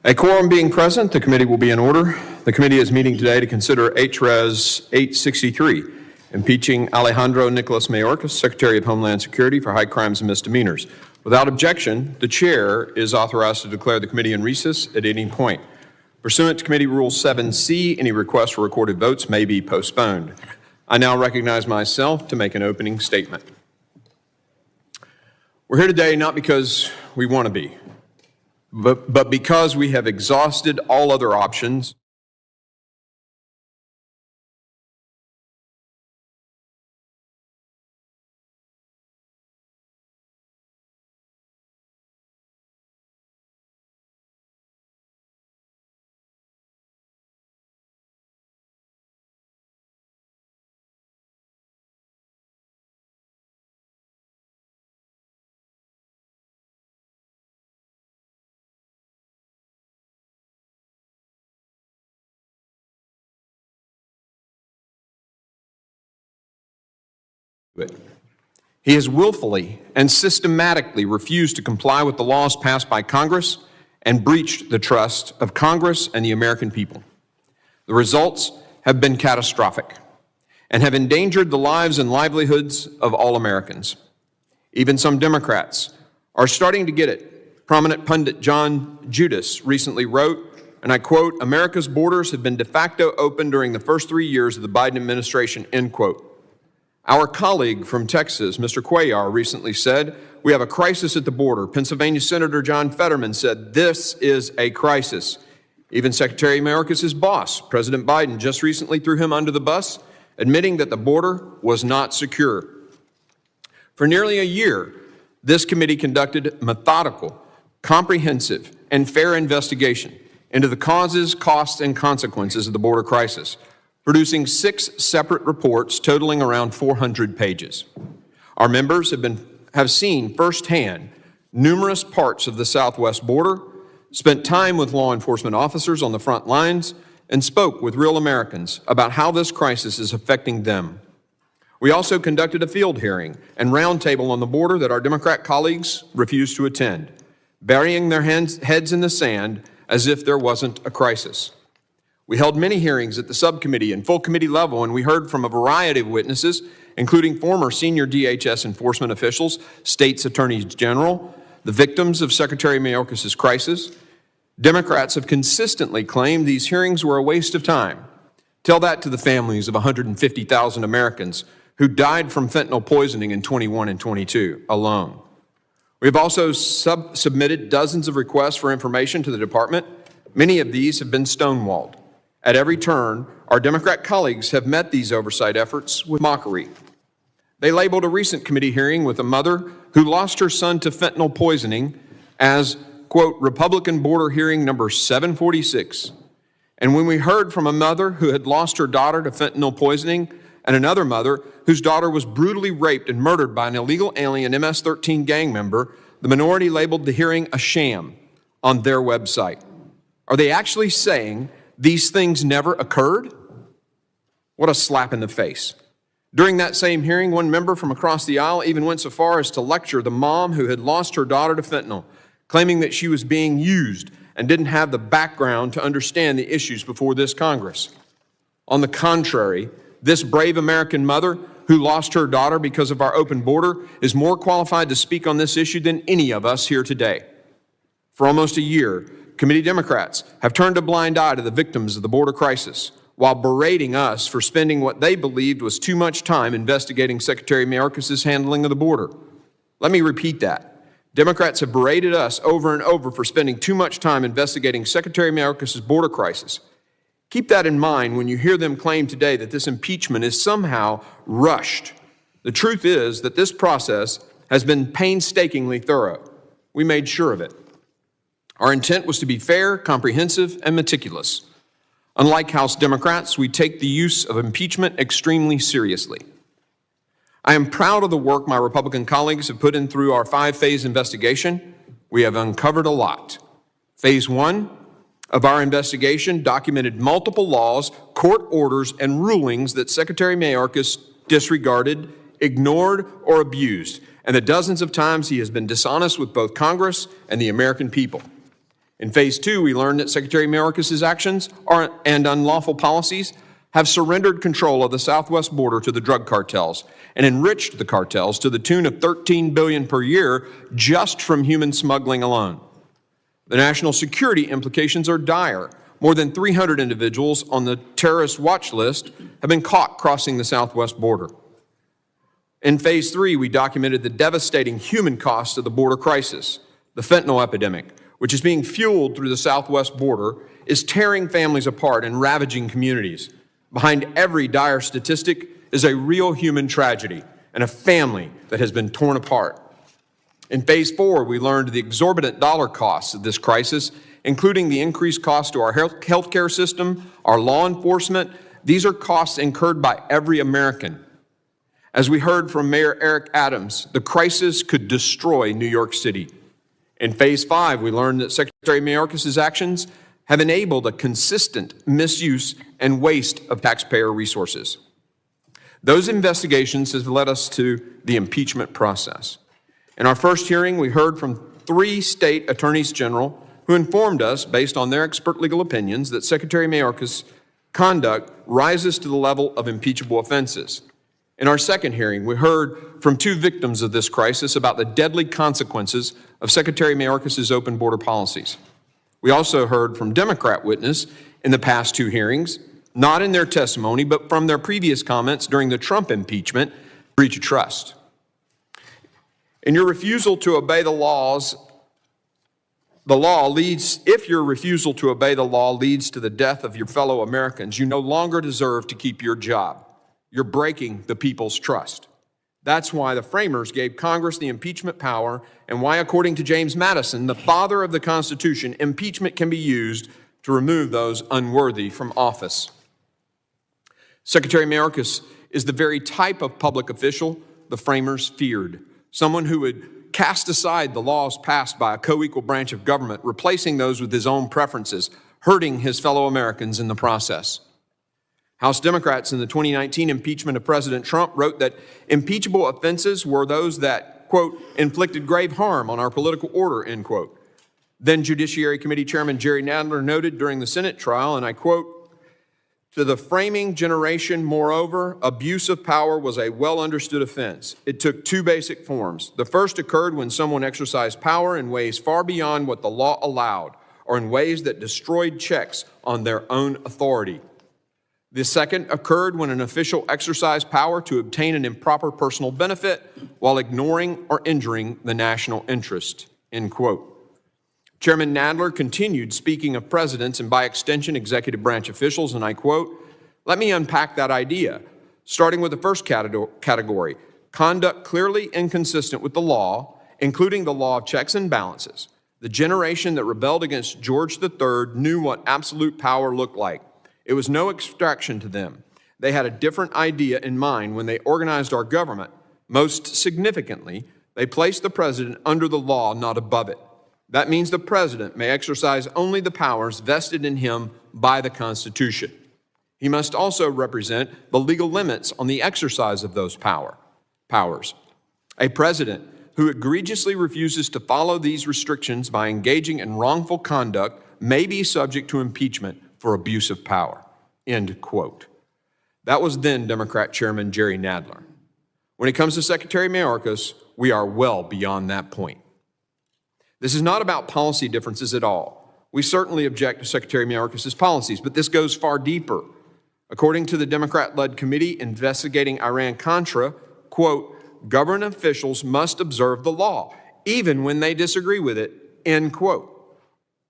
A quorum being present, the committee will be in order. The committee is meeting today to consider HRES 863, impeaching Alejandro Mayorkas, Secretary of Homeland Security, for high crimes and misdemeanors. Without objection, the chair is authorized to declare the committee in recess at any point. Pursuant to Committee Rule 7C, any request for recorded votes may be postponed. I now recognize myself to make an opening statement. We're here today not because we want to be, but because we have exhausted all other options. He has willfully and systematically refused to comply with the laws passed by Congress and breached the trust of Congress and the American people. The results have been catastrophic and have endangered the lives and livelihoods of all Americans. Even some Democrats are starting to get it. Prominent pundit John Judas recently wrote, and I quote, "America's borders have been de facto open during the first 3 years of the Biden administration," end quote. Our colleague from Texas, Mr. Cuellar, recently said, "We have a crisis at the border." Pennsylvania Senator John Fetterman said, "This is a crisis." Even Secretary Mayorkas' boss, President Biden, just recently threw him under the bus, admitting that the border was not secure. For nearly a year, this committee conducted methodical, comprehensive, and fair investigation into the causes, costs, and consequences of the border crisis, producing 6 separate reports totaling around 400 pages. Our members have seen firsthand numerous parts of the southwest border, spent time with law enforcement officers on the front lines, and spoke with real Americans about how this crisis is affecting them. We also conducted a field hearing and roundtable on the border that our Democrat colleagues refused to attend, burying their heads in the sand as if there wasn't a crisis. We held many hearings at the subcommittee and full committee level, and we heard from a variety of witnesses, including former senior DHS enforcement officials, states attorneys general, the victims of Secretary Mayorkas' crisis. Democrats have consistently claimed these hearings were a waste of time. Tell that to the families of 150,000 Americans who died from fentanyl poisoning in 21 and 22 alone. We have also submitted dozens of requests for information to the department. Many of these have been stonewalled. At every turn, our Democrat colleagues have met these oversight efforts with mockery. They labeled a recent committee hearing with a mother who lost her son to fentanyl poisoning as, quote, Republican border hearing number 746. And when we heard from a mother who had lost her daughter to fentanyl poisoning and another mother whose daughter was brutally raped and murdered by an illegal alien MS-13 gang member, the minority labeled the hearing a sham on their website. Are they actually saying these things never occurred? What a slap in the face. During that same hearing, one member from across the aisle even went so far as to lecture the mom who had lost her daughter to fentanyl, claiming that she was being used and didn't have the background to understand the issues before this Congress. On the contrary, this brave American mother who lost her daughter because of our open border is more qualified to speak on this issue than any of us here today. For almost a year, committee Democrats have turned a blind eye to the victims of the border crisis while berating us for spending what they believed was too much time investigating Secretary Mayorkas' handling of the border. Let me repeat that. Democrats have berated us over and over for spending too much time investigating Secretary Mayorkas' border crisis. Keep that in mind when you hear them claim today that this impeachment is somehow rushed. The truth is that this process has been painstakingly thorough. We made sure of it. Our intent was to be fair, comprehensive, and meticulous. Unlike House Democrats, we take the use of impeachment extremely seriously. I am proud of the work my Republican colleagues have put in through our 5-phase investigation. We have uncovered a lot. Phase 1 of our investigation documented multiple laws, court orders, and rulings that Secretary Mayorkas disregarded, ignored, or abused, and the dozens of times he has been dishonest with both Congress and the American people. In phase 2, we learned that Secretary Mayorkas' actions and unlawful policies have surrendered control of the southwest border to the drug cartels and enriched the cartels to the tune of $13 billion per year just from human smuggling alone. The national security implications are dire. More than 300 individuals on the terrorist watch list have been caught crossing the southwest border. In phase 3, we documented the devastating human cost of the border crisis. The fentanyl epidemic, which is being fueled through the southwest border, is tearing families apart and ravaging communities. Behind every dire statistic is a real human tragedy and a family that has been torn apart. In phase 4, we learned the exorbitant dollar costs of this crisis, including the increased cost to our healthcare system, our law enforcement. These are costs incurred by every American. As we heard from Mayor Eric Adams, the crisis could destroy New York City. In phase 5, we learned that Secretary Mayorkas' actions have enabled a consistent misuse and waste of taxpayer resources. Those investigations have led us to the impeachment process. In our first hearing, we heard from 3 state attorneys general who informed us, based on their expert legal opinions, that Secretary Mayorkas' conduct rises to the level of impeachable offenses. In our second hearing, we heard from 2 victims of this crisis about the deadly consequences of Secretary Mayorkas' open border policies. We also heard from Democrat witnesses in the past 2 hearings, not in their testimony, but from their previous comments during the Trump impeachment, breach of trust. In your refusal to obey if your refusal to obey the law leads to the death of your fellow Americans, you no longer deserve to keep your job. You're breaking the people's trust. That's why the framers gave Congress the impeachment power, and why, according to James Madison, the father of the Constitution, impeachment can be used to remove those unworthy from office. Secretary Mayorkas is the very type of public official the framers feared, someone who would cast aside the laws passed by a co-equal branch of government, replacing those with his own preferences, hurting his fellow Americans in the process. House Democrats in the 2019 impeachment of President Trump wrote that impeachable offenses were those that, quote, inflicted grave harm on our political order, end quote. Then Judiciary Committee Chairman Jerry Nadler noted during the Senate trial, and I quote, "To the framing generation, moreover, abuse of power was a well-understood offense. It took 2 basic forms. The first occurred when someone exercised power in ways far beyond what the law allowed, or in ways that destroyed checks on their own authority. The second occurred when an official exercised power to obtain an improper personal benefit while ignoring or injuring the national interest," end quote. Chairman Nadler continued, speaking of presidents and by extension executive branch officials, and I quote, "Let me unpack that idea, starting with the first category, conduct clearly inconsistent with the law, including the law of checks and balances. The generation that rebelled against George III knew what absolute power looked like. It was no abstraction to them. They had a different idea in mind when they organized our government. Most significantly, they placed the president under the law, not above it. That means the president may exercise only the powers vested in him by the Constitution. He must also represent the legal limits on the exercise of those powers. A president who egregiously refuses to follow these restrictions by engaging in wrongful conduct may be subject to impeachment for abuse of power," end quote. That was then Democrat Chairman Jerry Nadler. When it comes to Secretary Mayorkas, we are well beyond that point. This is not about policy differences at all. We certainly object to Secretary Mayorkas' policies, but this goes far deeper. According to the Democrat-led committee investigating Iran-Contra, quote, "Government officials must observe the law, even when they disagree with it," end quote.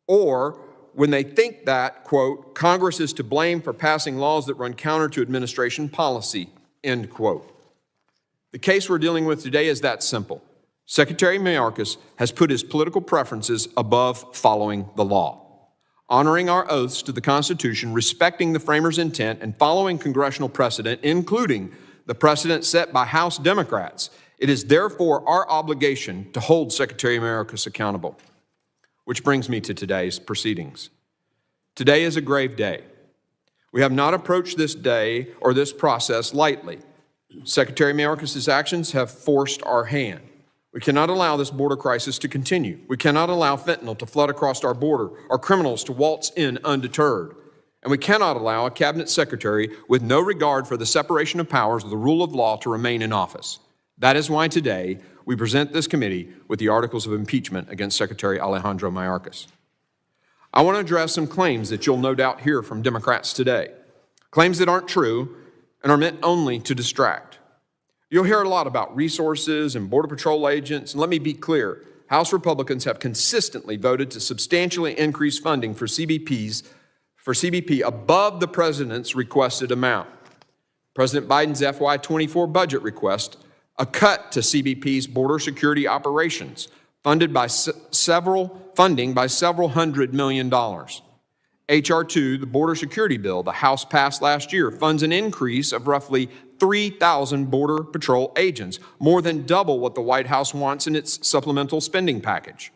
Or, when they think that, quote, "Congress is to blame for passing laws that run counter to administration policy," end quote. The case we're dealing with today is that simple. Secretary Mayorkas has put his political preferences above following the law. Honoring our oaths to the Constitution, respecting the framers' intent, and following congressional precedent, including the precedent set by House Democrats, it is therefore our obligation to hold Secretary Mayorkas accountable. Which brings me to today's proceedings. Today is a grave day. We have not approached this day or this process lightly. Secretary Mayorkas' actions have forced our hand. We cannot allow this border crisis to continue. We cannot allow fentanyl to flood across our border, our criminals to waltz in undeterred. And we cannot allow a cabinet secretary with no regard for the separation of powers or the rule of law to remain in office. That is why today we present this committee with the articles of impeachment against Secretary Alejandro Mayorkas. I want to address some claims that you'll no doubt hear from Democrats today, claims that aren't true and are meant only to distract. You'll hear a lot about resources and Border Patrol agents, and let me be clear, House Republicans have consistently voted to substantially increase funding for CBP above the president's requested amount. President Biden's FY24 budget request, a cut to CBP's border security operations, funding by several $100 million. H.R. 2, the border security bill the House passed last year, funds an increase of roughly 3,000 Border Patrol agents, more than double what the White House wants in its supplemental spending package.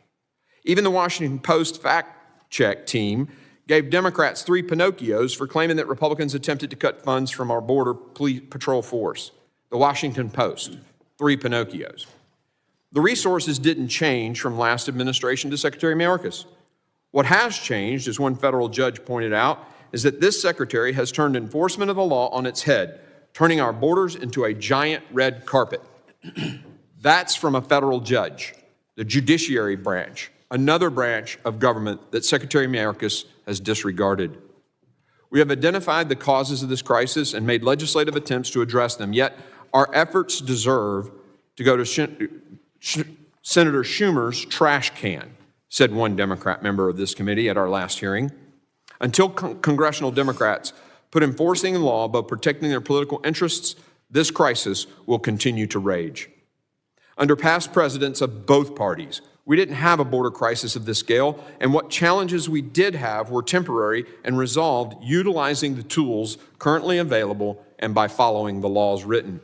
Even the Washington Post fact-check team gave Democrats 3 Pinocchios for claiming that Republicans attempted to cut funds from our Border Patrol force. The Washington Post, 3 Pinocchios. The resources didn't change from last administration to Secretary Mayorkas. What has changed, as one federal judge pointed out, is that this secretary has turned enforcement of the law on its head, turning our borders into a giant red carpet. That's from a federal judge, the judiciary branch, another branch of government that Secretary Mayorkas has disregarded. We have identified the causes of this crisis and made legislative attempts to address them, yet our efforts deserve to go to Senator Schumer's trash can, said one Democrat member of this committee at our last hearing. Until congressional Democrats put enforcing the law above protecting their political interests, this crisis will continue to rage. Under past presidents of both parties, we didn't have a border crisis of this scale, and what challenges we did have were temporary and resolved utilizing the tools currently available and by following the laws written.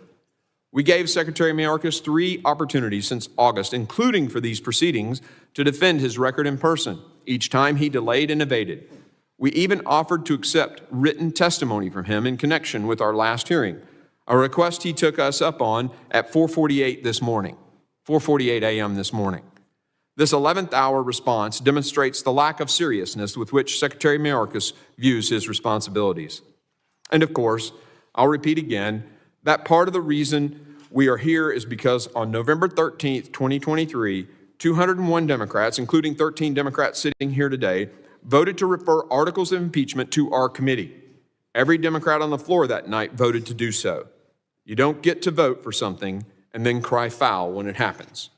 We gave Secretary Mayorkas 3 opportunities since August, including for these proceedings, to defend his record in person. Each time he delayed and evaded. We even offered to accept written testimony from him in connection with our last hearing, a request he took us up on at 4:48 a.m. this morning. This 11th hour response demonstrates the lack of seriousness with which Secretary Mayorkas views his responsibilities. And of course, I'll repeat again, that part of the reason we are here is because on November 13th, 2023, 201 Democrats, including 13 Democrats sitting here today, voted to refer articles of impeachment to our committee. Every Democrat on the floor that night voted to do so. You don't get to vote for something and then cry foul when it happens.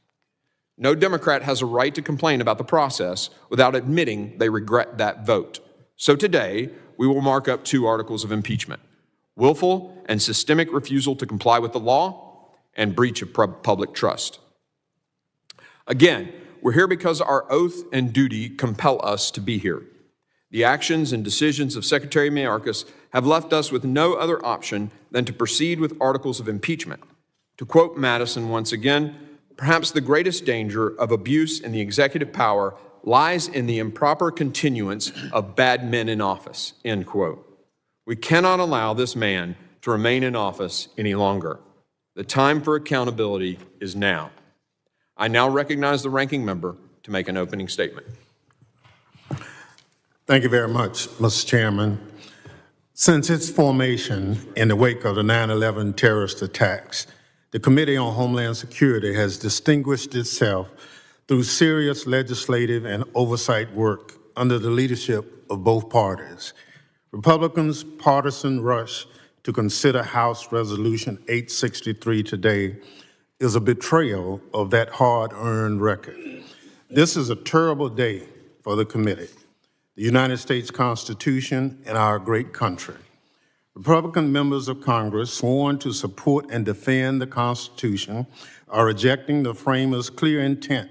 No Democrat has a right to complain about the process without admitting they regret that vote. So today, we will mark up 2 articles of impeachment: willful and systemic refusal to comply with the law and breach of public trust. Again, we're here because our oath and duty compel us to be here. The actions and decisions of Secretary Mayorkas have left us with no other option than to proceed with articles of impeachment. To quote Madison once again, perhaps the greatest danger of abuse in the executive power lies in the improper continuance of bad men in office, end quote. We cannot allow this man to remain in office any longer. The time for accountability is now. I now recognize the ranking member to make an opening statement. Thank you very much, Mr. Chairman. Since its formation in the wake of the 9/11 terrorist attacks, the Committee on Homeland Security has distinguished itself through serious legislative and oversight work under the leadership of both parties. Republicans' partisan rush to consider House Resolution 863 today is a betrayal of that hard-earned record. This is a terrible day for the committee, the United States Constitution, and our great country. Republican members of Congress sworn to support and defend the Constitution are rejecting the framers' clear intent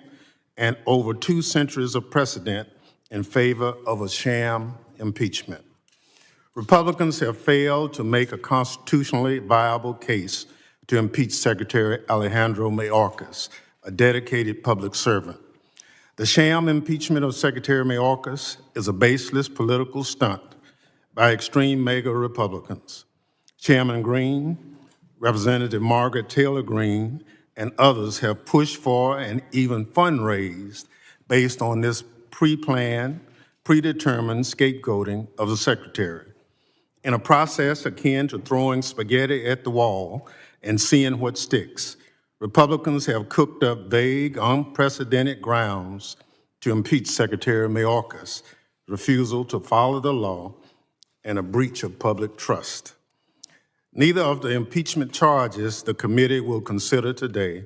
and over 2 centuries of precedent in favor of a sham impeachment. Republicans have failed to make a constitutionally viable case to impeach Secretary Alejandro Mayorkas, a dedicated public servant. The sham impeachment of Secretary Mayorkas is a baseless political stunt by extreme MAGA Republicans. Chairman Green, Representative Margaret Taylor Greene, and others have pushed for and even fundraised based on this pre-planned, predetermined scapegoating of the Secretary. In a process akin to throwing spaghetti at the wall and seeing what sticks, Republicans have cooked up vague, unprecedented grounds to impeach Secretary Mayorkas' refusal to follow the law and a breach of public trust. Neither of the impeachment charges the committee will consider today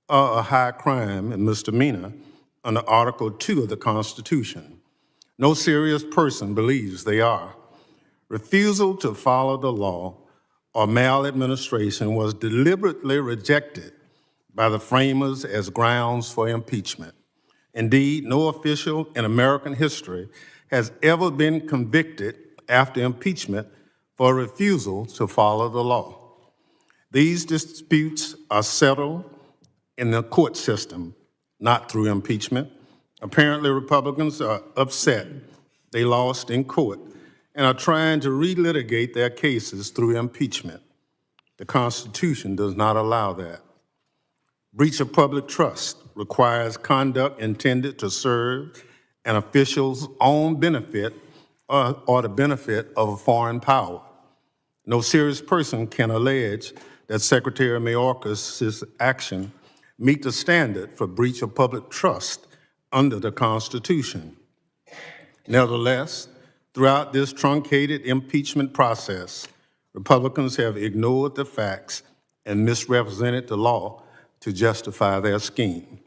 are a high crime and misdemeanor under Article 2 of the Constitution. No serious person believes they are. Refusal to follow the law or maladministration was deliberately rejected by the framers as grounds for impeachment. Indeed, no official in American history has ever been convicted after impeachment for refusal to follow the law. These disputes are settled in the court system, not through impeachment. Apparently, Republicans are upset they lost in court and are trying to relitigate their cases through impeachment. The Constitution does not allow that. Breach of public trust requires conduct intended to serve an official's own benefit or the benefit of a foreign power. No serious person can allege that Secretary Mayorkas' action meet the standard for breach of public trust under the Constitution. Nevertheless, throughout this truncated impeachment process, Republicans have ignored the facts and misrepresented the law to justify their scheme.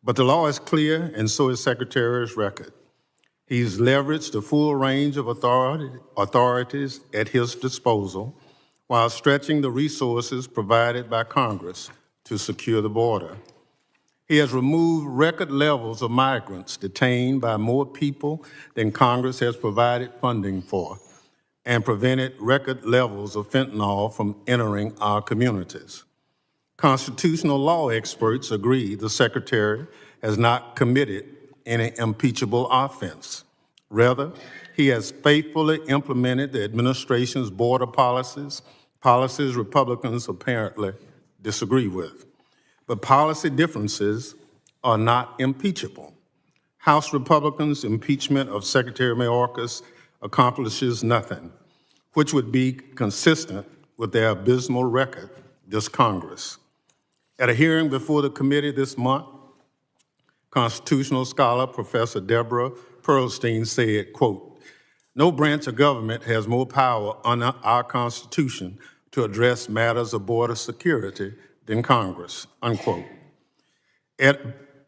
But the law is clear, and so is Secretary's record. He's leveraged the full range of authorities at his disposal while stretching the resources provided by Congress to secure the border. He has removed record levels of migrants detained by more people than Congress has provided funding for, and prevented record levels of fentanyl from entering our communities. Constitutional law experts agree the Secretary has not committed any impeachable offense. Rather, he has faithfully implemented the administration's border policies Republicans apparently disagree with. But policy differences are not impeachable. House Republicans' impeachment of Secretary Mayorkas accomplishes nothing, which would be consistent with their abysmal record this Congress. At a hearing before the committee this month, constitutional scholar Professor Deborah Pearlstein said, quote, "No branch of government has more power under our Constitution to address matters of border security than Congress," unquote. At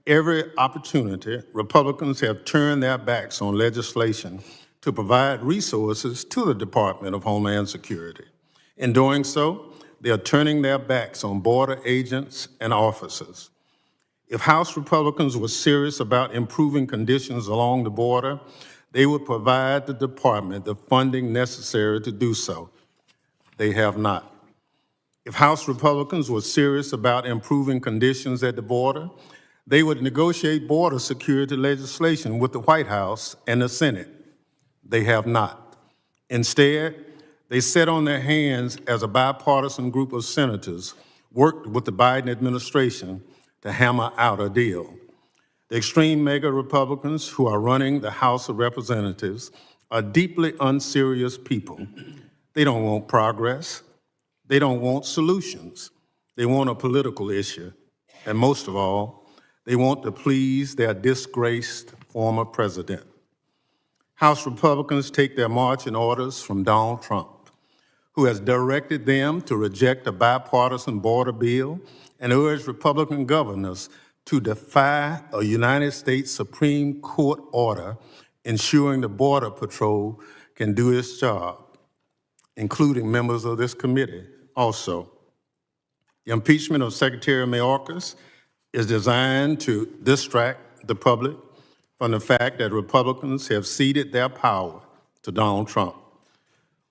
every opportunity, Republicans have turned their backs on legislation to provide resources to the Department of Homeland Security. In doing so, they are turning their backs on border agents and officers. If House Republicans were serious about improving conditions along the border, they would provide the department the funding necessary to do so. They have not. If House Republicans were serious about improving conditions at the border, they would negotiate border security legislation with the White House and the Senate. They have not. Instead, they sat on their hands as a bipartisan group of senators worked with the Biden administration to hammer out a deal. The extreme MAGA Republicans who are running the House of Representatives are deeply unserious people. They don't want progress. They don't want solutions. They want a political issue. And most of all, they want to please their disgraced former president. House Republicans take their marching orders from Donald Trump, who has directed them to reject a bipartisan border bill and urged Republican governors to defy a United States Supreme Court order ensuring the Border Patrol can do its job, including members of this committee also. The impeachment of Secretary Mayorkas is designed to distract the public from the fact that Republicans have ceded their power to Donald Trump.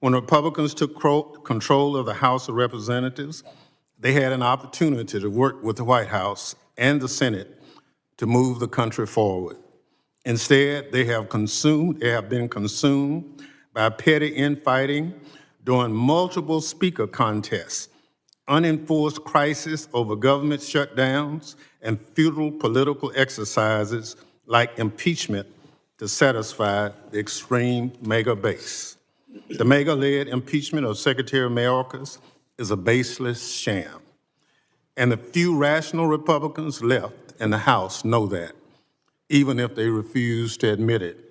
When Republicans took control of the House of Representatives, they had an opportunity to work with the White House and the Senate to move the country forward. Instead, they have been consumed by petty infighting during multiple speaker contests, unenforced crisis over government shutdowns, and futile political exercises like impeachment to satisfy the extreme MAGA base. The MAGA-led impeachment of Secretary Mayorkas is a baseless sham, and the few rational Republicans left in the House know that, even if they refuse to admit it.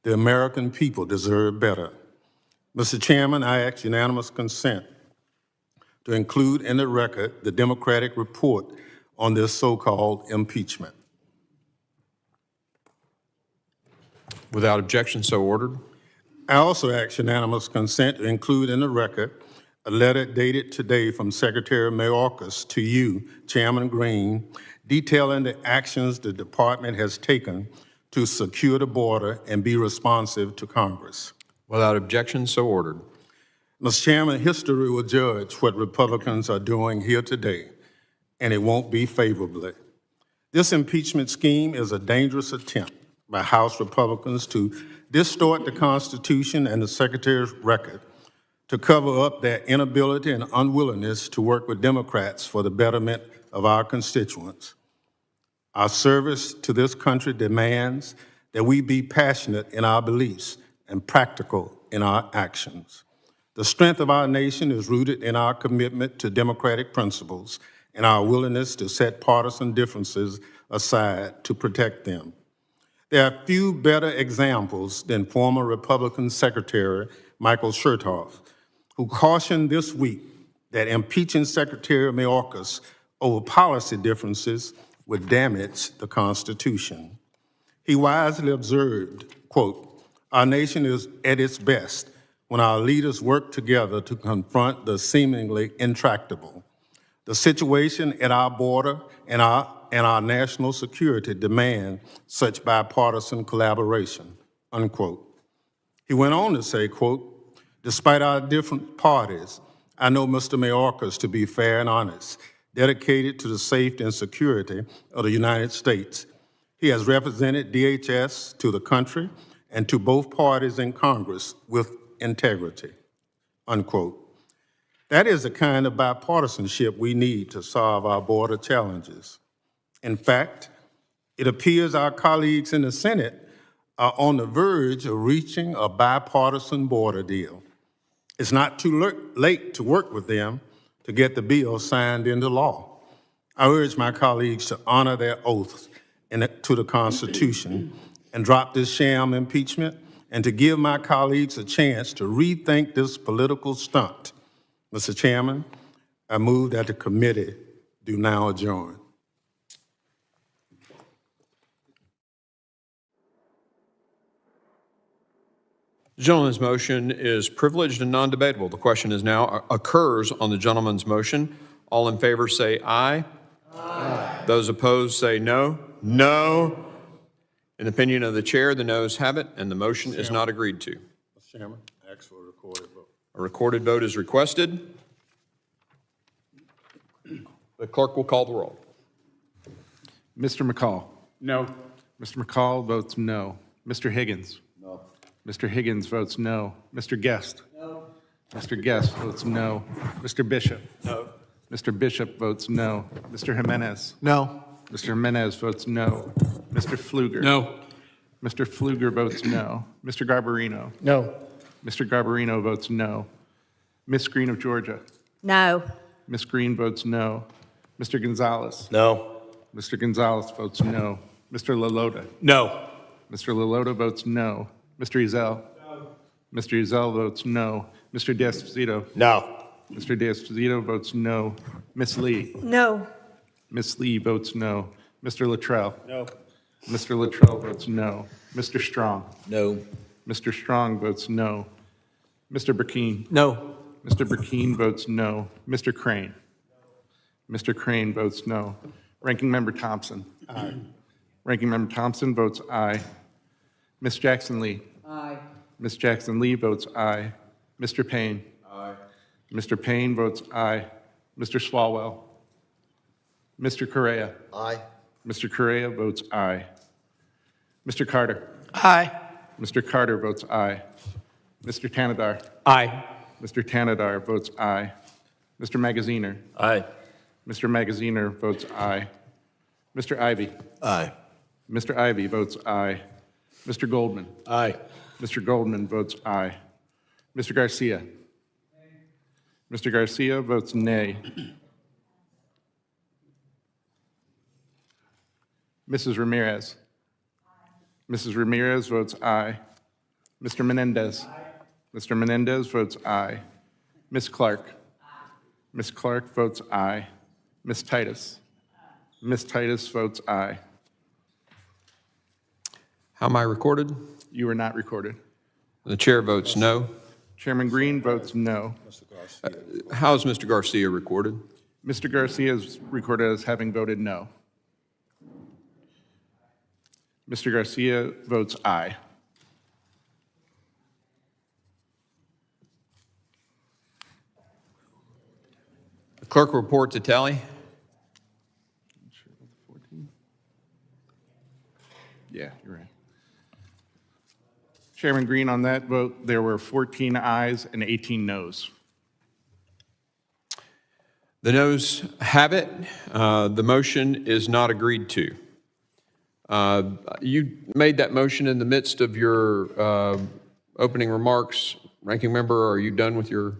The American people deserve better. Mr. Chairman, I ask unanimous consent to include in the record the Democratic report on this so-called impeachment. Without objection, so ordered. I also ask unanimous consent to include in the record a letter dated today from Secretary Mayorkas to you, Chairman Green, detailing the actions the department has taken to secure the border and be responsive to Congress. Without objection, so ordered. Mr. Chairman, history will judge what Republicans are doing here today, and it won't be favorably. This impeachment scheme is a dangerous attempt by House Republicans to distort the Constitution and the Secretary's record to cover up their inability and unwillingness to work with Democrats for the betterment of our constituents. Our service to this country demands that we be passionate in our beliefs and practical in our actions. The strength of our nation is rooted in our commitment to democratic principles and our willingness to set partisan differences aside to protect them. There are few better examples than former Republican Secretary Michael Chertoff, who cautioned this week that impeaching Secretary Mayorkas over policy differences would damage the Constitution. He wisely observed, quote, "Our nation is at its best when our leaders work together to confront the seemingly intractable. The situation at our border and our national security demand such bipartisan collaboration," unquote. He went on to say, quote, "Despite our different parties, I know Mr. Mayorkas to be fair and honest, dedicated to the safety and security of the United States. He has represented DHS to the country and to both parties in Congress with integrity," unquote. That is the kind of bipartisanship we need to solve our border challenges. In fact, it appears our colleagues in the Senate are on the verge of reaching a bipartisan border deal. It's not too late to work with them to get the bill signed into law. I urge my colleagues to honor their oaths to the Constitution and drop this sham impeachment, and to give my colleagues a chance to rethink this political stunt. Mr. Chairman, I move that the committee do now adjourn. The gentleman's motion is privileged and non-debatable. The question is now occurs on the gentleman's motion. All in favor say aye. Aye. Those opposed say no. No. In the opinion of the chair, the noes have it, and the motion is not agreed to. Mr. Chairman, I ask for a recorded vote. A recorded vote is requested. The clerk will call the roll. Mr. McCall. No. Mr. McCall votes no. Mr. Higgins. No. Mr. Higgins votes no. Mr. Guest. No. Mr. Guest votes no. Mr. Bishop. No. Mr. Bishop votes no. Mr. Jimenez. No. Mr. Jimenez votes no. Mr. Pfluger. No. Mr. Pfluger votes no. Mr. Garbarino. No. Mr. Garbarino votes no. Ms. Green of Georgia. No. Ms. Green votes no. Mr. Gonzalez. No. Mr. Gonzalez votes no. Mr. LaLota. No. Mr. LaLota votes no. Mr. Ezell. No. Mr. Ezell votes no. Mr. D'Esposito. No. Mr. D'Esposito votes no. Ms. Lee. No. Ms. Lee votes no. Mr. Luttrell. No. Mr. Luttrell votes no. Mr. Strong. No. Mr. Strong votes no. Mr. Burkeen. No. Mr. Burkeen votes no. Mr. Crane. Mr. Crane votes no. Ranking Member Thompson. Aye. Ranking Member Thompson votes aye. Ms. Jackson Lee. Aye. Ms. Jackson Lee votes aye. Mr. Payne. Aye. Mr. Payne votes aye. Mr. Swalwell. Mr. Correa. Aye. Mr. Correa votes aye. Mr. Carter. Aye. Mr. Carter votes aye. Mr. Tanadar. Aye. Mr. Tanadar votes aye. Mr. Magaziner. Aye. Mr. Magaziner votes aye. Mr. Ivy. Aye. Mr. Ivy votes aye. Mr. Goldman. Aye. Mr. Goldman votes aye. Mr. Garcia. Mr. Garcia votes nay. Mrs. Ramirez. Mrs. Ramirez votes aye. Mr. Menendez. Mr. Menendez votes aye. Ms. Clark. Ms. Clark votes aye. Ms. Titus. Ms. Titus votes aye. How am I recorded? You are not recorded. The chair votes no. Chairman Green votes no. How is Mr. Garcia recorded? Mr. Garcia is recorded as having voted no. Mr. Garcia votes aye. The clerk will report to tally. Yeah, you're right. Chairman Green, on that vote, there were 14 ayes and 18 noes. The noes have it. The motion is not agreed to. You made that motion in the midst of your opening remarks. Ranking member, are you done with your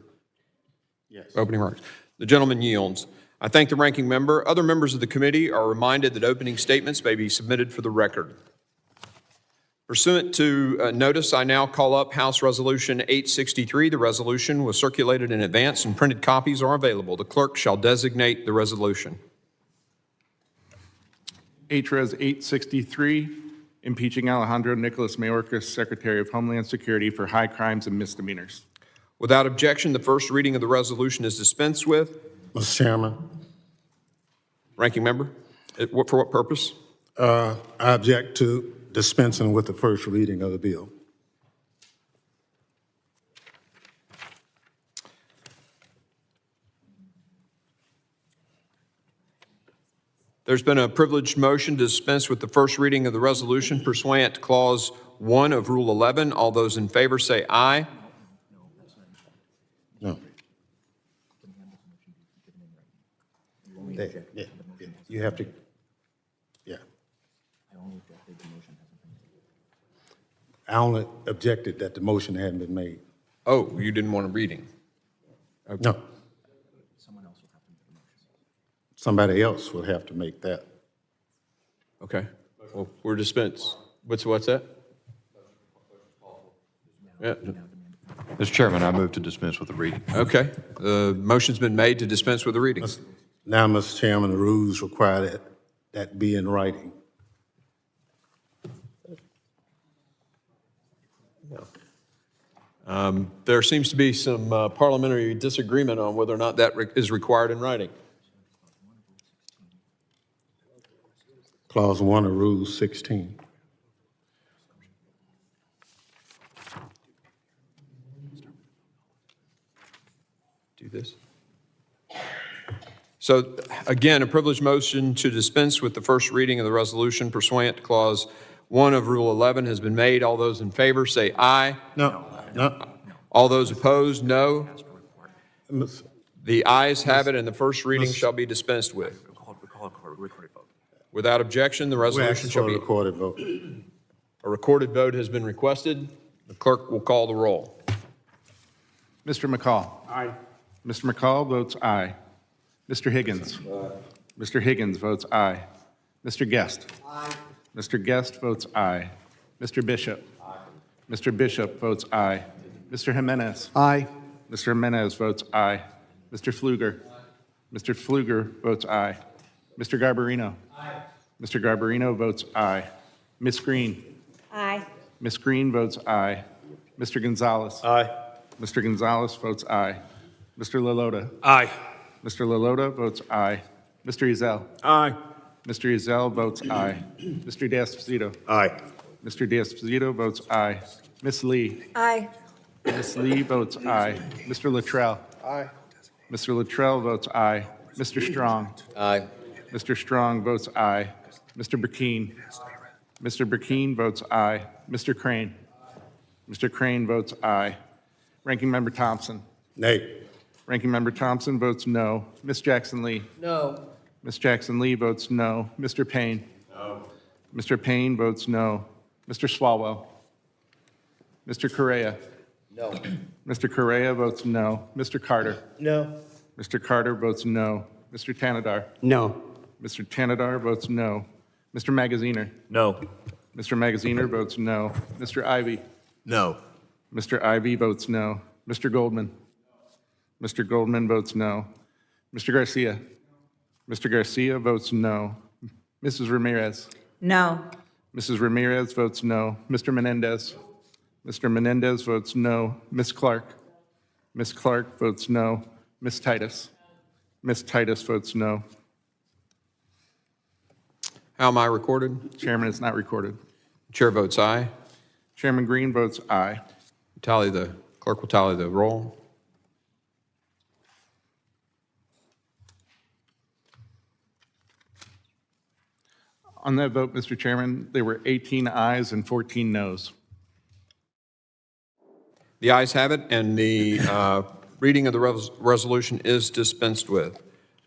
opening remarks? The gentleman yields. I thank the ranking member. Other members of the committee are reminded that opening statements may be submitted for the record. Pursuant to notice, I now call up House Resolution 863. The resolution was circulated in advance and printed copies are available. The clerk shall designate the resolution. HRES 863, impeaching Alejandro Mayorkas, Secretary of Homeland Security for high crimes and misdemeanors. Without objection, the first reading of the resolution is dispensed with. Mr. Chairman, Ranking member, for what purpose? I object to dispensing with the first reading of the bill. There's been a privileged motion to dispense with the first reading of the resolution pursuant to Clause 1 of Rule 11. All those in favor say aye. No. You have to, yeah. I only objected that the motion hadn't been made. Oh, you didn't want a reading? No. Somebody else will have to make that. Okay. Well, we're dispensed. What's that? Yeah. Mr. Chairman, I move to dispense with the reading. Okay. The motion's been made to dispense with the reading. Now, Mr. Chairman, the rules require that be in writing. There seems to be some parliamentary disagreement on whether or not that is required in writing. Clause 1 of Rule 16. Do this. So again, a privileged motion to dispense with the first reading of the resolution pursuant to Clause 1 of Rule 11 has been made. All those in favor say aye. No. All those opposed, no. The ayes have it, and the first reading shall be dispensed with. Without objection, the We resolution ask shall for a be. recorded vote. A recorded vote has been requested. The clerk will call the roll. Mr. McCall. Aye. Mr. McCall votes aye. Mr. Higgins. Mr. Higgins votes aye. Mr. Guest. Aye. Mr. Guest votes aye. Mr. Bishop. Aye. Mr. Bishop votes aye. Mr. Jimenez. Aye. Mr. Jimenez votes aye. Mr. Pfluger. Mr. Pfluger votes aye. Mr. Garbarino. Aye. Mr. Garbarino votes aye. Ms. Green. Aye. Ms. Green votes aye. Mr. Gonzalez. Aye. Mr. Gonzalez votes aye. Mr. Lalota. Aye. Mr. Lalota votes aye. Mr. Ezell. Aye. Mr. Ezell votes aye. Mr. D'Esposito. Aye. Mr. D'Esposito votes aye. Ms. Lee. Aye. Ms. Lee votes aye. Mr. Luttrell. Aye. Mr. Luttrell votes aye. Mr. Strong. Aye. Mr. Strong votes aye. Mr. Burkeen. Mr. Burkeen votes aye. Mr. Crane. Mr. Crane votes aye. Ranking Member Thompson. Nay. Ranking Member Thompson votes no. Ms. Jackson Lee. No. Ms. Jackson Lee votes no. Mr. Payne. No. Mr. Payne votes no. Mr. Swalwell. Mr. Correa. No. Mr. Correa votes no. Mr. Carter. No. Mr. Carter votes no. Mr. Tanadar. No. Mr. Tanadar votes no. Mr. Magaziner. No. Mr. Magaziner votes no. Mr. Ivy. No. Mr. Ivy votes no. Mr. Goldman. Mr. Goldman votes no. Mr. Garcia. Mr. Garcia votes no. Mrs. Ramirez. No. Mrs. Ramirez votes no. Mr. Menendez. Mr. Menendez votes no. Ms. Clark. Ms. Clark votes no. Ms. Titus. Ms. Titus votes no. How am I recorded? Chairman, it's not recorded. Chair votes aye. Chairman Green votes aye. Clerk will tally the roll. On that vote, Mr. Chairman, there were 18 ayes and 14 noes. The ayes have it, and the reading of the resolution is dispensed with,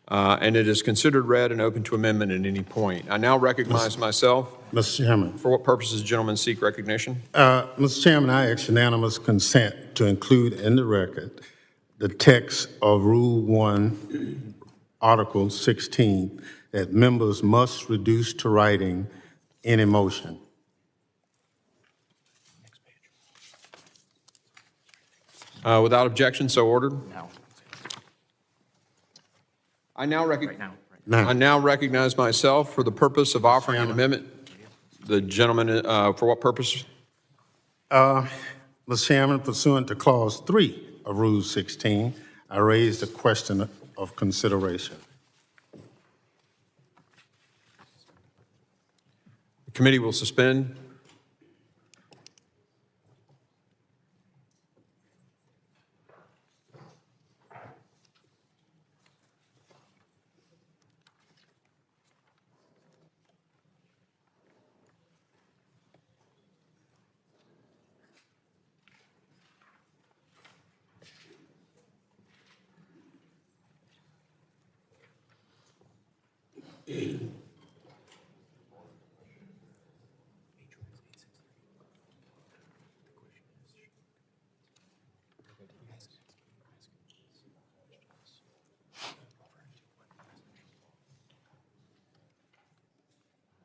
and it is considered read and open to amendment at any point. I now recognize myself. Mr. Chairman. For what purposes gentlemen seek recognition? Mr. Chairman, I ask unanimous consent to include in the record the text of Rule 1, Article 16, that members must reduce to writing any motion. Without objection, so ordered. I now recognize myself for the purpose of offering an amendment. The gentleman, for what purpose? Mr. Chairman, pursuant to Clause 3 of Rule 16, I raised a question of consideration. The committee will suspend.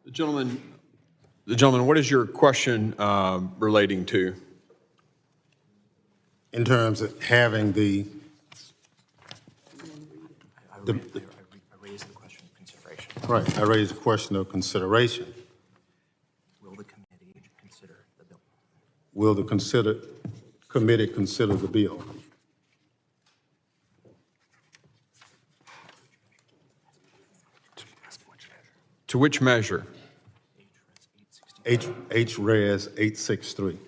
The gentleman, what is your question relating to? In terms of having I raised the question of consideration. right, I raised a question of consideration. Will the committee consider the bill? Will the committee consider the bill? To which measure? Res 863.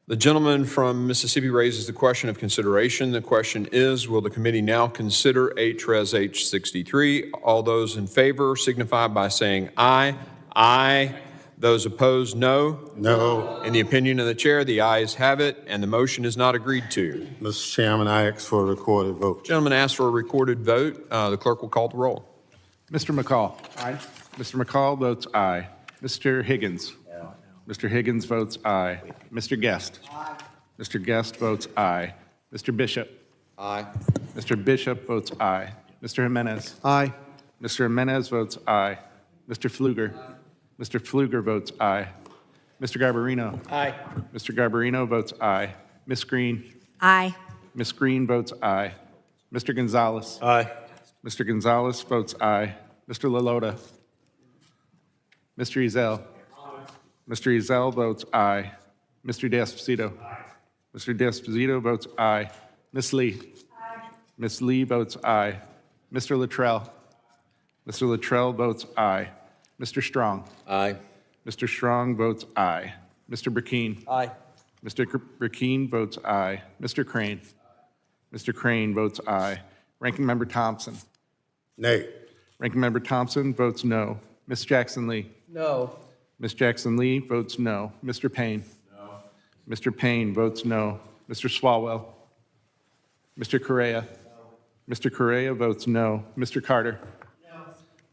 The gentleman from Mississippi raises the question of consideration. The question is, will the committee now consider Res H 63? All those in favor signify by saying aye. Aye. Those opposed, no. No. In the opinion of the chair, the ayes have it, and the motion is not agreed to. Mr. Chairman, I ask for a recorded vote. Gentleman asks for a recorded vote. The clerk will call the roll. Mr. McCall. Aye. Mr. McCall votes aye. Mr. Higgins. No. Mr. Higgins votes aye. Mr. Guest. Aye. Mr. Guest votes aye. Mr. Bishop. Aye. Mr. Bishop votes aye. Mr. Jimenez. Aye. Mr. Jimenez votes aye. Mr. Pfluger. Mr. Pfluger votes aye. Mr. Garbarino. Aye. Mr. Garbarino votes aye. Ms. Green. Aye. Ms. Green votes aye. Mr. Gonzalez. Aye. Mr. Gonzalez votes aye. Mr. Lalota. Mr. Ezell. Mr. Ezell votes aye. Mr. D'Esposito. Mr. D'Esposito votes aye. Ms. Lee. Ms. Lee votes aye. Mr. Luttrell. Mr. Luttrell votes aye. Mr. Strong. Aye. Mr. Strong votes aye. Mr. Burkeen. Aye. Mr. Burkeen votes aye. Mr. Crane. Mr. Crane votes aye. Ranking Member Thompson. Nay. Ranking Member Thompson votes no. Ms. Jackson Lee. No. Ms. Jackson Lee votes no. Mr. Payne. No. Mr. Payne votes no. Mr. Swalwell. Mr. Correa. Mr. Correa votes no. Mr. Carter.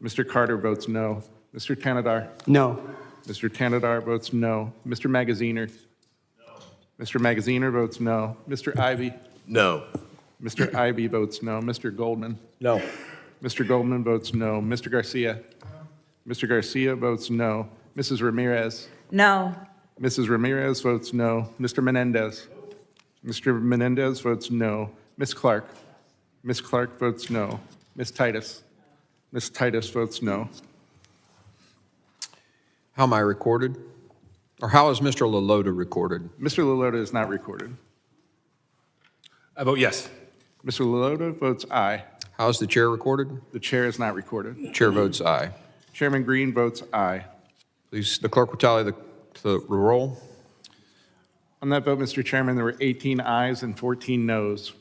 Mr. Carter votes no. Mr. Tanadar. No. Mr. Tanadar votes no. Mr. Magaziner. Mr. Magaziner votes no. Mr. Ivy. No. Mr. Ivy votes no. Mr. Goldman. No. Mr. Goldman votes no. Mr. Garcia. Mr. Garcia votes no. Mrs. Ramirez. No. Mrs. Ramirez votes no. Mr. Menendez. Mr. Menendez votes no. Ms. Clark. Ms. Clark votes no. Ms. Titus. Ms. Titus votes no. How am I recorded? Or how is Mr. Lalota recorded? Mr. Lalota is not recorded. I vote yes. Mr. Lalota votes aye. How is the chair recorded? The chair is not recorded. Chair votes aye. Chairman Green votes aye. Please, the clerk will tally the roll. On that vote, Mr. Chairman, there were 18 ayes and 14 noes.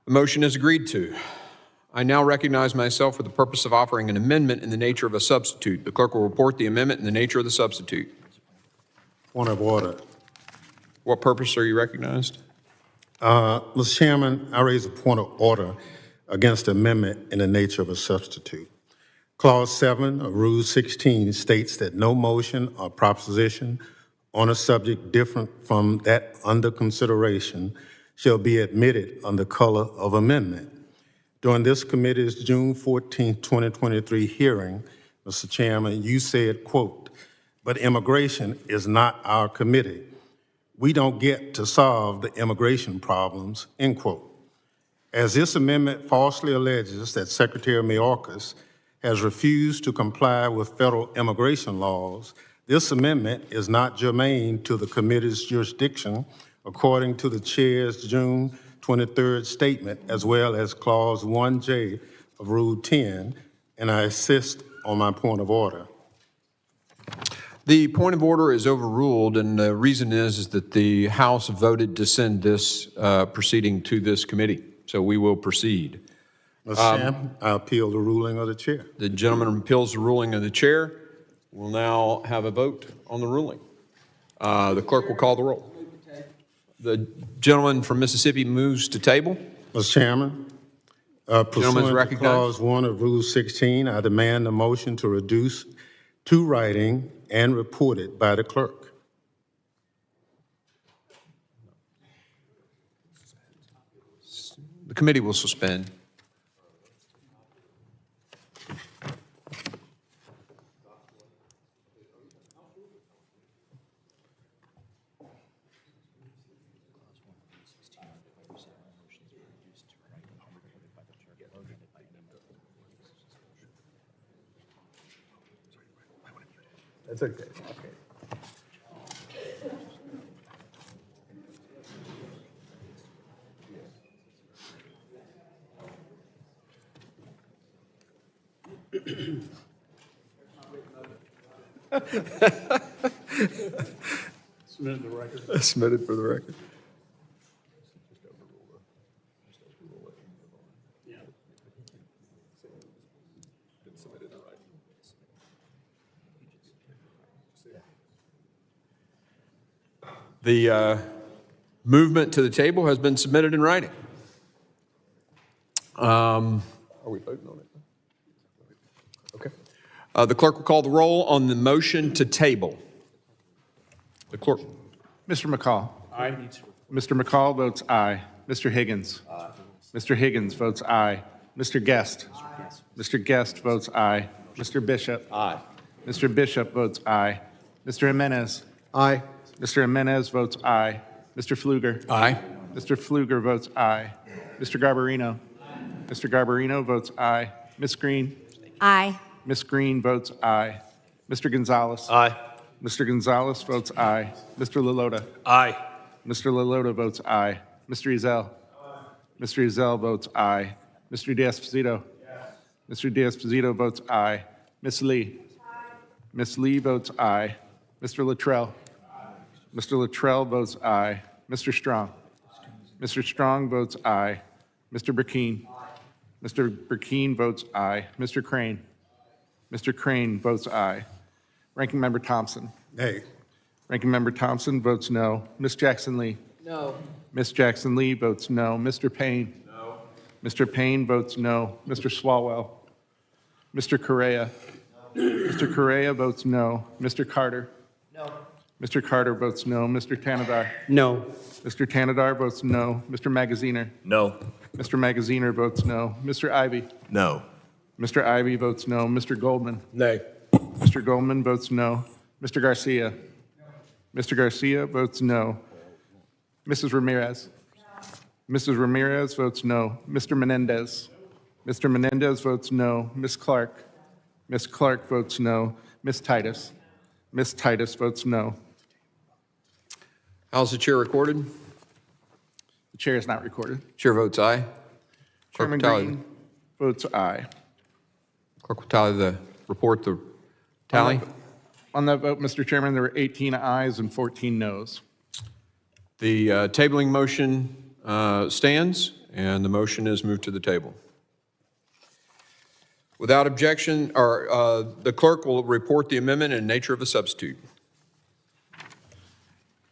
The motion is agreed to. I now recognize myself for the purpose of offering an amendment in the nature of a substitute. The clerk will report the amendment in the nature of the substitute. Point of order. What purpose are you recognized? Mr. Chairman, I raise a point of order against the amendment in the nature of a substitute. Clause 7 of Rule 16 states that no motion or proposition on a subject different from that under consideration shall be admitted under color of amendment. During this committee's June 14, 2023 hearing, Mr. Chairman, you said, quote, "But immigration is not our committee. We don't get to solve the immigration problems," end quote. As this amendment falsely alleges that Secretary Mayorkas has refused to comply with federal immigration laws, this amendment is not germane to the committee's jurisdiction according to the chair's June 23rd statement, as well as Clause 1J of Rule 10, and I insist on my point of order. The point of order is overruled, and the reason is that the House voted to send this proceeding to this committee. So we will proceed. Mr. Chairman, I appeal the ruling of the chair. The gentleman appeals the ruling of the chair. We'll now have a vote on the ruling. The clerk will call the roll. The gentleman from Mississippi moves to table. Mr. Chairman, pursuant to recognized. Clause 1 of Rule 16, I demand a motion to reduce to writing and report it by the clerk. The committee will suspend. That's okay. Submitted for the record. The movement to the table has been submitted in writing. Are we voting on it? Okay. The clerk will call the roll on the motion to table. The clerk. Mr. McCall. Aye. Mr. McCall votes aye. Mr. Higgins. Aye. Mr. Higgins votes aye. Mr. Guest. Aye. Mr. Guest votes aye. Mr. Bishop. Aye. Mr. Bishop votes aye. Mr. Jimenez. Aye. Mr. Jimenez votes aye. Mr. Pfluger. Aye. Mr. Pfluger votes aye. Mr. Garbarino. Mr. Garbarino votes aye. Ms. Green. Aye. Ms. Green votes aye. Mr. Gonzalez. Aye. Mr. Gonzalez votes aye. Mr. Lalota. Aye. Mr. Lalota votes aye. Mr. Ezell. Mr. Ezell votes aye. Mr. D'Esposito. Mr. D'Esposito votes aye. Ms. Lee. Ms. Lee votes aye. Mr. Luttrell. Mr. Luttrell votes aye. Mr. Strong. Mr. Strong votes aye. Mr. Burkeen. Mr. Burkeen votes aye. Mr. Crane. Mr. Crane votes aye. Ranking Member Thompson. Nay. Ranking Member Thompson votes no. Ms. Jackson Lee? No. Ms. Jackson Lee votes no. Mr. Payne? No. Mr. Payne votes no. Mr. Swalwell? Mr. Correa? Mr. Correa votes no. Mr. Carter? No. Mr. Carter votes no. Mr. Tanadar? No. Mr. Tanadar votes no. Mr. Magaziner? No. Mr. Magaziner votes no. Mr. Ivy? No. Mr. Ivy votes no. Mr. Goldman? Nay. Mr. Goldman votes no. Mr. Garcia? Mr. Garcia votes no. Mrs. Ramirez? Mrs. Ramirez votes no. Mr. Menendez? Mr. Menendez votes no. Ms. Clark? Ms. Clark votes no. Ms. Titus? Ms. Titus votes no. How's the chair recorded? The chair is not recorded. Chair votes aye. Clerk Chairman will tally- Green votes aye. Clerk will tally the report, the tally. On that vote, Mr. Chairman, there were 18 ayes and 14 noes. The tabling motion stands, and the motion is moved to the table. Without objection, the clerk will report the amendment in nature of a substitute.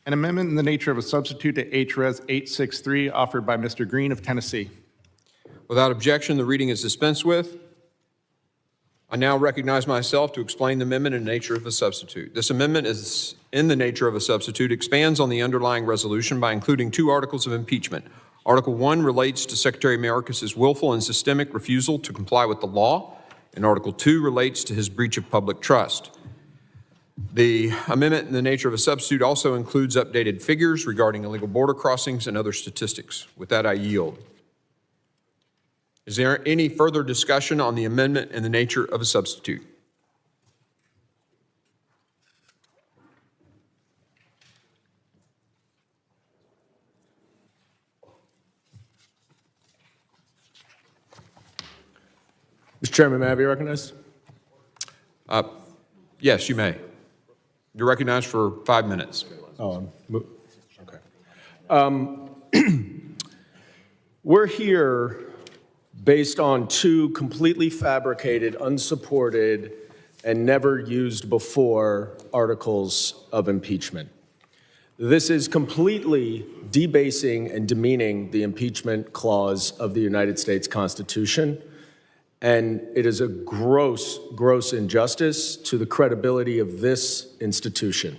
An amendment in the nature of a substitute to HRes 863 offered by Mr. Green of Tennessee. Without objection, the reading is dispensed with. I now recognize myself to explain the amendment in nature of a substitute. This amendment is in the nature of a substitute, expands on the underlying resolution by including 2 articles of impeachment. Article 1 relates to Secretary Mayorkas' willful and systemic refusal to comply with the law, and Article 2 relates to his breach of public trust. The amendment in the nature of a substitute also includes updated figures regarding illegal border crossings and other statistics. With that, I yield. Is there any further discussion on the amendment in the nature of a substitute? Mr. Chairman, may I be recognized? Yes, you may. You're recognized for 5 minutes. We're here based on 2 completely fabricated, unsupported, and never used before articles of impeachment. This is completely debasing and demeaning the impeachment clause of the United States Constitution, and it is a gross, gross injustice to the credibility of this institution.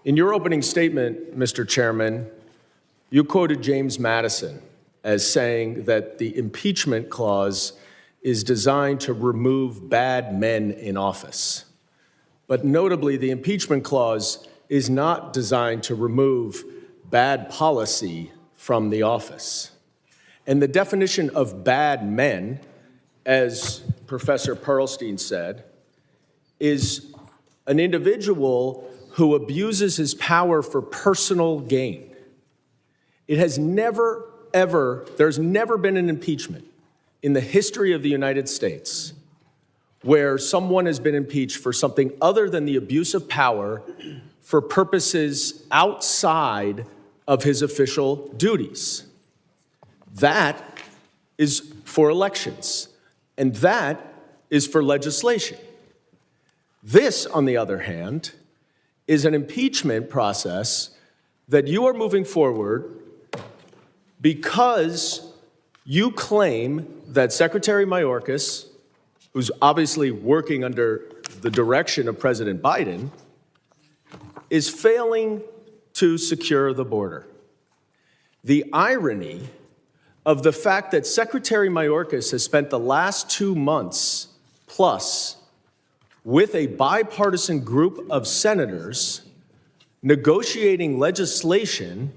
In your opening statement, Mr. Chairman, you quoted James Madison as saying that the impeachment clause is designed to remove bad men in office. But notably, the impeachment clause is not designed to remove bad policy from the office. And the definition of bad men, as Professor Pearlstein said, is an individual who abuses his power for personal gain. It has there's never been an impeachment in the history of the United States where someone has been impeached for something other than the abuse of power for purposes outside of his official duties. That is for elections, and that is for legislation. This, on the other hand, is an impeachment process that you are moving forward because you claim that Secretary Mayorkas, who's obviously working under the direction of President Biden, is failing to secure the border. The irony of the fact that Secretary Mayorkas has spent the last 2 months plus with a bipartisan group of senators negotiating legislation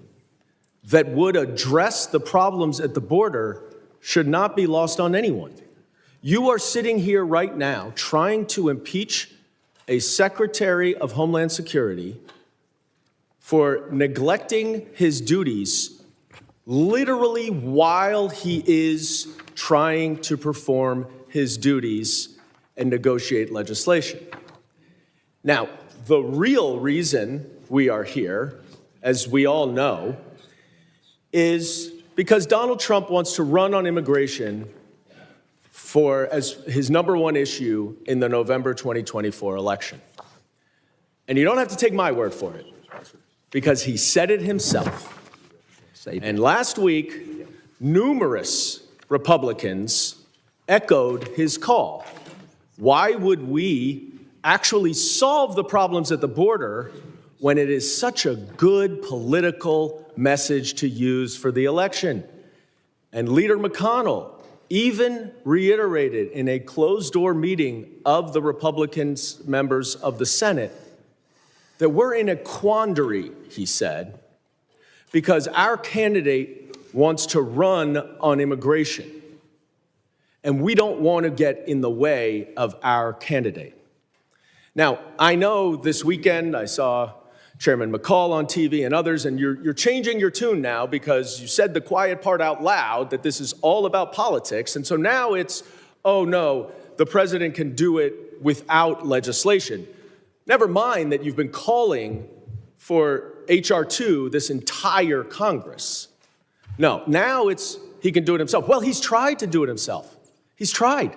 that would address the problems at the border should not be lost on anyone. You are sitting here right now trying to impeach a Secretary of Homeland Security for neglecting his duties literally while he is trying to perform his duties and negotiate legislation. Now, the real reason we are here, as we all know, is because Donald Trump wants to run on immigration as his #1 issue in the November 2024 election. And you don't have to take my word for it, because he said it himself. And last week, numerous Republicans echoed his call. Why would we actually solve the problems at the border when it is such a good political message to use for the election? And Leader McConnell even reiterated in a closed-door meeting of the Republican members of the Senate that we're in a quandary, he said, because our candidate wants to run on immigration, and we don't want to get in the way of our candidate. Now, I know this weekend I saw Chairman McCall on TV and others, and you're changing your tune now because you said the quiet part out loud that this is all about politics. And so now it's, oh no, the president can do it without legislation. Never mind that you've been calling for H.R. 2 this entire Congress. No, now it's he can do it himself. Well, he's tried to do it himself. He's tried.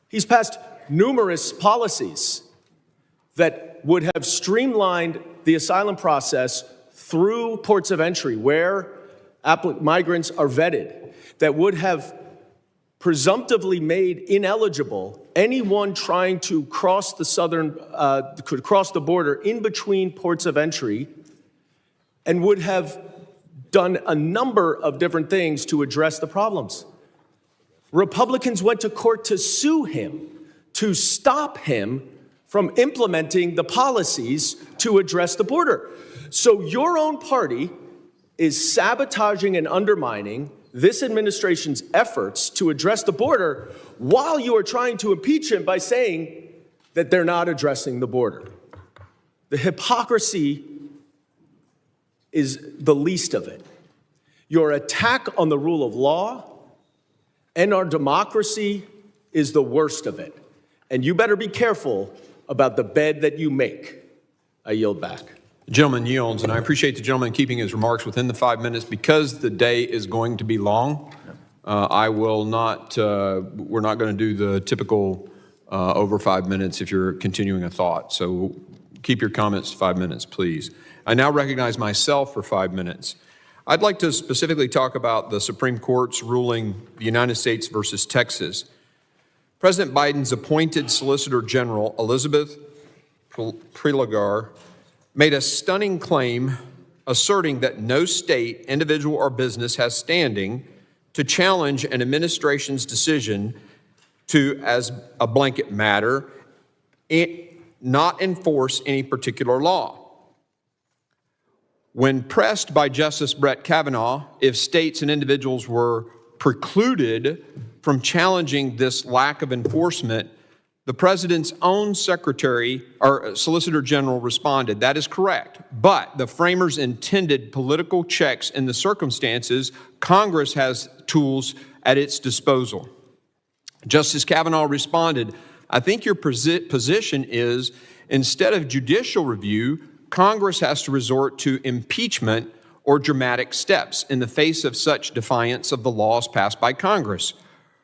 He's passed numerous policies that would have streamlined the asylum process through ports of entry where migrants are vetted, that would have presumptively made ineligible anyone trying to cross the border in between ports of entry, and would have done a number of different things to address the problems. Republicans went to court to sue him, to stop him from implementing the policies to address the border. So your own party is sabotaging and undermining this administration's efforts to address the border while you are trying to impeach him by saying that they're not addressing the border. The hypocrisy is the least of it. Your attack on the rule of law and our democracy is the worst of it. And you better be careful about the bed that you make. I yield back. The gentleman yields, and I appreciate the gentleman keeping his remarks within the 5 minutes. Because the day is going to be long, I will not, we're not going to do the typical over 5 minutes if you're continuing a thought. So keep your comments to 5 minutes, please. I now recognize myself for 5 minutes. I'd like to specifically talk about the Supreme Court's ruling, the United States versus Texas. President Biden's appointed Solicitor General, Elizabeth Prelogar, made a stunning claim asserting that no state, individual, or business has standing to challenge an administration's decision to, as a blanket matter, not enforce any particular law. When pressed by Justice Brett Kavanaugh if states and individuals were precluded from challenging this lack of enforcement, the president's own secretary or Solicitor General responded, "That is correct, but the framers intended political checks in the circumstances. Congress has tools at its disposal." Justice Kavanaugh responded, "I think your position is instead of judicial review, Congress has to resort to impeachment or dramatic steps in the face of such defiance of the laws passed by Congress."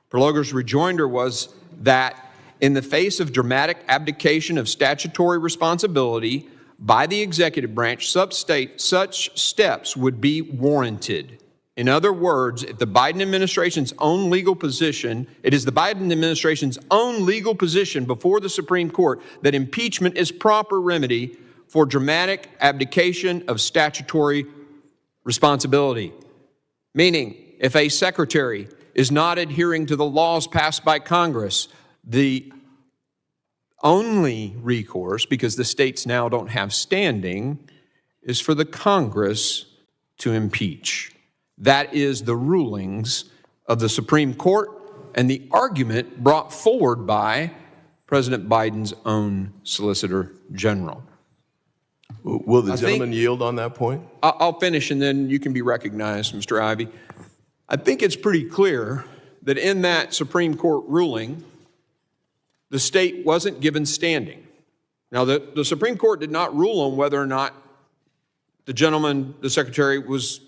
Prelogar's rejoinder was that in the face of dramatic abdication of statutory responsibility by the executive branch, such steps would be warranted. In other words, if the Biden administration's own legal position, it is the Biden administration's own legal position before the Supreme Court that impeachment is proper remedy for dramatic abdication of statutory responsibility. Meaning, if a secretary is not adhering to the laws passed by Congress, the only recourse, because the states now don't have standing, is for the Congress to impeach. That is the rulings of the Supreme Court and the argument brought forward by President Biden's own Solicitor General. Will the gentleman yield on that point? I'll finish and then you can be recognized, Mr. Ivey. I think it's pretty clear that in that Supreme Court ruling, the state wasn't given standing. Now, the Supreme Court did not rule on whether or not the gentleman, the secretary, was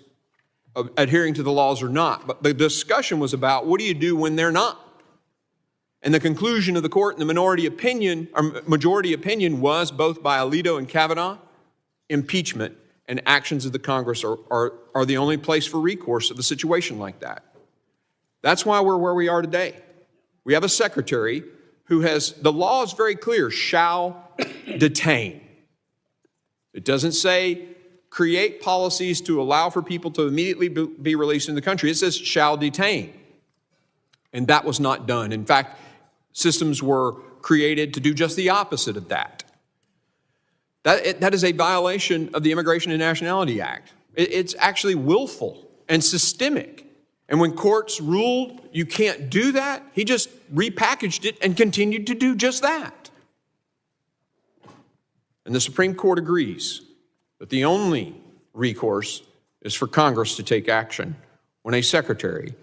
adhering to the laws or not, but the discussion was about what do you do when they're not? And the conclusion of the court in the minority opinion, or majority opinion, was both by Alito and Kavanaugh, impeachment and actions of the Congress are the only place for recourse of a situation like that. That's why we're where we are today. We have a secretary who has, the law is very clear, shall detain. It doesn't say create policies to allow for people to immediately be released in the country. It says shall detain. And that was not done. In fact, systems were created to do just the opposite of that. That is a violation of the Immigration and Nationality Act. It's actually willful and systemic. And when courts ruled you can't do that, he just repackaged it and continued to do just that. And the Supreme Court agrees that the only recourse is for Congress to take action when a secretary,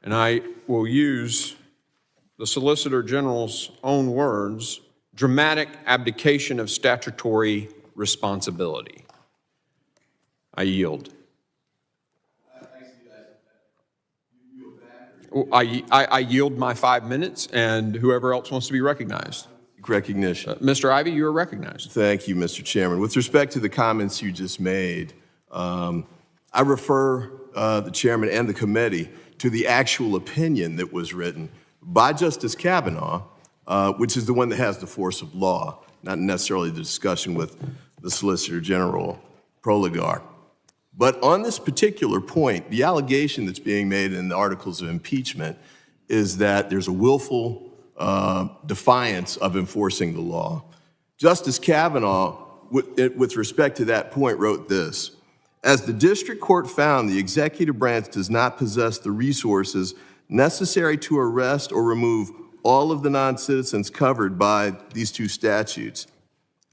and I will use the Solicitor General's own words, dramatic abdication of statutory responsibility. I yield. I yield my 5 minutes, and whoever else wants to be recognized. Recognition. Mr. Ivey, you are recognized. Thank you, Mr. Chairman. With respect to the comments you just made, I refer the chairman and the committee to the actual opinion that was written by Justice Kavanaugh, which is the one that has the force of law, not necessarily the discussion with the Solicitor General Proligar. But on this particular point, the allegation that's being made in the articles of impeachment is that there's a willful defiance of enforcing the law. Justice Kavanaugh, with respect to that point, wrote this: as the district court found, the executive branch does not possess the resources necessary to arrest or remove all of the non-citizens covered by these two statutes.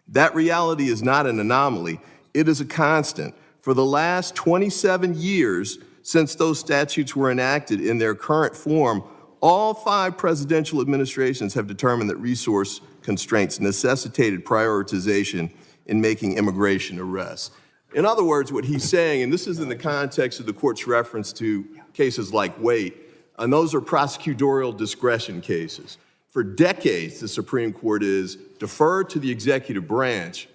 That reality is not an anomaly, it is a constant. For the last 27 years since those statutes were enacted in their current form, all 5 presidential administrations have determined that resource constraints necessitated prioritization in making immigration arrests. In other words, what he's saying, and this is in the context of the court's reference to cases like Waite, and those are prosecutorial discretion cases. For decades, the Supreme Court has deferred to the executive branch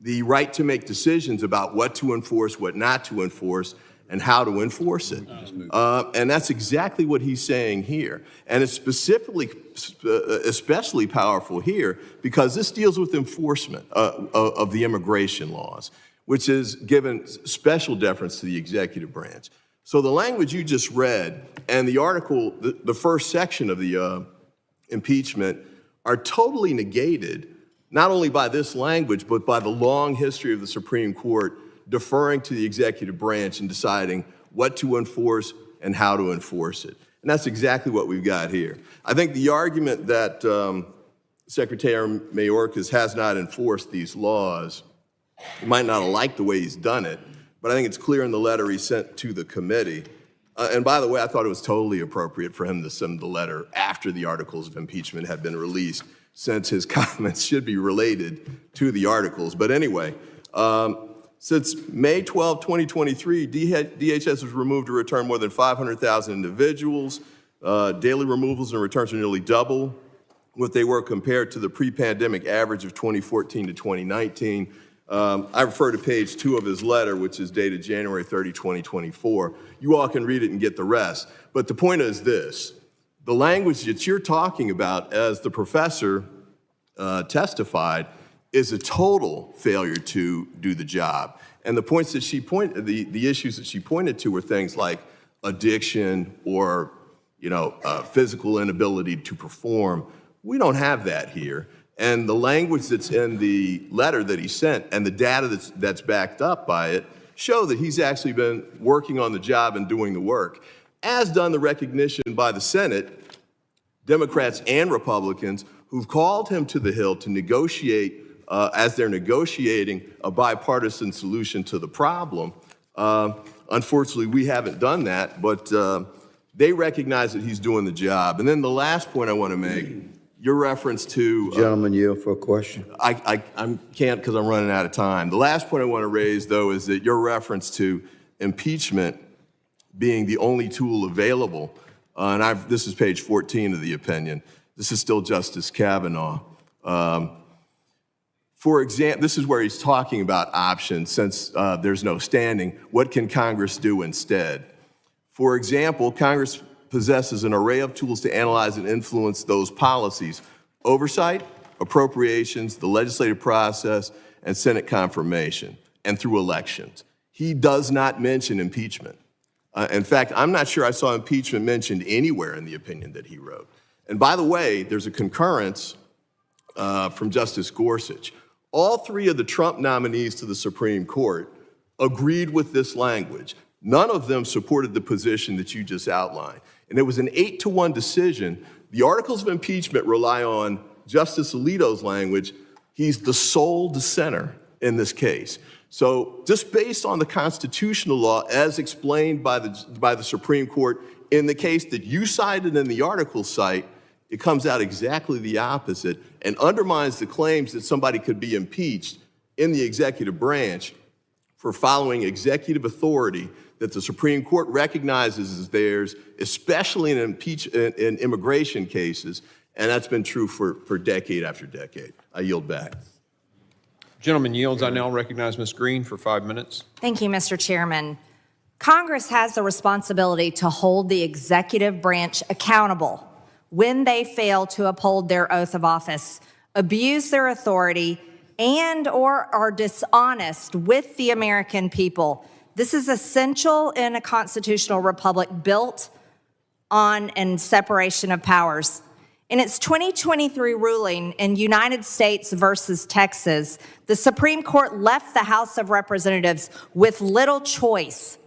the right to make decisions about what to enforce, what not to enforce, and how to enforce it. And that's exactly what he's saying here. And it's especially powerful here because this deals with enforcement of the immigration laws, which is given special deference to the executive branch. So the language you just read and the article, the first section of the impeachment are totally negated, not only by this language, but by the long history of the Supreme Court deferring to the executive branch and deciding what to enforce and how to enforce it. And that's exactly what we've got here. I think the argument that Secretary Mayorkas has not enforced these laws, he might not have liked the way he's done it, but I think it's clear in the letter he sent to the committee. And by the way, I thought it was totally appropriate for him to send the letter after the articles of impeachment had been released, since his comments should be related to the articles. But anyway, since May 12, 2023, DHS has removed or returned more than 500,000 individuals. Daily removals and returns are nearly double what they were compared to the pre-pandemic average of 2014 to 2019. I refer to page 2 of his letter, which is dated January 30, 2024. You all can read it and get the rest. But the point is this: the language that you're talking about, as the professor testified, is a total failure to do the job. And the points that she pointed, the issues that she pointed to were things like addiction or, physical inability to perform. We don't have that here. And the language that's in the letter that he sent and the data that's backed up by it show that he's actually been working on the job and doing the work, as done the recognition by the Senate, Democrats and Republicans, who've called him to the Hill to negotiate as they're negotiating a bipartisan solution to the problem. Unfortunately, we haven't done that, but they recognize that he's doing the job. And then the last point I want to make, your reference to— Gentleman, yield for a question. I can't because I'm running out of time. The last point I want to raise, though, is that your reference to impeachment being the only tool available This is page 14 of the opinion. This is still Justice Kavanaugh. For example, this is where he's talking about options since there's no standing. What can Congress do instead? For example, Congress possesses an array of tools to analyze and influence those policies: oversight, appropriations, the legislative process, and Senate confirmation, and through elections. He does not mention impeachment. In fact, I'm not sure I saw impeachment mentioned anywhere in the opinion that he wrote. And by the way, there's a concurrence from Justice Gorsuch. All three of the Trump nominees to the Supreme Court agreed with this language. None of them supported the position that you just outlined. And it was an 8-1 decision. The articles of impeachment rely on Justice Alito's language. He's the sole dissenter in this case. So just based on the constitutional law as explained by the Supreme Court in the case that you cited in the article cite, it comes out exactly the opposite and undermines the claims that somebody could be impeached in the executive branch for following executive authority that the Supreme Court recognizes as theirs, especially in immigration cases, and that's been true for decade after decade. I yield back. Gentleman yields. I now recognize Ms. Green for 5 minutes. Thank you, Mr. Chairman. Congress has the responsibility to hold the executive branch accountable when they fail to uphold their oath of office, abuse their authority, and/or are dishonest with the American people. This is essential in a constitutional republic built on and separation of powers. In its 2023 ruling in United States versus Texas, the Supreme Court left the House of Representatives with little choice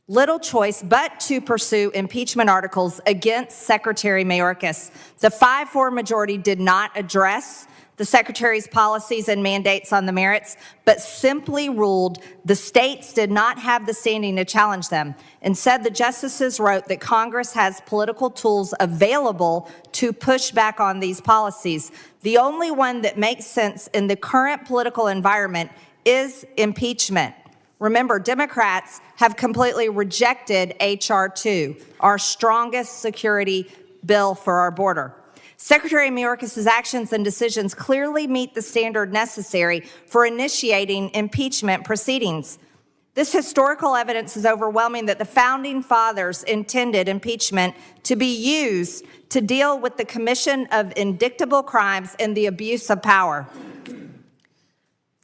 but to pursue impeachment articles against Secretary Mayorkas. The 5-4 majority did not address the Secretary's policies and mandates on the merits, but simply ruled the states did not have the standing to challenge them. Instead, the justices wrote that Congress has political tools available to push back on these policies. The only one that makes sense in the current political environment is impeachment. Remember, Democrats have completely rejected H.R. 2, our strongest security bill for our border. Secretary Mayorkas' actions and decisions clearly meet the standard necessary for initiating impeachment proceedings. This historical evidence is overwhelming that the Founding Fathers intended impeachment to be used to deal with the commission of indictable crimes and the abuse of power,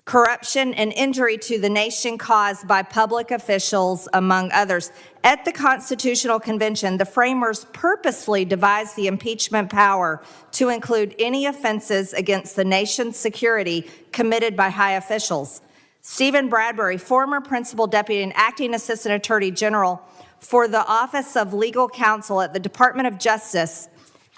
corruption, and injury to the nation caused by public officials, among others. At the Constitutional Convention, the framers purposely devised the impeachment power to include any offenses against the nation's security committed by high officials. Stephen Bradbury, former principal deputy and acting assistant attorney general for the Office of Legal Counsel at the Department of Justice,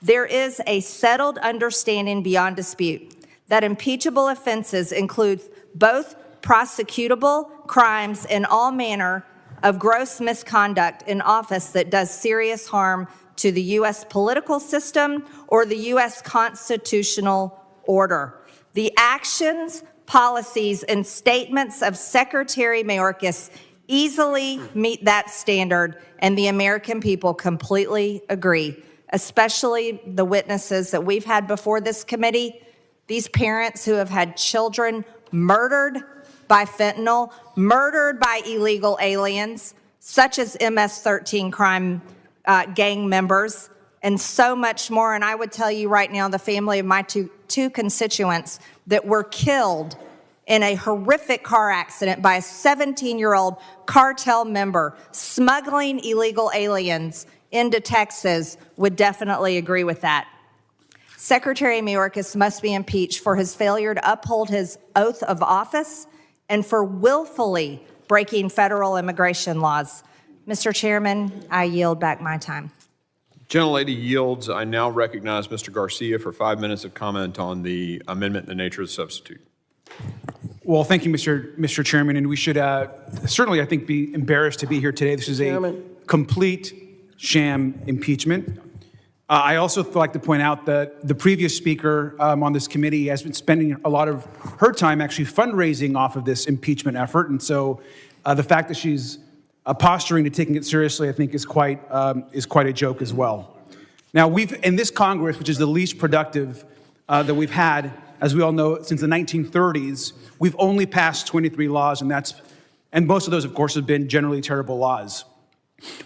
there is a settled understanding beyond dispute that impeachable offenses include both prosecutable crimes and all manner of gross misconduct in office that does serious harm to the U.S. political system or the U.S. constitutional order. The actions, policies, and statements of Secretary Mayorkas easily meet that standard, and the American people completely agree, especially the witnesses that we've had before this committee, these parents who have had children murdered by fentanyl, murdered by illegal aliens, such as MS-13 crime gang members, and so much more. And I would tell you right now, the family of my two constituents that were killed in a horrific car accident by a 17-year-old cartel member smuggling illegal aliens into Texas would definitely agree with that. Secretary Mayorkas must be impeached for his failure to uphold his oath of office and for willfully breaking federal immigration laws. Mr. Chairman, I yield back my time. Gentlelady yields. I now recognize Mr. Garcia for 5 minutes of comment on the amendment and the nature of the substitute. Well, thank you, Mr. Chairman, and we should certainly, I think, be embarrassed to be here today. This is a complete sham impeachment. I also like to point out that the previous speaker on this committee has been spending a lot of her time actually fundraising off of this impeachment effort. And so the fact that she's posturing to taking it seriously, I think, is quite a joke as well. Now, in this Congress, which is the least productive that we've had, as we all know, since the 1930s, we've only passed 23 laws, and most of those, of course, have been generally terrible laws.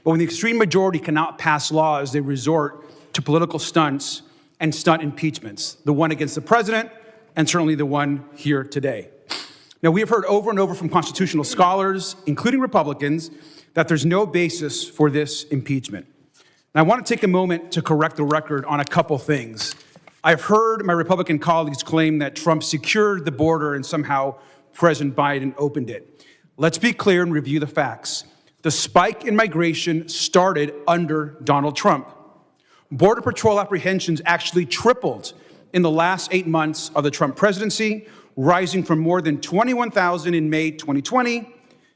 But when the extreme majority cannot pass laws, they resort to political stunts and stunt impeachments, the one against the president and certainly the one here today. Now, we have heard over and over from constitutional scholars, including Republicans, that there's no basis for this impeachment. And I want to take a moment to correct the record on a couple things. I've heard my Republican colleagues claim that Trump secured the border and somehow President Biden opened it. Let's be clear and review the facts. The spike in migration started under Donald Trump. Border Patrol apprehensions actually tripled in the last 8 months of the Trump presidency, rising from more than 21,000 in May 2020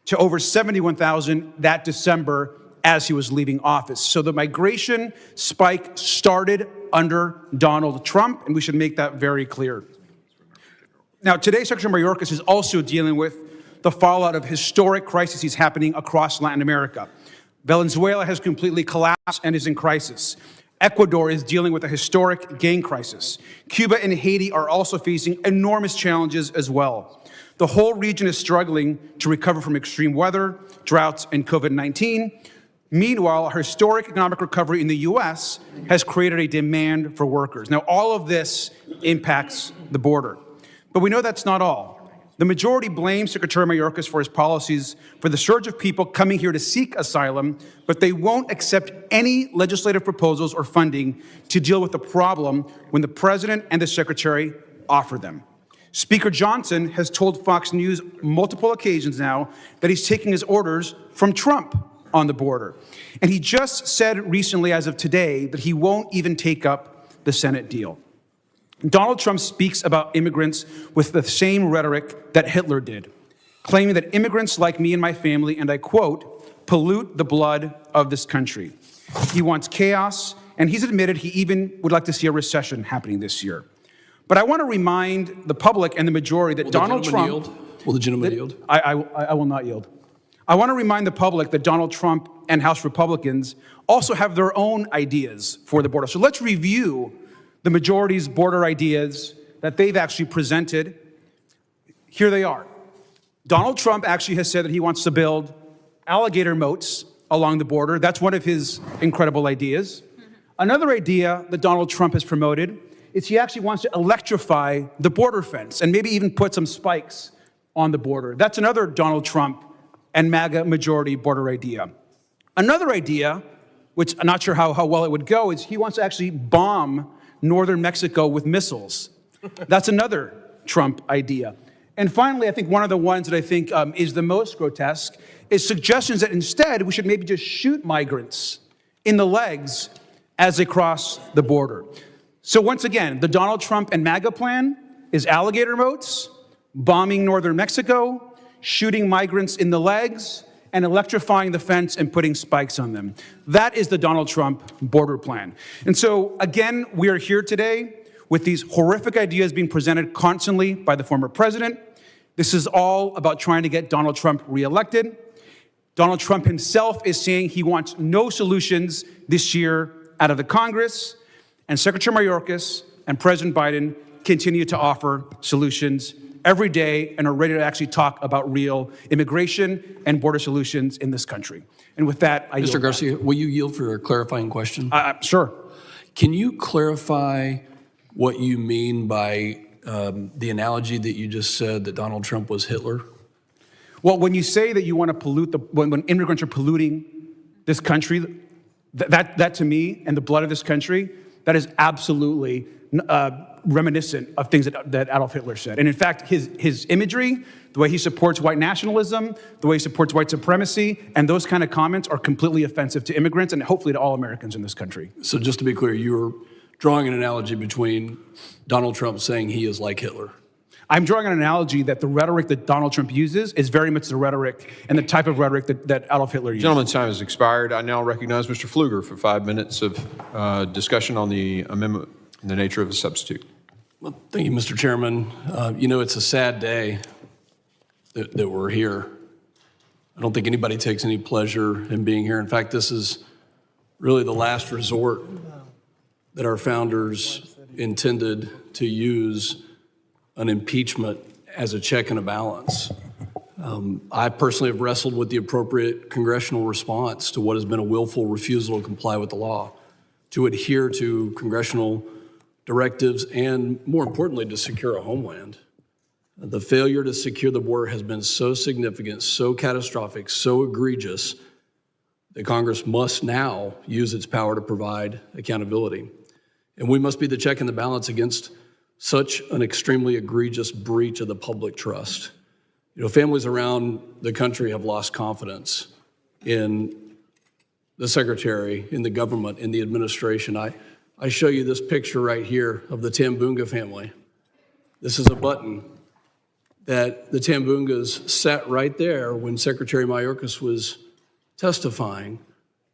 to over 71,000 that December as he was leaving office. So the migration spike started under Donald Trump, and we should make that very clear. Now, today, Secretary Mayorkas is also dealing with the fallout of historic crises happening across Latin America. Venezuela has completely collapsed and is in crisis. Ecuador is dealing with a historic gang crisis. Cuba and Haiti are also facing enormous challenges as well. The whole region is struggling to recover from extreme weather, droughts, and COVID-19. Meanwhile, our historic economic recovery in the U.S. has created a demand for workers. Now, all of this impacts the border. But we know that's not all. The majority blames Secretary Mayorkas for his policies for the surge of people coming here to seek asylum, but they won't accept any legislative proposals or funding to deal with the problem when the president and the secretary offer them. Speaker Johnson has told Fox News multiple occasions now that he's taking his orders from Trump on the border. And he just said recently, as of today, that he won't even take up the Senate deal. Donald Trump speaks about immigrants with the same rhetoric that Hitler did, claiming that immigrants like me and my family, and I quote, pollute the blood of this country. He wants chaos, and he's admitted he even would like to see a recession happening this year. But I want to remind the public and the majority that Donald Trump... Will the gentleman yield? I will not yield. I want to remind the public that Donald Trump and House Republicans also have their own ideas for the border. So let's review the majority's border ideas that they've actually presented. Here they are. Donald Trump actually has said that he wants to build alligator moats along the border. That's one of his incredible ideas. Another idea that Donald Trump has promoted is he actually wants to electrify the border fence and maybe even put some spikes on the border. That's another Donald Trump and MAGA majority border idea. Another idea, which I'm not sure how well it would go, is he wants to actually bomb northern Mexico with missiles. That's another Trump idea. And finally, I think one of the ones that I think is the most grotesque is suggestions that instead we should maybe just shoot migrants in the legs as they cross the border. So once again, the Donald Trump and MAGA plan is alligator moats, bombing northern Mexico, shooting migrants in the legs, and electrifying the fence and putting spikes on them. That is the Donald Trump border plan. And so, again, we are here today with these horrific ideas being presented constantly by the former president. This is all about trying to get Donald Trump reelected. Donald Trump himself is saying he wants no solutions this year out of the Congress. And Secretary Mayorkas and President Biden continue to offer solutions every day and are ready to actually talk about real immigration and border solutions in this country. And with that, I yield Mr. Garcia, will you yield for a clarifying question? Sure. Can you clarify what you mean by the analogy that you just said that Donald Trump was Hitler? Well, when you say that you want to pollute, when immigrants are polluting this country, that to me and the blood of this country, that is absolutely reminiscent of things that Adolf Hitler said. And in fact, his imagery, the way he supports white nationalism, the way he supports white supremacy, and those kind of comments are completely offensive to immigrants and hopefully to all Americans in this country. So just to be clear, you're drawing an analogy between Donald Trump saying he is like Hitler. I'm drawing an analogy that the rhetoric that Donald Trump uses is very much the rhetoric and the type of rhetoric that Adolf Hitler used. Gentleman's time has expired. I now recognize Mr. Pfluger for 5 minutes of discussion on the amendment and the nature of a substitute. Well, thank you, Mr. Chairman. You know, it's a sad day that we're here. I don't think anybody takes any pleasure in being here. In fact, this is really the last resort that our founders intended to use an impeachment as a check and a balance. I personally have wrestled with the appropriate congressional response to what has been a willful refusal to comply with the law, to adhere to congressional directives, and more importantly, to secure a homeland. The failure to secure the border has been so significant, so catastrophic, so egregious that Congress must now use its power to provide accountability. And we must be the check and the balance against such an extremely egregious breach of the public trust. You know, families around the country have lost confidence in the secretary, in the government, in the administration. I show you this picture right here of the Tambunga family. This is a button that the Tambungas sat right there when Secretary Mayorkas was testifying.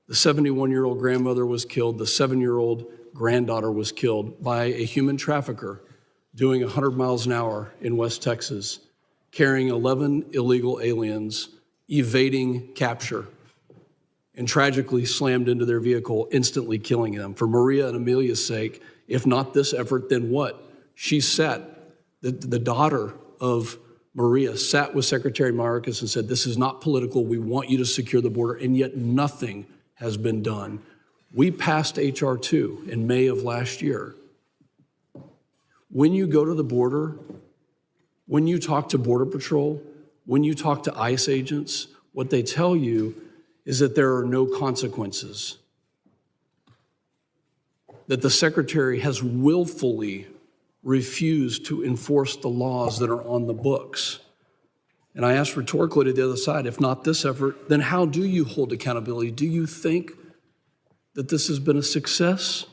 The 71-year-old grandmother was killed. The 7-year-old granddaughter was killed by a human trafficker doing 100 miles an hour in West Texas, carrying 11 illegal aliens, evading capture, and tragically slammed into their vehicle, instantly killing them. For Maria and Amelia's sake, if not this effort, then what? She sat, the daughter of Maria sat with Secretary Mayorkas and said, this is not political, we want you to secure the border, and yet nothing has been done. We passed H.R. 2 in May of last year. When you go to the border, when you talk to Border Patrol, when you talk to ICE agents, what they tell you is that there are no consequences, that the Secretary has willfully refused to enforce the laws that are on the books. And I asked rhetorically to the other side, if not this effort, then how do you hold accountability? Do you think that this has been a success?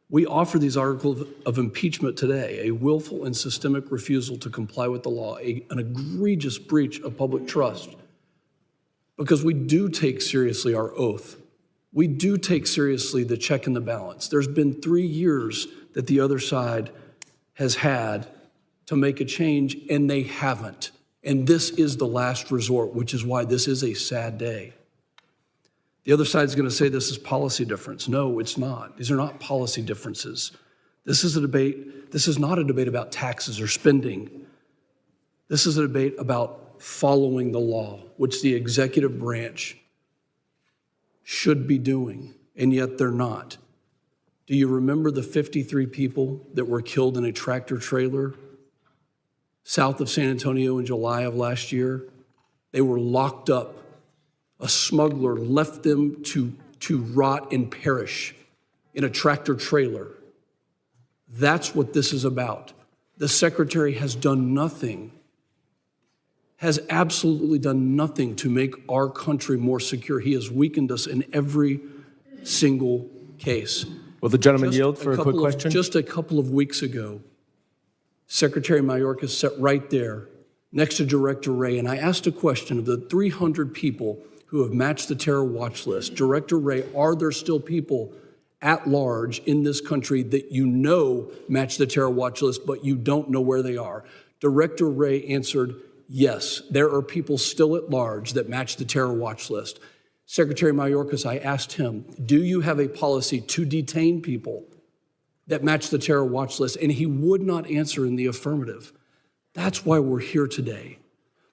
We offer these articles of impeachment today, a willful and systemic refusal to comply with the law, an egregious breach of public trust, because we do take seriously our oath. We do take seriously the check and the balance. There's been 3 years that the other side has had to make a change, and they haven't. And this is the last resort, which is why this is a sad day. The other side is going to say this is policy difference. No, it's not. These are not policy differences. This is a debate. This is not a debate about taxes or spending. This is a debate about following the law, which the executive branch should be doing, and yet they're not. Do you remember the 53 people that were killed in a tractor trailer south of San Antonio in July of last year? They were locked up. A smuggler left them to rot and perish in a tractor trailer. That's what this is about. The Secretary has done nothing, has absolutely done nothing to make our country more secure. He has weakened us in every single case. Will the gentleman yield for a quick question? Just a couple of weeks ago, Secretary Mayorkas sat right there next to Director Wray, and I asked a question of the 300 people who have matched the terror watch list. Director Wray, are there still people at large in this country that you know match the terror watch list, but you don't know where they are? Director Wray answered, yes, there are people still at large that match the terror watch list. Secretary Mayorkas, I asked him, do you have a policy to detain people that match the terror watch list? And he would not answer in the affirmative. That's why we're here today,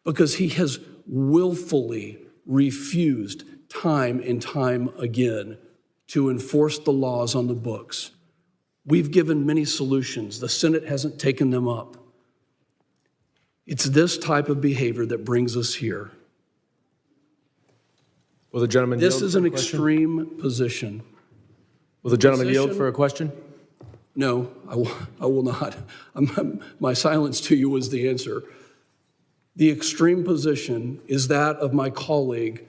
because he has willfully refused time and time again to enforce the laws on the books. We've given many solutions. The Senate hasn't taken them up. It's this type of behavior that brings us here. Will the gentleman yield This is for an a question? extreme position. Will the gentleman yield position- for a question? No, I will not. My silence to you was the answer. The extreme position is that of my colleague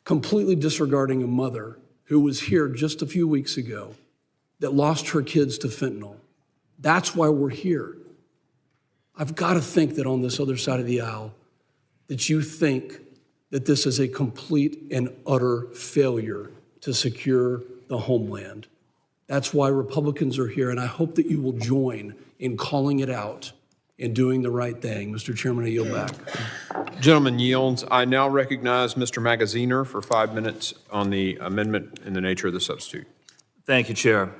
completely disregarding a mother who was here just a few weeks ago that lost her kids to fentanyl. That's why we're here. I've got to think that on this other side of the aisle, that you think that this is a complete and utter failure to secure the homeland. That's why Republicans are here, and I hope that you will join in calling it out and doing the right thing. Mr. Chairman, I yield back. Gentleman yields. I now recognize Mr. Magaziner for 5 minutes on the amendment in the nature of the substitute. Thank you, Chair.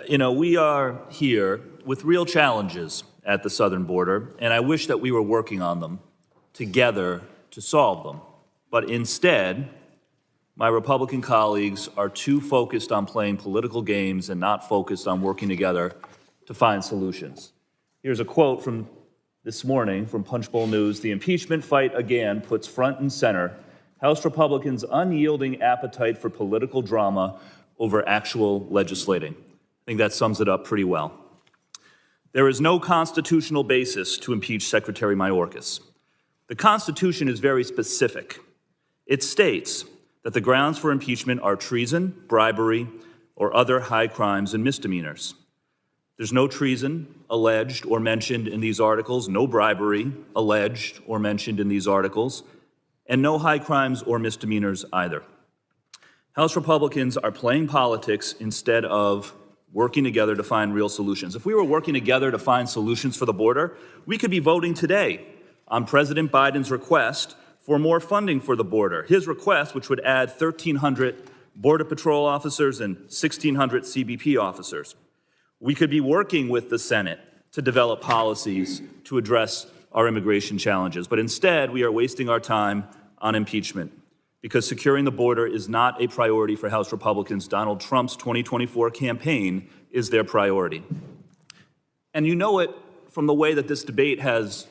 We are here with real challenges at the southern border, and I wish that we were working on them together to solve them. But instead, my Republican colleagues are too focused on playing political games and not focused on working together to find solutions. Here's a quote from this morning from Punchbowl News. The impeachment fight again puts front and center House Republicans' unyielding appetite for political drama over actual legislating. I think that sums it up pretty well. There is no constitutional basis to impeach Secretary Mayorkas. The Constitution is very specific. It states that the grounds for impeachment are treason, bribery, or other high crimes and misdemeanors. There's no treason alleged or mentioned in these articles, no bribery alleged or mentioned in these articles, and no high crimes or misdemeanors either. House Republicans are playing politics instead of working together to find real solutions. If we were working together to find solutions for the border, we could be voting today on President Biden's request for more funding for the border. His request, which would add 1,300 Border Patrol officers and 1,600 CBP officers. We could be working with the Senate to develop policies to address our immigration challenges. But instead, we are wasting our time on impeachment because securing the border is not a priority for House Republicans. Donald Trump's 2024 campaign is their priority. And you know it from the way that this debate has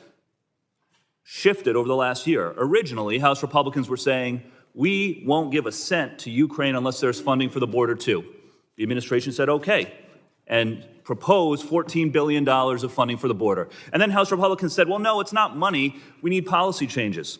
shifted over the last year. Originally, House Republicans were saying, we won't give a cent to Ukraine unless there's funding for the border too. The administration said, okay, and proposed $14 billion of funding for the border. And then House Republicans said, well, no, it's not money. We need policy changes.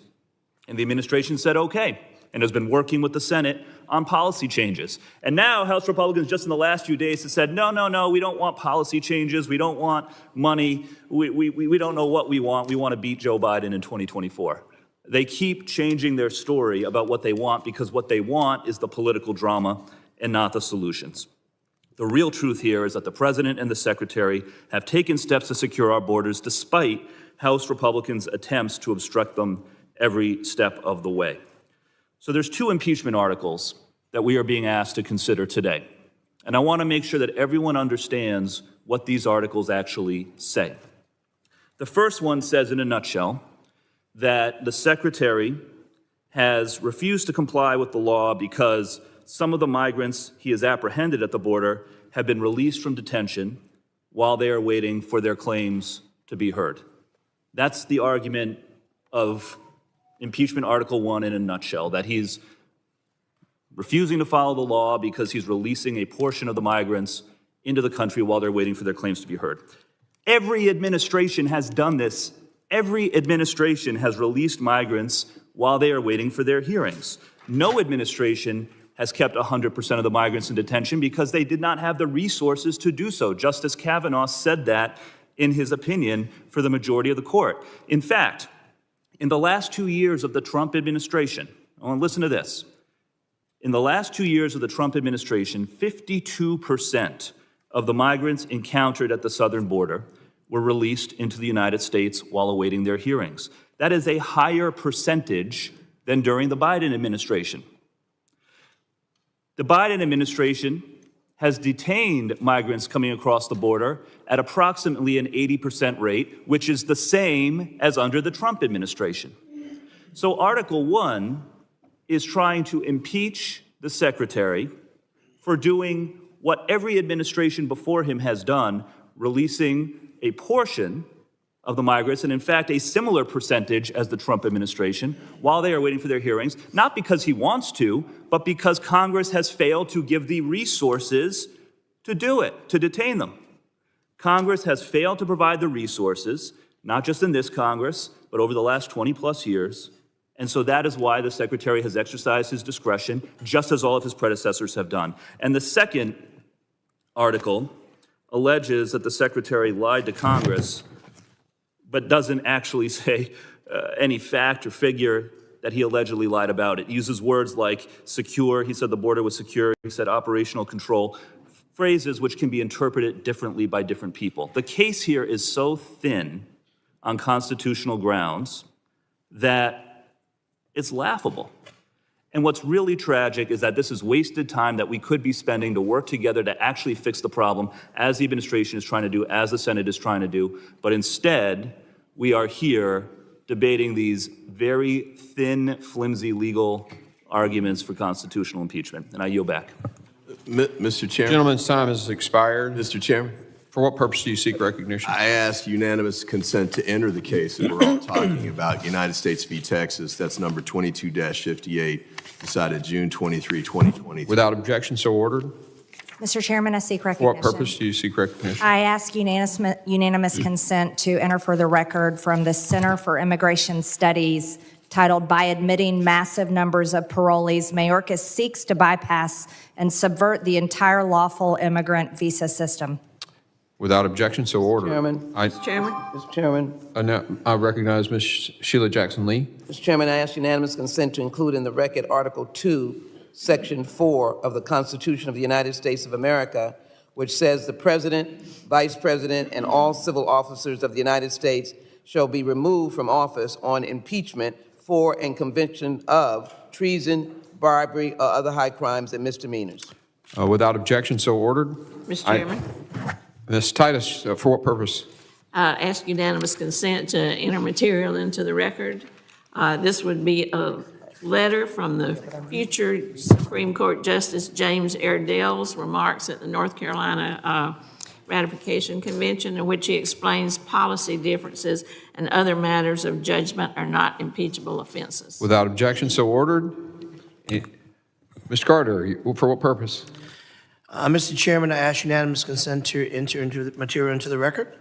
And the administration said, okay, and has been working with the Senate on policy changes. And now House Republicans just in the last few days have said, no, we don't want policy changes. We don't want money. We don't know what we want. We want to beat Joe Biden in 2024. They keep changing their story about what they want because what they want is the political drama and not the solutions. The real truth here is that the President and the Secretary have taken steps to secure our borders despite House Republicans' attempts to obstruct them every step of the way. So there's 2 impeachment articles that we are being asked to consider today. And I want to make sure that everyone understands what these articles actually say. The first one says in a nutshell that the Secretary has refused to comply with the law because some of the migrants he has apprehended at the border have been released from detention while they are waiting for their claims to be heard. That's the argument of Impeachment Article 1 in a nutshell, that he's refusing to follow the law because he's releasing a portion of the migrants into the country while they're waiting for their claims to be heard. Every administration has done this. Every administration has released migrants while they are waiting for their hearings. No administration has kept 100% of the migrants in detention because they did not have the resources to do so. Justice Kavanaugh said that in his opinion for the majority of the court. In fact, in the last 2 years of the Trump administration, I want to listen to this. In the last 2 years of the Trump administration, 52% of the migrants encountered at the southern border were released into the United States while awaiting their hearings. That is a higher percentage than during the Biden administration. The Biden administration has detained migrants coming across the border at approximately an 80% rate, which is the same as under the Trump administration. So Article 1 is trying to impeach the Secretary for doing what every administration before him has done, releasing a portion of the migrants, and in fact, a similar percentage as the Trump administration, while they are waiting for their hearings, not because he wants to, but because Congress has failed to give the resources to do it, to detain them. Congress has failed to provide the resources, not just in this Congress, but over the last 20 plus years. And so that is why the Secretary has exercised his discretion, just as all of his predecessors have done. And the second article alleges that the Secretary lied to Congress, but doesn't actually say any fact or figure that he allegedly lied about. It uses words like secure. He said the border was secure. He said operational control, phrases which can be interpreted differently by different people. The case here is so thin on constitutional grounds that it's laughable. And what's really tragic is that this is wasted time that we could be spending to work together to actually fix the problem, as the administration is trying to do, as the Senate is trying to do. But instead, we are here debating these very thin, flimsy legal arguments for constitutional impeachment. And I yield back. Mr. Chairman. Gentleman's time has expired. Mr. Chairman. For what purpose do you seek recognition? I ask unanimous consent to enter the case that we're all talking about, United States v. Texas. That's number 22-58, decided June 23, 2023. Without objection, so ordered. Mr. Chairman, I seek For recognition. what purpose do you seek recognition? I ask unanimous consent to enter for the record from the Center for Immigration Studies titled By Admitting Massive Numbers of Parolees, Mayorkas Seeks to Bypass and Subvert the Entire Lawful Immigrant Visa System. Without objection, so ordered. Chairman. Mr. Chairman. I recognize Ms. Sheila Jackson-Lee. Mr. Chairman, I ask unanimous consent to include in the record Article 2, Section 4 of the Constitution of the United States of America, which says the President, Vice President, and all civil officers of the United States shall be removed from office on impeachment for and conviction of treason, bribery, or other high crimes and misdemeanors. Without objection, so ordered. Mr. Chairman, Ms. Titus, for what purpose? ask unanimous consent to enter material into the record. This would be a letter from the future Supreme Court Justice James Airedale's remarks at the North Carolina Ratification Convention, in which he explains policy differences and other matters of judgment are not impeachable offenses. Without objection, so ordered. Mr. Carter, for what purpose? Mr. Chairman, I ask unanimous consent to enter into the material into the record.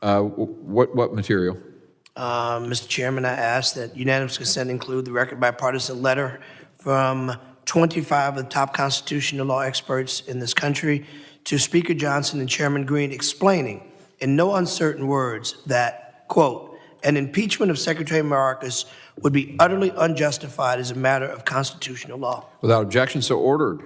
What material? Mr. Chairman, I ask that unanimous consent include the record bipartisan letter from 25 of the top constitutional law experts in this country to Speaker Johnson and Chairman Green, explaining in no uncertain words that, quote, an impeachment of Secretary Mayorkas would be utterly unjustified as a matter of constitutional law. Without objection, so ordered.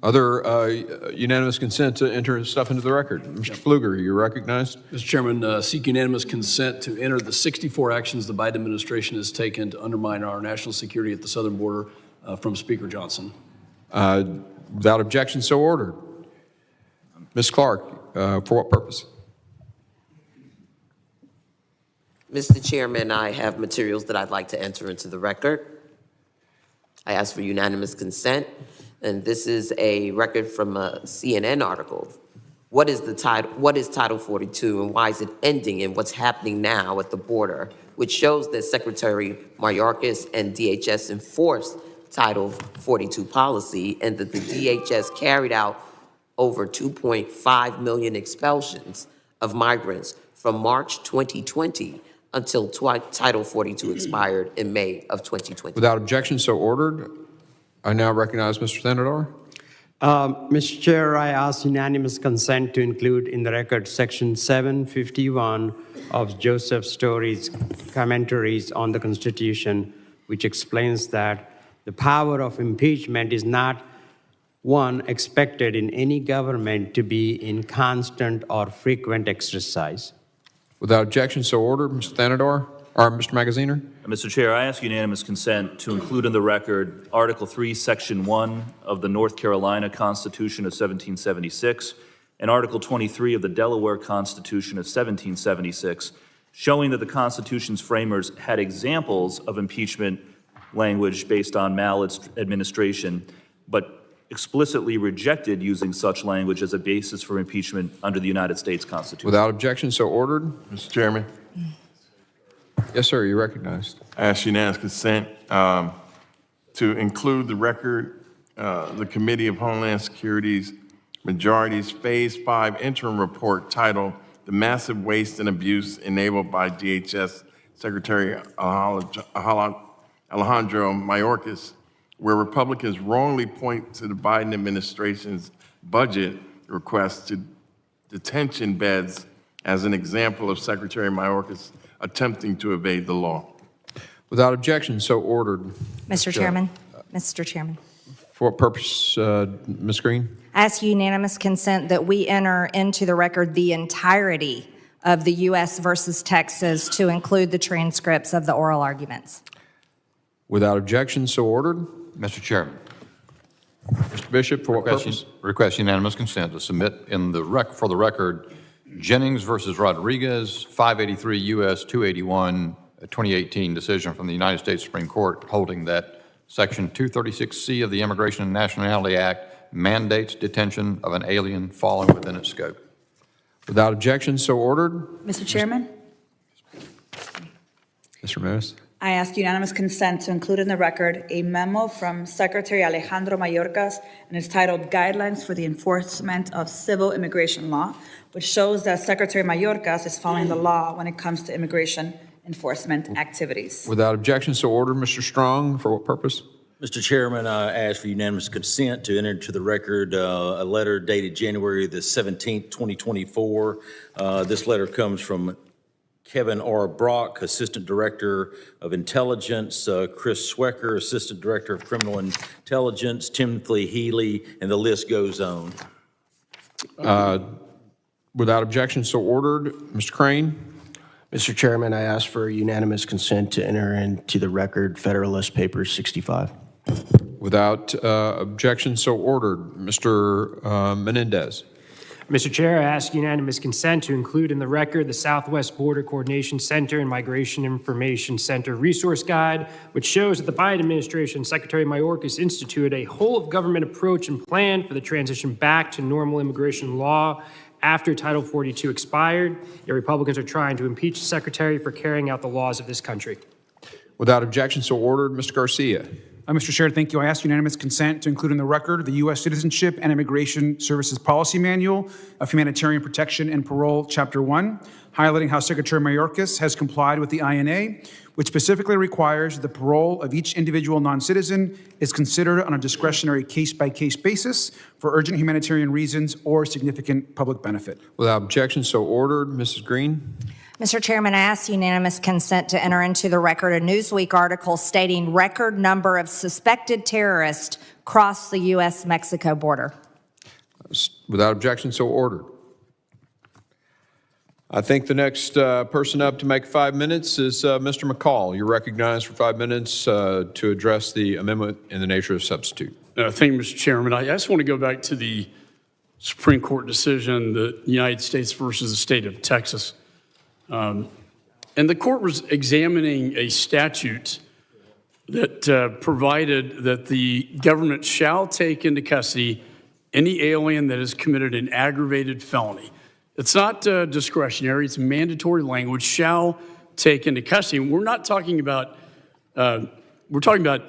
Other unanimous consent to enter stuff into the record. Mr. Pfluger, you're recognized. Mr. Chairman, seek unanimous consent to enter the 64 actions the Biden administration has taken to undermine our national security at the southern border from Speaker Johnson. Without objection, so ordered. Ms. Clark, for what purpose? Mr. Chairman, I have materials that I'd like to enter into the record. I ask for unanimous consent, and this is a record from a CNN article. What is Title 42, and why is it ending, and what's happening now at the border, which shows that Secretary Mayorkas and DHS enforced Title 42 policy, and that the DHS carried out over 2.5 million expulsions of migrants from March 2020 until Title 42 expired in May of 2020. Without objection, so ordered. I now recognize Mr. Thanador. Mr. Chair, I ask unanimous consent to include in the record Section 751 of Joseph Story's commentaries on the Constitution, which explains that the power of impeachment is not one expected in any government to be in constant or frequent exercise. Without objection, so ordered. Mr. Thanador, or Mr. Magaziner? Mr. Chair, I ask unanimous consent to include in the record Article 3, Section 1 of the North Carolina Constitution of 1776 and Article 23 of the Delaware Constitution of 1776, showing that the Constitution's framers had examples of impeachment language based on maladministration, but explicitly rejected using such language as a basis for impeachment under the United States Constitution. Without objection, so ordered. Mr. Chairman, Yes, sir, you're recognized. I ask unanimous consent to include the record, the Committee of Homeland Security's Majority's Phase 5 interim report titled The Massive Waste and Abuse Enabled by DHS Secretary Alejandro Mayorkas, where Republicans wrongly point to the Biden administration's budget request to detention beds as an example of Secretary Mayorkas attempting to evade the law. Without objection, so ordered. Mr. Chairman. Mr. Chairman. For what purpose, Ms. Green? I ask unanimous consent that we enter into the record the entirety of the U.S. versus Texas to include the transcripts of the oral arguments. Without objection, so ordered. Mr. Chairman, Mr. Bishop, for what purpose? request unanimous consent to submit for the record Jennings versus Rodriguez, 583 U.S. 281, a 2018 decision from the United States Supreme Court holding that Section 236C of the Immigration and Nationality Act mandates detention of an alien falling within its scope. Without objection, so ordered. Mr. Chairman, Mr. Ramirez. I ask unanimous consent to include in the record a memo from Secretary Alejandro Mayorkas, and it's titled Guidelines for the Enforcement of Civil Immigration Law, which shows that Secretary Mayorkas is following the law when it comes to immigration enforcement activities. Without objection, so ordered. Mr. Strong, for what purpose? Mr. Chairman, I ask for unanimous consent to enter into the record a letter dated January the 17th, 2024. This letter comes from Kevin R. Brock, Assistant Director of Intelligence, Chris Swecker, Assistant Director of Criminal Intelligence, Timothy Healy, and the list goes on. Without objection, so ordered. Mr. Crane. Mr. Chairman, I ask for unanimous consent to enter into the record Federalist Papers 65. Without objection, so ordered. Mr. Menendez. Mr. Chair, I ask unanimous consent to include in the record the Southwest Border Coordination Center and Migration Information Center Resource Guide, which shows that the Biden administration, Secretary Mayorkas, instituted a whole-of-government approach and plan for the transition back to normal immigration law after Title 42 expired. Yet Republicans are trying to impeach the Secretary for carrying out the laws of this country. Without objection, so ordered. Mr. Garcia. Mr. Chair, thank you. I ask unanimous consent to include in the record the U.S. Citizenship and Immigration Services Policy Manual of Humanitarian Protection and Parole, Chapter 1, highlighting how Secretary Mayorkas has complied with the INA, which specifically requires the parole of each individual non-citizen is considered on a discretionary case-by-case basis for urgent humanitarian reasons or significant public benefit. Without objection, so ordered. Mrs. Green. Mr. Chairman, I ask unanimous consent to enter into the record a Newsweek article stating record number of suspected terrorists cross the U.S.-Mexico border. Without objection, so ordered. I think the next person up to make 5 minutes is Mr. McCall. You're recognized for 5 minutes to address the amendment in the nature of substitute. Thank you, Mr. Chairman. I just want to go back to the Supreme Court decision, the United States versus the state of Texas. And the court was examining a statute that provided that the government shall take into custody any alien that has committed an aggravated felony. It's not discretionary, it's mandatory language, shall take into custody. And we're not talking about, we're talking about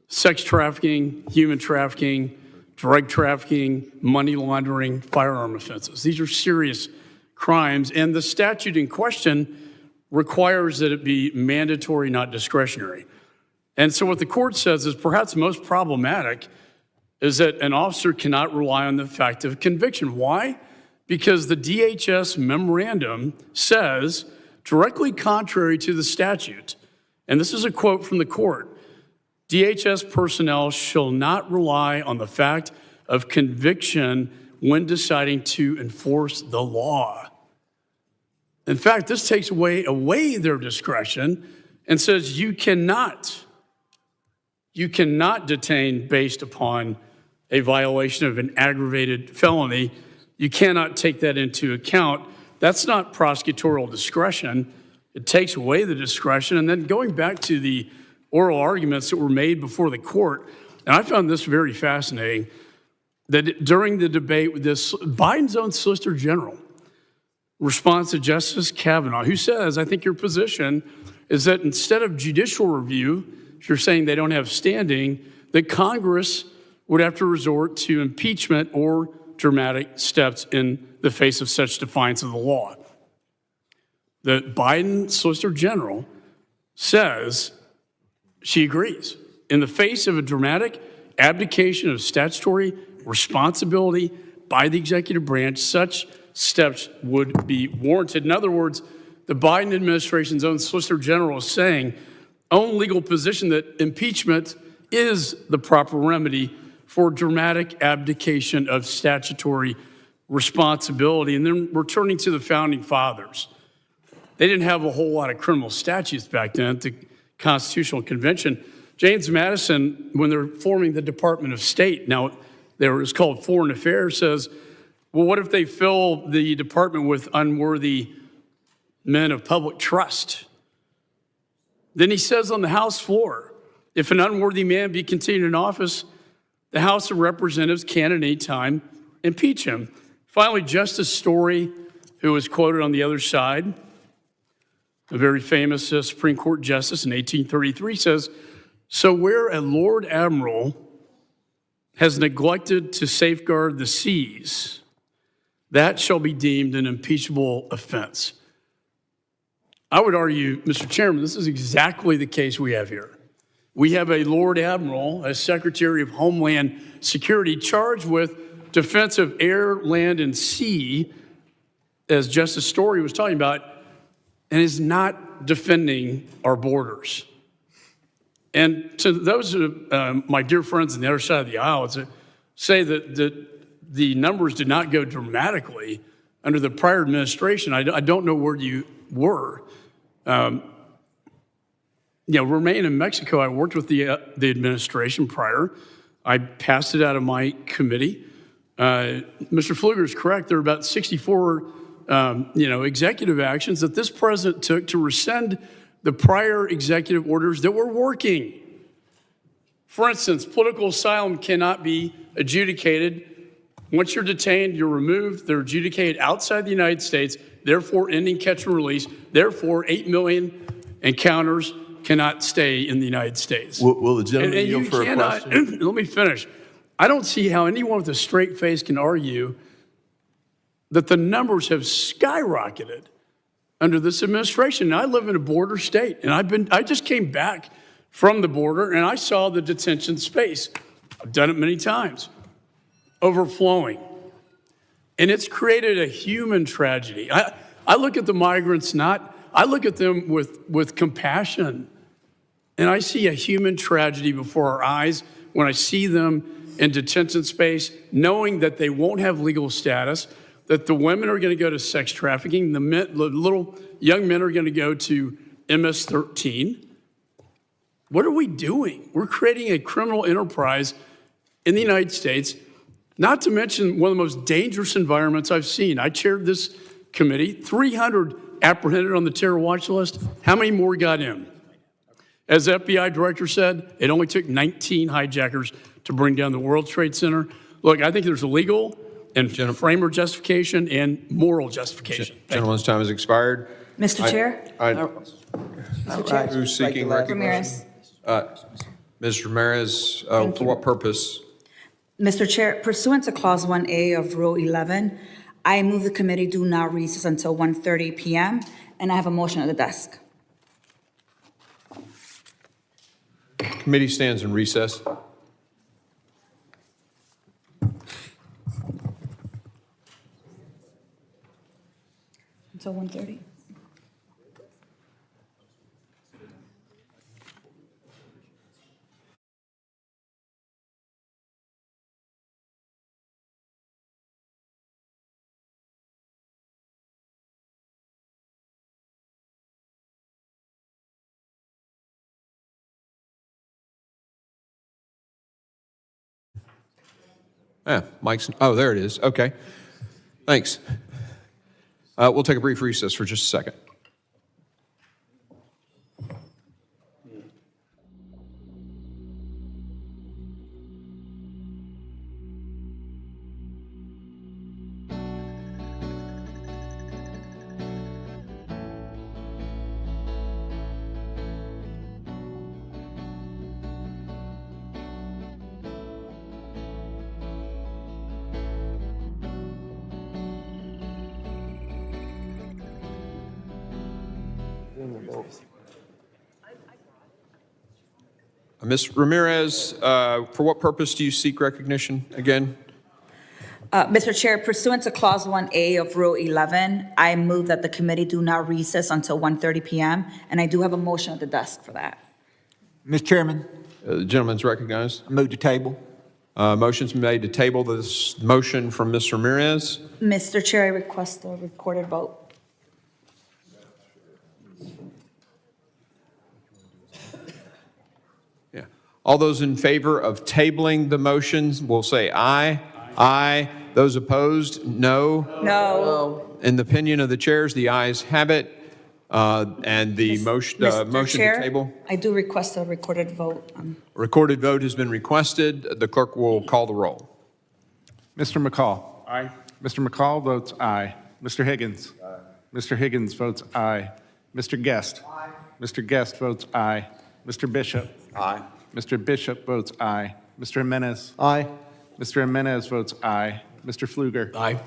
sex trafficking, human trafficking, drug trafficking, money laundering, firearm offenses. These are serious crimes, and the statute in question requires that it be mandatory, not discretionary. And so what the court says is perhaps most problematic is that an officer cannot rely on the fact of conviction. Why? Because the DHS memorandum says, directly contrary to the statute, and this is a quote from the court, DHS personnel shall not rely on the fact of conviction when deciding to enforce the law. In fact, this takes away their discretion and says you cannot detain based upon a violation of an aggravated felony. You cannot take that into account. That's not prosecutorial discretion. It takes away the discretion. And then going back to the oral arguments that were made before the court, and I found this very fascinating, that during the debate with this, Biden's own Solicitor General responds to Justice Kavanaugh, who says, I think your position is that instead of judicial review, if you're saying they don't have standing, that Congress would have to resort to impeachment or dramatic steps in the face of such defiance of the law. The Biden Solicitor General says she agrees. In the face of a dramatic abdication of statutory responsibility by the executive branch, such steps would be warranted. In other words, the Biden administration's own Solicitor General is saying, own legal position that impeachment is the proper remedy for dramatic abdication of statutory responsibility. And then we're turning to the founding fathers. They didn't have a whole lot of criminal statutes back then at the Constitutional Convention. James Madison, when they're forming the Department of State, now there was called Foreign Affairs, says, well, what if they fill the department with unworthy men of public trust? Then he says on the House floor, if an unworthy man be continued in office, the House of Representatives can at any time impeach him. Finally, Justice Story, who was quoted on the other side, a very famous Supreme Court justice in 1833, says, so where a Lord Admiral has neglected to safeguard the seas, that shall be deemed an impeachable offense. I would argue, Mr. Chairman, this is exactly the case we have here. We have a Lord Admiral, a Secretary of Homeland Security, charged with defense of air, land, and sea, as Justice Story was talking about, and is not defending our borders. And to those my dear friends on the other side of the aisle say that the numbers did not go dramatically under the prior administration, I don't know where you were. Remain in Mexico, I worked with the administration prior. I passed it out of my committee. Mr. Pfluger is correct. There are about 64, executive actions that this president took to rescind the prior executive orders that were working. For instance, political asylum cannot be adjudicated. Once you're detained, you're removed. They're adjudicated outside the United States, therefore ending catch and release. Therefore, 8 million encounters cannot stay in the United States. Will the gentleman yield for a question? Let me finish. I don't see how anyone with a straight face can argue that the numbers have skyrocketed under this administration. Now, I live in a border state, and I just came back from the border, and I saw the detention space. I've done it many times, overflowing. And it's created a human tragedy. I look at the migrants I look at them with compassion, and I see a human tragedy before our eyes when I see them in detention space, knowing that they won't have legal status, that the women are going to go to sex trafficking, the little young men are going to go to MS-13. What are we doing? We're creating a criminal enterprise in the United States, not to mention one of the most dangerous environments I've seen. I chaired this committee, 300 apprehended on the terror watch list. How many more got in? As the FBI director said, it only took 19 hijackers to bring down the World Trade Center. Look, I think there's a legal and framer justification and moral justification. Gentleman's time has expired. Mr. Chair? Who's seeking recognition? Ms. Ramirez, for what purpose? Mr. Chair, pursuant to Clause 1A of Rule 11, I move the committee do not recess until 1:30 p.m., and I have a motion at the desk. Committee stands in recess. Until 1:30? Mike's, oh, there it is. Okay. Thanks. We'll take a brief recess for just a second. Ms. Ramirez, for what purpose do you seek recognition again? Mr. Chair, pursuant to Clause 1A of Rule 11, I move that the committee do not recess until 1:30 p.m., and I do have a motion at the desk for that. Mr. Chairman, The gentleman's recognized. I move to table. Motion's been made to table this motion from Ms. Ramirez. Mr. Chair, I request a recorded vote. Yeah. All those in favor of tabling the motions will say aye. Aye. Those opposed, no. No. In the opinion of the chairs, the ayes have it. And the motion Mr. to Chair, table. I do request a recorded vote. Recorded vote has been requested. The clerk will call the roll. Mr. McCall. Aye. Mr. McCall votes aye. Mr. Higgins. Aye. Mr. Higgins votes aye. Mr. Guest. Aye. Mr. Guest votes aye. Mr. Bishop. Aye. Mr. Bishop votes aye. Mr. Jimenez. Aye. Mr. Jimenez votes aye. Mr. Pfluger. Aye.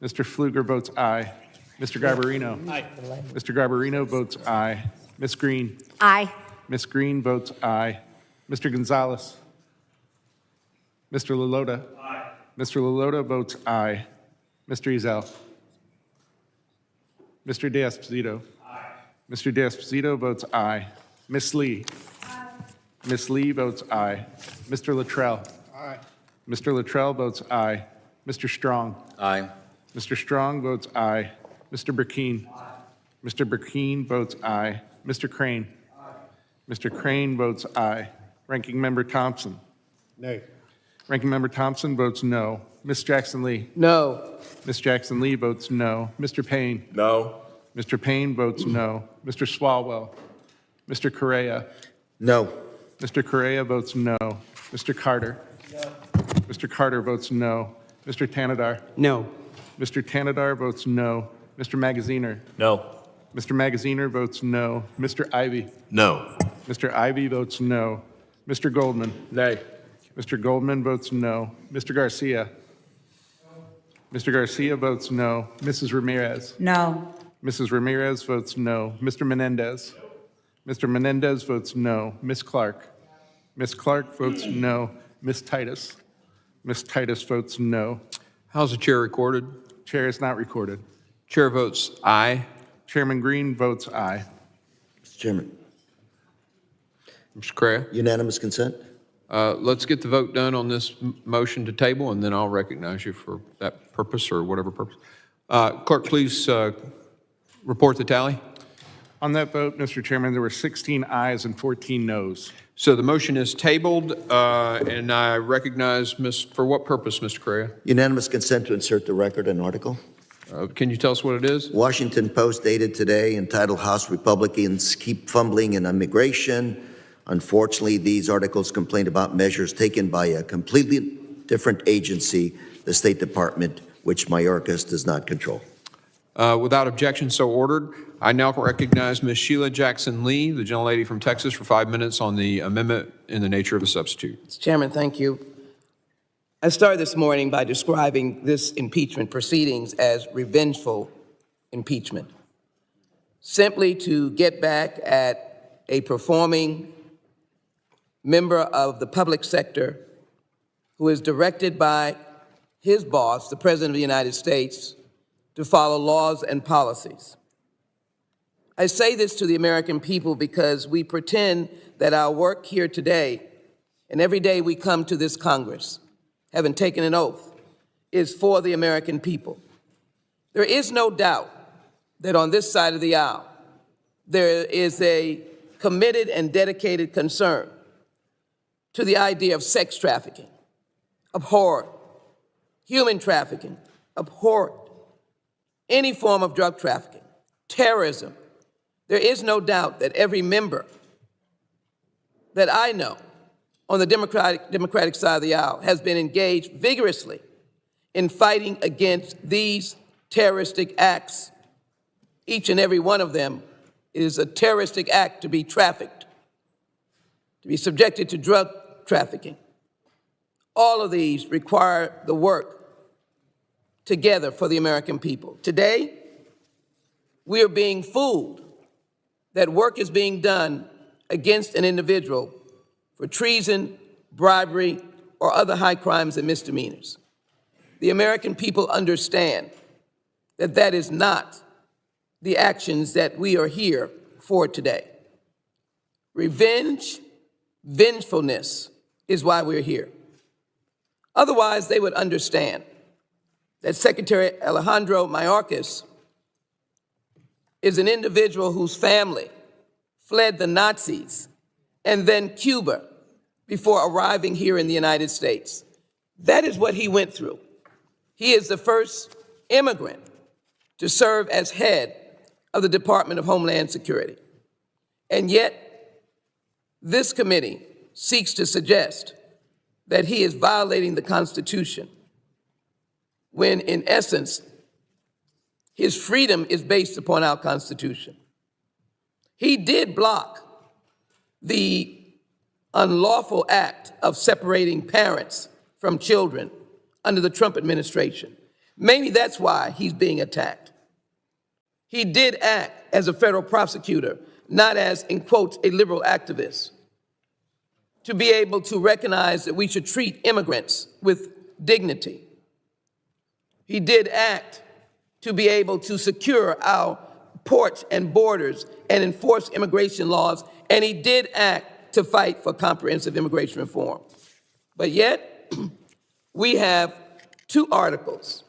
Mr. Pfluger votes aye. Mr. Garbarino. Aye. Mr. Garbarino votes aye. Ms. Green. Aye. Ms. Green votes aye. Mr. Gonzalez. Mr. Lalota. Aye. Mr. Lalota votes aye. Mr. Ezell. Mr. D'Esposito. Aye. Mr. D'Esposito votes aye. Ms. Lee. Aye. Ms. Lee votes aye. Mr. Luttrell. Aye. Mr. Luttrell votes aye. Mr. Strong. Aye. Mr. Strong votes aye. Mr. Burkeen. Aye. Mr. Burkeen votes aye. Mr. Crane. Aye. Mr. Crane votes aye. Ranking Member Thompson. Nay. Ranking Member Thompson votes no. Ms. Jackson Lee. No. Ms. Jackson Lee votes no. Mr. Payne. No. Mr. Payne votes no. Mr. Swalwell. Mr. Correa. No. Mr. Correa votes no. Mr. Carter. No. Mr. Carter votes no. Mr. Tanadar. No. Mr. Tanadar votes no. Mr. Magaziner. No. Mr. Magaziner votes no. Mr. Ivy. No. Mr. Ivy votes no. Mr. Goldman. Nay. Mr. Goldman votes no. Mr. Garcia. Mr. Garcia votes no. Mrs. Ramirez. No. Mrs. Ramirez votes no. Mr. Menendez. Mr. Menendez votes no. Ms. Clark. Ms. Clark votes no. Ms. Titus. Ms. Titus votes no. How's the chair recorded? Chair is not recorded. Chair votes aye. Chairman Green votes aye. Mr. Chairman, Mr. Correa? unanimous consent? Let's get the vote done on this motion to table, and then I'll recognize you for that purpose or whatever purpose. Clerk, please report the tally. On that vote, Mr. Chairman, there were 16 ayes and 14 noes. So the motion is tabled, and I recognize, for what purpose, Mr. Correa? Unanimous consent to insert the record an article? Can you tell us what it is? Washington Post dated today entitled House Republicans Keep Fumbling in Immigration. Unfortunately, these articles complain about measures taken by a completely different agency, the State Department, which Mayorkas does not control. Without objection, so ordered. I now recognize Ms. Sheila Jackson Lee, the gentlelady from Texas, for 5 minutes on the amendment in the nature of a substitute. Mr. Chairman, thank you. I started this morning by describing this impeachment proceedings as revengeful impeachment, simply to get back at a performing member of the public sector who is directed by his boss, the President of the United States, to follow laws and policies. I say this to the American people because we pretend that our work here today and every day we come to this Congress, having taken an oath, is for the American people. There is no doubt that on this side of the aisle, there is a committed and dedicated concern to the idea of sex trafficking, abhorrent, human trafficking, abhorrent, any form of drug trafficking, terrorism. There is no doubt that every member that I know on the Democratic side of the aisle has been engaged vigorously in fighting against these terroristic acts. Each and every one of them is a terroristic act to be trafficked, to be subjected to drug trafficking. All of these require the work together for the American people. Today, we are being fooled that work is being done against an individual for treason, bribery, or other high crimes and misdemeanors. The American people understand that that is not the actions that we are here for today. Revenge, vengefulness is why we're here. Otherwise, they would understand that Secretary Alejandro Mayorkas is an individual whose family fled the Nazis and then Cuba before arriving here in the United States. That is what he went through. He is the first immigrant to serve as head of the Department of Homeland Security. And yet, this committee seeks to suggest that he is violating the Constitution, when in essence, his freedom is based upon our Constitution. He did block the unlawful act of separating parents from children under the Trump administration. Maybe that's why he's being attacked. He did act as a federal prosecutor, not as, in quotes, a liberal activist, to be able to recognize that we should treat immigrants with dignity. He did act to be able to secure our ports and borders and enforce immigration laws, and he did act to fight for comprehensive immigration reform. But yet, we have two articles,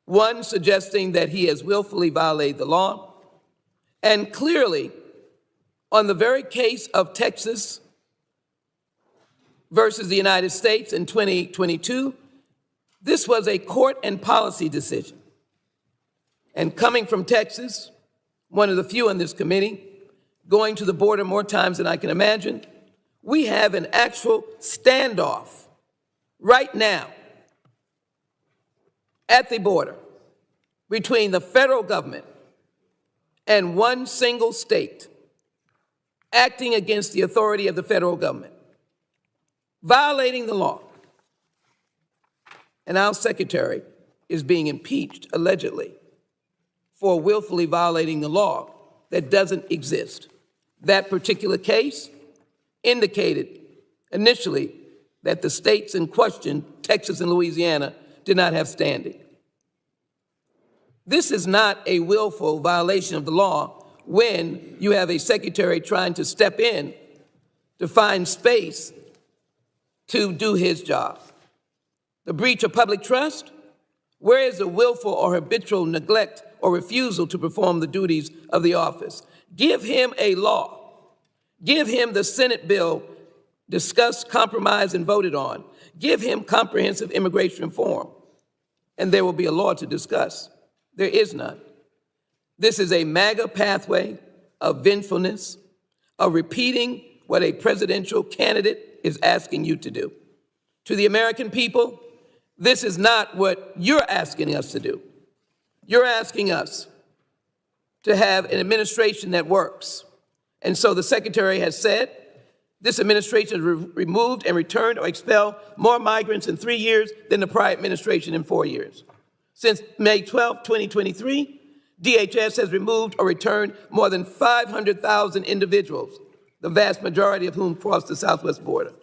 one suggesting that he has willfully violated the law, and clearly, on the very case of Texas versus the United States in 2022, this was a court and policy decision. And coming from Texas, one of the few in this committee, going to the border more times than I can imagine, we have an actual standoff right now at the border between the federal government and one single state acting against the authority of the federal government, violating the law. And our secretary is being impeached, allegedly, for willfully violating the law that doesn't exist. That particular case indicated initially that the states in question, Texas and Louisiana, did not have standing. This is not a willful violation of the law when you have a secretary trying to step in to find space to do his job. The breach of public trust? Where is the willful or habitual neglect or refusal to perform the duties of the office? Give him a law. Give him the Senate bill discussed, compromised, and voted on. Give him comprehensive immigration reform, and there will be a law to discuss. There is none. This is a MAGA pathway of vengefulness, of repeating what a presidential candidate is asking you to do. To the American people, this is not what you're asking us to do. You're asking us to have an administration that works. And so the secretary has said, this administration has removed and returned or expelled more migrants in 3 years than the prior administration in 4 years. Since May 12, 2023, DHS has removed or returned more than 500,000 individuals, the vast majority of whom crossed the southwest border.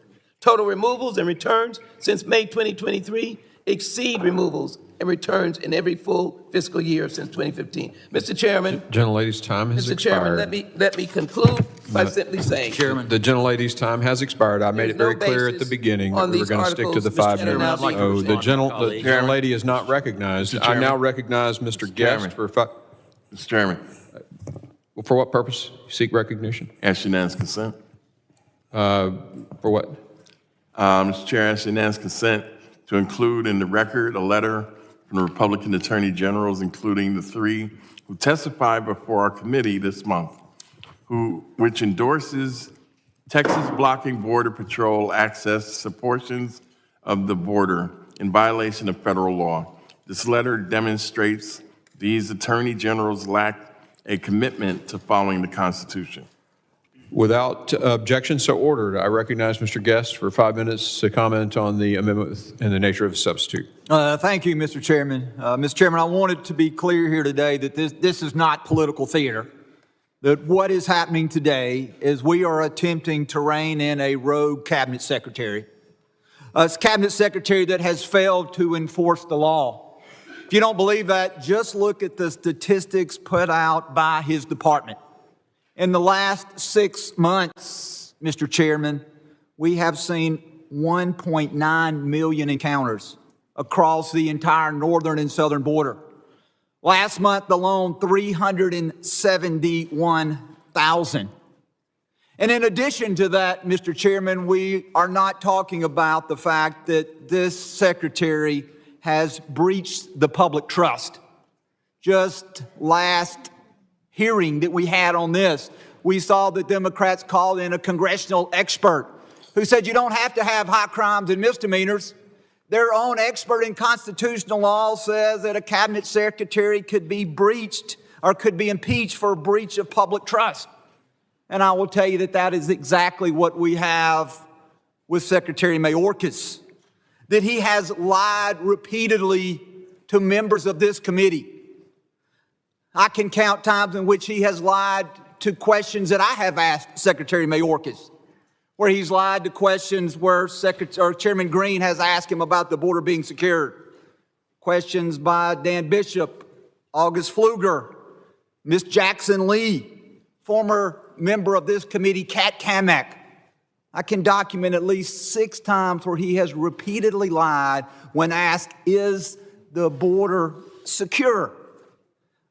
Total removals and returns since May 2023 exceed removals and returns in every full fiscal year since 2015. Mr. Chairman. Gentlelady's time has Mr. expired. Chairman, let me conclude by simply saying. Chairman. The gentlelady's time has expired. I made it very clear at the beginning that we were going to stick to the 5 minutes. So the gentlelady is not recognized. I now recognize Mr. Guest for Mr. Chairman. For what purpose? Seek recognition? Ask unanimous consent. For what? Mr. Chair, ask unanimous consent to include in the record a letter from the Republican Attorney Generals, including the 3 who testified before our committee this month, which endorses Texas blocking Border Patrol access to portions of the border in violation of federal law. This letter demonstrates these attorney generals lack a commitment to following the Constitution. Without objection, so ordered. I recognize Mr. Guest for 5 minutes to comment on the amendment in the nature of a substitute. Thank you, Mr. Chairman. Mr. Chairman, I wanted to be clear here today that this is not political theater. That what is happening today is we are attempting to rein in a rogue cabinet secretary. A cabinet secretary that has failed to enforce the law. If you don't believe that, just look at the statistics put out by his department. In the last 6 months, Mr. Chairman, we have seen 1.9 million encounters across the entire northern and southern border. Last month alone, 371,000. And in addition to that, Mr. Chairman, we are not talking about the fact that this secretary has breached the public trust. Just last hearing that we had on this, we saw the Democrats call in a congressional expert who said you don't have to have high crimes and misdemeanors. Their own expert in constitutional law says that a cabinet secretary could be breached or could be impeached for a breach of public trust. And I will tell you that that is exactly what we have with Secretary Mayorkas, that he has lied repeatedly to members of this committee. I can count times in which he has lied to questions that I have asked Secretary Mayorkas, where he's lied to questions where Chairman Green has asked him about the border being secured. Questions by Dan Bishop, August Pfluger, Ms. Jackson Lee, former member of this committee, Kat Kamak. I can document at least 6 times where he has repeatedly lied when asked, is the border secure?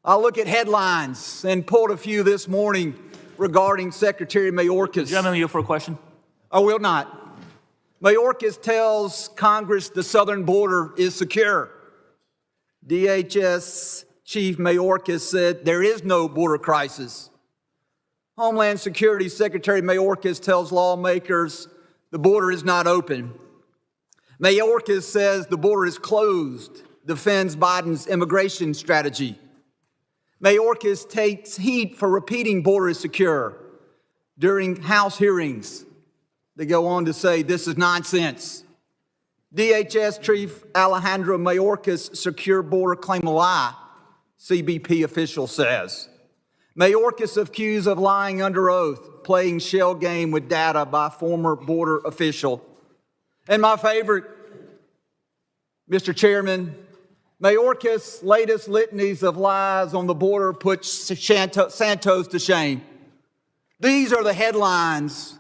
I'll look at headlines and pulled a few this morning regarding Secretary Mayorkas. Gentleman, you for a question? I will not. Mayorkas tells Congress the southern border is secure. DHS Chief Mayorkas said there is no border crisis. Homeland Security Secretary Mayorkas tells lawmakers the border is not open. Mayorkas says the border is closed, defends Biden's immigration strategy. Mayorkas takes heat for repeating border is secure during House hearings. They go on to say this is nonsense. DHS Chief Alejandro Mayorkas' secure border claim a lie, CBP official says. Mayorkas accused of lying under oath, playing shell game with data by former border official. And my favorite, Mr. Chairman, Mayorkas' latest litanies of lies on the border put Santos to shame. These are the headlines,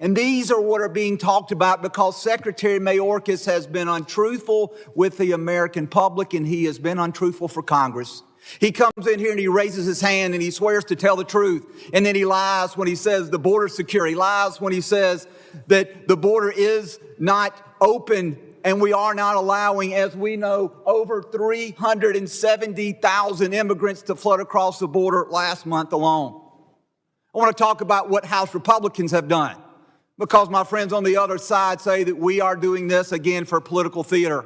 and these are what are being talked about because Secretary Mayorkas has been untruthful with the American public, and he has been untruthful for Congress. He comes in here and he raises his hand and he swears to tell the truth. And then he lies when he says the border's secure. He lies when he says that the border is not open and we are not allowing, as we know, over 370,000 immigrants to flood across the border last month alone. I want to talk about what House Republicans have done because my friends on the other side say that we are doing this again for political theater.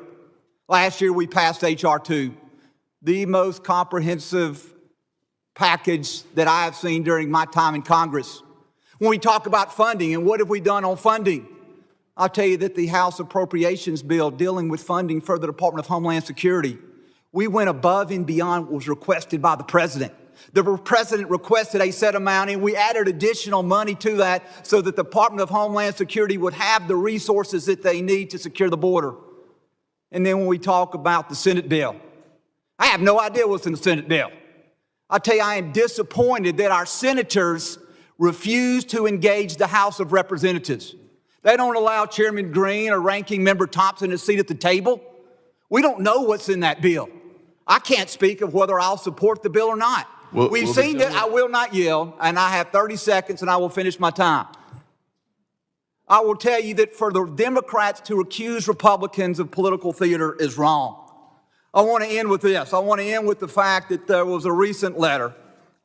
Last year we passed H.R. 2. The most comprehensive package that I have seen during my time in Congress. When we talk about funding and what have we done on funding, I'll tell you that the House Appropriations Bill dealing with funding for the Department of Homeland Security, we went above and beyond what was requested by the President. The President requested a set amount and we added additional money to that so that the Department of Homeland Security would have the resources that they need to secure the border. And then when we talk about the Senate bill, I have no idea what's in the Senate bill. I'll tell you, I am disappointed that our senators refuse to engage the House of Representatives. They don't allow Chairman Green or Ranking Member Thompson a seat at the table. We don't know what's in that bill. I can't speak of whether I'll support the bill or not. We've seen that. I will not yell, and I have 30 seconds, and I will finish my time. I will tell you that for the Democrats to accuse Republicans of political theater is wrong. I want to end with this. I want to end with the fact that there was a recent letter.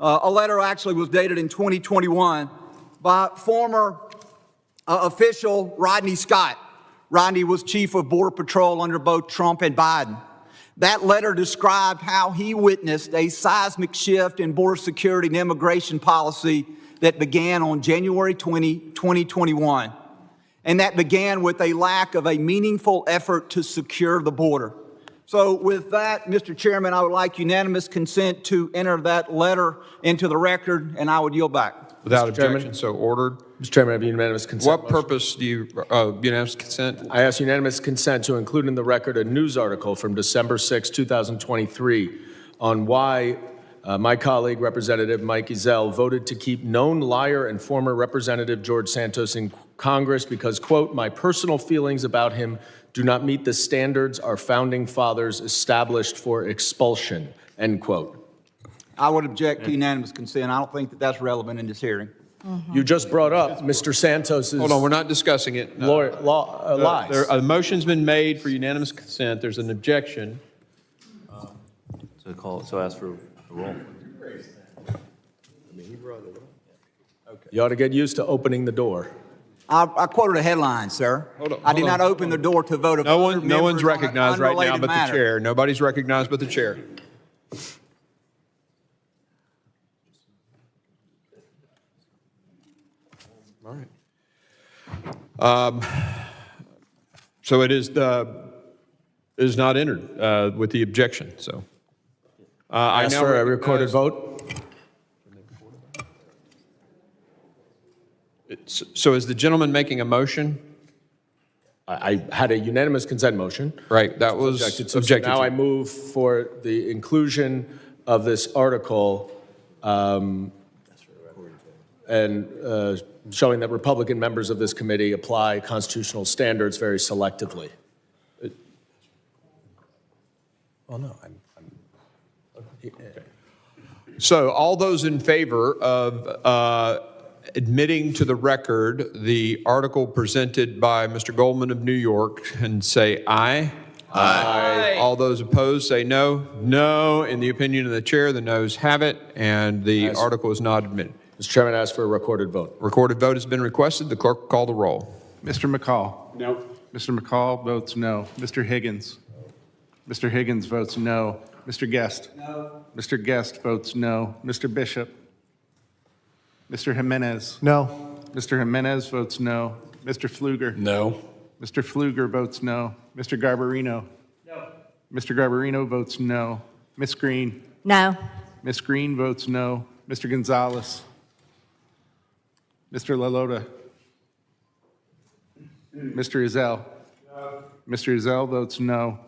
A letter actually was dated in 2021 by former official Rodney Scott. Rodney was chief of Border Patrol under both Trump and Biden. That letter described how he witnessed a seismic shift in border security and immigration policy that began on January 20, 2021. And that began with a lack of a meaningful effort to secure the border. So with that, Mr. Chairman, I would like unanimous consent to enter that letter into the record, and I would yield back. Without objection, so ordered. Mr. Chairman, I have unanimous consent. What purpose do you, unanimous consent? I ask unanimous consent to include in the record a news article from December 6, 2023 on why My colleague, Representative Mike Ezell, voted to keep known liar and former Representative George Santos in Congress because, quote, my personal feelings about him do not meet the standards our founding fathers established for expulsion, end quote. I would object to unanimous consent. I don't think that that's relevant in this hearing. You just brought up Mr. Santos's Hold on, we're not discussing it. lies. A motion's been made for unanimous consent. There's an objection. So ask for a roll. You ought to get used to opening the door. I quoted a headline, sir. I did not open the door to vote. No one's recognized right now but the chair. Nobody's recognized but the chair. All right. So it is not entered with the objection. So I Ask now for a recorded vote. So is the gentleman making a motion? I had a unanimous consent motion. Right, that was objected to. Now I move for the inclusion of this article and showing that Republican members of this committee apply constitutional standards very selectively. Oh, no, So all those in favor of admitting to the record the article presented by Mr. Goldman of New York can say aye. Aye. All those opposed say no. No. In the opinion of the chair, the noes have it, and the article is not admitted. Mr. Chairman, I ask for a recorded vote. Recorded vote has been requested. The clerk will call the roll. Mr. McCall? No. Mr. McCall votes no. Mr. Higgins? Mr. Higgins votes no. Mr. Guest? No. Mr. Guest votes no. Mr. Bishop? Mr. Jimenez? No. Mr. Jimenez votes no. Mr. Pfluger? No. Mr. Pfluger votes no. Mr. Garbarino? No. Mr. Garbarino votes no. Ms. Green? No. Ms. Green votes no. Mr. Gonzalez? Mr. LaLota? Mr. Ezell? No. Mr. Ezell votes no.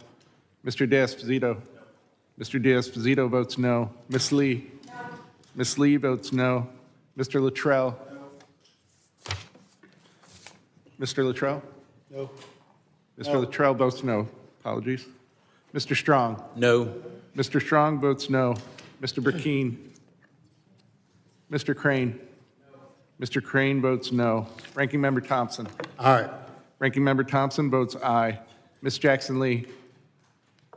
Mr. D'Esposito? Mr. D'Esposito votes no. Ms. Lee? No. Ms. Lee votes no. Mr. Luttrell? No. Mr. Luttrell? No. Mr. Luttrell votes no. Apologies. Mr. Strong? No. Mr. Strong votes no. Mr. Burkeen? Mr. Crane? No. Mr. Crane votes no. Ranking Member Thompson? Aye. Ranking Member Thompson votes aye. Ms. Jackson Lee?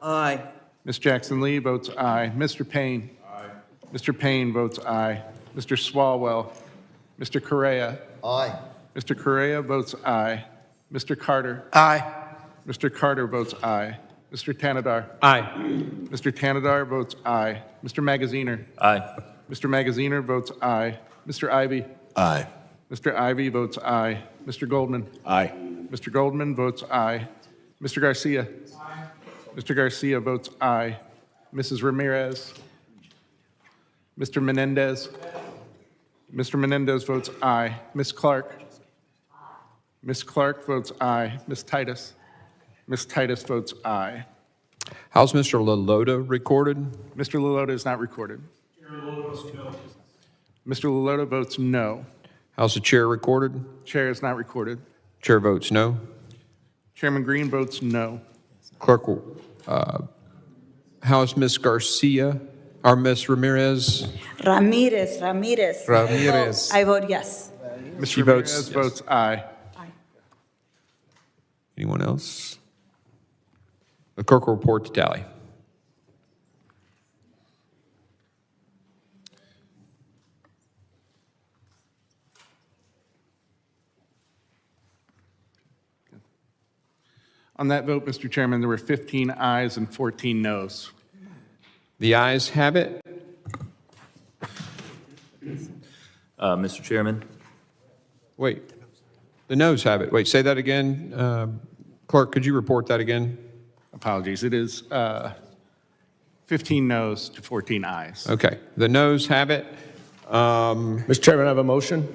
Aye. Ms. Jackson Lee votes aye. Mr. Payne? Aye. Mr. Payne votes aye. Mr. Swalwell? Mr. Correa? Aye. Mr. Correa votes aye. Mr. Carter? Aye. Mr. Carter votes aye. Mr. Tanadar? Aye. Mr. Tanadar votes aye. Mr. Magaziner? Aye. Mr. Magaziner votes aye. Mr. Ivy? Aye. Mr. Ivy votes aye. Mr. Goldman? Aye. Mr. Goldman votes aye. Mr. Garcia? Aye. Mr. Garcia votes aye. Mrs. Ramirez? Mr. Menendez? Mr. Menendez votes aye. Ms. Clark? Ms. Clark votes aye. Ms. Titus? Ms. Titus votes aye. How's Mr. LaLota recorded? Mr. LaLota is not recorded. Mr. LaLota votes no. How's the chair recorded? Chair is not recorded. Chair votes no. Chairman Green votes no. Clerk will, how's Ms. Garcia, or Ms. Ramirez? Ramirez. Ramirez. I vote yes. Mr. She votes Ramirez yes. votes aye. Anyone else? The clerk will report to tally. On that vote, Mr. Chairman, there were 15 ayes and 14 noes. The ayes have it. Mr. Chairman? Wait, the noes have it. Wait, say that again. Clerk, could you report that again? Apologies. It is 15 noes to 14 ayes. Okay, the noes have it. Mr. Chairman, I have a motion.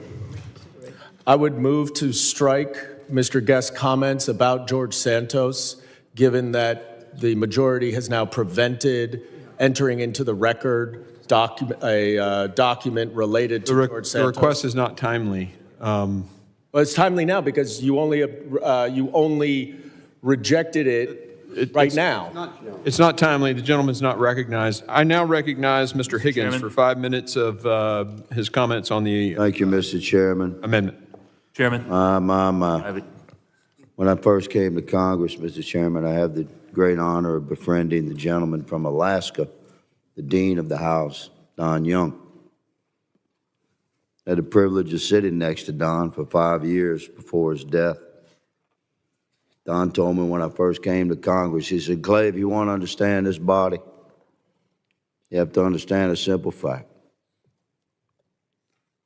I would move to strike Mr. Guest's comments about George Santos, given that the majority has now prevented entering into the record document related to George Santos. The request is not timely. Well, it's timely now because you only rejected it right now. It's not timely. The gentleman's not recognized. I now recognize Mr. Higgins for 5 minutes of his comments on the Thank you, Mr. Chairman. amendment. Chairman. When I first came to Congress, Mr. Chairman, I have the great honor of befriending the gentleman from Alaska, the Dean of the House, Don Young. I had the privilege of sitting next to Don for 5 years before his death. Don told me when I first came to Congress, he said, Clay, if you want to understand this body, you have to understand a simple fact.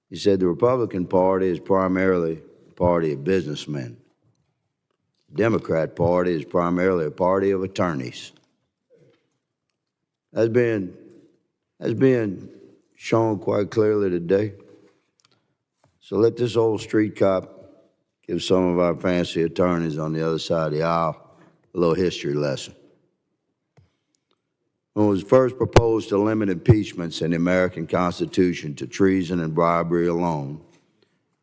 He said the Republican Party is primarily a party of businessmen. The Democrat Party is primarily a party of attorneys. That's being shown quite clearly today. So let this old street cop give some of our fancy attorneys on the other side of the aisle a little history lesson. When it was first proposed to limit impeachments in the American Constitution to treason and bribery alone,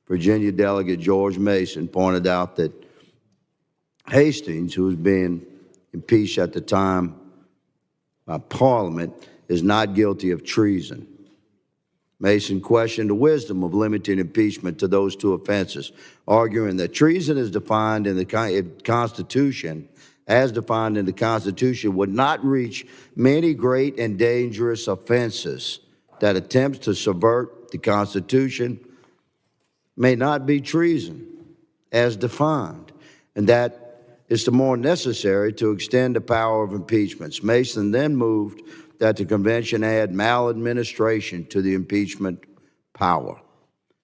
Virginia Delegate George Mason pointed out that Hastings, who was being impeached at the time by Parliament, is not guilty of treason. Mason questioned the wisdom of limiting impeachment to those two offenses, arguing that treason is defined in the Constitution, as defined in the Constitution, would not reach many great and dangerous offenses that attempts to subvert the Constitution may not be treason as defined, and that it's the more necessary to extend the power of impeachments. Mason then moved that the convention add maladministration to the impeachment power.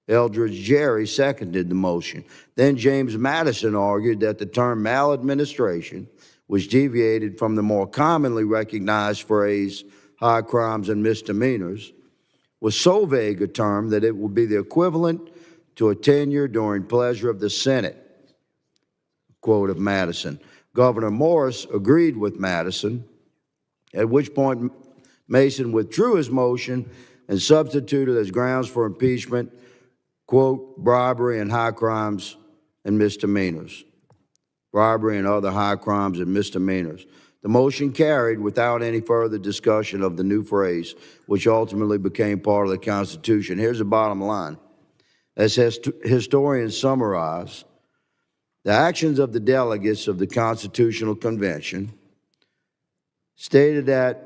Eldridge Gerry seconded the motion. Then James Madison argued that the term maladministration, which deviated from the more commonly recognized phrase high crimes and misdemeanors, was so vague a term that it would be the equivalent to a tenure during pleasure of the Senate. Quote of Madison. Governor Morris agreed with Madison, at which point Mason withdrew his motion and substituted as grounds for impeachment, quote, bribery and high crimes and misdemeanors. Bribery and other high crimes and misdemeanors. The motion carried without any further discussion of the new phrase, which ultimately became part of the Constitution. Here's the bottom line. As historians summarize, the actions of the delegates of the Constitutional Convention stated that,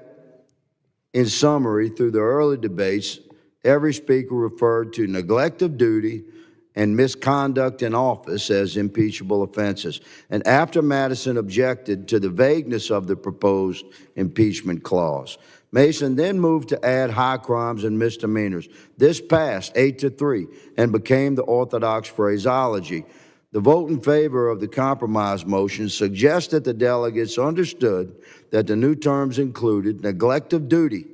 in summary, through the early debates, every speaker referred to neglect of duty and misconduct in office as impeachable offenses. And after Madison objected to the vagueness of the proposed impeachment clause, Mason then moved to add high crimes and misdemeanors. This passed 8-3 and became the orthodox phraseology. The vote in favor of the compromise motion suggests that the delegates understood that the new terms included neglect of duty.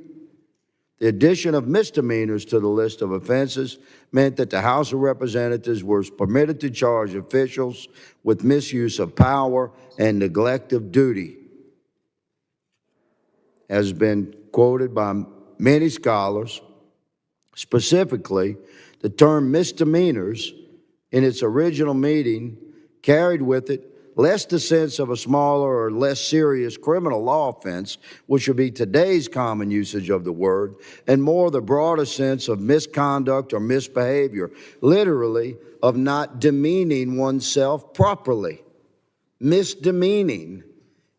The addition of misdemeanors to the list of offenses meant that the House of Representatives was permitted to charge officials with misuse of power and neglect of duty. As has been quoted by many scholars, specifically, the term misdemeanors in its original meaning carried with it less the sense of a smaller or less serious criminal law offense, which would be today's common usage of the word, and more the broader sense of misconduct or misbehavior, literally of not demeaning oneself properly, misdemeaning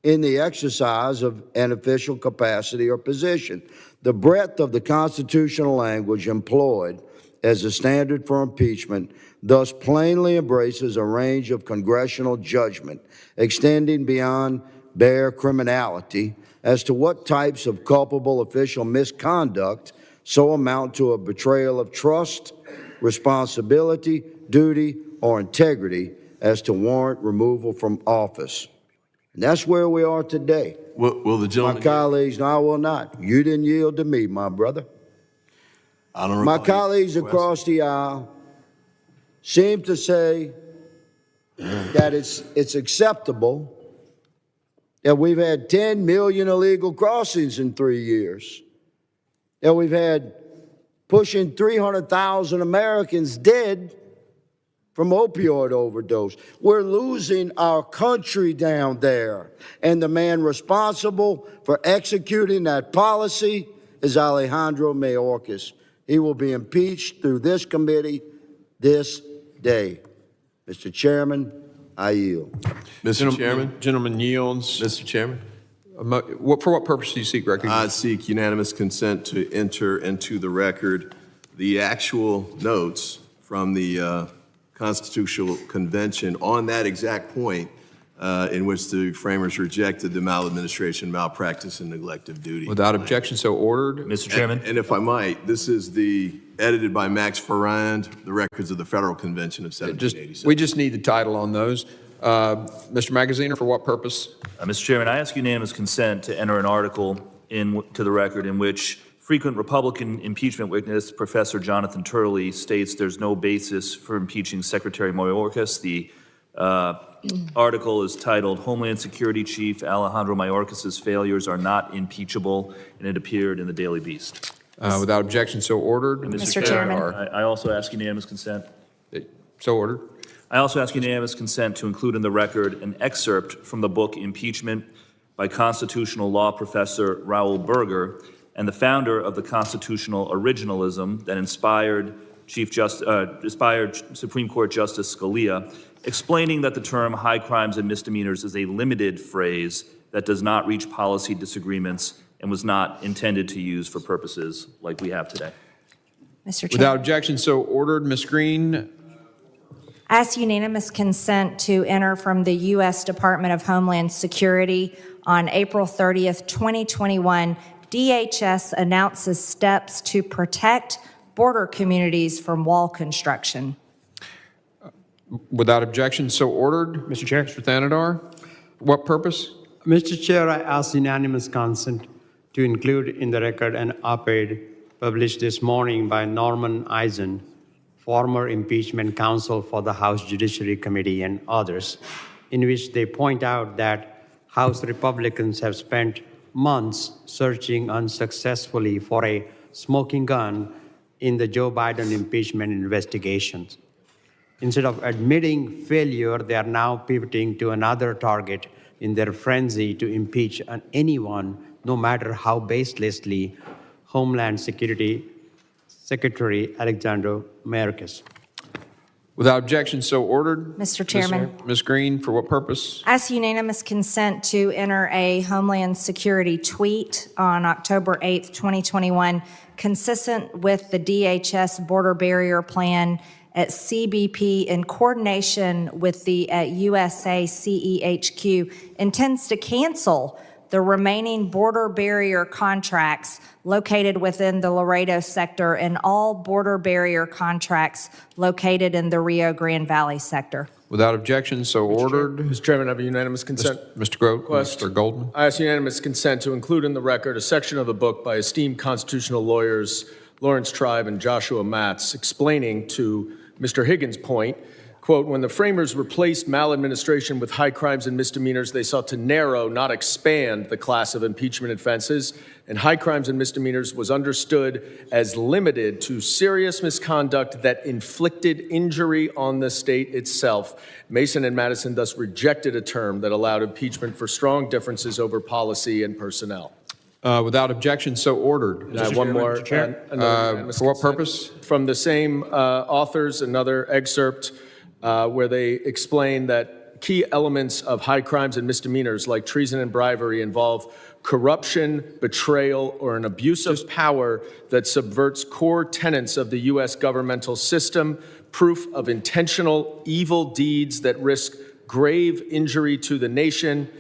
in the exercise of an official capacity or position. The breadth of the constitutional language employed as a standard for impeachment thus plainly embraces a range of congressional judgment extending beyond bare criminality as to what types of culpable official misconduct so amount to a betrayal of trust, responsibility, duty, or integrity as to warrant removal from office. And that's where we are today. Will the gentleman... My colleagues, no, I will not. You didn't yield to me, my brother. My colleagues across the aisle seem to say that it's acceptable that we've had 10 million illegal crossings in 3 years. that we've had pushing 300,000 Americans dead from opioid overdose. We're losing our country down there. And the man responsible for executing that policy is Alejandro Mayorkas. He will be impeached through this committee this day. Mr. Chairman, I yield. Mr. Chairman? Gentleman yields. Mr. Chairman? For what purpose do you seek recognition? I seek unanimous consent to enter into the record the actual notes from the Constitutional Convention on that exact point in which the framers rejected the maladministration, malpractice, and neglect of duty. Without objection, so ordered. Mr. Chairman? And if I might, this is edited by Max Farrand, the records of the Federal Convention of 1787. We just need the title on those. Mr. Magaziner, for what purpose? Mr. Chairman, I ask unanimous consent to enter an article into the record in which frequent Republican impeachment witness Professor Jonathan Turley states there's no basis for impeaching Secretary Mayorkas. The article is titled Homeland Security Chief Alejandro Mayorkas' failures are not impeachable, and it appeared in the Daily Beast. Without objection, so ordered. Mr. Chairman. I also ask unanimous consent. So ordered. I also ask unanimous consent to include in the record an excerpt from the book Impeachment by constitutional law professor Raul Berger and the founder of the constitutional originalism that inspired Supreme Court Justice Scalia, explaining that the term high crimes and misdemeanors is a limited phrase that does not reach policy disagreements and was not intended to use for purposes like we have today. Mr. Chairman. Without objection, so ordered. Ms. Green. Ask unanimous consent to enter from the U.S. Department of Homeland Security on April 30th, 2021. DHS announces steps to protect border communities from wall construction. Without objection, so ordered. Mr. Chair. Mr. Thanadar. What purpose? Mr. Chair, I ask unanimous consent to include in the record an op-ed published this morning by Norman Eisen, former impeachment counsel for the House Judiciary Committee and others, in which they point out that House Republicans have spent months searching unsuccessfully for a smoking gun in the Joe Biden impeachment investigations. Instead of admitting failure, they are now pivoting to another target in their frenzy to impeach anyone, no matter how baselessly, Homeland Security Secretary Alejandro Mayorkas. Without objection, so ordered. Mr. Chairman. Ms. Green, for what purpose? Ask unanimous consent to enter a Homeland Security tweet on October 8th, 2021, consistent with the DHS border barrier plan at CBP in coordination with the USA CEHQ intends to cancel the remaining border barrier contracts located within the Laredo sector and all border barrier contracts located in the Rio Grande Valley sector. Without objection, so ordered. Mr. Chairman, I have a unanimous consent. Mr. Grote, Request. Mr. Goldman. I ask unanimous consent to include in the record a section of the book by esteemed constitutional lawyers Lawrence Tribe and Joshua Matz explaining to Mr. Higgins' point, quote, when the framers replaced maladministration with high crimes and misdemeanors, they sought to narrow, not expand, the class of impeachment offenses, and high crimes and misdemeanors was understood as limited to serious misconduct that inflicted injury on the state itself. Mason and Madison thus rejected a term that allowed impeachment for strong differences over policy and personnel. Without objection, so ordered. And I have one more. For what purpose? From the same authors, another excerpt where they explain that key elements of high crimes and misdemeanors like treason and bribery involve corruption, betrayal, or an abuse of power that subverts core tenets of the U.S. governmental system, proof of intentional evil deeds that risk grave injury to the nation.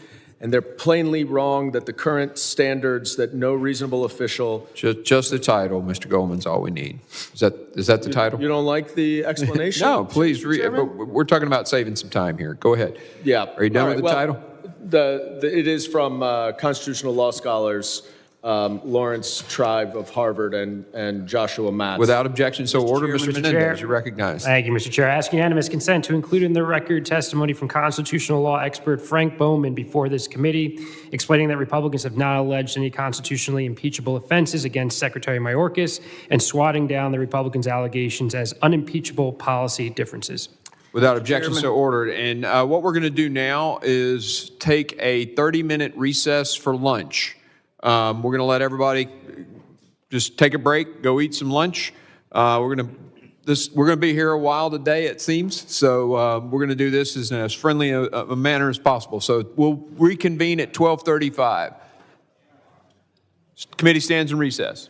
And they're plainly wrong that the current standards that no reasonable official. Just the title, Mr. Goldman's all we need. Is that the title? You don't like the explanation? No, please read. But we're talking about saving some time here. Go ahead. Yeah. Are you done with the title? It is from constitutional law scholars Lawrence Tribe of Harvard and Joshua Matz. Without objection, so ordered. Mr. Mr. Chair. Menendez, you're recognized. Thank you, Mr. Chair. I ask unanimous consent to include in the record testimony from constitutional law expert Frank Bowman before this committee, explaining that Republicans have not alleged any constitutionally impeachable offenses against Secretary Mayorkas and swatting down the Republicans' allegations as unimpeachable policy differences. Without objection, so ordered. And what we're going to do now is take a 30-minute recess for lunch. We're going to let everybody just take a break, go eat some lunch. We're going to be here a while today, it seems. So we're going to do this in as friendly a manner as possible. So we'll reconvene at 12:35. Committee stands in recess.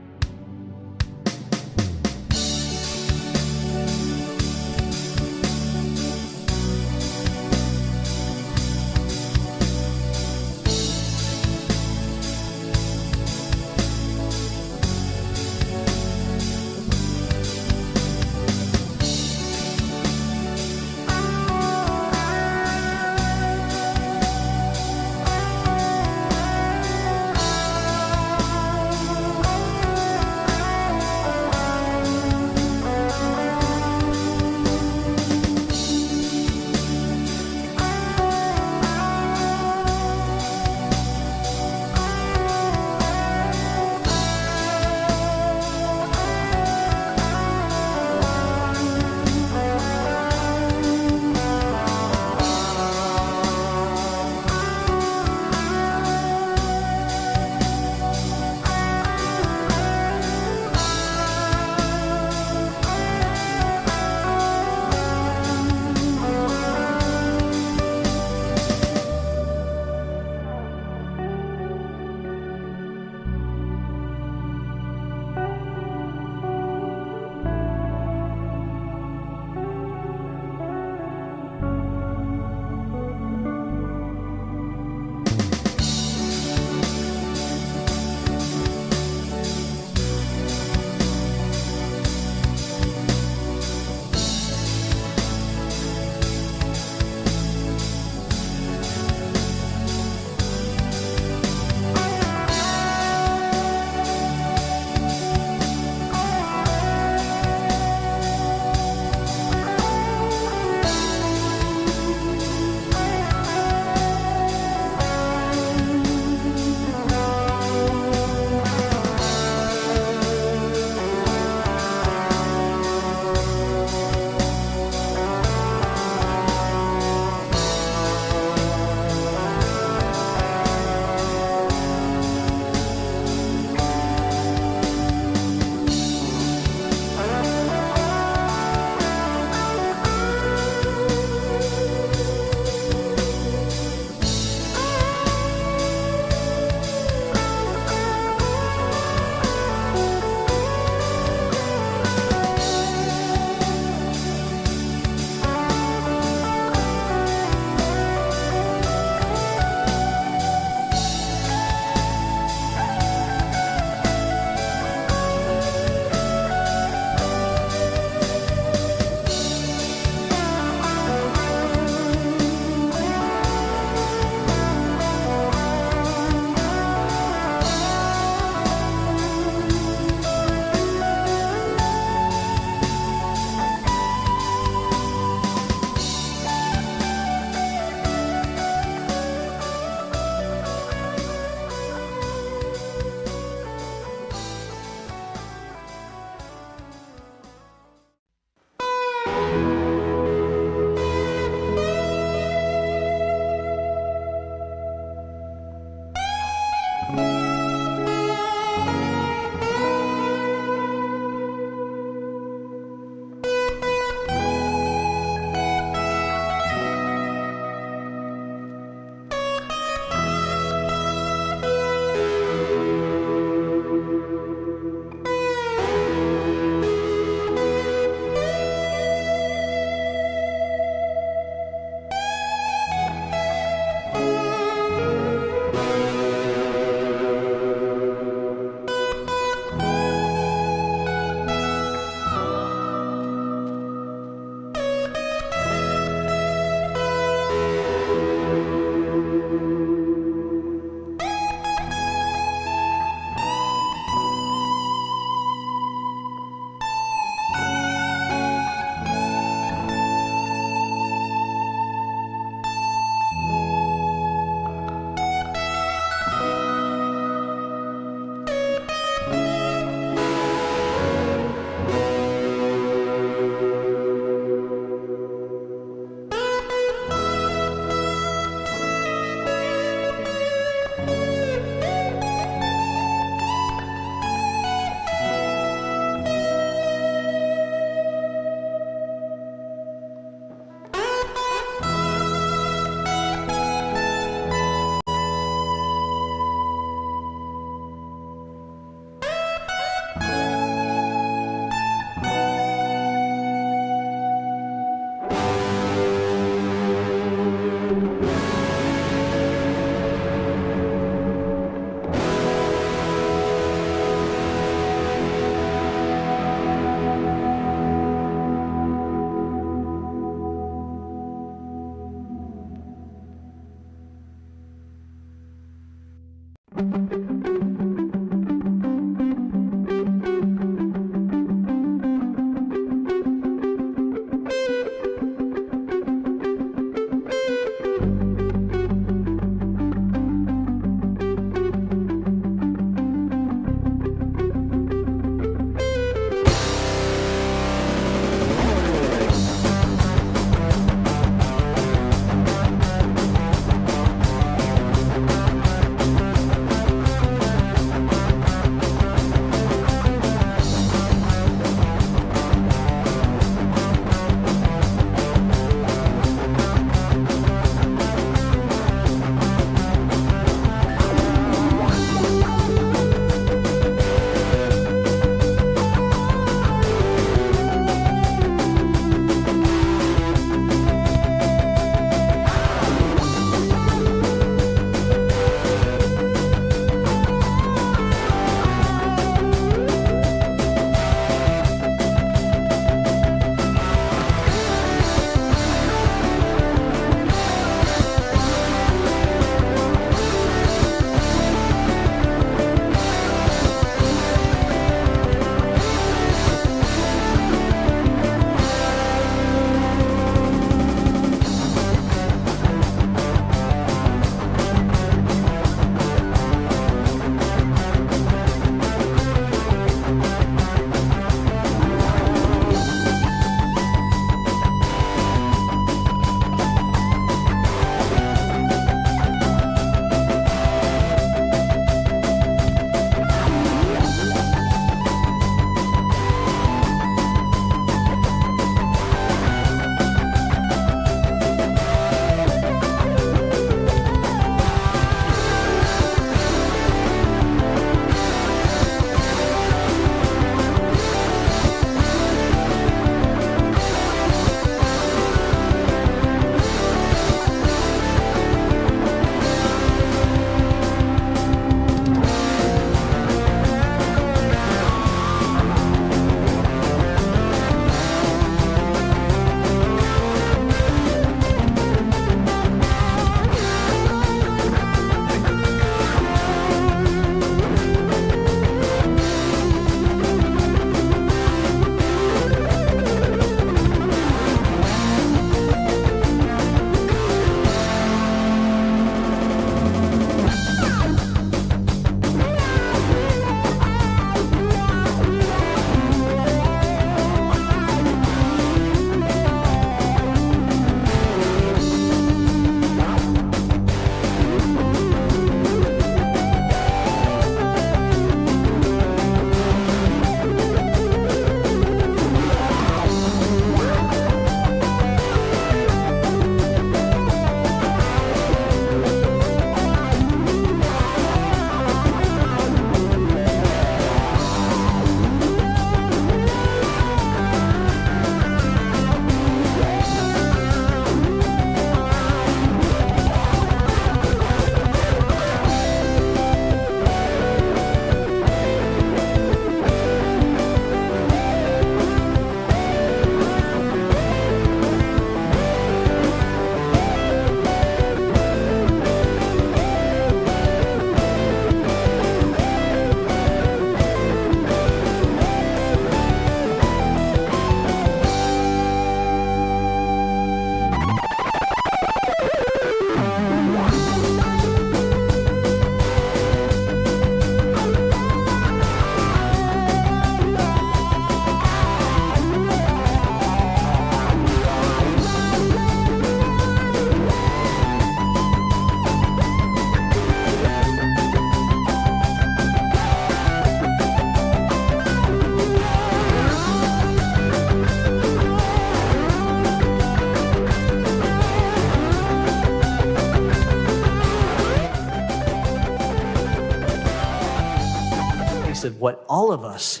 of what all of us,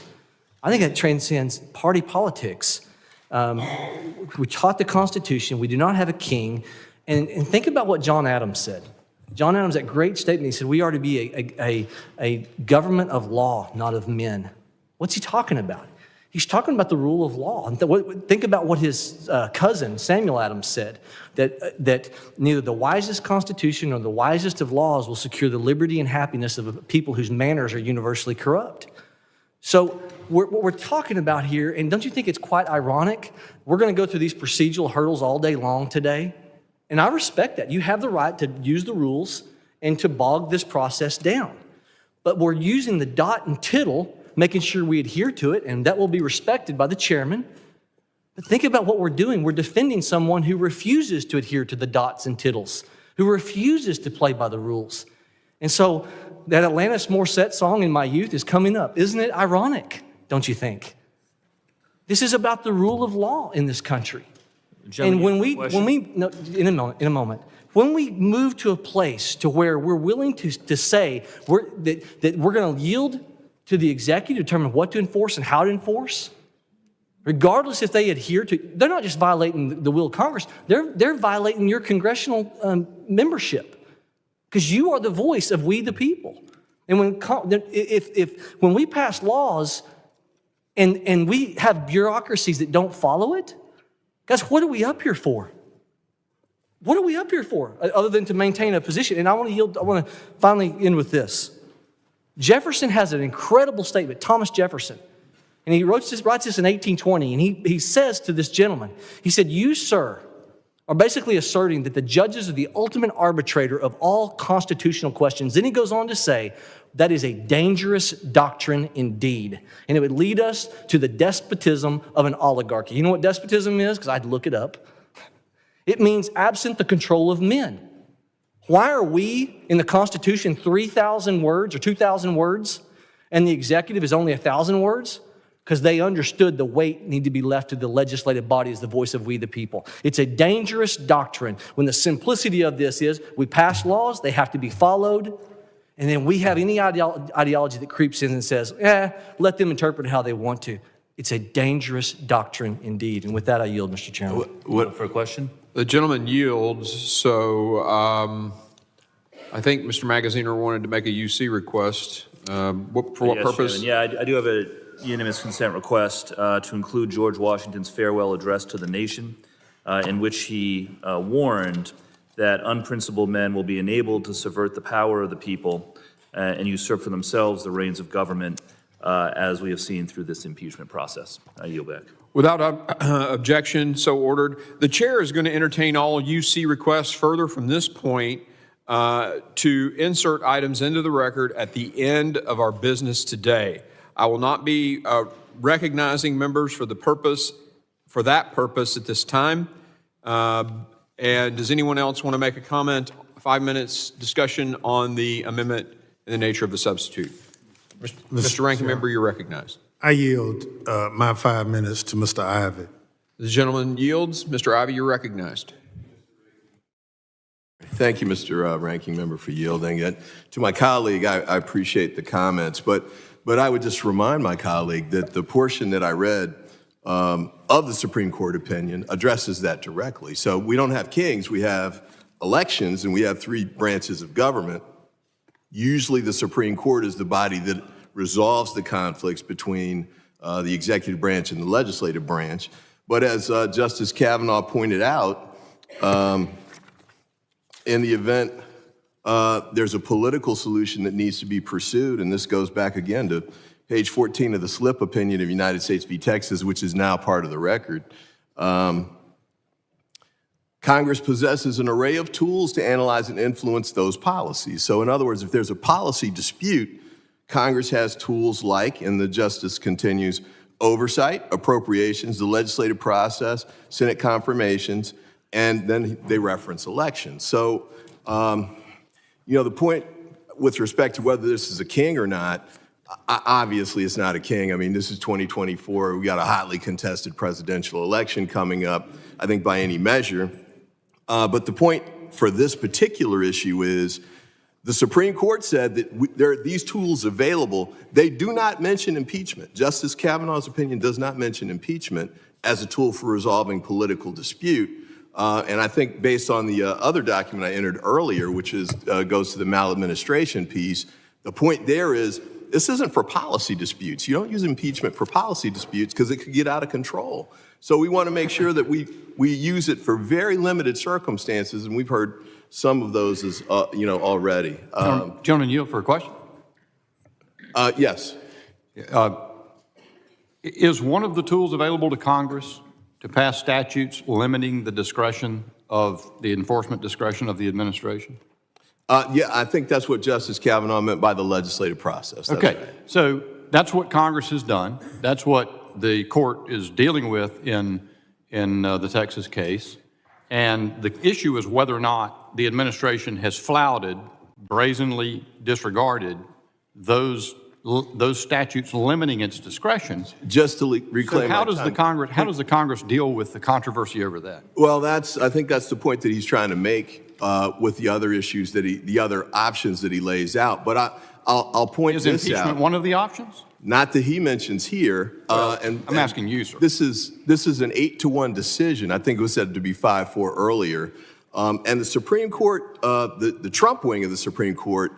I think that transcends party politics. We taught the Constitution. We do not have a king. And think about what John Adams said. John Adams, that great statement, he said, we are to be a government of law, not of men. What's he talking about? He's talking about the rule of law. And think about what his cousin, Samuel Adams, said, that neither the wisest constitution nor the wisest of laws will secure the liberty and happiness of a people whose manners are universally corrupt. So what we're talking about here, and don't you think it's quite ironic? We're going to go through these procedural hurdles all day long today, and I respect that. You have the right to use the rules and to bog this process down. But we're using the dot and tittle, making sure we adhere to it, and that will be respected by the chairman. But think about what we're doing. We're defending someone who refuses to adhere to the dots and tittles, who refuses to play by the rules. And so that Alanis Morissette song in my youth is coming up. Isn't it ironic, don't you think? This is about the rule of law in this country. And when we no, in a moment, when we move to a place to where we're willing to say that we're going to yield to the executive to determine what to enforce and how to enforce, regardless if they adhere to, they're not just violating the will of Congress, they're violating your congressional membership, because you are the voice of we the people. And when we pass laws and we have bureaucracies that don't follow it, guys, what are we up here for? What are we up here for other than to maintain a position? And I want to finally end with this. Jefferson has an incredible statement, Thomas Jefferson. And he writes this in 1820, and he says to this gentleman, he said, "You, sir, are basically asserting that the judges are the ultimate arbitrator of all constitutional questions." Then he goes on to say, "That is a dangerous doctrine indeed, and it would lead us to the despotism of an oligarchy." You know what despotism is? Because I'd look it up. It means absent the control of men. Why are we in the Constitution 3,000 words or 2,000 words, and the executive is only 1,000 words? Because they understood the weight need to be left to the legislative body as the voice of we the people. It's a dangerous doctrine when the simplicity of this is we pass laws, they have to be followed, and then we have any ideology that creeps in and says, let them interpret how they want to. It's a dangerous doctrine indeed. And with that, I yield, Mr. Chairman. What for a question? The gentleman yields, so I think Mr. Magaziner wanted to make a UC request. For what purpose? Chairman. Yeah, I do have a unanimous consent request to include George Washington's farewell address to the nation, in which he warned that unprincipled men will be enabled to subvert the power of the people and usurp for themselves the reins of government, as we have seen through this impeachment process. I yield back. Without objection, so ordered. The chair is going to entertain all UC requests further from this point to insert items into the record at the end of our business today. I will not be recognizing members for that purpose at this time. And does anyone else want to make a comment? 5 minutes discussion on the amendment in the nature of the substitute. Mr. Ranking Member, you're recognized. I yield my 5 minutes to Mr. Ivey. The gentleman yields. Mr. Ivey, you're recognized. Thank you, Mr. Ranking Member, for yielding. And to my colleague, I appreciate the comments, but I would just remind my colleague that the portion that I read of the Supreme Court opinion addresses that directly. So we don't have kings, we have elections, and we have 3 branches of government. Usually the Supreme Court is the body that resolves the conflicts between the executive branch and the legislative branch. But as Justice Kavanaugh pointed out, in the event there's a political solution that needs to be pursued, and this goes back again to page 14 of the slip opinion of United States v. Texas, which is now part of the record. Congress possesses an array of tools to analyze and influence those policies. So in other words, if there's a policy dispute, Congress has tools like, and the justice continues, oversight, appropriations, the legislative process, Senate confirmations, and then they reference elections. So, the point with respect to whether this is a king or not, obviously it's not a king. I mean, this is 2024. We got a hotly contested presidential election coming up, I think by any measure. But the point for this particular issue is the Supreme Court said that there are these tools available. They do not mention impeachment. Justice Kavanaugh's opinion does not mention impeachment as a tool for resolving political dispute. And I think based on the other document I entered earlier, which is goes to the maladministration piece, the point there is this isn't for policy disputes. You don't use impeachment for policy disputes because it could get out of control. So we want to make sure that we use it for very limited circumstances, and we've heard some of those as, already. Gentleman, yield for a question? Yes. Is one of the tools available to Congress to pass statutes limiting the discretion of the enforcement discretion of the administration? Yeah, I think that's what Justice Kavanaugh meant by the legislative process. That's Okay, right. so that's what Congress has done. That's what the court is dealing with in the Texas case. And the issue is whether or not the administration has flouted, brazenly disregarded those statutes limiting its discretion. Just to reclaim. So how does the Congress deal with the controversy over that? Well, I think that's the point that he's trying to make with the other issues the other options that he lays out. But I'll point this out. Is impeachment one of the options? Not that he mentions here. And I'm asking you, sir. This is an 8-1 decision. I think it was said to be 5-4 earlier. And the Supreme Court, the Trump wing of the Supreme Court,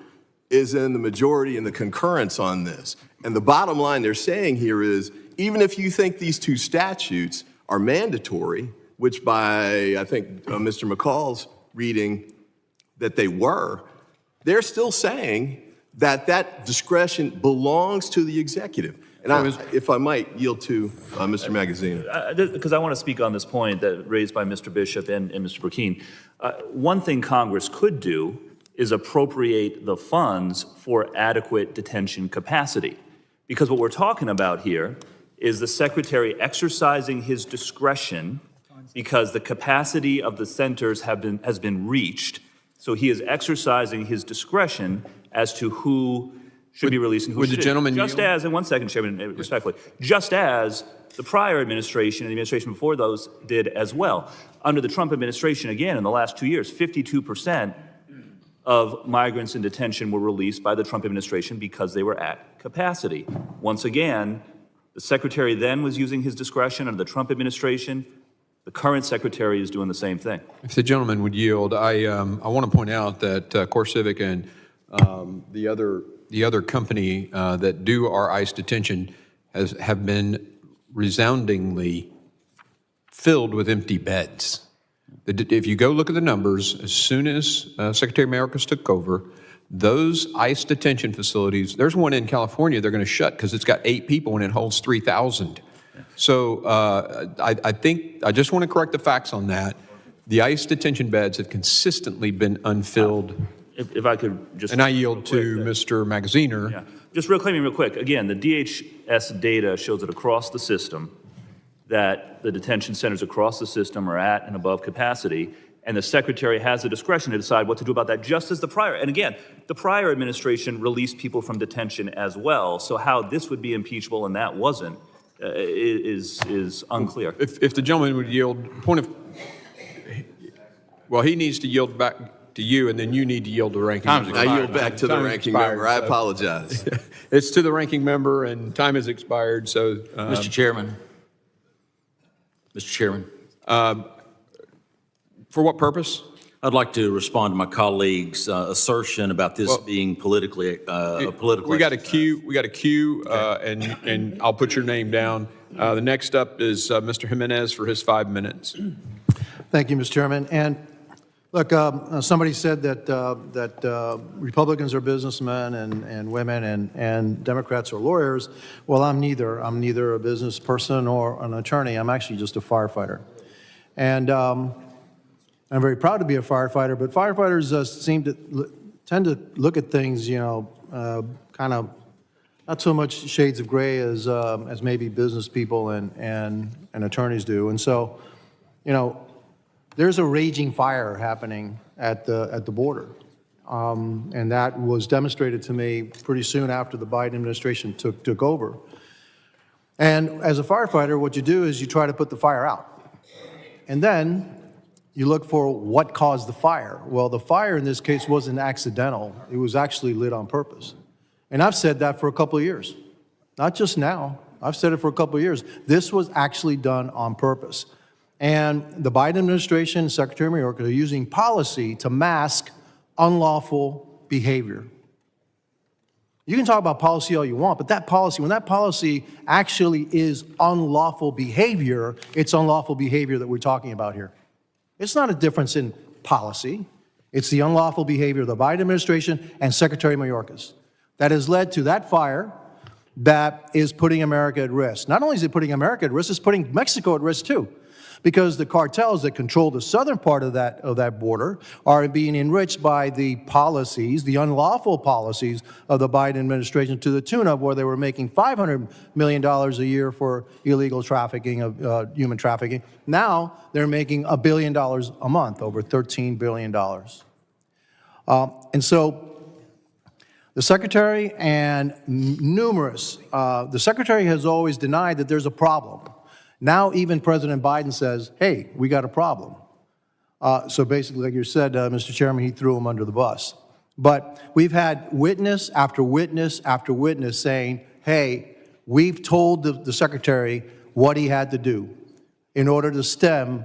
is in the majority and the concurrence on this. And the bottom line they're saying here is, even if you think these two statutes are mandatory, which by, I think, Mr. McCall's reading that they were, they're still saying that discretion belongs to the executive. And if I might yield to Mr. Magazzino. Because I want to speak on this point that raised by Mr. Bishop and Mr. Burkeen. One thing Congress could do is appropriate the funds for adequate detention capacity. Because what we're talking about here is the secretary exercising his discretion because the capacity of the centers has been reached. So he is exercising his discretion as to who should be released and who shouldn't. Would the gentleman Just yield? as, in 1 second, Chairman, respectfully, just as the prior administration and the administration before those did as well. Under the Trump administration, again, in the last 2 years, 52% of migrants in detention were released by the Trump administration because they were at capacity. Once again, the secretary then was using his discretion under the Trump administration. The current secretary is doing the same thing. If the gentleman would yield, I want to point out that CoreCivic and the other company that do our ICE detention have been resoundingly filled with empty beds. If you go look at the numbers, as soon as Secretary Mayorkas took over, those ICE detention facilities, there's one in California they're going to shut because it's got 8 people and it holds 3,000. So I think, I just want to correct the facts on that. The ICE detention beds have consistently been unfilled. If I could just... And I yield to Mr. Magazziner. Yeah. Just real quick. Again, the DHS data shows that across the system, that the detention centers across the system are at and above capacity, and the secretary has the discretion to decide what to do about that, just as the prior. And again, the prior administration released people from detention as well, so how this would be impeachable and that wasn't is unclear. If the gentleman would yield, he needs to yield back to you, and then you need to yield to the ranking member. I yield back to the ranking member. I apologize. It's to the ranking member, and time has expired, so... Mr. Chairman. Mr. Chairman. For what purpose? I'd like to respond to my colleague's assertion about this being politically a political. We got a queue, and I'll put your name down. The next up is Mr. Jimenez for his 5 minutes. Thank you, Mr. Chairman. And look, somebody said that Republicans are businessmen and women, and Democrats are lawyers. Well, I'm neither. I'm neither a business person or an attorney. I'm actually just a firefighter. And I'm very proud to be a firefighter, but firefighters tend to look at things, kind of not so much shades of gray as maybe business people and attorneys do. And so, there's a raging fire happening at the border, and that was demonstrated to me pretty soon after the Biden administration took over. And as a firefighter, what you do is you try to put the fire out, and then you look for what caused the fire. Well, the fire in this case wasn't accidental. It was actually lit on purpose. And I've said that for a couple of years. Not just now. I've said it for a couple of years. This was actually done on purpose. And the Biden administration, Secretary Mayorkas, are using policy to mask unlawful behavior. You can talk about policy all you want, but that policy, when that policy actually is unlawful behavior, it's unlawful behavior that we're talking about here. It's not a difference in policy. It's the unlawful behavior of the Biden administration and Secretary Mayorkas that has led to that fire that is putting America at risk. Not only is it putting America at risk, it's putting Mexico at risk too, because the cartels that control the southern part of that border are being enriched by the policies, the unlawful policies of the Biden administration, to the tune of where they were making $500 million a year for illegal trafficking of human trafficking. Now they're making $1 billion a month, over $13 billion. And so the Secretary and the Secretary has always denied that there's a problem. Now even President Biden says, hey, we got a problem. So basically, like you said, Mr. Chairman, he threw him under the bus. But we've had witness after witness after witness saying, hey, we've told the Secretary what he had to do in order to stem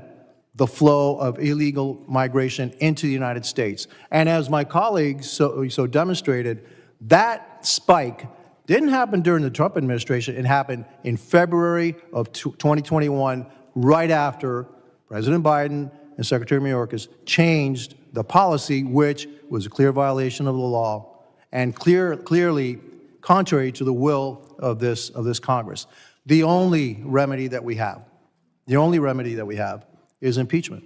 the flow of illegal migration into the United States. And as my colleagues so demonstrated, that spike didn't happen during the Trump administration. It happened in February of 2021, right after President Biden and Secretary Mayorkas changed the policy, which was a clear violation of the law and clearly contrary to the will of this Congress. The only remedy that we have is impeachment.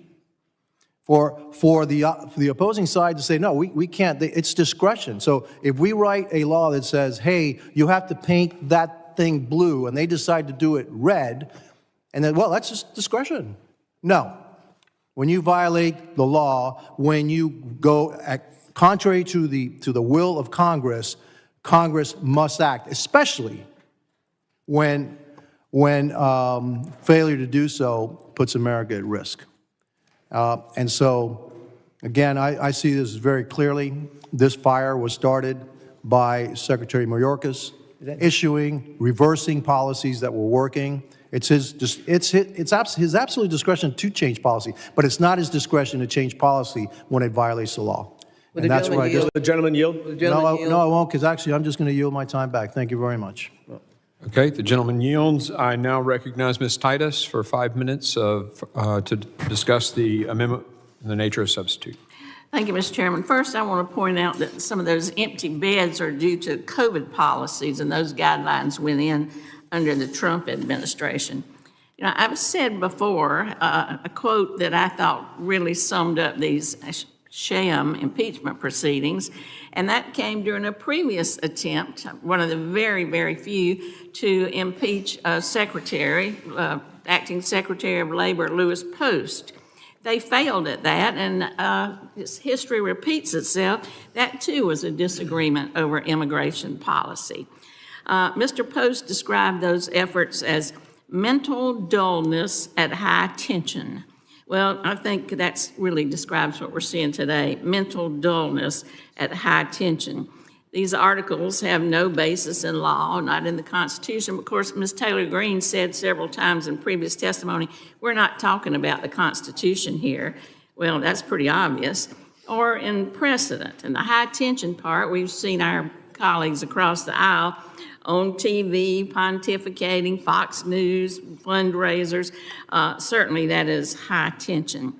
For the opposing side to say, no, we can't, it's discretion. So if we write a law that says, hey, you have to paint that thing blue, and they decide to do it red, and then, well, that's just discretion. No. When you violate the law, when you go contrary to the will of Congress, Congress must act, especially when failure to do so puts America at risk. And so, again, I see this very clearly. This fire was started by Secretary Mayorkas reversing policies that were working. It's his absolute discretion to change policy, but it's not his discretion to change policy when it violates the law. And that's where the gentleman yield? No, I won't, because actually I'm just going to yield my time back. Thank you very much. Okay, the gentleman yields. I now recognize Ms. Titus for 5 minutes to discuss the amendment in the nature of substitute. Thank you, Mr. Chairman. First, I want to point out that some of those empty beds are due to COVID policies, and those guidelines went in under the Trump administration. You know, I've said before a quote that I thought really summed up these sham impeachment proceedings, and that came during a previous attempt, one of the very, very few, to impeach Secretary, Acting Secretary of Labor Louis Post. They failed at that, and history repeats itself. That, too, was a disagreement over immigration policy. Mr. Post described those efforts as mental dullness at high tension. Well, I think that really describes what we're seeing today, mental dullness at high tension. These articles have no basis in law, not in the Constitution. Of course, Ms. Taylor Greene said several times in previous testimony, we're not talking about the Constitution here. Well, that's pretty obvious. Or in precedent. In the high tension part, we've seen our colleagues across the aisle on TV, pontificating, Fox News, fundraisers. Certainly that is high tension.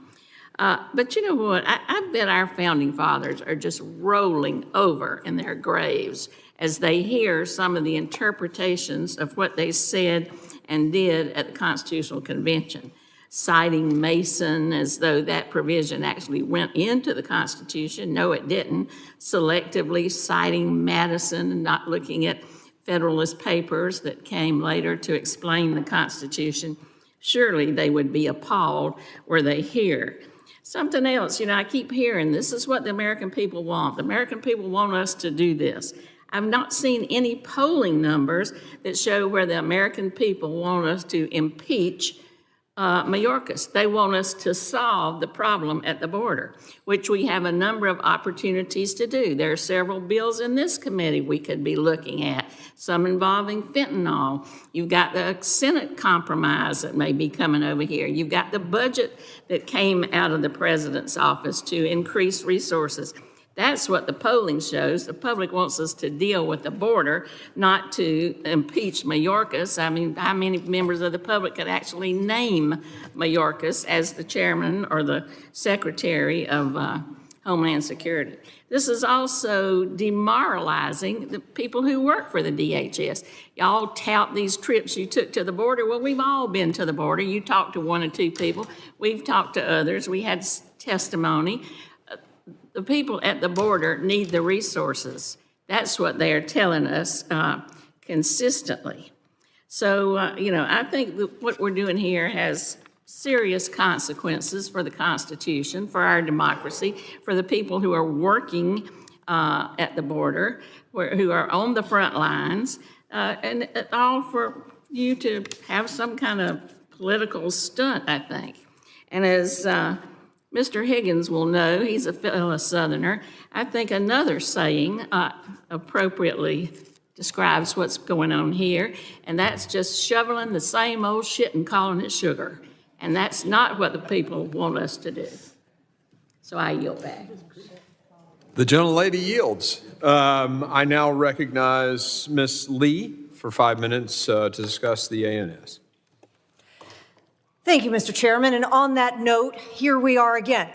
But you know what? I bet our founding fathers are just rolling over in their graves as they hear some of the interpretations of what they said and did at the Constitutional Convention, citing Mason as though that provision actually went into the Constitution. No, it didn't. Selectively citing Madison and not looking at Federalist Papers that came later to explain the Constitution. Surely they would be appalled were they here. Something else, you know, I keep hearing this is what the American people want. The American people want us to do this. I've not seen any polling numbers that show where the American people want us to impeach Mayorkas. They want us to solve the problem at the border, which we have a number of opportunities to do. There are several bills in this committee we could be looking at, some involving fentanyl. You've got the Senate compromise that may be coming over here. You've got the budget that came out of the president's office to increase resources. That's what the polling shows. The public wants us to deal with the border, not to impeach Mayorkas. I mean, how many members of the public could actually name Mayorkas as the chairman or the secretary of Homeland Security? This is also demoralizing the people who work for the DHS. Y'all tout these trips you took to the border. Well, we've all been to the border. You talked to one or two people. We've talked to others. We had testimony. The people at the border need the resources. That's what they are telling us consistently. So, I think that what we're doing here has serious consequences for the Constitution, for our democracy, for the people who are working at the border, who are on the front lines, and all for you to have some kind of political stunt, I think. And as Mr. Higgins will know, he's a fellow Southerner, I think another saying appropriately describes what's going on here, and that's just shoveling the same old shit and calling it sugar. And that's not what the people want us to do. So I yield back. The gentlelady yields. I now recognize Ms. Lee for 5 minutes to discuss the ANS. Thank you, Mr. Chairman. And on that note, here we are again,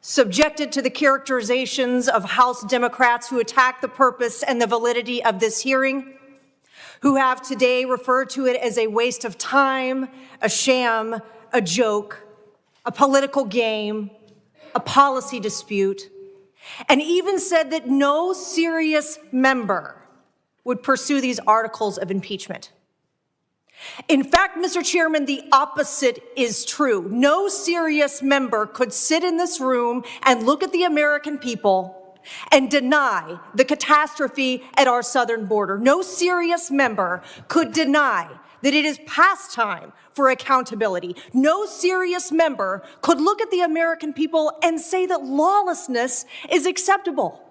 subjected to the characterizations of House Democrats who attack the purpose and the validity of this hearing, who have today referred to it as a waste of time, a sham, a joke, a political game, a policy dispute, and even said that no serious member would pursue these articles of impeachment. In fact, Mr. Chairman, the opposite is true. No serious member could sit in this room and look at the American people and deny the catastrophe at our southern border. No serious member could deny that it is past time for accountability. No serious member could look at the American people and say that lawlessness is acceptable,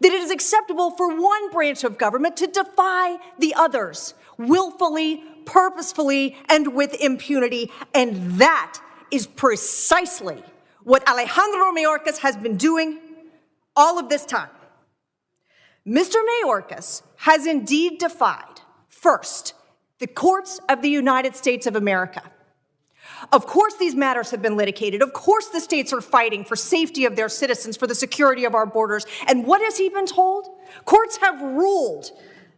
that it is acceptable for one branch of government to defy the others willfully, purposefully, and with impunity. And that is precisely what Alejandro Mayorkas has been doing all of this time. Mr. Mayorkas has indeed defied, first, the courts of the United States of America. Of course, these matters have been litigated. Of course, the states are fighting for safety of their citizens, for the security of our borders. And what has he been told? Courts have ruled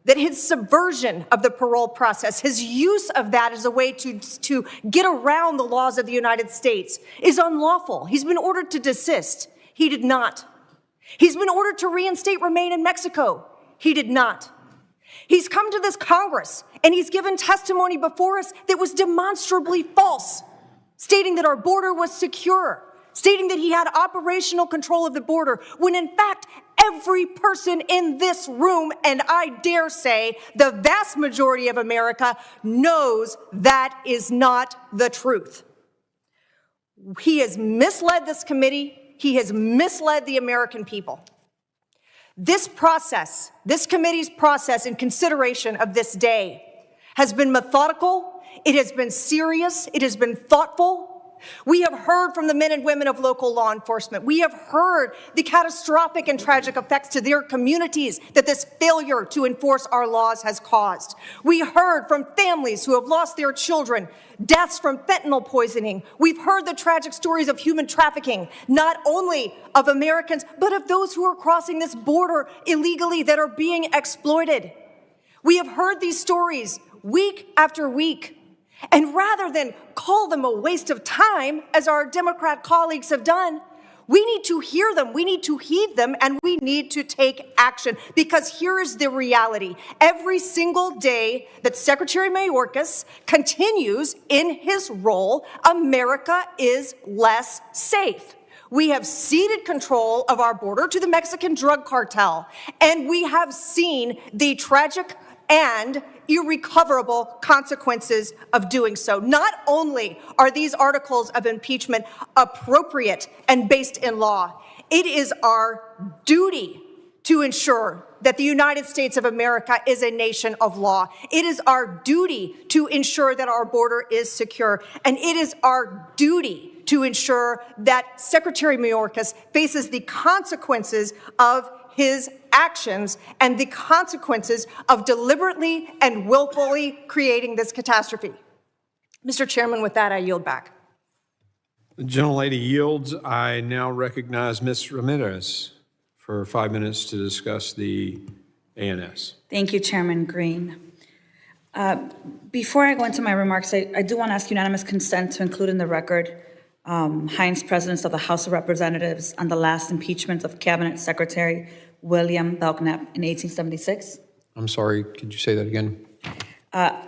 that his subversion of the parole process, his use of that as a way to get around the laws of the United States is unlawful. He's been ordered to desist. He did not. He's been ordered to reinstate remain in Mexico. He did not. He's come to this Congress and he's given testimony before us that was demonstrably false, stating that our border was secure, stating that he had operational control of the border, when in fact, every person in this room, and I dare say the vast majority of America, knows that is not the truth. He has misled this committee. He has misled the American people. This process, this committee's process in consideration of this day has been methodical, it has been serious, it has been thoughtful. We have heard from the men and women of local law enforcement. We have heard the catastrophic and tragic effects to their communities that this failure to enforce our laws has caused. We heard from families who have lost their children, deaths from fentanyl poisoning. We've heard the tragic stories of human trafficking, not only of Americans, but of those who are crossing this border illegally that are being exploited. We have heard these stories week after week. And rather than call them a waste of time, as our Democrat colleagues have done, we need to hear them, we need to heed them, and we need to take action. Because here is the reality. Every single day that Secretary Mayorkas continues in his role, America is less safe. We have ceded control of our border to the Mexican drug cartel, and we have seen the tragic and irrecoverable consequences of doing so. Not only are these articles of impeachment appropriate and based in law, it is our duty to ensure that the United States of America is a nation of law. It is our duty to ensure that our border is secure, and it is our duty to ensure that Secretary Mayorkas faces the consequences of his actions and the consequences of deliberately and willfully creating this catastrophe. Mr. Chairman, with that, I yield back. The gentlelady yields. I now recognize Ms. Ramirez for 5 minutes to discuss the ANS. Thank you, Chairman Green. Before I go into my remarks, I do want to ask unanimous consent to include in the record Heinz, President of the House of Representatives, on the last impeachment of Cabinet Secretary William Belknap in 1876. I'm sorry, could you say that again?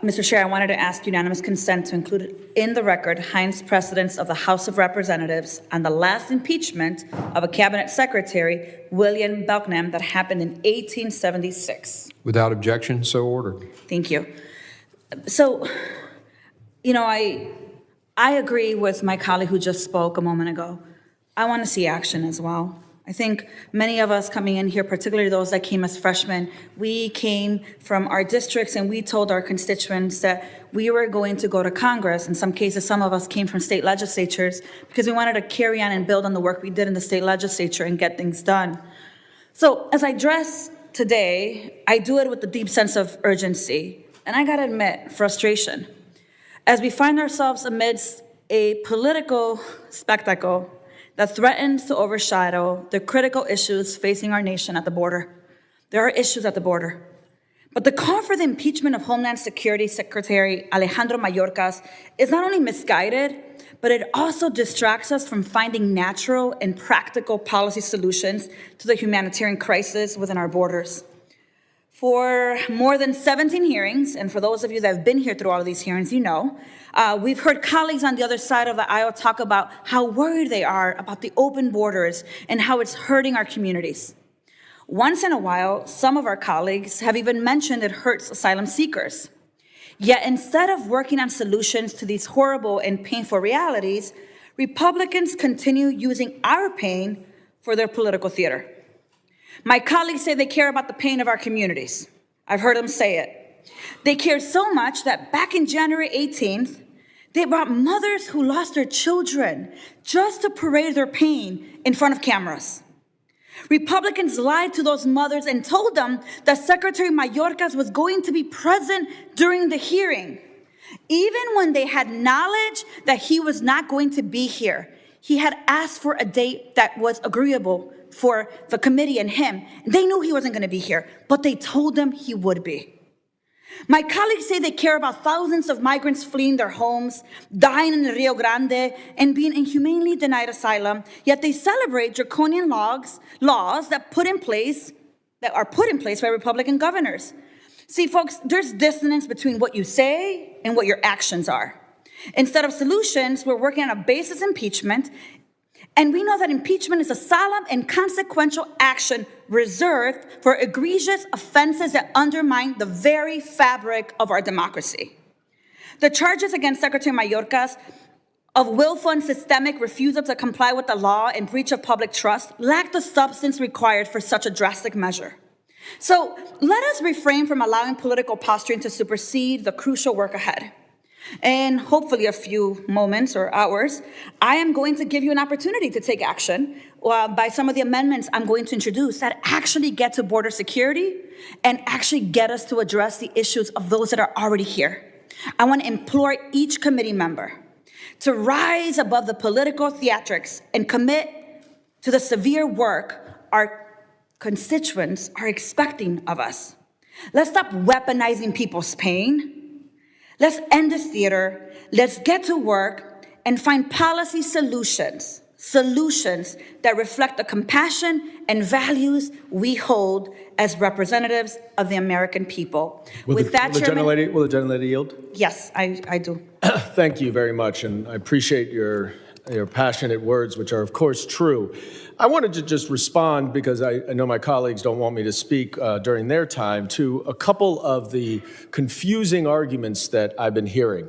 Mr. Chair, I wanted to ask unanimous consent to include in the record Heinz, President of the House of Representatives, on the last impeachment of a Cabinet Secretary, William Belknap, that happened in 1876. Without objection, so ordered. Thank you. So, you know, I agree with my colleague who just spoke a moment ago. I want to see action as well. I think many of us coming in here, particularly those that came as freshmen, we came from our districts and we told our constituents that we were going to go to Congress. In some cases, some of us came from state legislatures because we wanted to carry on and build on the work we did in the state legislature and get things done. So as I address today, I do it with a deep sense of urgency. And I gotta admit, frustration. As we find ourselves amidst a political spectacle that threatens to overshadow the critical issues facing our nation at the border. There are issues at the border. But the call for the impeachment of Homeland Security Secretary Alejandro Mayorkas is not only misguided, but it also distracts us from finding natural and practical policy solutions to the humanitarian crisis within our borders. For more than 17 hearings, and for those of you that have been here through all of these hearings, you know, we've heard colleagues on the other side of the aisle talk about how worried they are about the open borders and how it's hurting our communities. Once in a while, some of our colleagues have even mentioned it hurts asylum seekers. Yet instead of working on solutions to these horrible and painful realities, Republicans continue using our pain for their political theater. My colleagues say they care about the pain of our communities. I've heard them say it. They care so much that back in January 18th, they brought mothers who lost their children just to parade their pain in front of cameras. Republicans lied to those mothers and told them that Secretary Mayorkas was going to be present during the hearing. Even when they had knowledge that he was not going to be here, he had asked for a date that was agreeable for the committee and him. They knew he wasn't going to be here, but they told him he would be. My colleagues say they care about thousands of migrants fleeing their homes, dying in the Rio Grande, and being inhumanely denied asylum, yet they celebrate draconian laws that are put in place by Republican governors. See, folks, there's dissonance between what you say and what your actions are. Instead of solutions, we're working on a basis impeachment. And we know that impeachment is a solemn and consequential action reserved for egregious offenses that undermine the very fabric of our democracy. The charges against Secretary Mayorkas of willful and systemic refusal to comply with the law and breach of public trust lack the substance required for such a drastic measure. So let us refrain from allowing political posturing to supersede the crucial work ahead. In hopefully a few moments or hours, I am going to give you an opportunity to take action by some of the amendments I'm going to introduce that actually get to border security and actually get us to address the issues of those that are already here. I want to implore each committee member to rise above the political theatrics and commit to the severe work our constituents are expecting of us. Let's stop weaponizing people's pain. Let's end this theater, let's get to work and find policy solutions that reflect the compassion and values we hold as representatives of the American people. Will the gentlelady yield? Yes, I do. Thank you very much, and I appreciate your passionate words, which are, of course, true. I wanted to just respond, because I know my colleagues don't want me to speak during their time, to a couple of the confusing arguments that I've been hearing.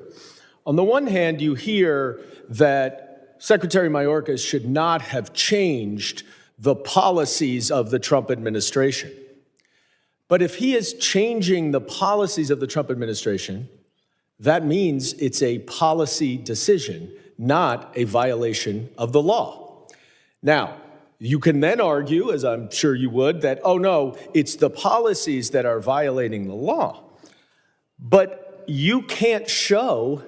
On the one hand, you hear that Secretary Mayorkas should not have changed the policies of the Trump administration. But if he is changing the policies of the Trump administration, that means it's a policy decision, not a violation of the law. Now, you can then argue, as I'm sure you would, that, oh no, it's the policies that are violating the law. But you can't show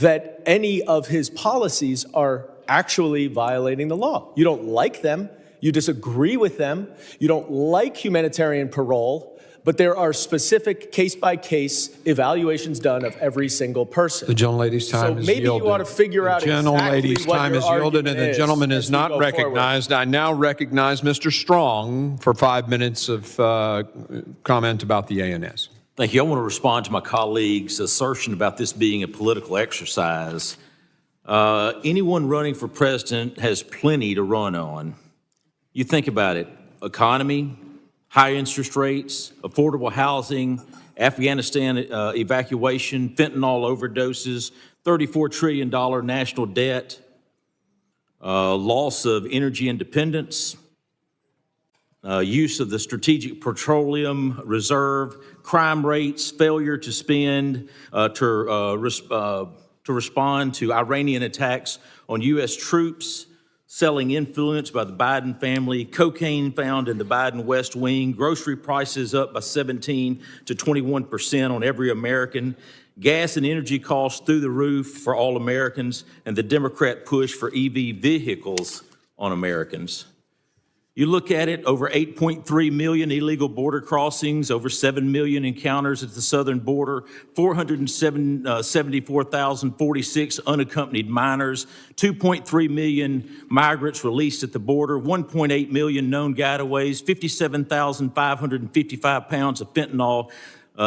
that any of his policies are actually violating the law. You don't like them, you disagree with them, you don't like humanitarian parole, but there are specific case-by-case evaluations done of every single person. The gentlelady's time is maybe yielded. you ought to figure out The gentlelady's exactly what time your is yielded, and argument the gentleman is is as we not go forward. recognized. I now recognize Mr. Strong for 5 minutes of comment about the ANS. Thank you. I want to respond to my colleague's assertion about this being a political exercise. Anyone running for president has plenty to run on. You think about it, economy, high interest rates, affordable housing, Afghanistan evacuation, fentanyl overdoses, $34 trillion national debt, loss of energy independence, use of the Strategic Petroleum Reserve, crime rates, failure to spend to respond to Iranian attacks on U.S. troops, selling influence by the Biden family, cocaine found in the Biden West Wing, grocery prices up by 17 to 21% on every American, gas and energy costs through the roof for all Americans, and the Democrat push for EV vehicles on Americans. You look at it, over 8.3 million illegal border crossings, over 7 million encounters at the southern border, 474,046 unaccompanied minors, 2.3 million migrants released at the border, 1.8 million known gotaways, 57,555 pounds of fentanyl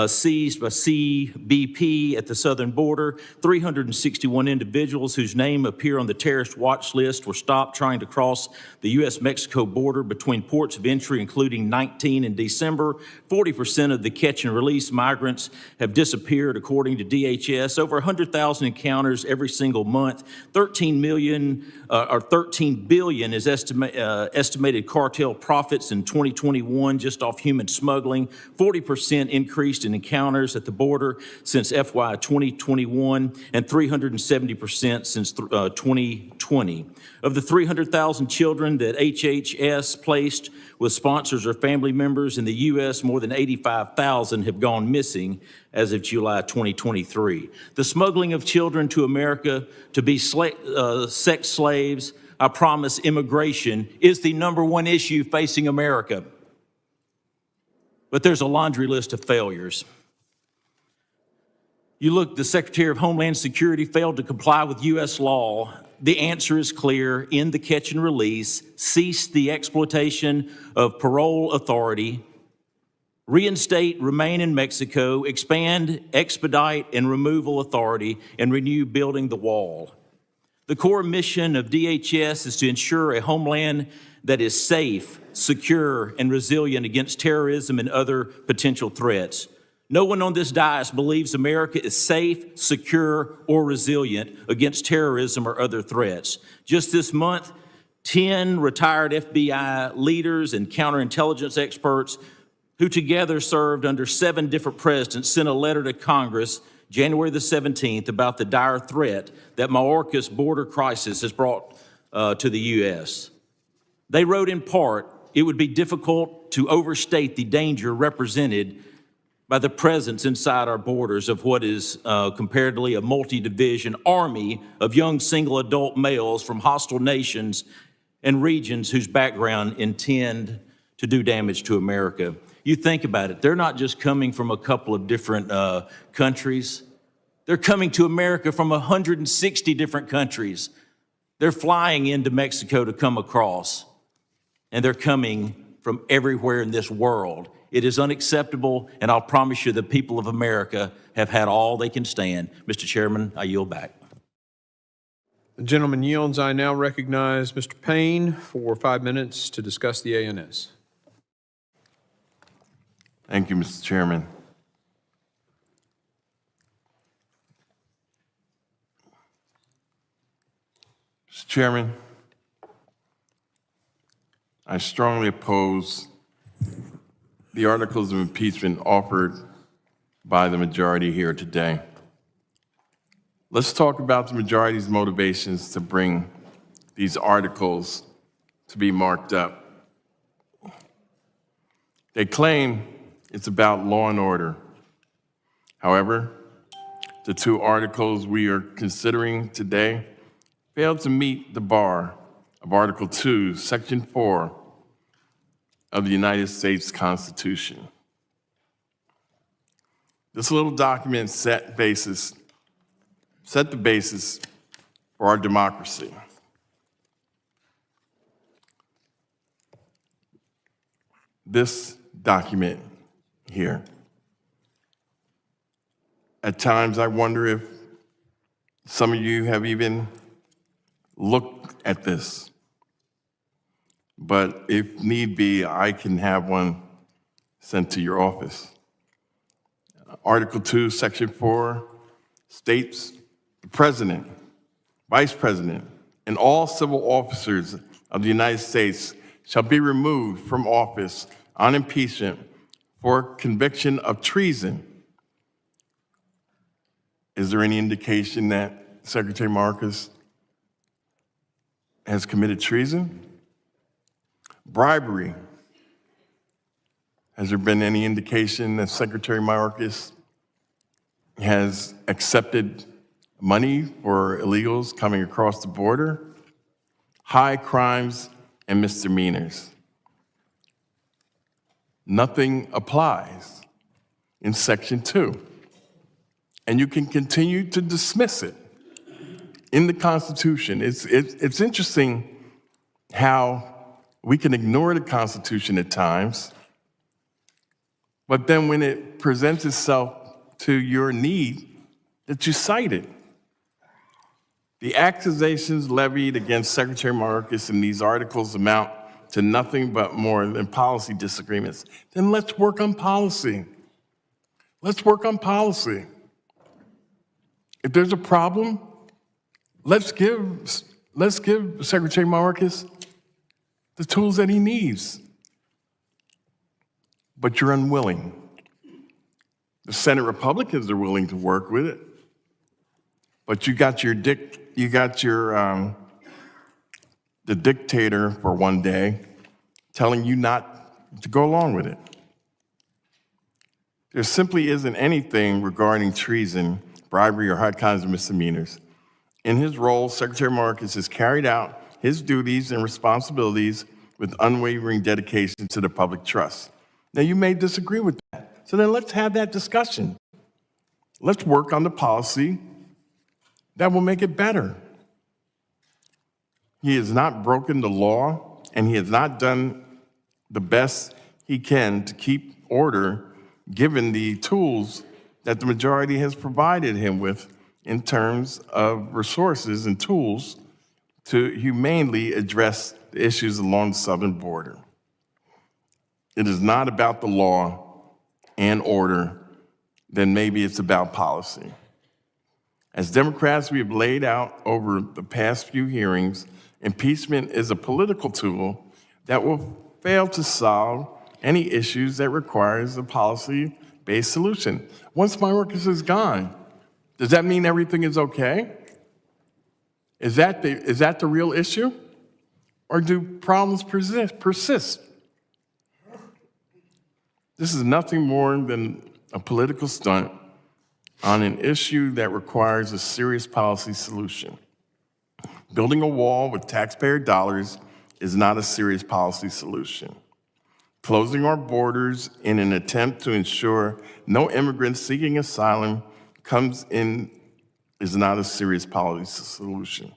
seized by CBP at the southern border. 361 individuals whose name appear on the terrorist watch list were stopped trying to cross the U.S.-Mexico border between ports of entry, including 19 in December. 40% of the catch and release migrants have disappeared, according to DHS. Over 100,000 encounters every single month. 13 billion is estimated cartel profits in 2021 just off human smuggling. 40% increased in encounters at the border since FY 2021 and 370% since 2020. Of the 300,000 children that HHS placed with sponsors or family members in the U.S., more than 85,000 have gone missing as of July 2023. The smuggling of children to America to be sex slaves, I promise immigration, is the #1 issue facing America. But there's a laundry list of failures. You look, the Secretary of Homeland Security failed to comply with U.S. law. The answer is clear in the catch and release: cease the exploitation of parole authority, reinstate remain in Mexico, expand expedite and removal authority, and renew building the wall. The core mission of DHS is to ensure a homeland that is safe, secure, and resilient against terrorism and other potential threats. No one on this dais believes America is safe, secure, or resilient against terrorism or other threats. Just this month, 10 retired FBI leaders and counterintelligence experts who together served under 7 different presidents sent a letter to Congress January the 17th about the dire threat that Mayorkas border crisis has brought to the U.S. They wrote in part, it would be difficult to overstate the danger represented by the presence inside our borders of what is comparatively a multi-division army of young single adult males from hostile nations and regions whose background intend to do damage to America. You think about it, they're not just coming from a couple of different countries. They're coming to America from 160 different countries. They're flying into Mexico to come across, and they're coming from everywhere in this world. It is unacceptable, and I'll promise you the people of America have had all they can stand. Mr. Chairman, I yield back. The gentleman yields. I now recognize Mr. Payne for 5 minutes to discuss the ANS. Thank you, Mr. Chairman. Mr. Chairman, I strongly oppose the articles of impeachment offered by the majority here today. Let's talk about the majority's motivations to bring these articles to be marked up. They claim it's about law and order. However, the two articles we are considering today fail to meet the bar of Article 2, Section 4 of the United States Constitution. This little document set the basis for our democracy. This document here. At times, I wonder if some of you have even looked at this. But if need be, I can have one sent to your office. Article 2, Section 4 states the President, Vice President, and all civil officers of the United States shall be removed from office on impeachment for conviction of treason. Is there any indication that Secretary Mayorkas has committed treason? Bribery. Has there been any indication that Secretary Mayorkas has accepted money for illegals coming across the border? High crimes and misdemeanors. Nothing applies in Section 2. And you can continue to dismiss it in the Constitution. It's interesting how we can ignore the Constitution at times, but then when it presents itself to your need, that you cite it. The accusations levied against Secretary Mayorkas in these articles amount to nothing but more than policy disagreements. Then let's work on policy. Let's work on policy. If there's a problem, let's give Secretary Mayorkas the tools that he needs. But you're unwilling. The Senate Republicans are willing to work with it, but you got the dictator for one day telling you not to go along with it. There simply isn't anything regarding treason, bribery, or high kinds of misdemeanors. In his role, Secretary Mayorkas has carried out his duties and responsibilities with unwavering dedication to the public trust. Now, you may disagree with that, so then let's have that discussion. Let's work on the policy that will make it better. He has not broken the law, and he has not done the best he can to keep order, given the tools that the majority has provided him with in terms of resources and tools to humanely address the issues along the southern border. It is not about the law and order, then maybe it's about policy. As Democrats, we have laid out over the past few hearings, impeachment is a political tool that will fail to solve any issues that requires a policy-based solution. Once Mayorkas is gone, does that mean everything is okay? Is that the real issue? Or do problems persist? This is nothing more than a political stunt on an issue that requires a serious policy solution. Building a wall with taxpayer dollars is not a serious policy solution. Closing our borders in an attempt to ensure no immigrants seeking asylum comes in is not a serious policy solution.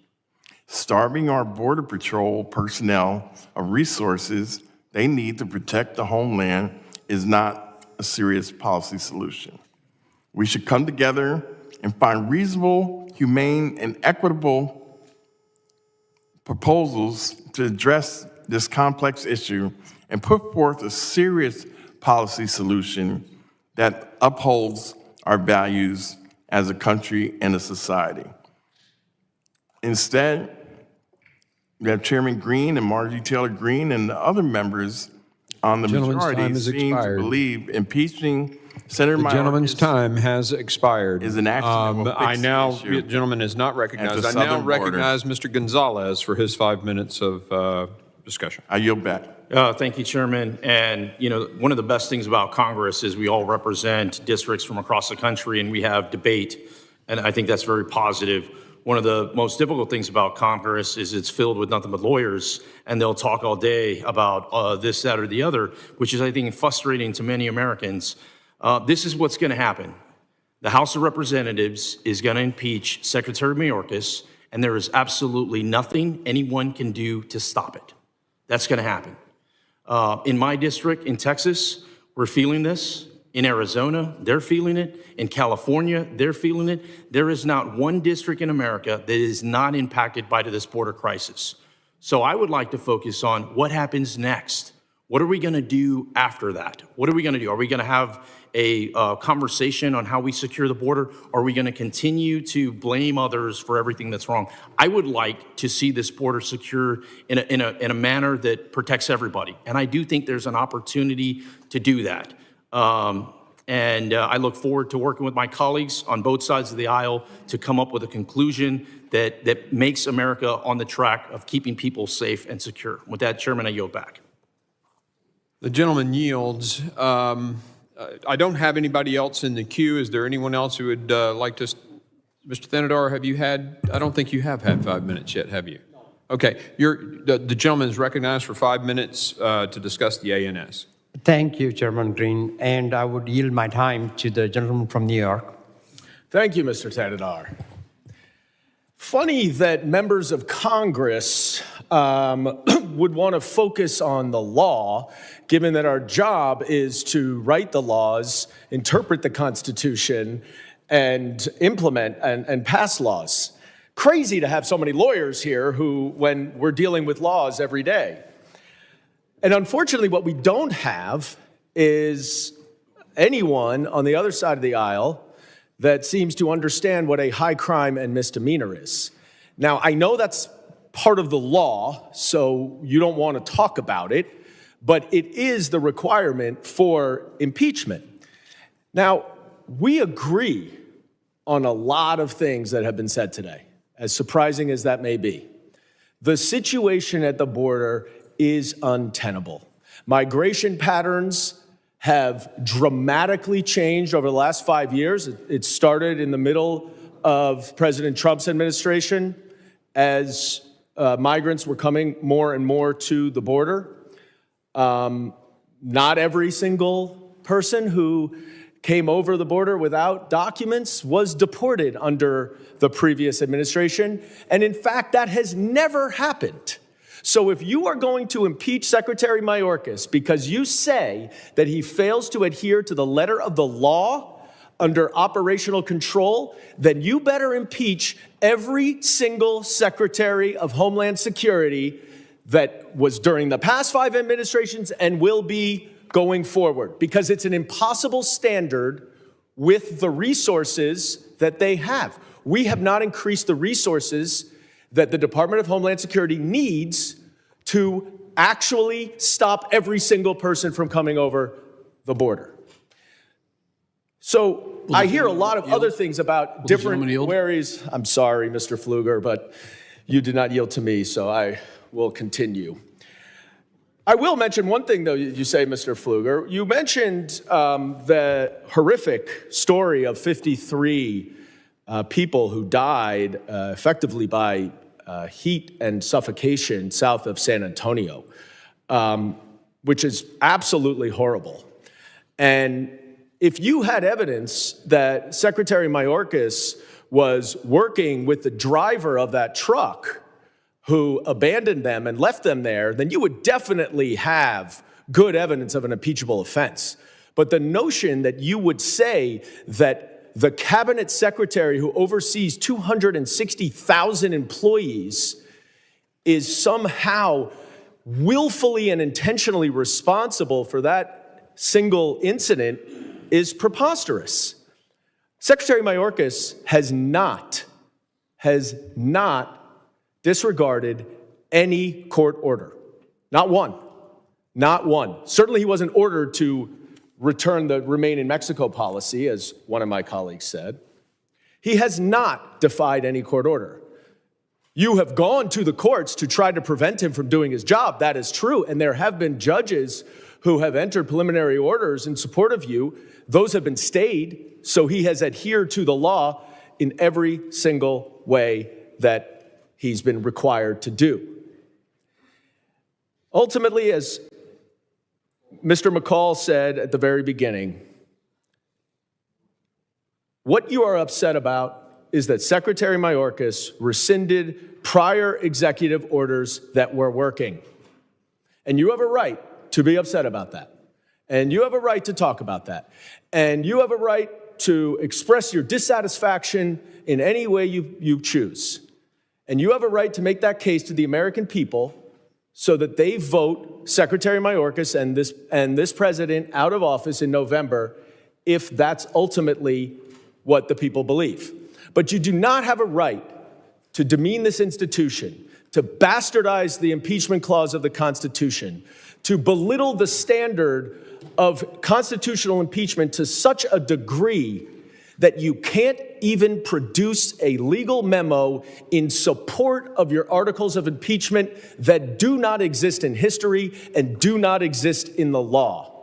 Starving our Border Patrol personnel of resources they need to protect the homeland is not a serious policy solution. We should come together and find reasonable, humane, and equitable proposals to address this complex issue and put forth a serious policy solution that upholds our values as a country and a society. Instead, we have Chairman Green and Marjorie Taylor Greene and the other members on the Gentleman's majority time has seem to expired. believe impeaching Senator The gentleman's Mayorkas time has expired. is an action that will I fix now, the issue the gentleman is not recognized. the I now southern border. recognize Mr. Gonzalez for his 5 minutes of discussion. I yield back. Thank you, Chairman. And, you know, one of the best things about Congress is we all represent districts from across the country and we have debate. And I think that's very positive. One of the most difficult things about Congress is it's filled with nothing but lawyers, and they'll talk all day about this, that, or the other, which is, I think, frustrating to many Americans. This is what's going to happen. The House of Representatives is going to impeach Secretary Mayorkas, and there is absolutely nothing anyone can do to stop it. That's going to happen. In my district in Texas, we're feeling this. In Arizona, they're feeling it. In California, they're feeling it. There is not one district in America that is not impacted by this border crisis. So I would like to focus on what happens next. What are we going to do after that? What are we going to do? Are we going to have a conversation on how we secure the border? Are we going to continue to blame others for everything that's wrong? I would like to see this border secure in a manner that protects everybody. And I do think there's an opportunity to do that. I look forward to working with my colleagues on both sides of the aisle to come up with a conclusion that makes America on the track of keeping people safe and secure. With that, Chairman, I yield back. The gentleman yields. I don't have anybody else in the queue. Is there anyone else who would like to? Mr. Thenadar, have you had? I don't think you have had 5 minutes yet, have you? Okay. The gentleman is recognized for 5 minutes to discuss the ANS. Thank you, Chairman Green, and I would yield my time to the gentleman from New York. Thank you, Mr. Tadadar. Funny that members of Congress would want to focus on the law, given that our job is to write the laws, interpret the Constitution, and implement and pass laws. Crazy to have so many lawyers here who, when we're dealing with laws every day. And unfortunately, what we don't have is anyone on the other side of the aisle that seems to understand what a high crime and misdemeanor is. Now, I know that's part of the law, so you don't want to talk about it, but it is the requirement for impeachment. Now, we agree on a lot of things that have been said today, as surprising as that may be. The situation at the border is untenable. Migration patterns have dramatically changed over the last 5 years. It started in the middle of President Trump's administration as migrants were coming more and more to the border. Not every single person who came over the border without documents was deported under the previous administration. And in fact, that has never happened. So if you are going to impeach Secretary Mayorkas because you say that he fails to adhere to the letter of the law under operational control, then you better impeach every single Secretary of Homeland Security that was during the past 5 administrations and will be going forward, because it's an impossible standard with the resources that they have. We have not increased the resources that the Department of Homeland Security needs to actually stop every single person from coming over the border. So I hear a lot of other things about different ways. I'm sorry, Mr. Pfluger, but you did not yield to me, so I will continue. I will mention one thing, though, you say, Mr. Pfluger. You mentioned the horrific story of 53 people who died effectively by heat and suffocation south of San Antonio, which is absolutely horrible. And if you had evidence that Secretary Mayorkas was working with the driver of that truck who abandoned them and left them there, then you would definitely have good evidence of an impeachable offense. But the notion that you would say that the cabinet secretary who oversees 260,000 employees is somehow willfully and intentionally responsible for that single incident is preposterous. Secretary Mayorkas has not disregarded any court order. Not one. Not one. Certainly he wasn't ordered to return the Remain in Mexico policy, as one of my colleagues said. He has not defied any court order. You have gone to the courts to try to prevent him from doing his job. That is true. And there have been judges who have entered preliminary orders in support of you. Those have been stayed. So he has adhered to the law in every single way that he's been required to do. Ultimately, as Mr. McCall said at the very beginning, what you are upset about is that Secretary Mayorkas rescinded prior executive orders that were working. And you have a right to be upset about that. And you have a right to talk about that. And you have a right to express your dissatisfaction in any way you choose. And you have a right to make that case to the American people so that they vote Secretary Mayorkas and this president out of office in November if that's ultimately what the people believe. But you do not have a right to demean this institution, to bastardize the impeachment clause of the Constitution, to belittle the standard of constitutional impeachment to such a degree that you can't even produce a legal memo in support of your articles of impeachment that do not exist in history and do not exist in the law.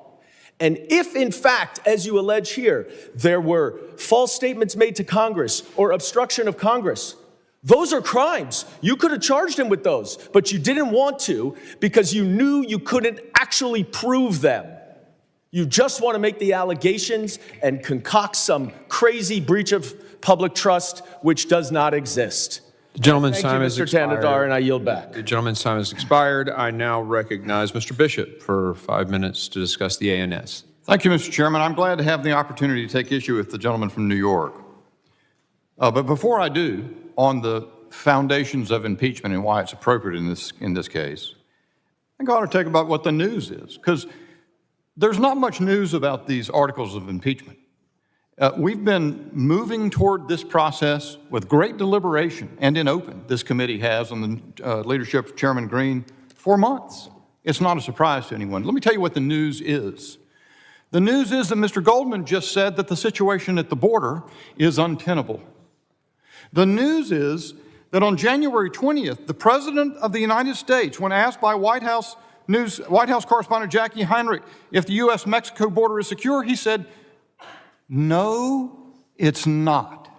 And if, in fact, as you allege here, there were false statements made to Congress or obstruction of Congress, those are crimes. You could have charged him with those, but you didn't want to because you knew you couldn't actually prove them. You just want to make the allegations and concoct some crazy breach of public trust which does not exist. The gentleman's Thank time you, has Mr. expired. Tanadar, and I yield back. The gentleman's time has expired. I now recognize Mr. Bishop for 5 minutes to discuss the ANS. Thank you, Mr. Chairman. I'm glad to have the opportunity to take issue with the gentleman from New York. But before I do, on the foundations of impeachment and why it's appropriate in this case, I ought to talk about what the news is, because there's not much news about these articles of impeachment. We've been moving toward this process with great deliberation and in open. This committee has, on the leadership of Chairman Green, for months. It's not a surprise to anyone. Let me tell you what the news is. The news is that Mr. Goldman just said that the situation at the border is untenable. The news is that on January 20th, the President of the United States, when asked by White House correspondent Jackie Heinrich if the U.S.-Mexico border is secure, he said, "No, it's not."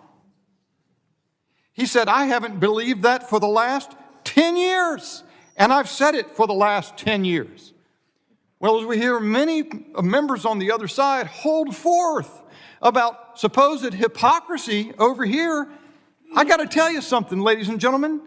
He said, "I haven't believed that for the last 10 years, and I've said it for the last 10 years. Well, as we hear many members on the other side hold forth about supposed hypocrisy over here, I got to tell you something, ladies and gentlemen.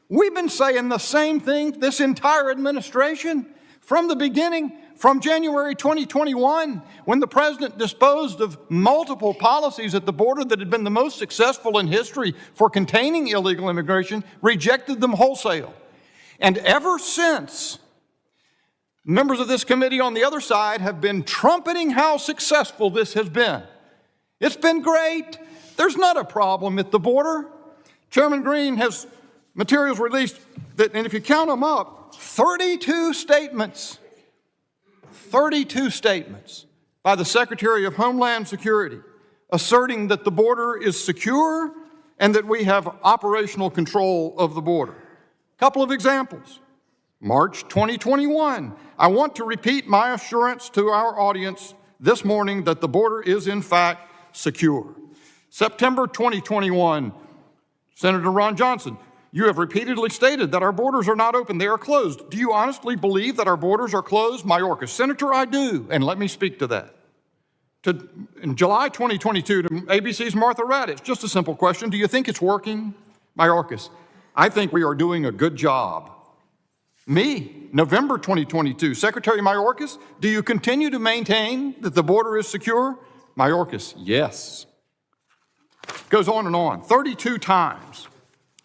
We've been saying the same thing this entire administration from the beginning, from January 2021, when the president disposed of multiple policies at the border that had been the most successful in history for containing illegal immigration, rejected them wholesale. And ever since, members of this committee on the other side have been trumpeting how successful this has been. It's been great. There's not a problem at the border. Chairman Green has materials released that, and if you count them up, 32 statements by the Secretary of Homeland Security asserting that the border is secure and that we have operational control of the border. A couple of examples. March 2021, I want to repeat my assurance to our audience this morning that the border is in fact secure. September 2021, Senator Ron Johnson, you have repeatedly stated that our borders are not open, they are closed. Do you honestly believe that our borders are closed? Mayorkas, Senator, I do, and let me speak to that. In July 2022, to ABC's Martha Raddatz, just a simple question, do you think it's working? Mayorkas, I think we are doing a good job. Me, November 2022, Secretary Mayorkas, do you continue to maintain that the border is secure? Mayorkas, yes. Goes on, 32 times.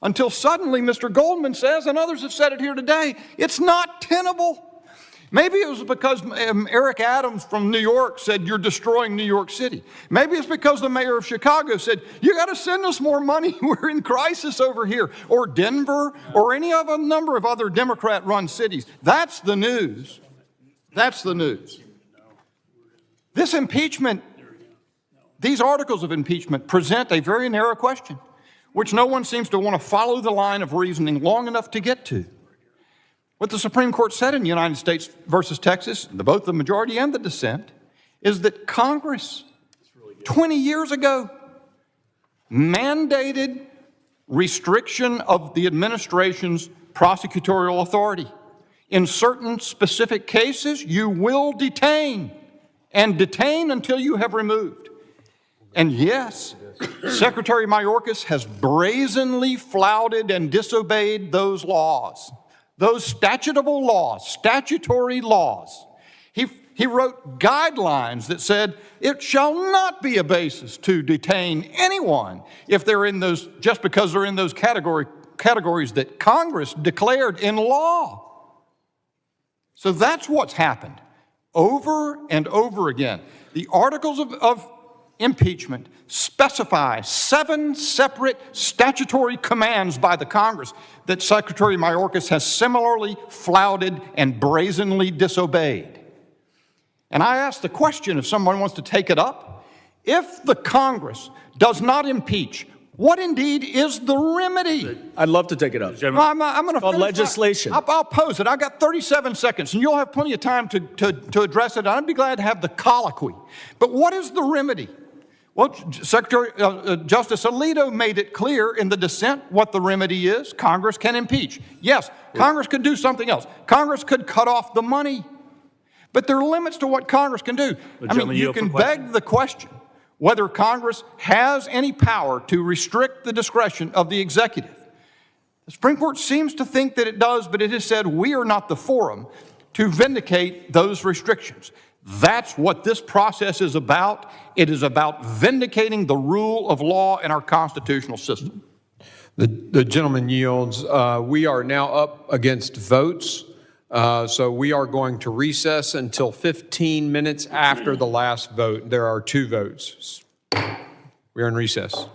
Until suddenly Mr. Goldman says, and others have said it here today, it's not tenable. Maybe it was because Eric Adams from New York said, you're destroying New York City. Maybe it's because the mayor of Chicago said, you got to send us more money, we're in crisis over here. Or Denver, or any of a number of other Democrat-run cities. That's the news. That's the news. This impeachment, these articles of impeachment present a very narrow question, which no one seems to want to follow the line of reasoning long enough to get to. What the Supreme Court said in United States versus Texas, both the majority and the dissent, is that Congress, 20 years ago, mandated restriction of the administration's prosecutorial authority. In certain specific cases, you will detain, and detain until you have removed. And yes, Secretary Mayorkas has brazenly flouted and disobeyed those laws, those statutory laws. He wrote guidelines that said it shall not be a basis to detain anyone if they're in those, just because they're in those categories that Congress declared in law. So that's what's happened over and over again. The articles of impeachment specify 7 separate statutory commands by the Congress that Secretary Mayorkas has similarly flouted and brazenly disobeyed. And I ask the question, if someone wants to take it up, if the Congress does not impeach, what indeed is the remedy? I'd love to take it up. I'm going to finish legislation. I'll pose it. I've got 37 seconds, and you'll have plenty of time to address it. I'd be glad to have the colloquy. But what is the remedy? Well, Justice Alito made it clear in the dissent what the remedy is. Congress can impeach. Yes, Congress could do something else. Congress could cut off the money. But there are limits to what Congress can do. I mean, you can beg the question whether Congress has any power to restrict the discretion of the executive. The Supreme Court seems to think that it does, but it has said we are not the forum to vindicate those restrictions. That's what this process is about. It is about vindicating the rule of law in our constitutional system. The gentleman yields. We are now up against votes. So we are going to recess until 15 minutes after the last vote. There are 2 votes. We are in recess.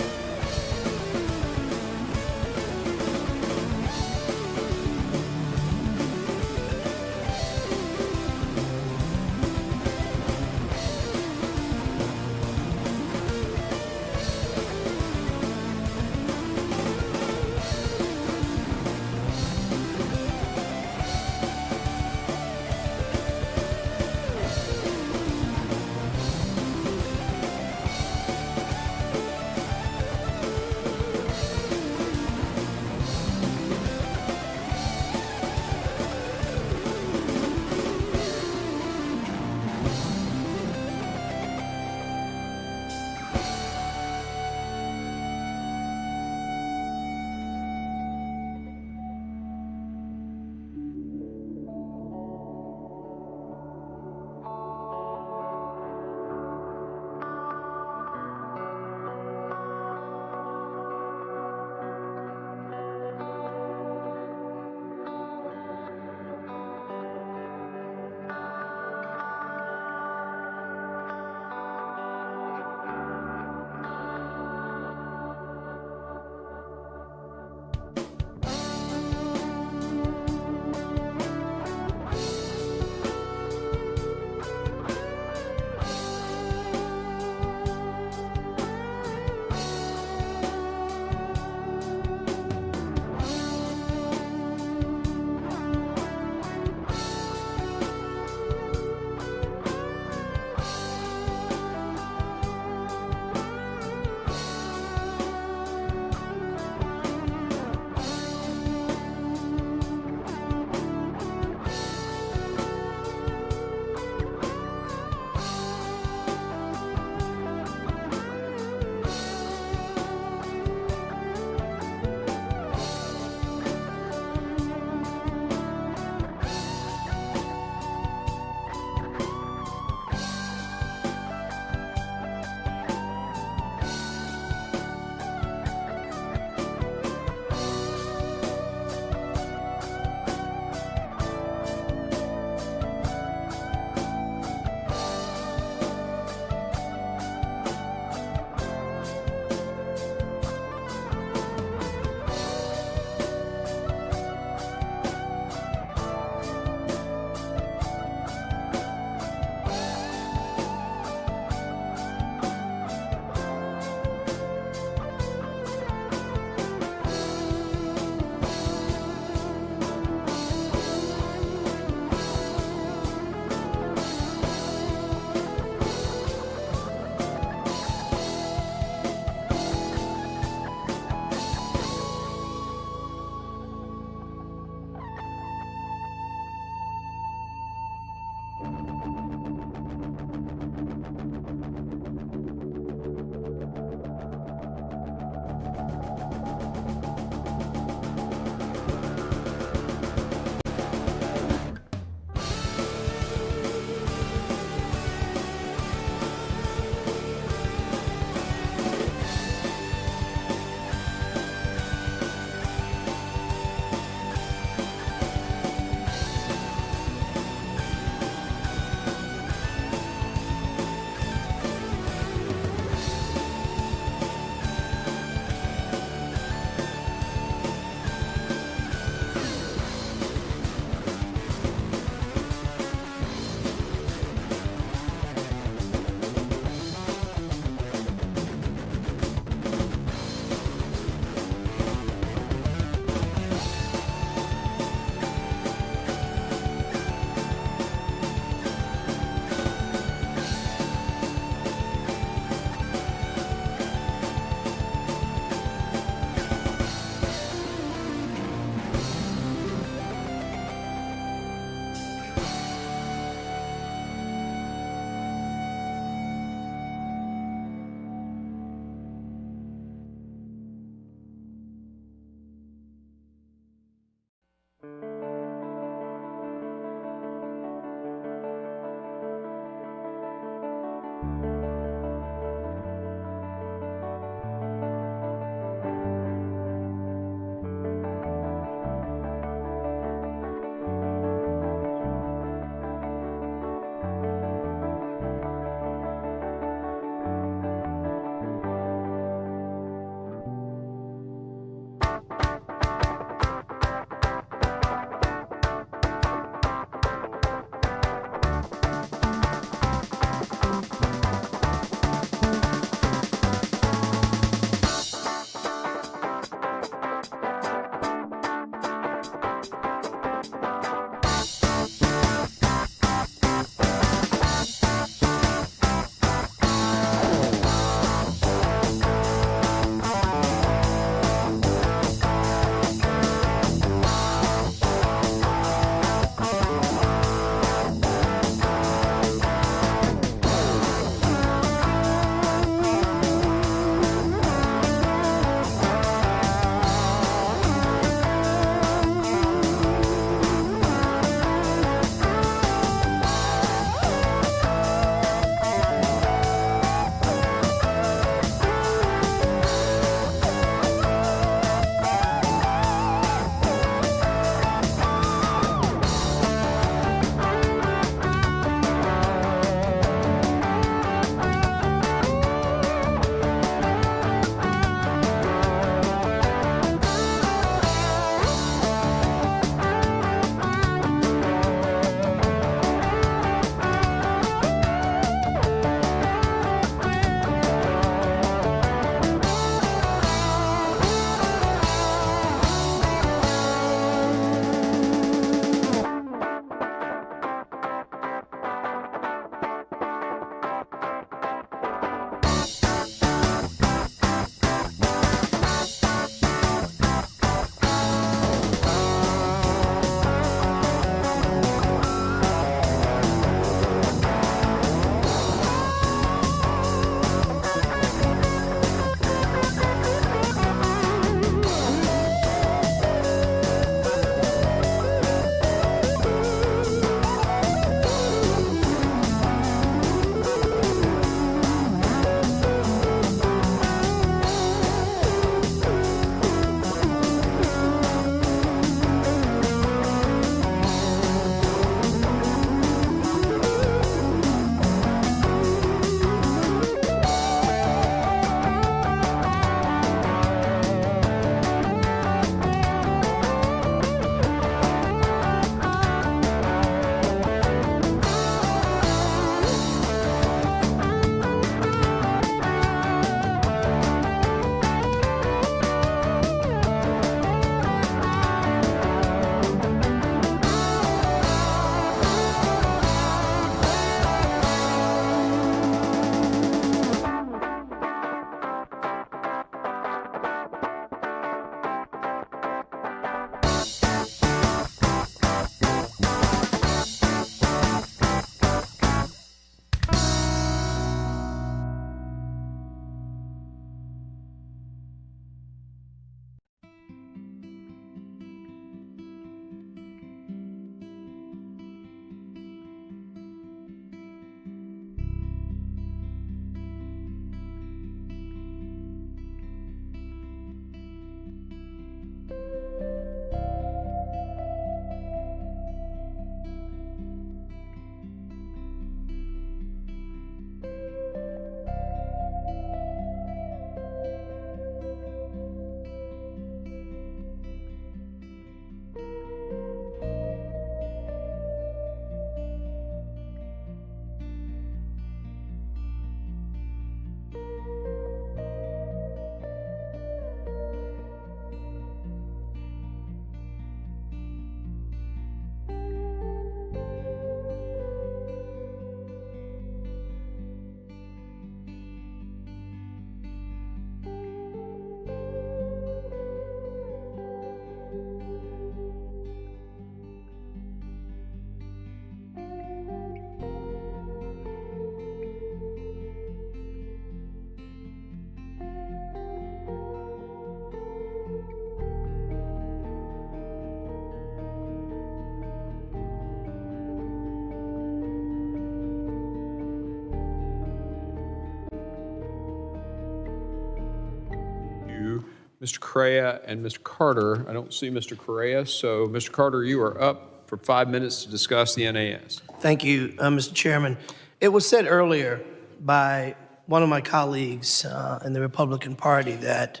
Mr. Correa and Mr. Carter. I don't see Mr. Correa, so Mr. Carter, you are up for 5 minutes to discuss the NAS. Thank you, Mr. Chairman. It was said earlier by one of my colleagues in the Republican Party that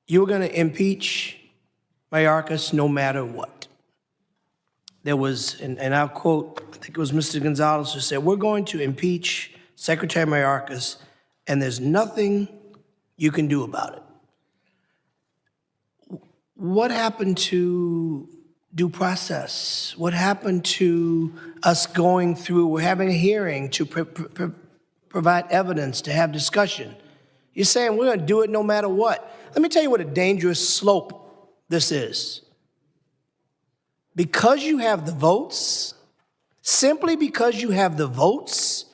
you were going to impeach Mayorkas no matter what. There was, and I'll quote, I think it was Mr. Gonzalez who said, we're going to impeach Secretary Mayorkas and there's nothing you can do about it. What happened to due process? What happened to us going through, we're having a hearing to provide evidence, to have discussion? You're saying we're going to do it no matter what. Let me tell you what a dangerous slope this is. Because you have the votes, simply because you have the votes,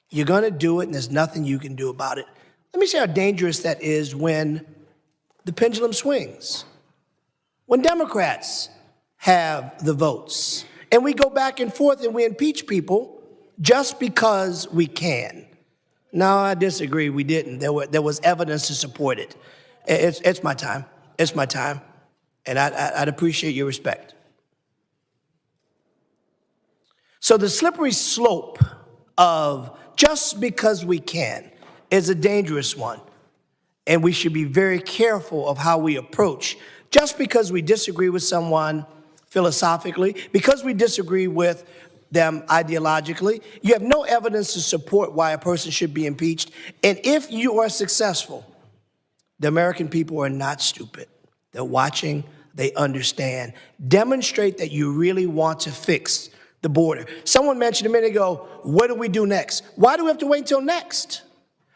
you're going to do it and there's nothing you can do about it. Let me say how dangerous that is when the pendulum swings. When Democrats have the votes and we go back and forth and we impeach people just because we can. No, I disagree. We didn't. There was evidence to support it. It's my time. It's my time. And I'd appreciate your respect. So the slippery slope of just because we can is a dangerous one. And we should be very careful of how we approach. Just because we disagree with someone philosophically, because we disagree with them ideologically, you have no evidence to support why a person should be impeached. And if you are successful, the American people are not stupid. They're watching, they understand. Demonstrate that you really want to fix the border. Someone mentioned a minute ago, what do we do next? Why do we have to wait until next?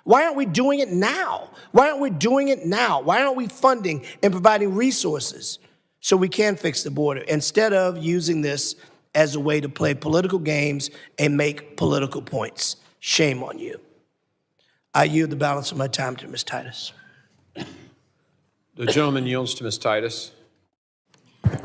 Why aren't we doing it now? Why aren't we doing it now? Why aren't we funding and providing resources so we can fix the border instead of using this as a way to play political games and make political points? Shame on you. I yield the balance of my time to Ms. Titus. The gentleman yields to Ms. Titus.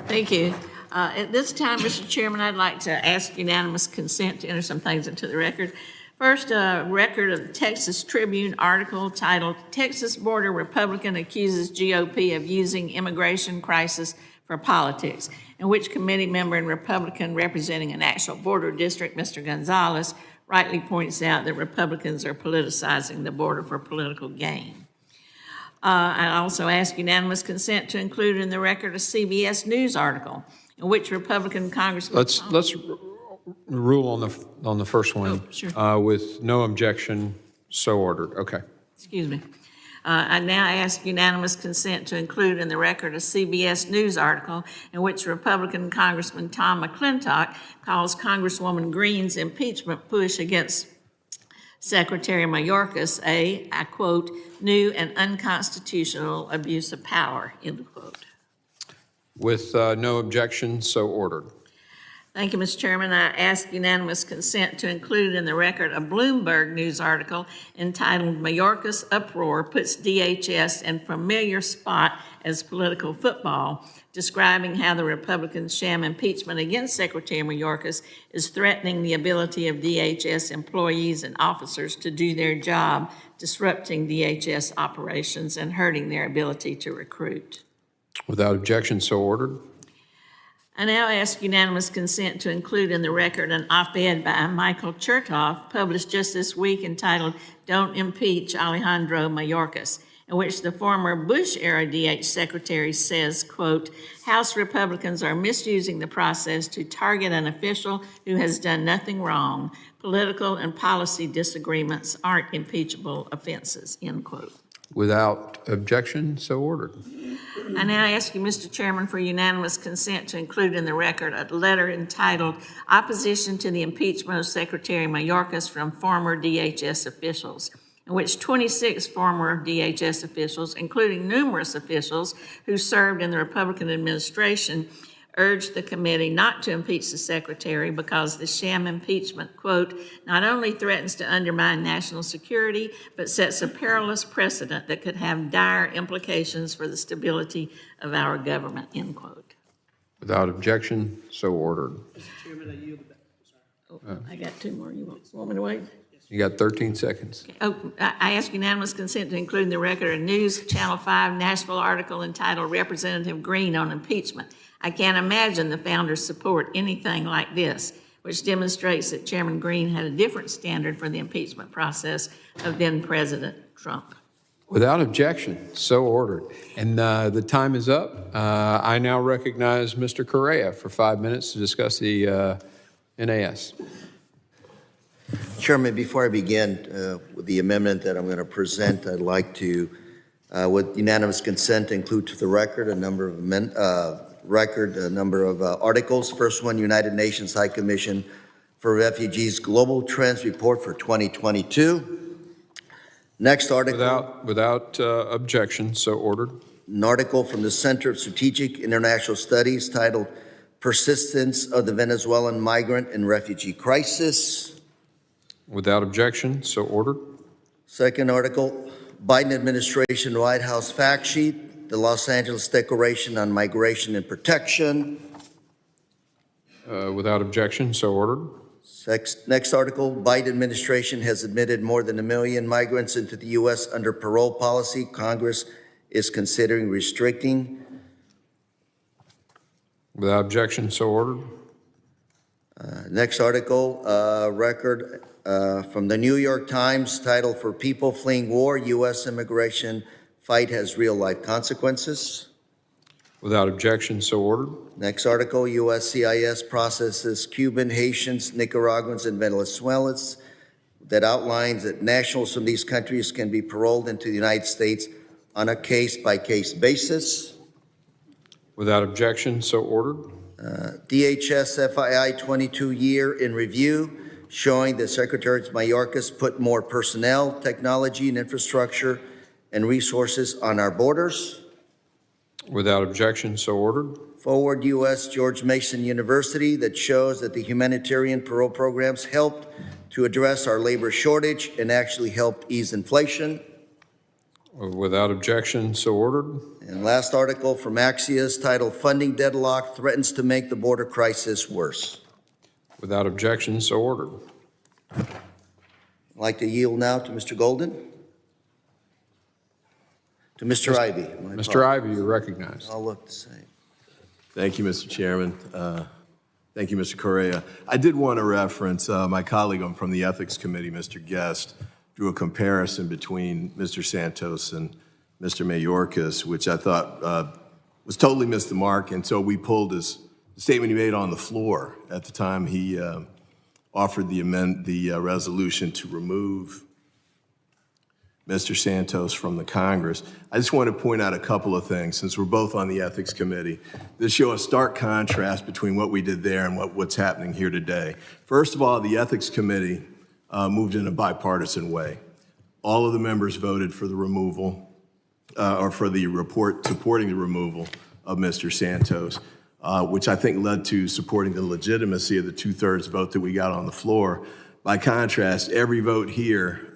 Thank you. At this time, Mr. Chairman, I'd like to ask unanimous consent to enter some things into the record. First, a record of the Texas Tribune article titled, Texas Border Republican Accuses GOP of Using Immigration Crisis for Politics, in which committee member and Republican representing an actual border district, Mr. Gonzalez, rightly points out that Republicans are politicizing the border for political gain. I also ask unanimous consent to include in the record a CBS News article in which Republican Congressman... Let's rule on the first one. Oh, sure. With no objection, so ordered. Okay. Excuse me. I now ask unanimous consent to include in the record a CBS News article in which Republican Congressman Tom McClintock calls Congresswoman Green's impeachment push against Secretary Mayorkas I quote, new and unconstitutional abuse of power, end quote. With no objection, so ordered. Thank you, Mr. Chairman. I ask unanimous consent to include in the record a Bloomberg News article entitled Mayorkas Uproar Puts DHS in Familiar Spot as Political Football, describing how the Republicans' sham impeachment against Secretary Mayorkas is threatening the ability of DHS employees and officers to do their job, disrupting DHS operations and hurting their ability to recruit. Without objection, so ordered. I now ask unanimous consent to include in the record an op-ed by Michael Chertoff, published just this week, entitled Don't Impeach Alejandro Mayorkas, in which the former Bush-era DH secretary says, quote, House Republicans are misusing the process to target an official who has done nothing wrong. Political and policy disagreements aren't impeachable offenses, end quote. Without objection, so ordered. I now ask you, Mr. Chairman, for unanimous consent to include in the record a letter entitled Opposition to the Impeachment of Secretary Mayorkas from Former DHS Officials, in which 26 former DHS officials, including numerous officials who served in the Republican administration, urged the committee not to impeach the secretary because the sham impeachment, quote, not only threatens to undermine national security, but sets a perilous precedent that could have dire implications for the stability of our government, end quote. Without objection, so ordered. Mr. Chairman, I yield the back. I got two more. You want me to wait? Yes. You got 13 seconds. Oh, I ask unanimous consent to include in the record a News Channel 5 Nashville article entitled Representative Green on Impeachment. I can't imagine the founders support anything like this, which demonstrates that Chairman Green had a different standard for the impeachment process of then President Trump. Without objection, so ordered. And the time is up. I now recognize Mr. Correa for 5 minutes to discuss the NAS. Chairman, before I begin with the amendment that I'm going to present, I'd like to, with unanimous consent, include to the record a number of articles. First one, United Nations High Commission for Refugees Global Trends Report for 2022. Next article. Without objection, so ordered. An article from the Center of Strategic International Studies titled Persistence of the Venezuelan Migrant and Refugee Crisis. Without objection, so ordered. Second article, Biden administration White House fact sheet, the Los Angeles Declaration on Migration and Protection. Without objection, so ordered. Next article, Biden administration has admitted more than 1 million migrants into the U.S. under parole policy. Congress is considering restricting. Without objection, so ordered. Next article, record from the New York Times titled For People Fleeing War, U.S. Immigration Fight Has Real-Life Consequences. Without objection, so ordered. Next article, USCIS processes Cuban, Haitians, Nicaraguans, and Venezuelans that outlines that nationals from these countries can be paroled into the United States on a case-by-case basis. Without objection, so ordered. DHS FII 22-year in review, showing that Secretary Mayorkas put more personnel, technology, and infrastructure and resources on our borders. Without objection, so ordered. Forward U.S. George Mason University that shows that the humanitarian parole programs helped to address our labor shortage and actually helped ease inflation. Without objection, so ordered. And last article from Axios titled Funding Deadlock Threatens to Make the Border Crisis Worse. Without objection, so ordered. I'd like to yield now to Mr. Golden. To Mr. Ivey. Mr. Ivey, you're recognized. I'll look the same. Thank you, Mr. Chairman. Thank you, Mr. Correa. I did want to reference my colleague from the Ethics Committee, Mr. Guest, drew a comparison between Mr. Santos and Mr. Mayorkas, which I thought was totally missed the mark, and so we pulled his statement he made on the floor at the time he offered the resolution to remove Mr. Santos from the Congress. I just want to point out a couple of things, since we're both on the Ethics Committee, that show a stark contrast between what we did there and what's happening here today. First of all, the Ethics Committee moved in a bipartisan way. All of the members voted for the removal, or for the report supporting the removal of Mr. Santos, which I think led to supporting the legitimacy of the 2/3 vote that we got on the floor. By contrast, every vote here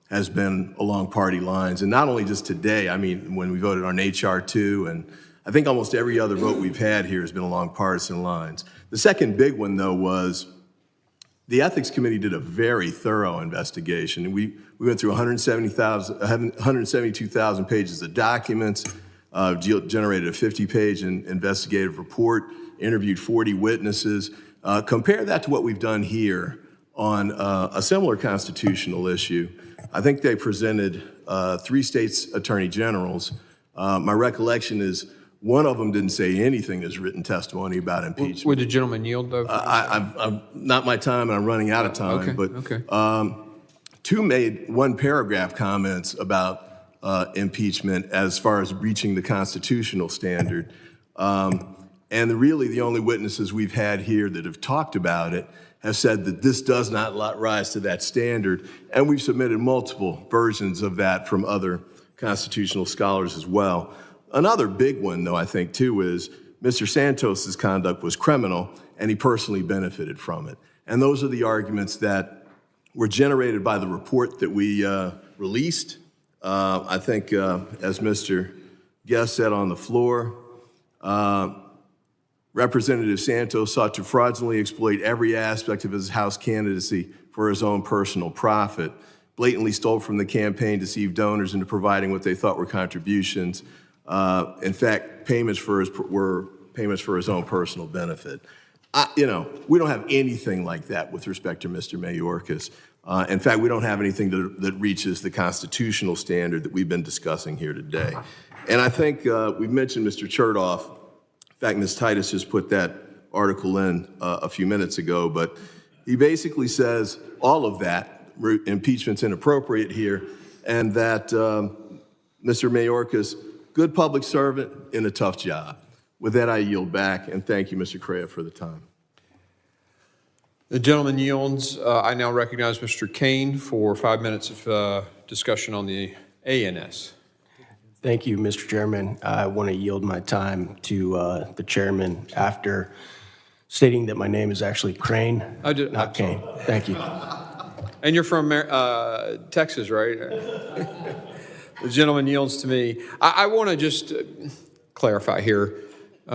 has been along party lines, and not only just today. I mean, when we voted on HR 2, and I think almost every other vote we've had here has been along partisan lines. The second big one, though, was the Ethics Committee did a very thorough investigation. We went through 172,000 pages of documents, generated a 50-page investigative report, interviewed 40 witnesses. Compare that to what we've done here on a similar constitutional issue. I think they presented 3 states' attorney generals. My recollection is one of them didn't say anything as written testimony about impeachment. Would the gentleman yield, though? I'm not my time, and I'm running out of time. Okay, but 2 made 1-paragraph comments about impeachment as far as reaching the constitutional standard. And really the only witnesses we've had here that have talked about it have said that this does not rise to that standard. And we've submitted multiple versions of that from other constitutional scholars as well. Another big one, though, I think, too, is Mr. Santos's conduct was criminal, and he personally benefited from it. And those are the arguments that were generated by the report that we released. I think, as Mr. Guest said on the floor, Representative Santos sought to fraudulently exploit every aspect of his House candidacy for his own personal profit, blatantly stole from the campaign, deceived donors into providing what they thought were contributions. In fact, payments were payments for his own personal benefit. We don't have anything like that with respect to Mr. Mayorkas. In fact, we don't have anything that reaches the constitutional standard that we've been discussing here today. And I think we've mentioned Mr. Chertoff. In fact, Ms. Titus just put that article in a few minutes ago, but he basically says all of that, impeachment's inappropriate here, and that Mr. Mayorkas, good public servant in a tough job. With that, I yield back, and thank you, Mr. Correa, for the time. The gentleman yields. I now recognize Mr. Kane for 5 minutes of discussion on the ANS. Thank you, Mr. Chairman. I want to yield my time to the chairman after stating that my name is actually Crane, not Kane. Thank you. And you're from Texas, right? The gentleman yields to me. I want to just clarify here.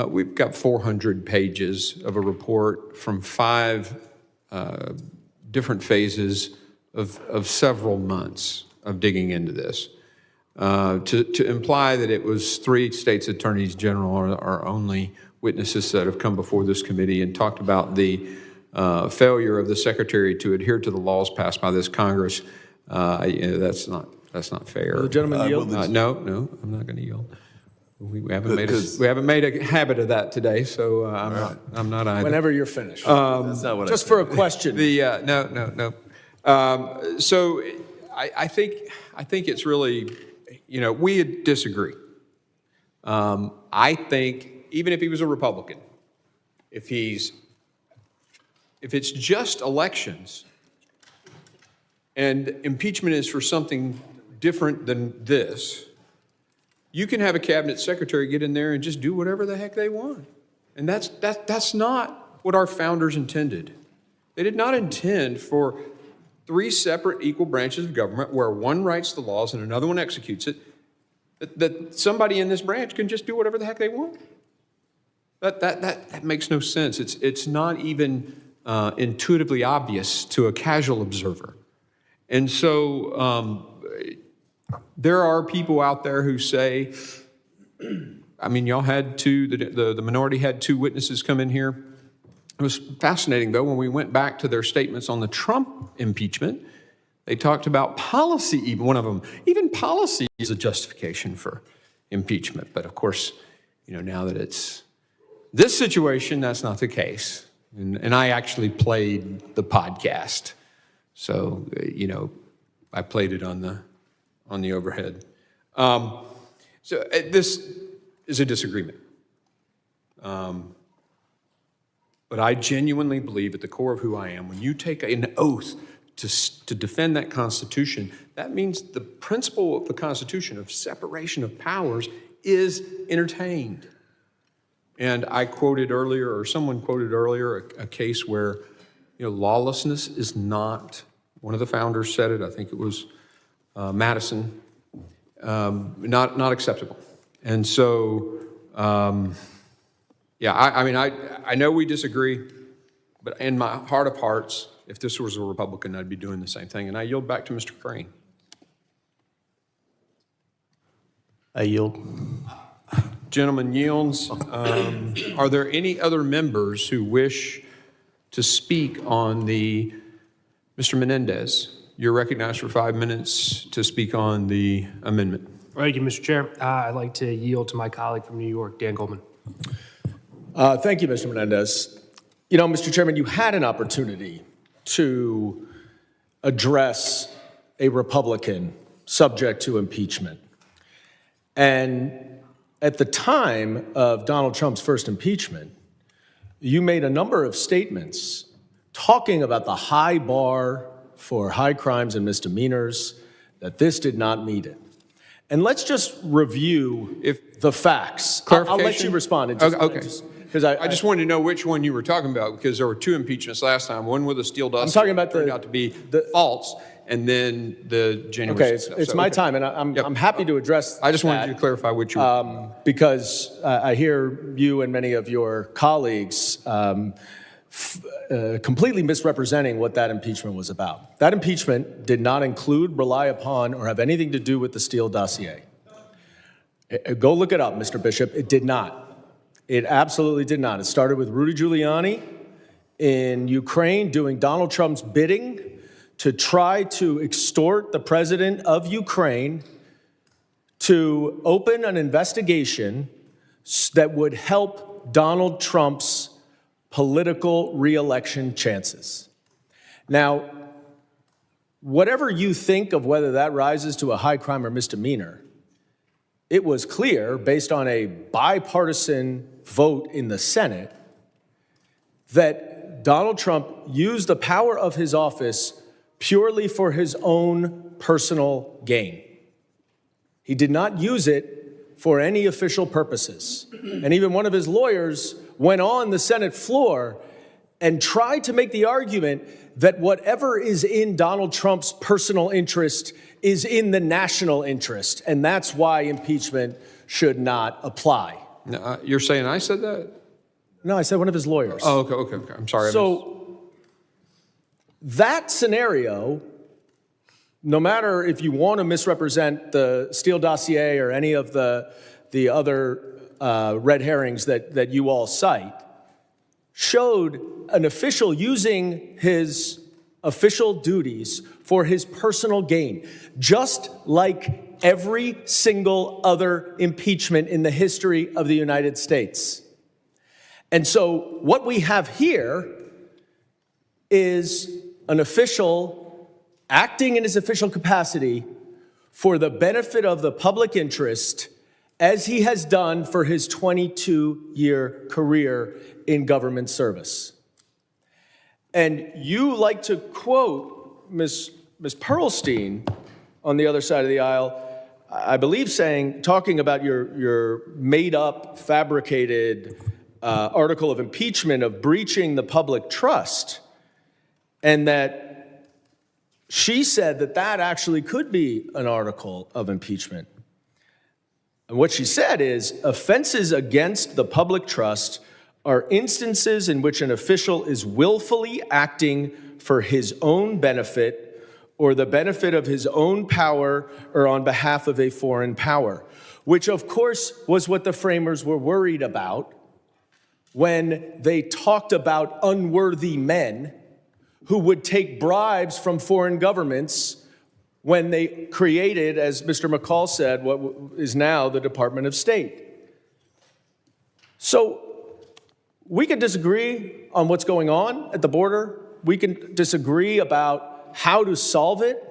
We've got 400 pages of a report from 5 different phases of several months of digging into this. To imply that it was 3 states' attorneys general are only witnesses that have come before this committee and talked about the failure of the secretary to adhere to the laws passed by this Congress. That's not fair. Will the gentleman yield? No, I'm not going to yield. We haven't made a habit of that today, so I'm not either. Whenever you're finished. That's not what Just for a question. No. So I think it's really, we disagree. I think even if he was a Republican, if it's just elections and impeachment is for something different than this, you can have a cabinet secretary get in there and just do whatever the heck they want. And that's not what our founders intended. They did not intend for 3 separate equal branches of government where one writes the laws and another one executes it, that somebody in this branch can just do whatever the heck they want. That makes no sense. It's not even intuitively obvious to a casual observer. And so there are people out there who say, y'all had the minority had 2 witnesses come in here. It was fascinating, though, when we went back to their statements on the Trump impeachment, they talked about policy, even one of them, even policy is a justification for impeachment. But of course, now that it's this situation, that's not the case. And I actually played the podcast. So, I played it on the overhead. So this is a disagreement. But I genuinely believe at the core of who I am, when you take an oath to defend that Constitution, that means the principle of the Constitution of separation of powers is entertained. And I quoted earlier, or someone quoted earlier, a case where lawlessness is not, one of the founders said it, I think it was Madison, not acceptable. And so, I know we disagree, but in my heart of hearts, if this was a Republican, I'd be doing the same thing. And I yield back to Mr. Crane. I yield. Gentleman yields. Are there any other members who wish to speak on the, Mr. Menendez, you're recognized for 5 minutes to speak on the amendment. Thank you, Mr. Chair. I'd like to yield to my colleague from New York, Dan Goldman. Thank you, Mr. Menendez. Mr. Chairman, you had an opportunity to address a Republican subject to impeachment. And at the time of Donald Trump's first impeachment, you made a number of statements talking about the high bar for high crimes and misdemeanors, that this did not meet it. And let's just review the facts. I'll let you respond. Okay. Because I just wanted to know which one you were talking about, because there were 2 impeachments last time. One with a steel dust. I'm talking about turned out to be false, and then the January. Okay, it's my time, and I'm happy to address. I just wanted you to clarify which you. Because I hear you and many of your colleagues completely misrepresenting what that impeachment was about. That impeachment did not include, rely upon, or have anything to do with the Steele dossier. Go look it up, Mr. Bishop. It did not. It absolutely did not. It started with Rudy Giuliani in Ukraine doing Donald Trump's bidding to try to extort the president of Ukraine to open an investigation that would help Donald Trump's political reelection chances. Now, whatever you think of whether that rises to a high crime or misdemeanor, it was clear, based on a bipartisan vote in the Senate, that Donald Trump used the power of his office purely for his own personal gain. He did not use it for any official purposes. And even one of his lawyers went on the Senate floor and tried to make the argument that whatever is in Donald Trump's personal interest is in the national interest, and that's why impeachment should not apply. Now, you're saying I said that? No, I said one of his lawyers. Oh, okay. I'm sorry. So that scenario, no matter if you want to misrepresent the Steele dossier or any of the other red herrings that you all cite, showed an official using his official duties for his personal gain, just like every single other impeachment in the history of the United States. And so what we have here is an official acting in his official capacity for the benefit of the public interest, as he has done for his 22-year career in government service. And you like to quote Ms. Pearlstein on the other side of the aisle, I believe talking about your made-up, fabricated article of impeachment of breaching the public trust, and that she said that actually could be an article of impeachment. And what she said is, offenses against the public trust are instances in which an official is willfully acting for his own benefit or the benefit of his own power or on behalf of a foreign power, which of course was what the framers were worried about when they talked about unworthy men who would take bribes from foreign governments when they created, as Mr. McCall said, what is now the Department of State. So we can disagree on what's going on at the border. We can disagree about how to solve it.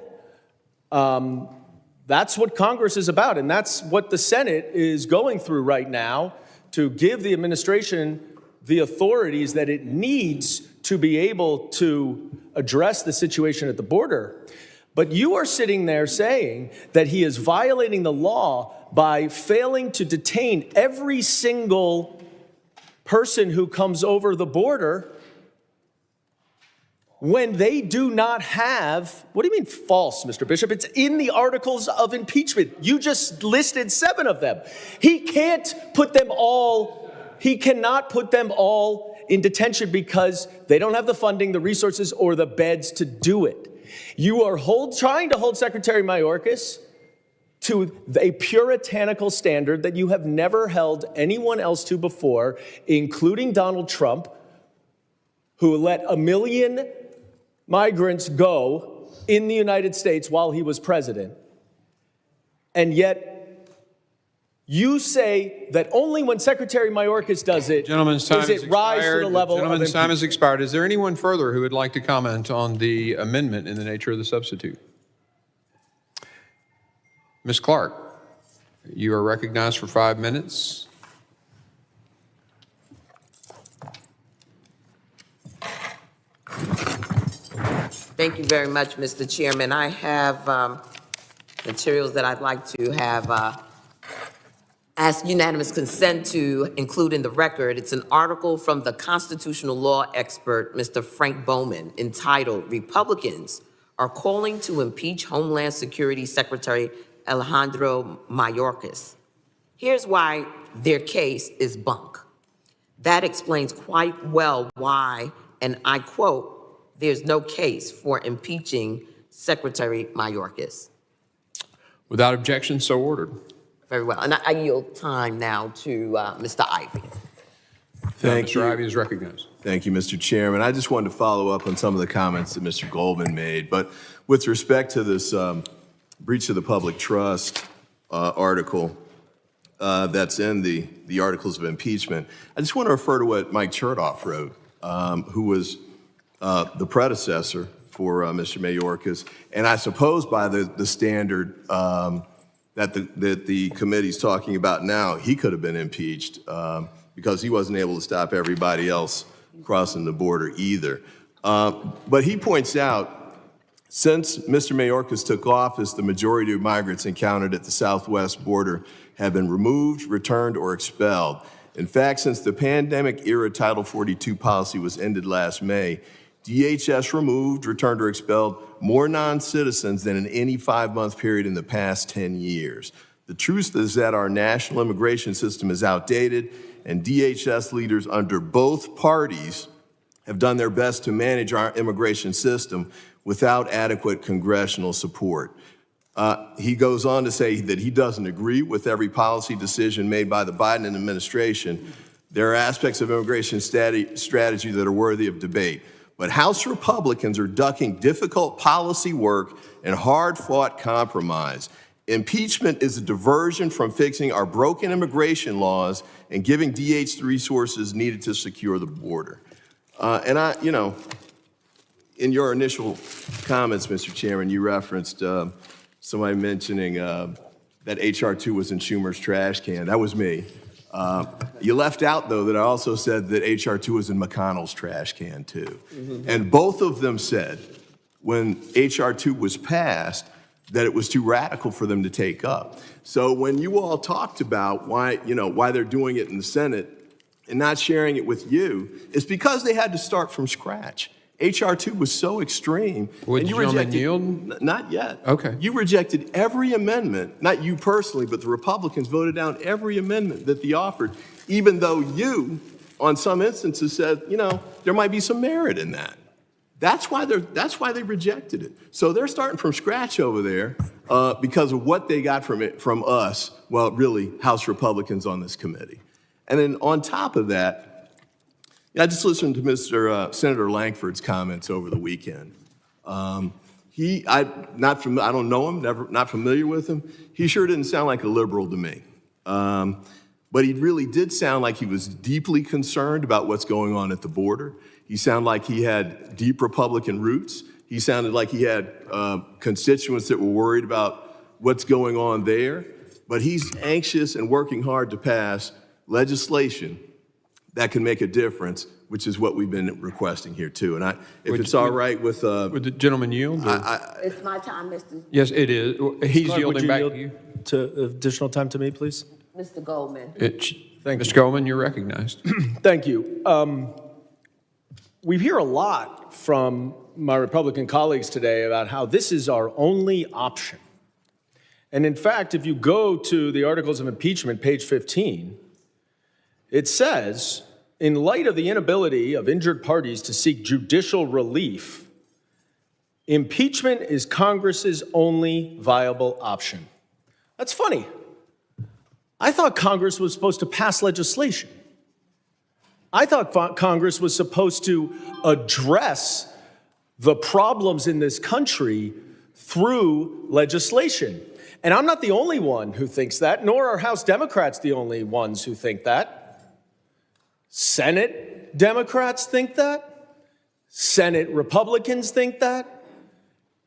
That's what Congress is about, and that's what the Senate is going through right now, to give the administration the authorities that it needs to be able to address the situation at the border. But you are sitting there saying that he is violating the law by failing to detain every single person who comes over the border when they do not have, what do you mean false, Mr. Bishop? It's in the articles of impeachment. You just listed 7 of them. He cannot put them all in detention because they don't have the funding, the resources, or the beds to do it. You are trying to hold Secretary Mayorkas to a puritanical standard that you have never held anyone else to before, including Donald Trump, who let 1 million migrants go in the United States while he was president. And yet, you say that only when Secretary Mayorkas does it does it rise to the level of Gentleman's time has expired. Is there anyone further who would like to comment on the amendment in the nature of the substitute? Ms. Clark, you are recognized for 5 minutes. Thank you very much, Mr. Chairman. I have materials that I'd like to have ask unanimous consent to include in the record. It's an article from the constitutional law expert, Mr. Frank Bowman, entitled, "Republicans are calling to impeach Homeland Security Secretary Alejandro Mayorkas. Here's why their case is bunk." That explains quite well why and I quote, "There's no case for impeaching Secretary Mayorkas." Without objection, so ordered. Very well. And I yield time now to Mr. Ivey. Thank you. Mr. Ivey is recognized. Thank you, Mr. Chairman. I just wanted to follow up on some of the comments that Mr. Goldman made. But with respect to this breach of the public trust article that's in the articles of impeachment, I just want to refer to what Mike Chertoff wrote, who was the predecessor for Mr. Mayorkas. And I suppose by the standard that the committee's talking about now, he could have been impeached because he wasn't able to stop everybody else crossing the border either. But he points out, since Mr. Mayorkas took office, the majority of migrants encountered at the southwest border have been removed, returned, or expelled. In fact, since the pandemic-era Title 42 policy was ended last May, DHS removed, returned, or expelled more non-citizens than in any 5-month period in the past 10 years. The truth is that our national immigration system is outdated, and DHS leaders under both parties have done their best to manage our immigration system without adequate congressional support. He goes on to say that he doesn't agree with every policy decision made by the Biden administration. There are aspects of immigration strategy that are worthy of debate. But House Republicans are ducking difficult policy work and hard-fought compromise. Impeachment is a diversion from fixing our broken immigration laws and giving DH the resources needed to secure the border. In your initial comments, Mr. Chairman, you referenced somebody mentioning that H.R. 2 was in Schumer's trash can. That was me. You left out, though, that I also said that H.R. 2 was in McConnell's trash can, too. And both of them said, when H.R. 2 was passed, that it was too radical for them to take up. So when you all talked about why they're doing it in the Senate and not sharing it with you, it's because they had to start from scratch. H.R. 2 was so extreme. Would you the gentleman yield? Not yet. Okay. You rejected every amendment, not you personally, but the Republicans voted down every amendment that they offered, even though you, on some instances, said, there might be some merit in that. That's why they rejected it. So they're starting from scratch over there because of what they got from us, well, really, House Republicans on this committee. And then on top of that, I just listened to Senator Langford's comments over the weekend. I don't know him, not familiar with him. He sure didn't sound like a liberal to me. But he really did sound like he was deeply concerned about what's going on at the border. He sounded like he had deep Republican roots. He sounded like he had constituents that were worried about what's going on there. But he's anxious and working hard to pass legislation that can make a difference, which is what we've been requesting here, too. And if it's all right with... Would the gentleman yield? It's my time, Mr. Yes, it is. He's Clark, yielding back yield to you. To additional time to me, please? Mr. Goldman. Thank Mr. Goldman, you're recognized. Thank you. We hear a lot from my Republican colleagues today about how this is our only option. And in fact, if you go to the Articles of Impeachment, page 15, it says, in light of the inability of injured parties to seek judicial relief, impeachment is Congress's only viable option. That's funny. I thought Congress was supposed to pass legislation. I thought Congress was supposed to address the problems in this country through legislation. And I'm not the only one who thinks that, nor are House Democrats the only ones who think that. Senate Democrats think that. Senate Republicans think that.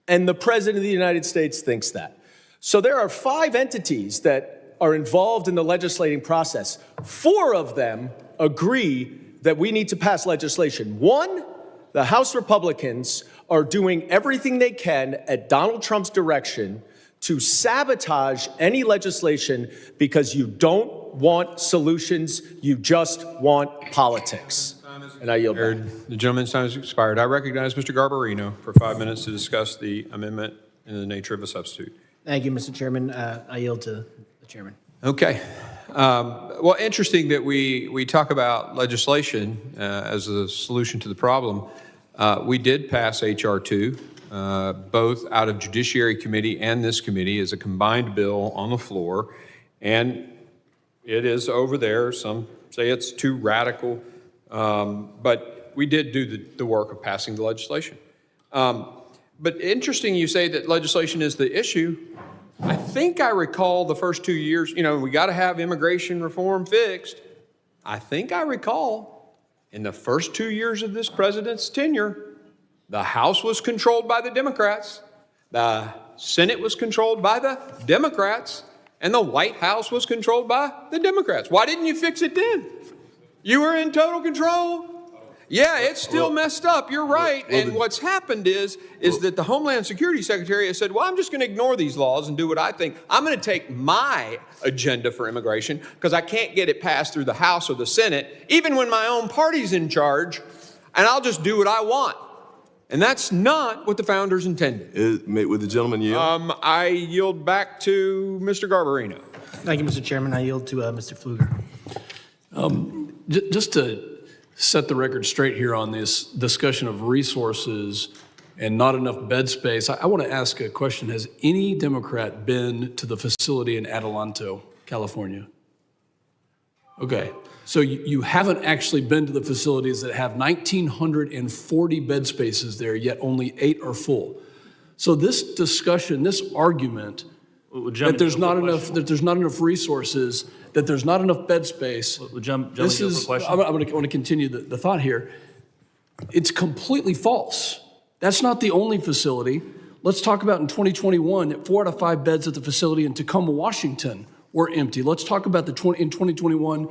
And the President of the United States thinks that. So there are 5 entities that are involved in the legislating process. 4 of them agree that we need to pass legislation. 1, the House Republicans are doing everything they can at Donald Trump's direction to sabotage any legislation because you don't want solutions, you just want politics. And I yield back. The gentleman's time has expired. I recognize Mr. Garbarino for 5 minutes to discuss the amendment in the nature of a substitute. Thank you, Mr. Chairman. I yield to the chairman. Okay. Well, interesting that we talk about legislation as a solution to the problem. We did pass H.R. 2, both out of Judiciary Committee and this committee as a combined bill on the floor. And it is over there. Some say it's too radical, but we did do the work of passing the legislation. But interesting you say that legislation is the issue. I think I recall the first 2 years, we got to have immigration reform fixed. I think I recall in the first 2 years of this president's tenure, the House was controlled by the Democrats, the Senate was controlled by the Democrats, and the White House was controlled by the Democrats. Why didn't you fix it then? You were in total control. Yeah, it's still messed up. You're right. And what's happened is that the Homeland Security Secretary has said, well, I'm just going to ignore these laws and do what I think. I'm going to take my agenda for immigration because I can't get it passed through the House or the Senate, even when my own party's in charge, and I'll just do what I want. And that's not what the founders intended. Would the gentleman yield? I yield back to Mr. Garbarino. Thank you, Mr. Chairman. I yield to Mr. Pfluger. Just to set the record straight here on this discussion of resources and not enough bed space, I want to ask a question. Has any Democrat been to the facility in Adelanto, California? Okay, so you haven't actually been to the facilities that have 1,940 bed spaces there, yet only 8 are full. So this discussion, this argument that there's not enough resources, that there's not enough bed space. I want to continue the thought here. It's completely false. That's not the only facility. Let's talk about in 2021 that 4 out of 5 beds at the facility in Tacoma, Washington were empty. Let's talk about in 2021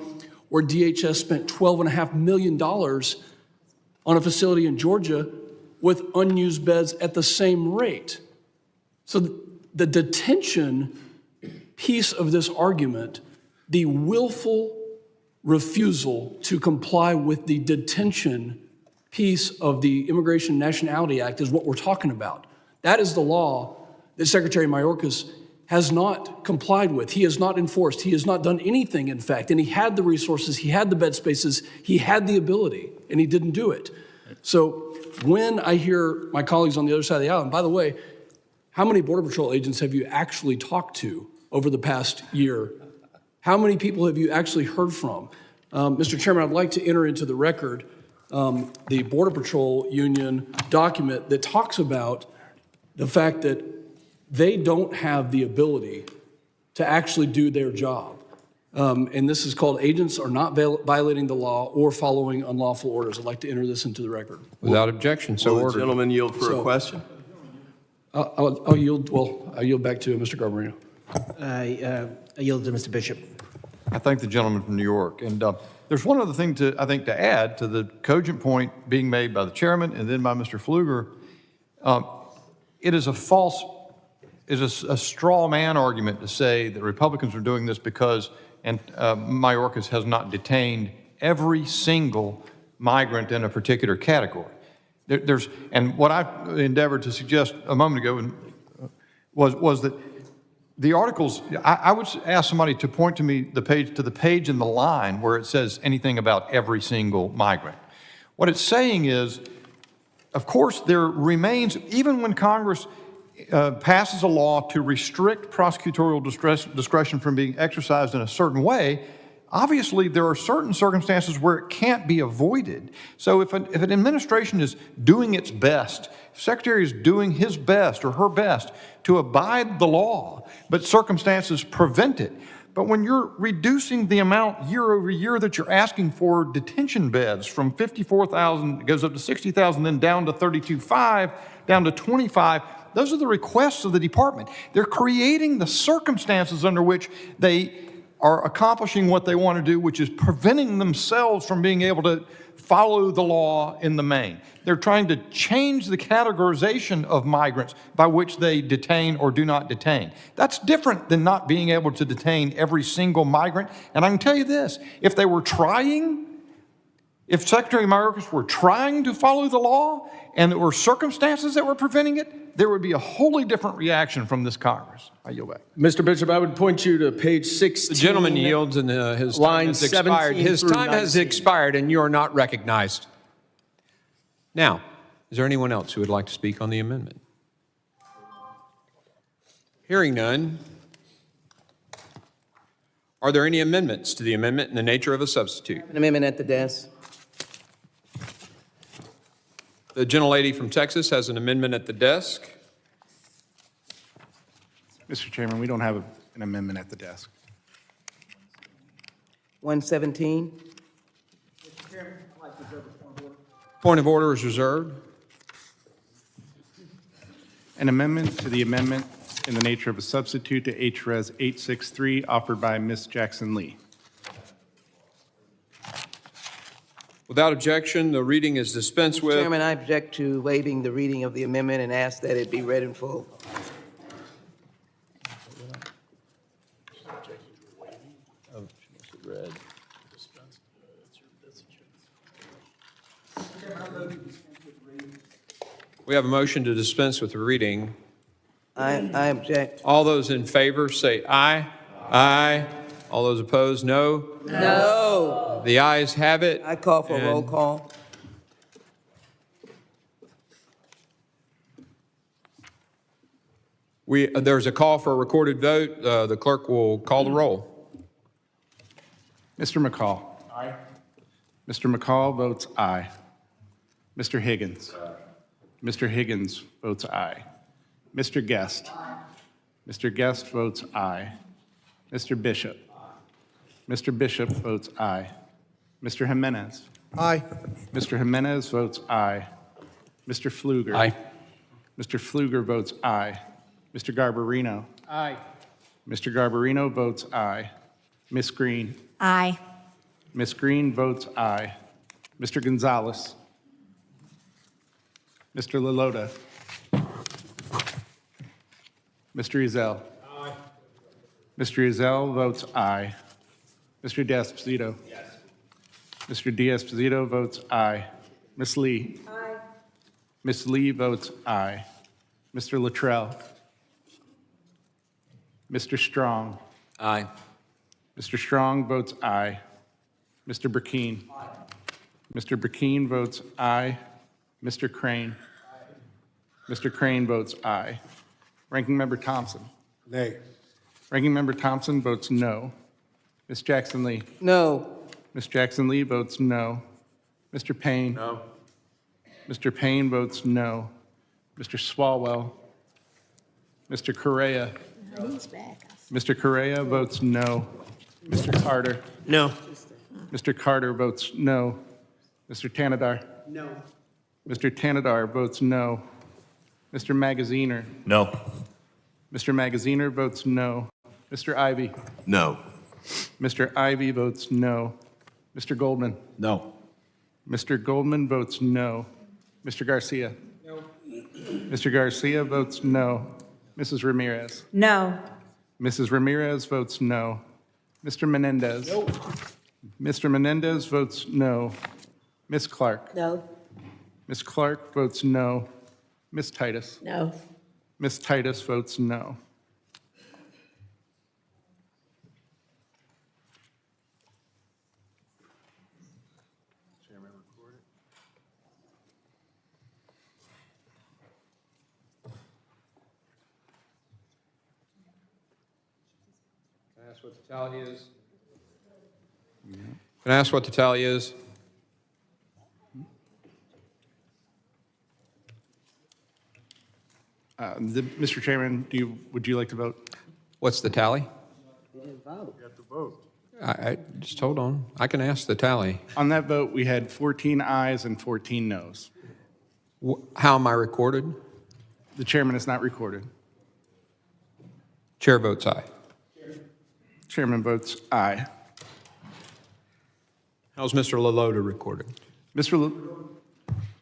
where DHS spent $12.5 million on a facility in Georgia with unused beds at the same rate. So the detention piece of this argument, the willful refusal to comply with the detention piece of the Immigration and Nationality Act is what we're talking about. That is the law that Secretary Mayorkas has not complied with. He has not enforced. He has not done anything, in fact. And he had the resources, he had the bed spaces, he had the ability, and he didn't do it. So when I hear my colleagues on the other side of the aisle, and by the way, how many Border Patrol agents have you actually talked to over the past year? How many people have you actually heard from? Mr. Chairman, I'd like to enter into the record the Border Patrol Union document that talks about the fact that they don't have the ability to actually do their job. And this is called Agents Are Not Violating the Law or Following Unlawful Orders. I'd like to enter this into the record. Without objection, so ordered. Will the gentleman yield for a question? I'll yield back to Mr. Garbarino. I yield to Mr. Bishop. I thank the gentleman from New York. And there's one other thing to add to the cogent point being made by the chairman and then by Mr. Pfluger. It is a straw man argument to say that Republicans are doing this because Mayorkas has not detained every single migrant in a particular category. And what I endeavored to suggest a moment ago was that the articles, I would ask somebody to point to me the page in the line where it says anything about every single migrant. What it's saying is, of course, there remains, even when Congress passes a law to restrict prosecutorial discretion from being exercised in a certain way, obviously there are certain circumstances where it can't be avoided. So if an administration is doing its best, if Secretary is doing his best or her best to abide the law, but circumstances prevent it, but when you're reducing the amount year over year that you're asking for detention beds from 54,000, it goes up to 60,000, then down to 32,500, down to 25, those are the requests of the department. They're creating the circumstances under which they are accomplishing what they want to do, which is preventing themselves from being able to follow the law in the main. They're trying to change the categorization of migrants by which they detain or do not detain. That's different than not being able to detain every single migrant. And I can tell you this, if they were trying If Secretary Mayorkas were trying to follow the law and there were circumstances that were preventing it, there would be a wholly different reaction from this Congress. I yield back. Mr. Bishop, I would point you to page 16. The gentleman yields and his time Line has expired. 17 His through time has 19. expired and you are not recognized. Now, is there anyone else who would like to speak on the amendment? Hearing none. Are there any amendments to the amendment in the nature of a substitute? An amendment at the desk. The gentlelady from Texas has an amendment at the desk. Mr. Chairman, we don't have an amendment at the desk. 117. Point of order is reserved. An amendment to the amendment in the nature of a substitute to HRES 863 offered by Ms. Jackson Lee. Without objection, the reading is dispensed Mr. with. Chairman, I object to waiving the reading of the amendment and ask that it be read in full. We have a motion to dispense with the reading. I object. All those in favor say aye. Aye. All those opposed, no. No. The ayes have it. I call for a roll call. There's a call for a recorded vote. The clerk will call the roll. Mr. McCall. Aye. Mr. McCall votes aye. Mr. Higgins. Mr. Higgins votes aye. Mr. Guest. Mr. Guest votes aye. Mr. Bishop. Mr. Bishop votes aye. Mr. Jimenez. Aye. Mr. Jimenez votes aye. Mr. Pfluger. Aye. Mr. Pfluger votes aye. Mr. Garbarino. Aye. Mr. Garbarino votes aye. Ms. Green. Aye. Ms. Green votes aye. Mr. Gonzalez. Mr. Lalota. Mr. Ezell. Aye. Mr. Ezell votes aye. Mr. D'Esposito. Yes. Mr. D'Esposito votes aye. Ms. Lee. Aye. Ms. Lee votes aye. Mr. Luttrell. Mr. Strong. Aye. Mr. Strong votes aye. Mr. Burkeen. Mr. Burkeen votes aye. Mr. Crane. Mr. Crane votes aye. Ranking Member Thompson. Nay. Ranking Member Thompson votes no. Ms. Jackson Lee. No. Ms. Jackson Lee votes no. Mr. Payne. No. Mr. Payne votes no. Mr. Swalwell. Mr. Correa. He's back. Mr. Correa votes no. Mr. Carter. No. Mr. Carter votes no. Mr. Tanadar. No. Mr. Tanadar votes no. Mr. Magaziner. No. Mr. Magaziner votes no. Mr. Ivy. No. Mr. Ivy votes no. Mr. Goldman. No. Mr. Goldman votes no. Mr. Garcia. No. Mr. Garcia votes no. Mrs. Ramirez. No. Mrs. Ramirez votes no. Mr. Menendez. No. Mr. Menendez votes no. Ms. Clark. No. Ms. Clark votes no. Ms. Titus. No. Ms. Titus votes no. Can I ask what the tally is? Can I ask what the tally is? Mr. Chairman, would you like to vote? What's the tally? Vote. You have to vote. Just hold on. I can ask the tally. On that vote, we had 14 ayes and 14 noes. How am I recorded? The chairman is not recorded. Chair votes aye. Chairman votes aye. How's Mr. Lalota recorded? Mr.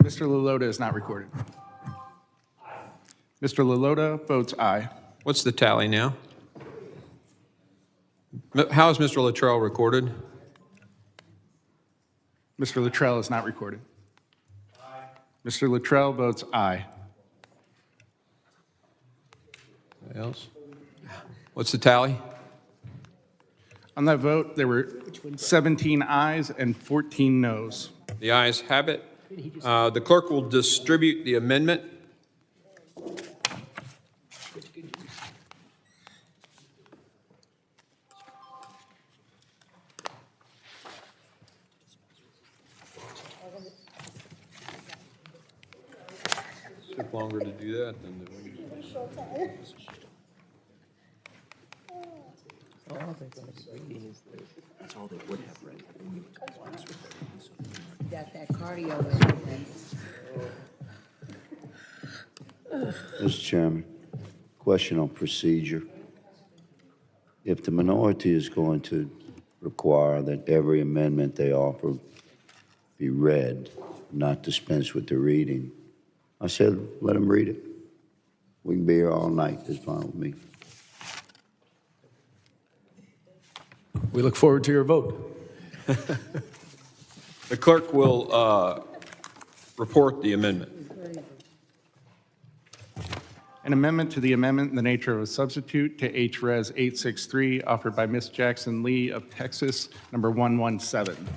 Lalota is not recorded. Mr. Lalota votes aye. What's the tally now? How is Mr. Luttrell recorded? Mr. Luttrell is not recorded. Aye. Mr. Luttrell votes aye. Anybody else? What's the tally? On that vote, there were 17 ayes and 14 noes. The ayes have it. The clerk will distribute the amendment. Took longer to do that than the All they're going to be reading is this. That's all they would have read. Got that cardio in. Mr. Chairman, question on procedure. If the minority is going to require that every amendment they offer be read, not dispense with the reading, I said, let them read it. We can be here all night. That's fine with me. We look forward to your vote. The clerk will report the amendment. An amendment to the amendment in the nature of a substitute to HRes 863 offered by Ms. Jackson Lee of Texas, number 117.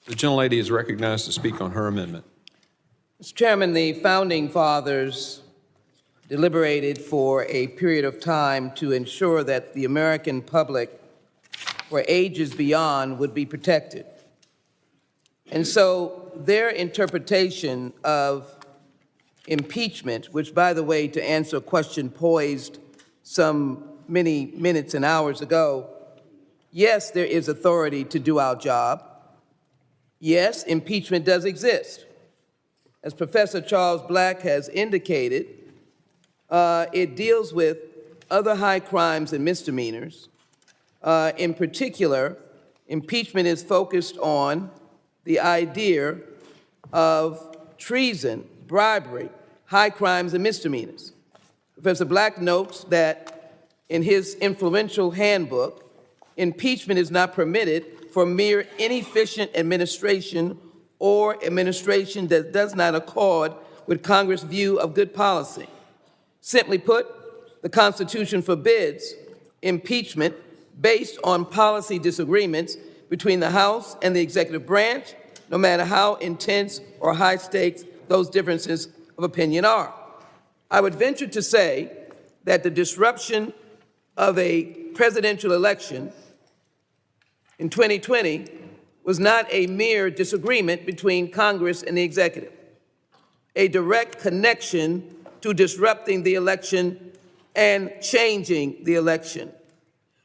The gentlelady is recognized to speak on her amendment. Mr. Chairman, the founding fathers deliberated for a period of time to ensure that the American public for ages beyond would be protected. And so their interpretation of impeachment, which, by the way, to answer a question posed some many minutes and hours ago, yes, there is authority to do our job. Yes, impeachment does exist. As Professor Charles Black has indicated, it deals with other high crimes and misdemeanors. In particular, impeachment is focused on the idea of treason, bribery, high crimes and misdemeanors. Professor Black notes that in his influential handbook, impeachment is not permitted for mere inefficient administration or administration that does not accord with Congress' view of good policy. Simply put, the Constitution forbids impeachment based on policy disagreements between the House and the executive branch, no matter how intense or high stakes those differences of opinion are. I would venture to say that the disruption of a presidential election in 2020 was not a mere disagreement between Congress and the executive, a direct connection to disrupting the election and changing the election,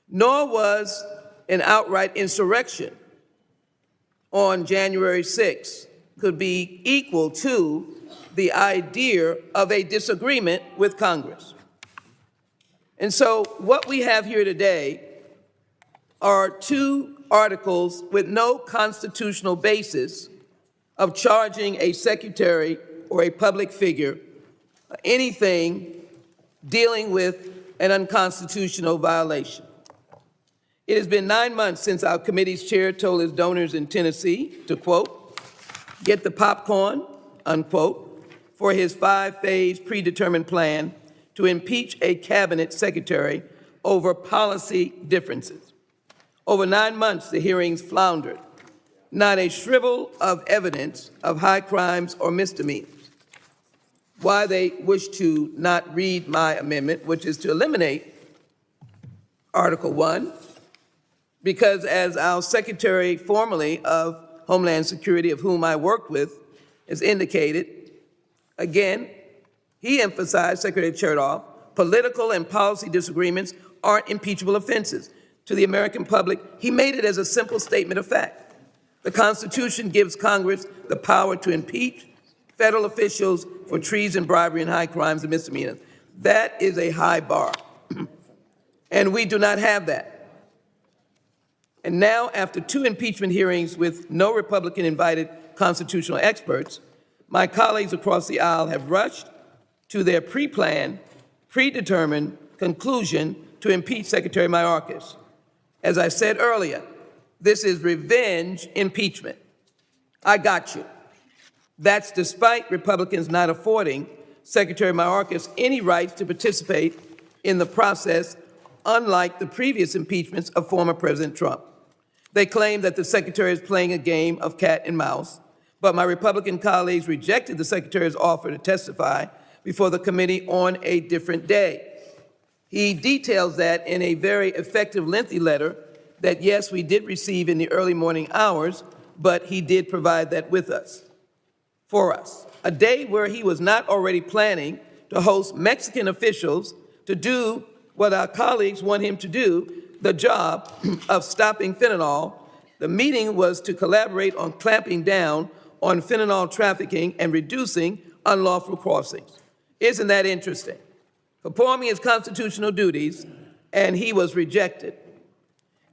nor was an outright insurrection on January 6th could be equal to the idea of a disagreement with Congress. And so what we have here today are two articles with no constitutional basis of charging a secretary or a public figure anything dealing with an unconstitutional violation. It has been 9 months since our committee's chair told his donors in Tennessee to, quote, get the popcorn, unquote, for his 5-phase predetermined plan to impeach a cabinet secretary over policy differences. Over 9 months, the hearings floundered. Not a shrivel of evidence of high crimes or misdemeanors. Why they wish to not read my amendment, which is to eliminate Article 1, because as our Secretary formerly of Homeland Security, of whom I worked with, has indicated, again, he emphasized, Secretary Chertoff, political and policy disagreements aren't impeachable offenses. To the American public, he made it as a simple statement of fact. The Constitution gives Congress the power to impeach federal officials for treason, bribery, and high crimes and misdemeanors. That is a high bar, and we do not have that. And now, after 2 impeachment hearings with no Republican-invited constitutional experts, my colleagues across the aisle have rushed to their pre-planned, predetermined conclusion to impeach Secretary Mayorkas. As I said earlier, This is revenge impeachment. I got you. That's despite Republicans not affording Secretary Mayorkas any rights to participate in the process, unlike the previous impeachments of former President Trump. They claim that the Secretary is playing a game of cat and mouse, but my Republican colleagues rejected the Secretary's offer to testify before the committee on a different day. He details that in a very effective, lengthy letter that, yes, we did receive in the early morning hours, but he did provide that with us, for us. A day where he was not already planning to host Mexican officials to do what our colleagues want him to do, the job of stopping fentanyl. The meeting was to collaborate on clamping down on fentanyl trafficking and reducing unlawful crossings. Isn't that interesting? Performing his constitutional duties, and he was rejected.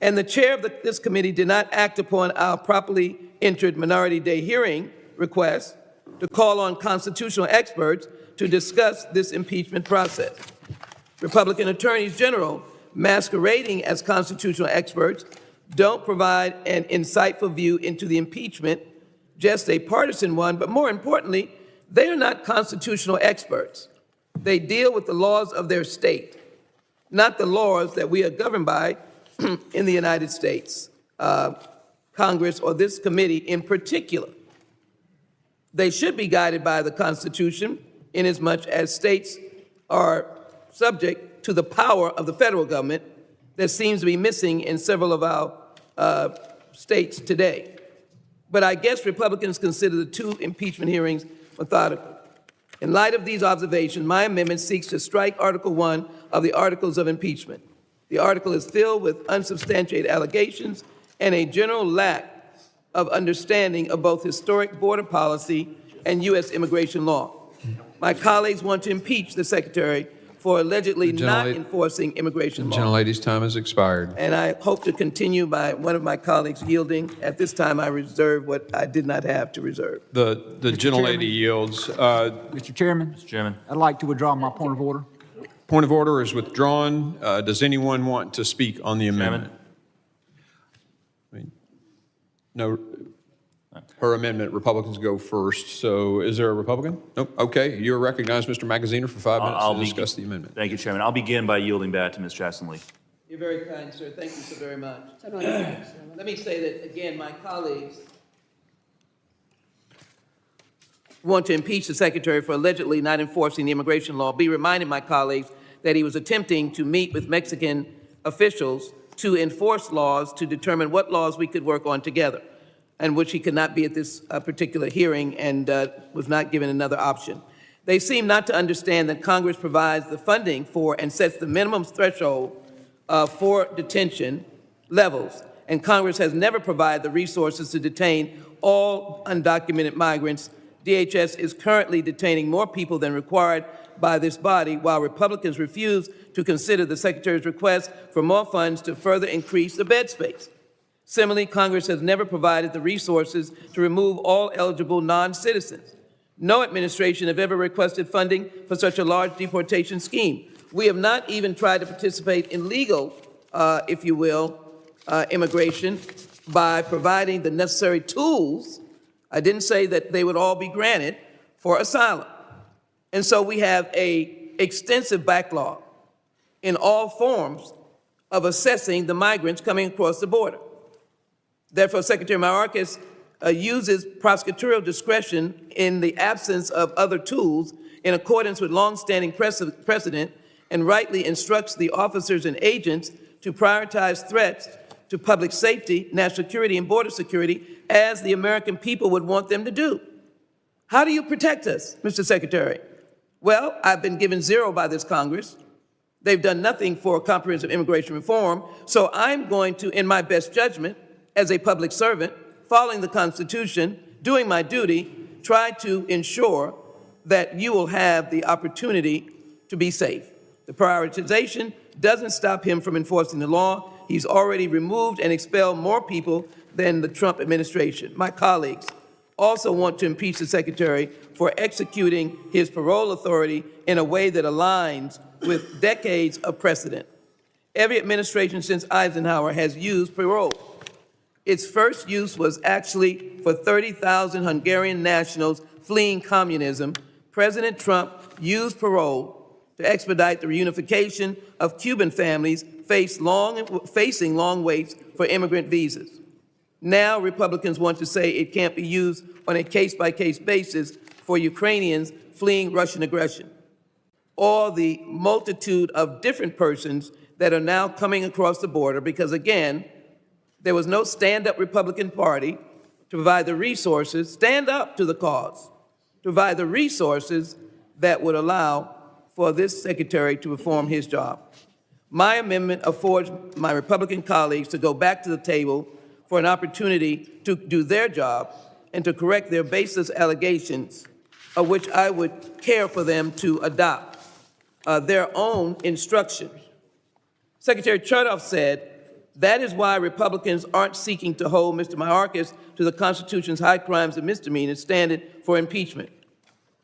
And the chair of this committee did not act upon our properly entered Minority Day hearing request to call on constitutional experts to discuss this impeachment process. Republican attorneys general, masquerading as constitutional experts, don't provide an insightful view into the impeachment, just a partisan one, but more importantly, they are not constitutional experts. They deal with the laws of their state, not the laws that we are governed by in the United States, Congress, or this committee in particular. They should be guided by the Constitution, inasmuch as states are subject to the power of the federal government that seems to be missing in several of our states today. But I guess Republicans consider the two impeachment hearings methodical. In light of these observations, my amendment seeks to strike Article 1 of the Articles of Impeachment. The article is filled with unsubstantiated allegations and a general lack of understanding of both historic border policy and U.S. immigration law. My colleagues want to impeach the Secretary for allegedly not enforcing immigration law. Gentlelady's time has expired. And I hope to continue by one of my colleagues yielding. At this time, I reserve what I did not have to reserve. The gentlelady yields. Mr. Chairman? Mr. Chairman. I'd like to withdraw my point of order. Point of order is withdrawn. Does anyone want to speak on the amendment? No. Her amendment, Republicans go first. So is there a Republican? Nope. Okay. You're recognized, Mr. Magaziner, for 5 minutes to discuss the amendment. Thank you, Chairman. I'll begin by yielding back to Ms. Jackson-Lee. You're very kind, sir. Thank you so very much. Let me say that, again, my colleagues want to impeach the Secretary for allegedly not enforcing the immigration law. Be reminded, my colleagues, that he was attempting to meet with Mexican officials to enforce laws to determine what laws we could work on together, and which he could not be at this particular hearing and was not given another option. They seem not to understand that Congress provides the funding for and sets the minimum threshold for detention levels, and Congress has never provided the resources to detain all undocumented migrants. DHS is currently detaining more people than required by this body, while Republicans refuse to consider the Secretary's request for more funds to further increase the bed space. Similarly, Congress has never provided the resources to remove all eligible non-citizens. No administration have ever requested funding for such a large deportation scheme. We have not even tried to participate in legal, if you will, immigration by providing the necessary tools. I didn't say that they would all be granted for asylum. And so we have an extensive backlog in all forms of assessing the migrants coming across the border. Therefore, Secretary Mayorkas uses prosecutorial discretion in the absence of other tools in accordance with longstanding precedent, and rightly instructs the officers and agents to prioritize threats to public safety, national security, and border security as the American people would want them to do. How do you protect us, Mr. Secretary? Well, I've been given zero by this Congress. They've done nothing for comprehensive immigration reform, so I'm going to, in my best judgment, as a public servant, following the Constitution, doing my duty, try to ensure that you will have the opportunity to be safe. The prioritization doesn't stop him from enforcing the law. He's already removed and expelled more people than the Trump administration. My colleagues also want to impeach the Secretary for executing his parole authority in a way that aligns with decades of precedent. Every administration since Eisenhower has used parole. Its first use was actually for 30,000 Hungarian nationals fleeing communism. President Trump used parole to expedite the reunification of Cuban families facing long waits for immigrant visas. Now Republicans want to say it can't be used on a case-by-case basis for Ukrainians fleeing Russian aggression, or the multitude of different persons that are now coming across the border because, again, there was no stand-up Republican Party to provide the resources, stand up to the cause, to provide the resources that would allow for this secretary to perform his job. My amendment affords my Republican colleagues to go back to the table for an opportunity to do their job and to correct their baseless allegations, of which I would care for them to adopt their own instructions. Secretary Chertoff said, that is why Republicans aren't seeking to hold Mr. Mayorkas to the Constitution's high crimes and misdemeanors standard for impeachment.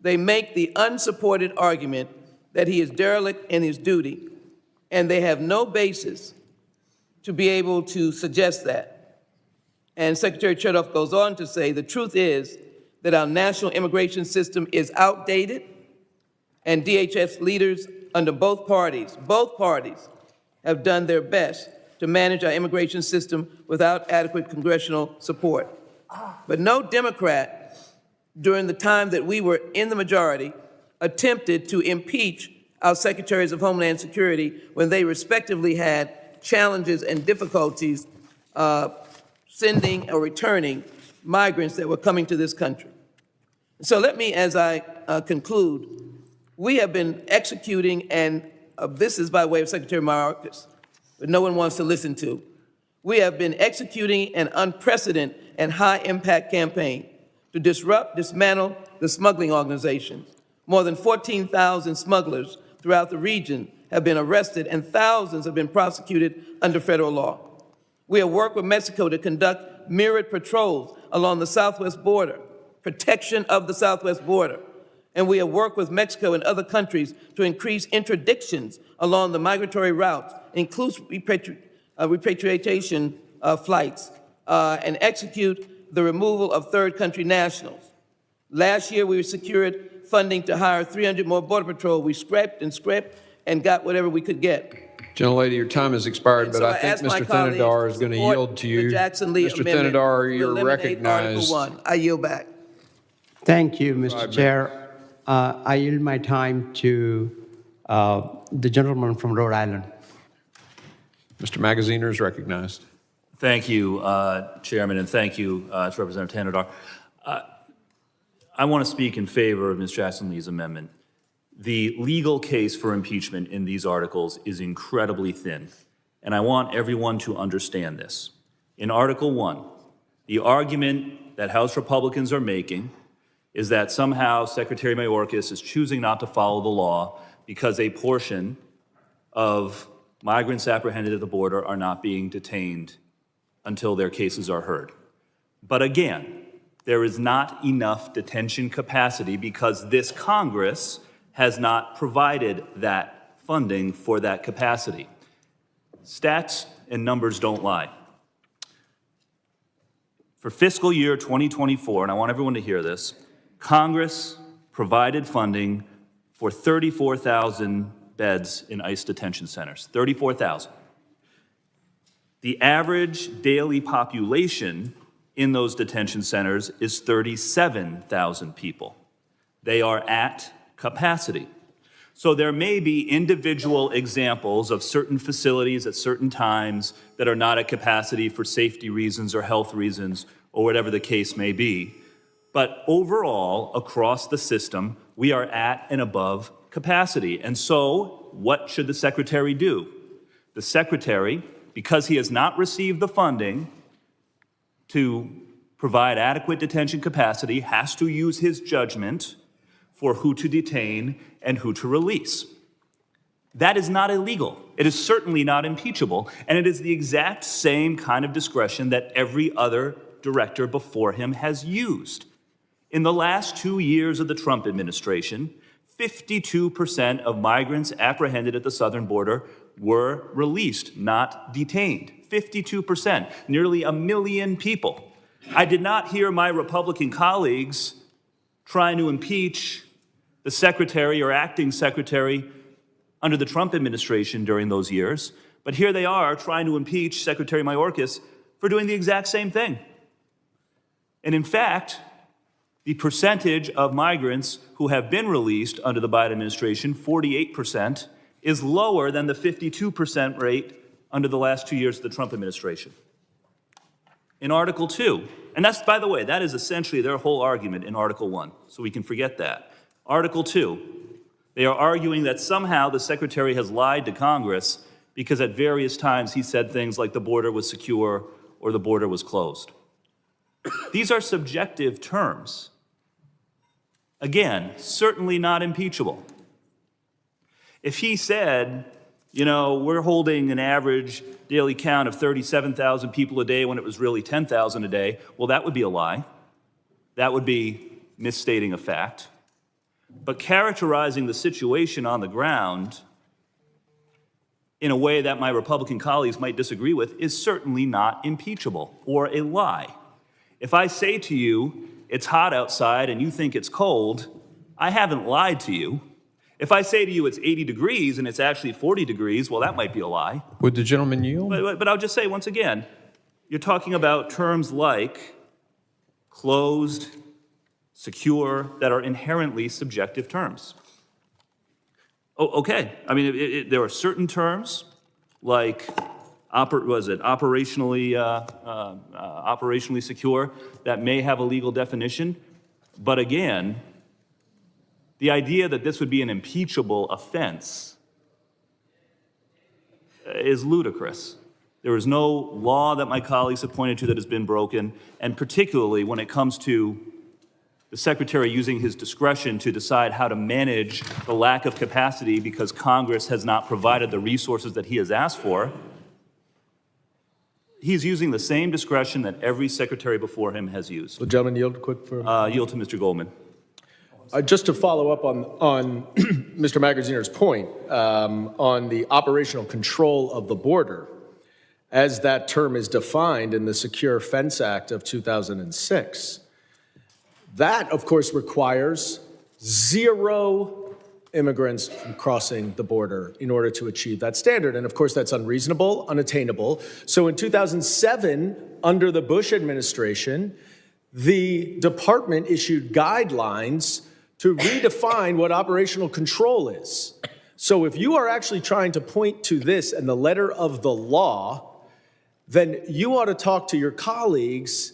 They make the unsupported argument that he is derelict in his duty, and they have no basis to be able to suggest that. And Secretary Chertoff goes on to say, the truth is that our national immigration system is outdated, and DHS leaders under both parties have done their best to manage our immigration system without adequate congressional support. But no Democrat, during the time that we were in the majority, attempted to impeach our Secretaries of Homeland Security when they respectively had challenges and difficulties sending or returning migrants that were coming to this country. So let me, as I conclude, we have been executing, and this is by way of Secretary Mayorkas, but no one wants to listen to. We have been executing an unprecedented and high-impact campaign to disrupt, dismantle the smuggling organizations. More than 14,000 smugglers throughout the region have been arrested, and thousands have been prosecuted under federal law. We have worked with Mexico to conduct mirrored patrols along the southwest border, protection of the southwest border. And we have worked with Mexico and other countries to increase interdictions along the migratory routes, include repatriation flights, and execute the removal of third country nationals. Last year, we secured funding to hire 300 more Border Patrol. We scrapped and got whatever we could get. Gentlelady, your time has expired, but So I think ask my Mr. colleagues Thinidar is going to support yield to you. the Jackson Lee Mr. amendment Thinidar, to you're eliminate recognized. Article 1. I yield back. Thank you, Mr. Chair. I yield my time to the gentleman from Rhode Island. Mr. Magaziner is recognized. Thank you, Chairman, and thank you to Representative Thinidar. I want to speak in favor of Ms. Jackson Lee's amendment. The legal case for impeachment in these articles is incredibly thin, and I want everyone to understand this. In Article 1, the argument that House Republicans are making is that somehow Secretary Mayorkas is choosing not to follow the law because a portion of migrants apprehended at the border are not being detained until their cases are heard. But again, there is not enough detention capacity because this Congress has not provided that funding for that capacity. Stats and numbers don't lie. For fiscal year 2024, and I want everyone to hear this, Congress provided funding for 34,000 beds in ICE detention centers, 34,000. The average daily population in those detention centers is 37,000 people. They are at capacity. So there may be individual examples of certain facilities at certain times that are not at capacity for safety reasons or health reasons or whatever the case may be. But overall, across the system, we are at and above capacity. And so what should the Secretary do? The Secretary, because he has not received the funding to provide adequate detention capacity, has to use his judgment for who to detain and who to release. That is not illegal. It is certainly not impeachable, and it is the exact same kind of discretion that every other director before him has used. In the last 2 years of the Trump administration, 52% of migrants apprehended at the southern border were released, not detained. 52%, nearly 1 million people. I did not hear my Republican colleagues trying to impeach the secretary or acting secretary under the Trump administration during those years, but here they are trying to impeach Secretary Mayorkas for doing the exact same thing. And in fact, the percentage of migrants who have been released under the Biden administration, 48%, is lower than the 52% rate under the last 2 years of the Trump administration. In Article 2, and that's, by the way, that is essentially their whole argument in Article 1, so we can forget that. Article 2, they are arguing that somehow the Secretary has lied to Congress because at various times he said things like the border was secure or the border was closed. These are subjective terms. Again, certainly not impeachable. If he said, you know, we're holding an average daily count of 37,000 people a day when it was really 10,000 a day, well, that would be a lie. That would be misstating a fact. But characterizing the situation on the ground in a way that my Republican colleagues might disagree with is certainly not impeachable or a lie. If I say to you, it's hot outside and you think it's cold, I haven't lied to you. If I say to you it's 80 degrees and it's actually 40 degrees, well, that might be a lie. Would the gentleman yield? But I'll just say once again, you're talking about terms like closed, secure, that are inherently subjective terms. Oh, okay. I mean, there are certain terms like operationally secure that may have a legal definition, but again, the idea that this would be an impeachable offense is ludicrous. There is no law that my colleagues have pointed to that has been broken, and particularly when it comes to the Secretary using his discretion to decide how to manage the lack of capacity because Congress has not provided the resources that he has asked for. He's using the same discretion that every secretary before him has used. The gentleman yield quick for yield to Mr. Goldman. Just to follow up on Mr. Magaziner's point on the operational control of the border, as that term is defined in the Secure Fence Act of 2006, that, of course, requires 0 immigrants from crossing the border in order to achieve that standard. And of course, that's unreasonable, unattainable. So in 2007, under the Bush administration, the department issued guidelines to redefine what operational control is. So if you are actually trying to point to this and the letter of the law, then you ought to talk to your colleagues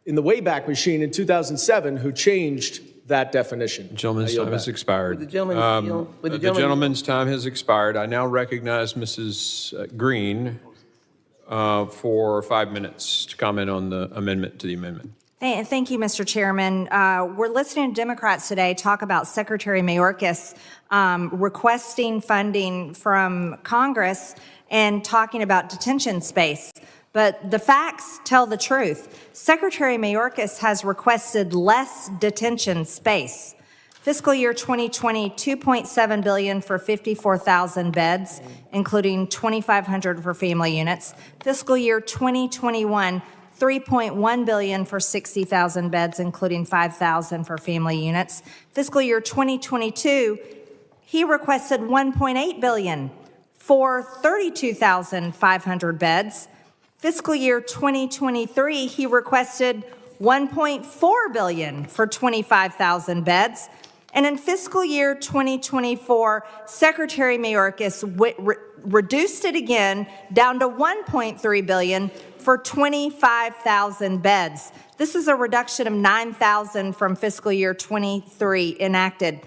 in the Wayback Machine in 2007 who changed that defenation. Gentleman's time has expired. Would the gentleman yield? Would The gentleman's time has expired. I now recognize Mrs. Green for 5 minutes to comment on the amendment to the amendment. Thank you, Mr. Chairman. We're listening to Democrats today talk about Secretary Mayorkas requesting funding from Congress and talking about detention space. But the facts tell the truth. Secretary Mayorkas has requested less detention space. Fiscal year 2020, $2.7 billion for 54,000 beds, including 2,500 for family units. Fiscal year 2021, $3.1 billion for 60,000 beds, including 5,000 for family units. Fiscal year 2022, he requested $1.8 billion for 32,500 beds. Fiscal year 2023, he requested $1.4 billion for 25,000 beds. And in fiscal year 2024, Secretary Mayorkas reduced it again down to $1.3 billion for 25,000 beds. This is a reduction of 9,000 from fiscal year 23 enacted.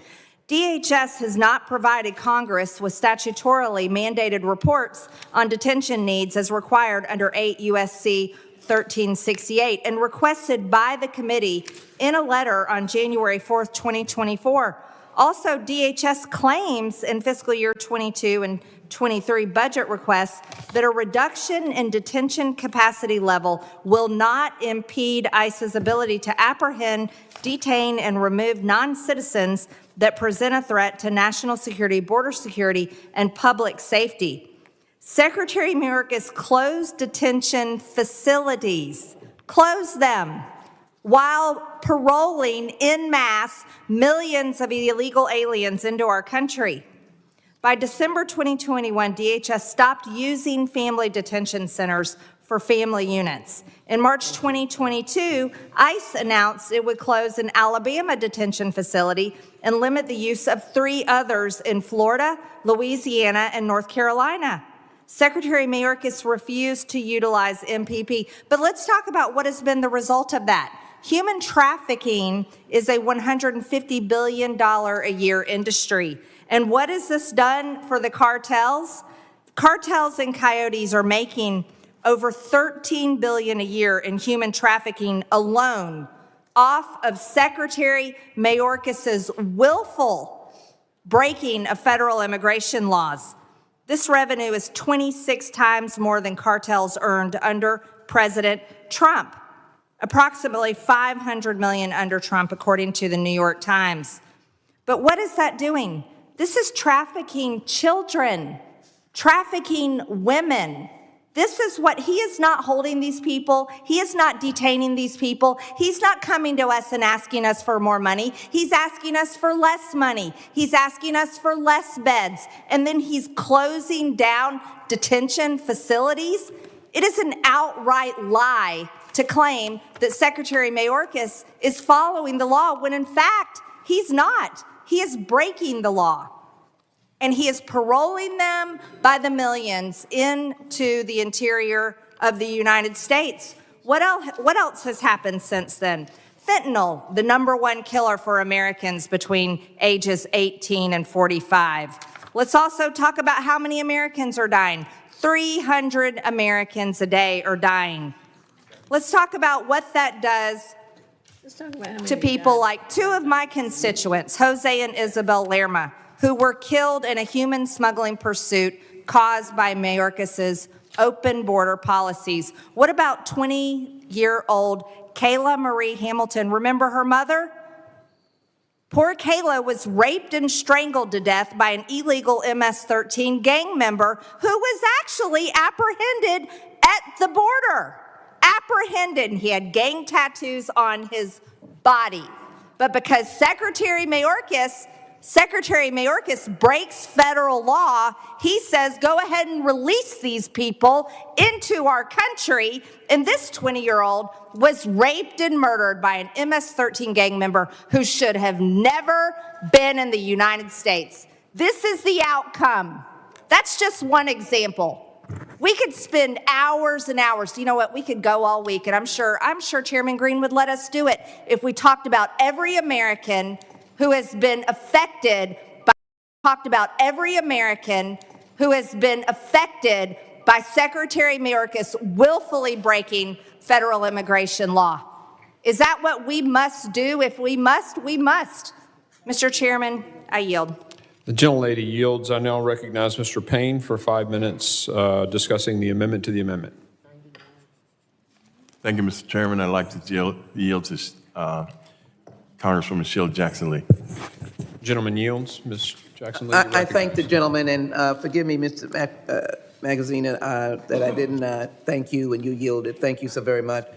DHS has not provided Congress with statutorily mandated reports on detention needs as required under 8 U.S.C. 1368 and requested by the committee in a letter on January 4th, 2024. Also, DHS claims in fiscal year 22 and 23 budget requests that a reduction in detention capacity level will not impede ICE's ability to apprehend, detain, and remove non-citizens that present a threat to national security, border security, and public safety. Secretary Mayorkas closed detention facilities, closed them, while paroling en masse millions of illegal aliens into our country. By December 2021, DHS stopped using family detention centers for family units. In March 2022, ICE announced it would close an Alabama detention facility and limit the use of 3 others in Florida, Louisiana, and North Carolina. Secretary Mayorkas refused to utilize MPP. But let's talk about what has been the result of that. Human trafficking is a $150 billion a year industry. And what has this done for the cartels? Cartels and coyotes are making over $13 billion a year in human trafficking alone off of Secretary Mayorkas's willful breaking of federal immigration laws. This revenue is 26 times more than cartels earned under President Trump. Approximately $500 million under Trump, according to the New York Times. But what is that doing? This is trafficking children, trafficking women. This is what, he is not holding these people. He is not detaining these people. He's not coming to us and asking us for more money. He's asking us for less money. He's asking us for less beds. And then he's closing down detention facilities. It is an outright lie to claim that Secretary Mayorkas is following the law when in fact he's not. He is breaking the law. And he is paroling them by the millions into the interior of the United States. What else has happened since then? Fentanyl, the #1 killer for Americans between ages 18 and 45. Let's also talk about how many Americans are dying. 300 Americans a day are dying. Let's talk about what that does to people like 2 of my constituents, Jose and Isabel Lerma, who were killed in a human smuggling pursuit caused by Mayorkas's open border policies. What about 20-year-old Kayla Marie Hamilton? Remember her mother? Poor Kayla was raped and strangled to death by an illegal MS-13 gang member who was actually apprehended at the border. Apprehended. He had gang tattoos on his body. But because Secretary Mayorkas breaks federal law, he says, go ahead and release these people into our country. And this 20-year-old was raped and murdered by an MS-13 gang member who should have never been in the United States. This is the outcome. That's just one example. We could spend hours and hours. You know what? We could go all week, and I'm sure Chairman Green would let us do it if we talked about every American who has been affected by Secretary Mayorkas willfully breaking federal immigration law. Is that what we must do? If we must, we must. Mr. Chairman, I yield. The gentlelady yields. I now recognize Mr. Payne for 5 minutes discussing the amendment to the amendment. Thank you, Mr. Chairman. I'd like to yield to Congresswoman Sheila Jackson Lee. Gentleman yields. Ms. Jackson Lee. I thank the gentleman, and forgive me, Mr. Magazine, that I didn't thank you when you yielded. Thank you so very much.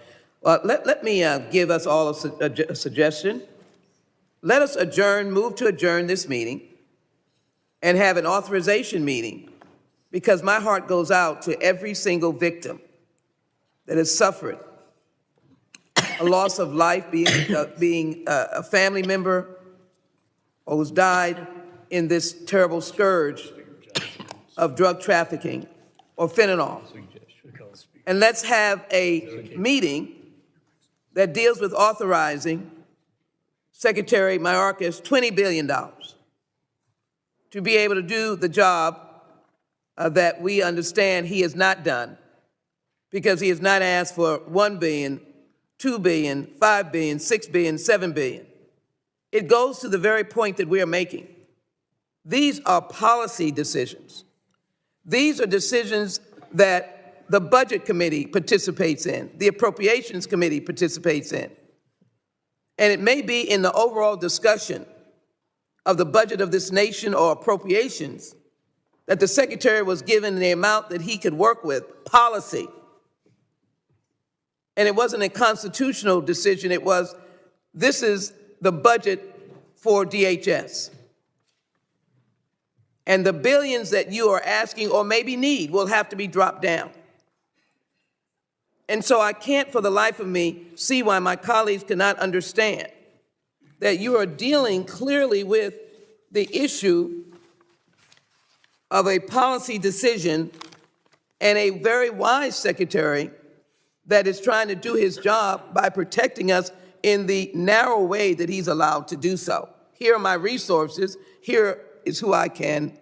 Let me give us all a suggestion. Let us move to adjourn this meeting and have an authorization meeting, because my heart goes out to every single victim that has suffered a loss of life, being a family member or who's died in this terrible scourge of drug trafficking or fentanyl. And let's have a meeting that deals with authorizing Secretary Mayorkas $20 billion to be able to do the job that we understand he has not done, because he has not asked for $1 billion, $2 billion, $5 billion, $6 billion, $7 billion. It goes to the very point that we are making. These are policy decisions. These are decisions that the Budget Committee participates in, the Appropriations Committee participates in. And it may be in the overall discussion of the budget of this nation or appropriations that the secretary was given the amount that he could work with, policy. And it wasn't a constitutional decision, it was, this is the budget for DHS. And the billions that you are asking or maybe need will have to be dropped down. And so I can't for the life of me see why my colleagues cannot understand that you are dealing clearly with the issue of a policy decision and a very wise secretary that is trying to do his job by protecting us in the narrow way that he's allowed to do so. Here are my resources. Here is who I can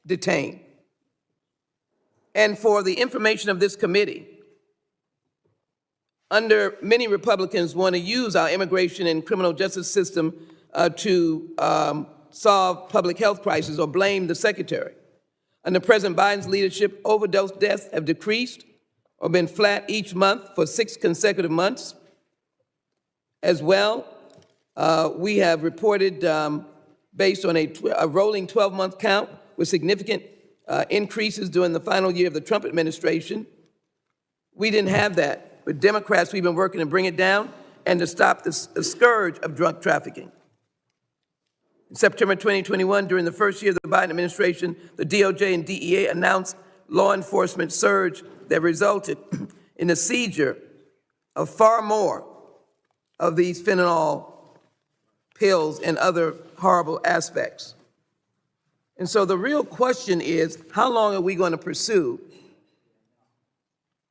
detain. And for the information of this committee, many Republicans want to use our immigration and criminal justice system to solve public health crisis or blame the secretary. Under President Biden's leadership, overdose deaths have decreased or been flat each month for 6 consecutive months. As well, we have reported, based on a rolling 12-month count, with significant increases during the final year of the Trump administration. We didn't have that. With Democrats, we've been working to bring it down and to stop the scourge of drug trafficking. In September 2021, during the first year of the Biden administration, the DOJ and DEA announced law enforcement surge that resulted in the seizure of far more of these fentanyl pills and other horrible aspects. And so the real question is, how long are we going to pursue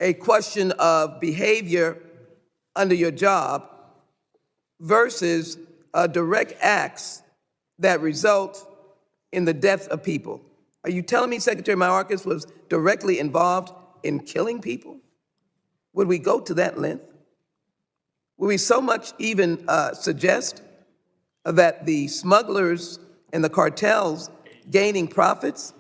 a question of behavior under your job versus direct acts that result in the death of people? Are you telling me Secretary Mayorkas was directly involved in killing people? Would we go to that length? Would we so much even suggest that the smugglers and the cartels gaining profits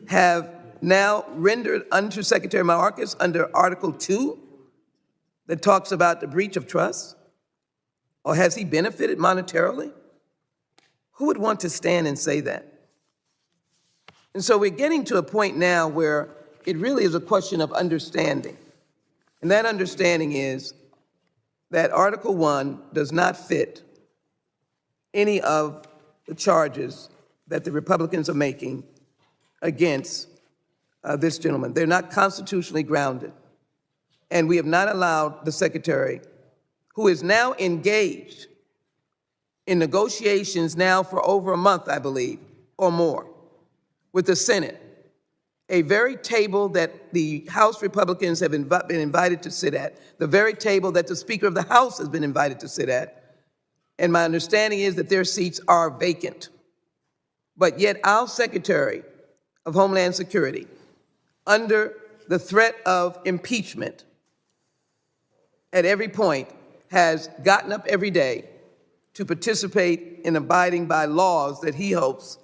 have now rendered under Secretary Mayorkas under Article 2 that talks about the breach of trust? Or has he benefited monetarily? Who would want to stand and say that? And so we're getting to a point now where it really is a question of understanding. And that understanding is that Article 1 does not fit any of the charges that the Republicans are making against this gentleman. They're not constitutionally grounded. And we have not allowed the secretary, who is now engaged in negotiations now for over a month, I believe, or more, with the Senate, a very table that the House Republicans have been invited to sit at, the very table that the Speaker of the House has been invited to sit at. And my understanding is that their seats are vacant. But yet our Secretary of Homeland Security, under the threat of impeachment, at every point has gotten up every day to participate in abiding by laws that he hopes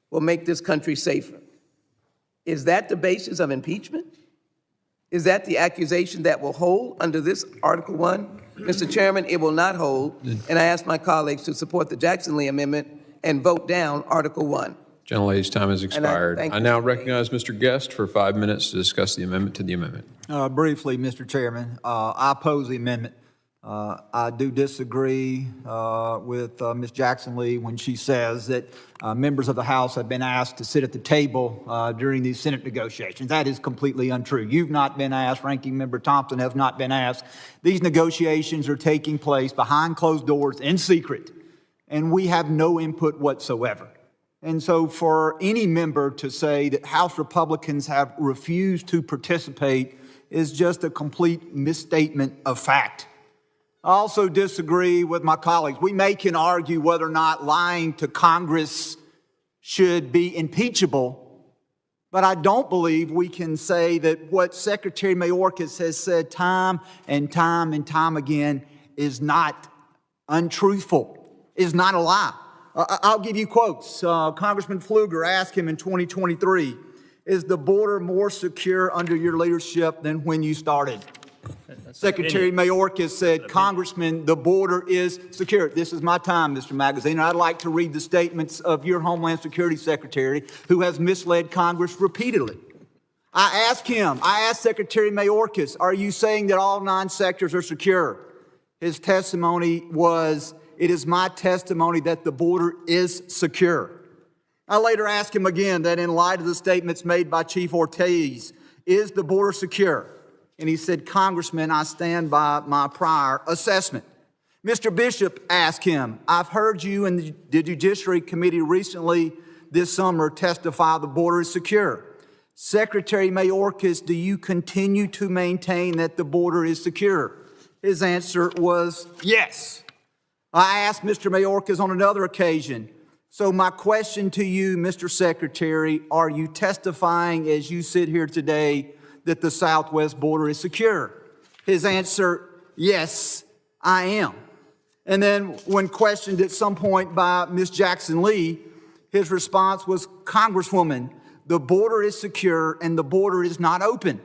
will make this country safer. Is that the basis of impeachment? Is that the accusation that will hold under this Article 1? Mr. Chairman, it will not hold, and I ask my colleagues to support the Jackson-Lee Amendment and vote down Article 1. Gentlelady's time has expired. I now recognize Mr. Guest for 5 minutes to discuss the amendment to the amendment. Briefly, Mr. Chairman, I oppose the amendment. I do disagree with Ms. Jackson-Lee when she says that members of the House have been asked to sit at the table during these Senate negotiations. That is completely untrue. You've not been asked. Ranking Member Thompson has not been asked. These negotiations are taking place behind closed doors in secret, and we have no input whatsoever. And so for any member to say that House Republicans have refused to participate is just a complete misstatement of fact. I also disagree with my colleagues. We can argue whether or not lying to Congress should be impeachable, but I don't believe we can say that what Secretary Mayorkas has said time and time and time again is not untruthful, is not a lie. I'll give you quotes. Congressman Pfluger asked him in 2023, is the border more secure under your leadership than when you started? Secretary Mayorkas said, Congressman, the border is secure. This is my time, Mr. Magazine. I'd like to read the statements of your Homeland Security Secretary, who has misled Congress repeatedly. I asked Secretary Mayorkas, are you saying that all 9 sectors are secure? His testimony was, it is my testimony that the border is secure. I later asked him again that in light of the statements made by Chief Ortiz, is the border secure? And he said, Congressman, I stand by my prior assessment. Mr. Bishop asked him, I've heard you in the Judiciary Committee recently this summer testify the border is secure. Secretary Mayorkas, do you continue to maintain that the border is secure? His answer was yes. I asked Mr. Mayorkas on another occasion, so my question to you, Mr. Secretary, are you testifying as you sit here today that the southwest border is secure? His answer, yes, I am. And then when questioned at some point by Ms. Jackson Lee, his response was, Congresswoman, the border is secure and the border is not open.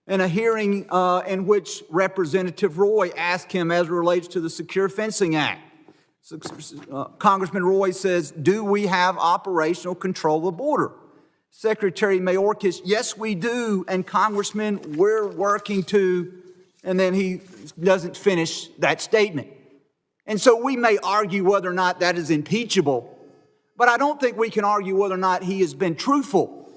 In a hearing in which Representative Roy asked him as it relates to the Secure Fencing Act, Congressman Roy says, do we have operational control of the border? Secretary Mayorkas, yes, we do. And Congressman, we're working to, and then he doesn't finish that statement. And so we may argue whether or not that is impeachable, but I don't think we can argue whether or not he has been truthful,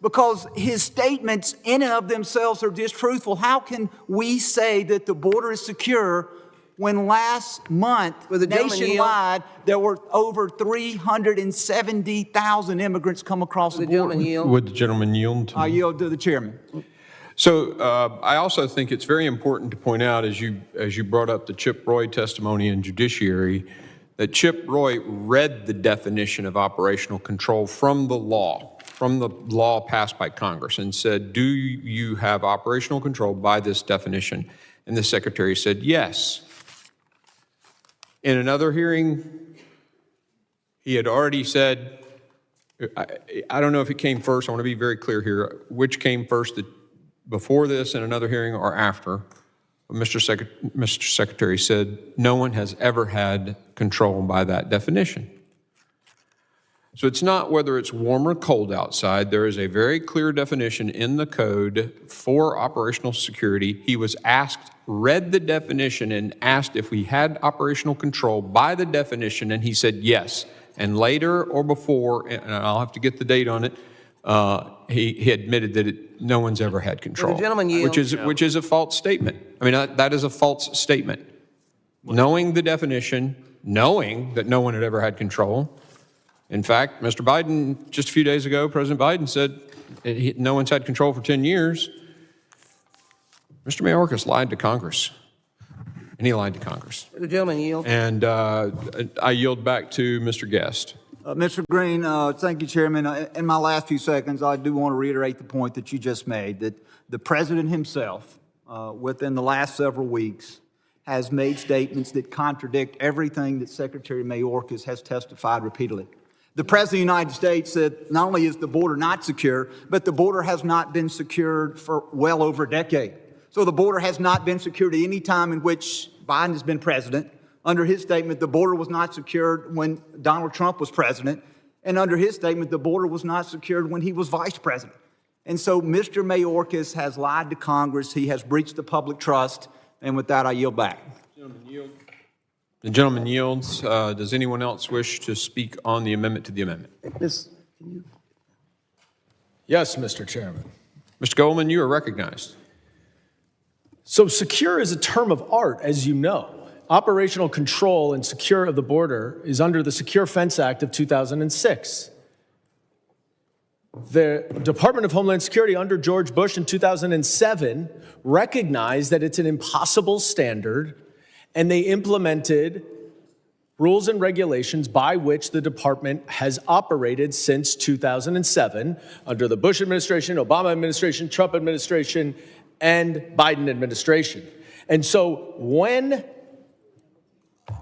because his statements in and of themselves are distruthful. How can we say that the border is secure when last month, nationwide, there were over 370,000 immigrants come across the border? Would the gentleman yield? I yield to the chairman. So I also think it's very important to point out, as you brought up the Chip Roy testimony in Judiciary, that Chip Roy read the definition of operational control from the law passed by Congress, and said, do you have operational control by this definition? And the Secretary said, yes. In another hearing, he had already said, I don't know if it came first, I want to be very clear here, which came first, before this in another hearing or after. Mr. Secretary said, no one has ever had control by that definition. So it's not whether it's warm or cold outside. There is a very clear definition in the code for operational security. He was asked, read the definition and asked if we had operational control by the definition, and he said yes. And later or before, and I'll have to get the date on it, he admitted that no one's ever had control, which is a false statement. I mean, that is a false statement. Knowing the definition, knowing that no one had ever had control. In fact, Mr. Biden, just a few days ago, President Biden said no one's had control for 10 years. Mr. Mayorkas lied to Congress, and he lied to Congress. The gentleman yield. And I yield back to Mr. Guest. Mr. Green, thank you, Chairman. In my last few seconds, I do want to reiterate the point that you just made, that the President himself, within the last several weeks, has made statements that contradict everything that Secretary Mayorkas has testified repeatedly. The President of the United States said not only is the border not secure, but the border has not been secured for well over a decade. So the border has not been secured at any time in which Biden has been president. Under his statement, the border was not secured when Donald Trump was president. And under his statement, the border was not secured when he was vice president. And so Mr. Mayorkas has lied to Congress. He has breached the public trust. And with that, I yield back. The gentleman yields. Does anyone else wish to speak on the amendment to the amendment? Yes, Mr. Chairman. Mr. Goldman, you are recognized. So secure is a term of art, as you know. Operational control and secure of the border is under the Secure Fence Act of 2006. The Department of Homeland Security under George Bush in 2007 recognized that it's an impossible standard, and they implemented rules and regulations by which the department has operated since 2007 under the Bush administration, Obama administration, Trump administration, and Biden administration. And so when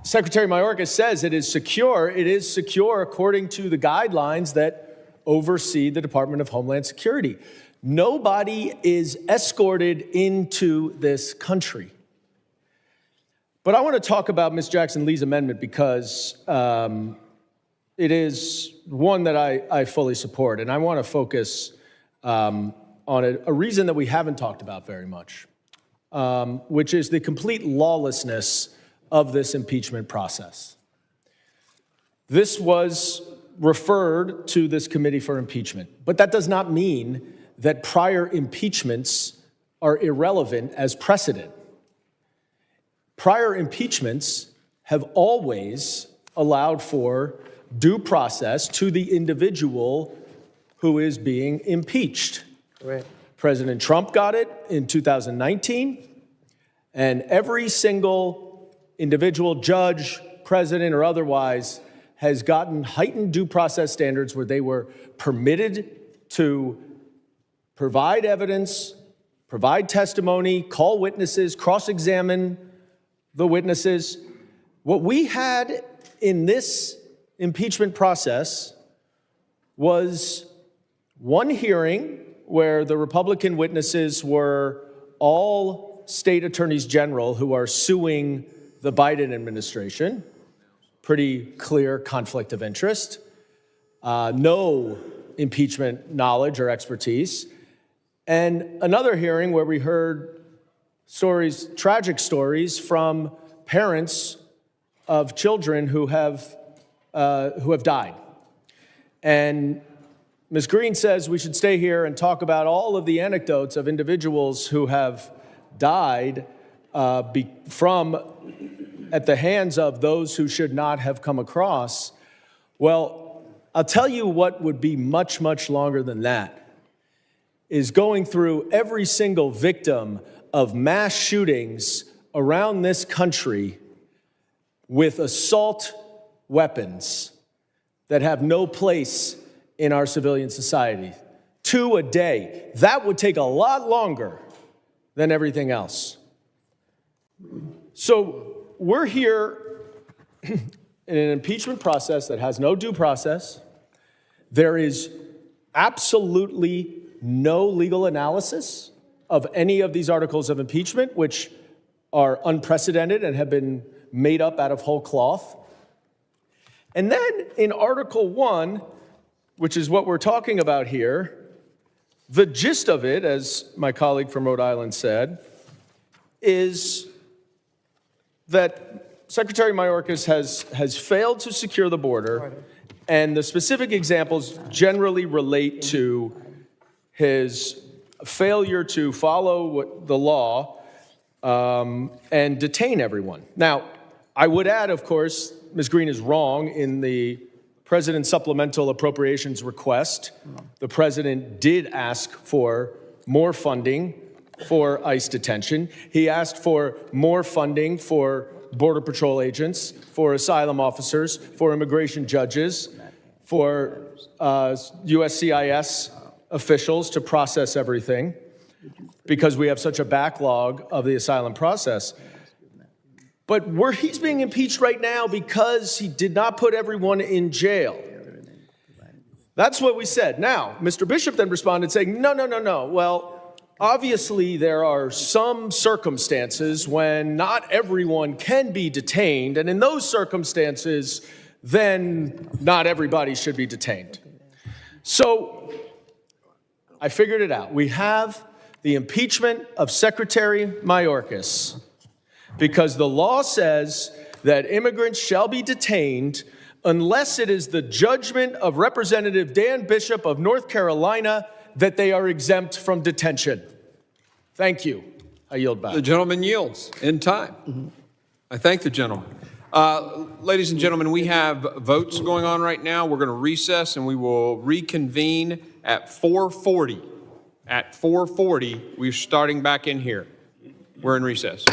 Secretary Mayorkas says it is secure according to the guidelines that oversee the Department of Homeland Security. Nobody is escorted into this country. But I want to talk about Ms. Jackson Lee's amendment because it is one that I fully support, and I want to focus on a reason that we haven't talked about very much, which is the complete lawlessness of this impeachment process. This was referred to this committee for impeachment, but that does not mean that prior impeachments are irrelevant as precedent. Prior impeachments have always allowed for due process to the individual who is being impeached. Right. President Trump got it in 2019, and every single individual judge, president, or otherwise has gotten heightened due process standards where they were permitted to provide evidence, provide testimony, call witnesses, cross-examine the witnesses. What we had in this impeachment process was one hearing where the Republican witnesses were all state attorneys general who are suing the Biden administration. Pretty clear conflict of interest. No impeachment knowledge or expertise. And another hearing where we heard stories, tragic stories from parents of children who have died. And Ms. Green says we should stay here and talk about all of the anecdotes of individuals who have died at the hands of those who should not have come across. Well, I'll tell you what would be much, much longer than that is going through every single victim of mass shootings around this country with assault weapons that have no place in our civilian society. 2 a day. That would take a lot longer than everything else. So we're here in an impeachment process that has no due process. There is absolutely no legal analysis of any of these articles of impeachment, which are unprecedented and have been made up out of whole cloth. And then in Article 1, which is what we're talking about here, the gist of it, as my colleague from Rhode Island said, is that Secretary Mayorkas has failed to secure the border, and the specific examples generally relate to his failure to follow the law and detain everyone. Now, I would add, of course, Ms. Green is wrong in the President's supplemental appropriations request. The President did ask for more funding for ICE detention. He asked for more funding for Border Patrol agents, for asylum officers, for immigration judges, for USCIS officials to process everything, because we have such a backlog of the asylum process. But he's being impeached right now because he did not put everyone in jail. That's what we said. Now, Mr. Bishop then responded saying, no. Well, obviously there are some circumstances when not everyone can be detained, and in those circumstances, then not everybody should be detained. So I figured it out. We have the impeachment of Secretary Mayorkas because the law says that immigrants shall be detained unless it is the judgment of Representative Dan Bishop of North Carolina that they are exempt from detention. Thank you. I yield back. The gentleman yields in time. I thank the gentleman. Ladies and gentlemen, we have votes going on right now. We're going to recess and we will reconvene at 4:40. At 4:40, we're starting back in here. We're in recess.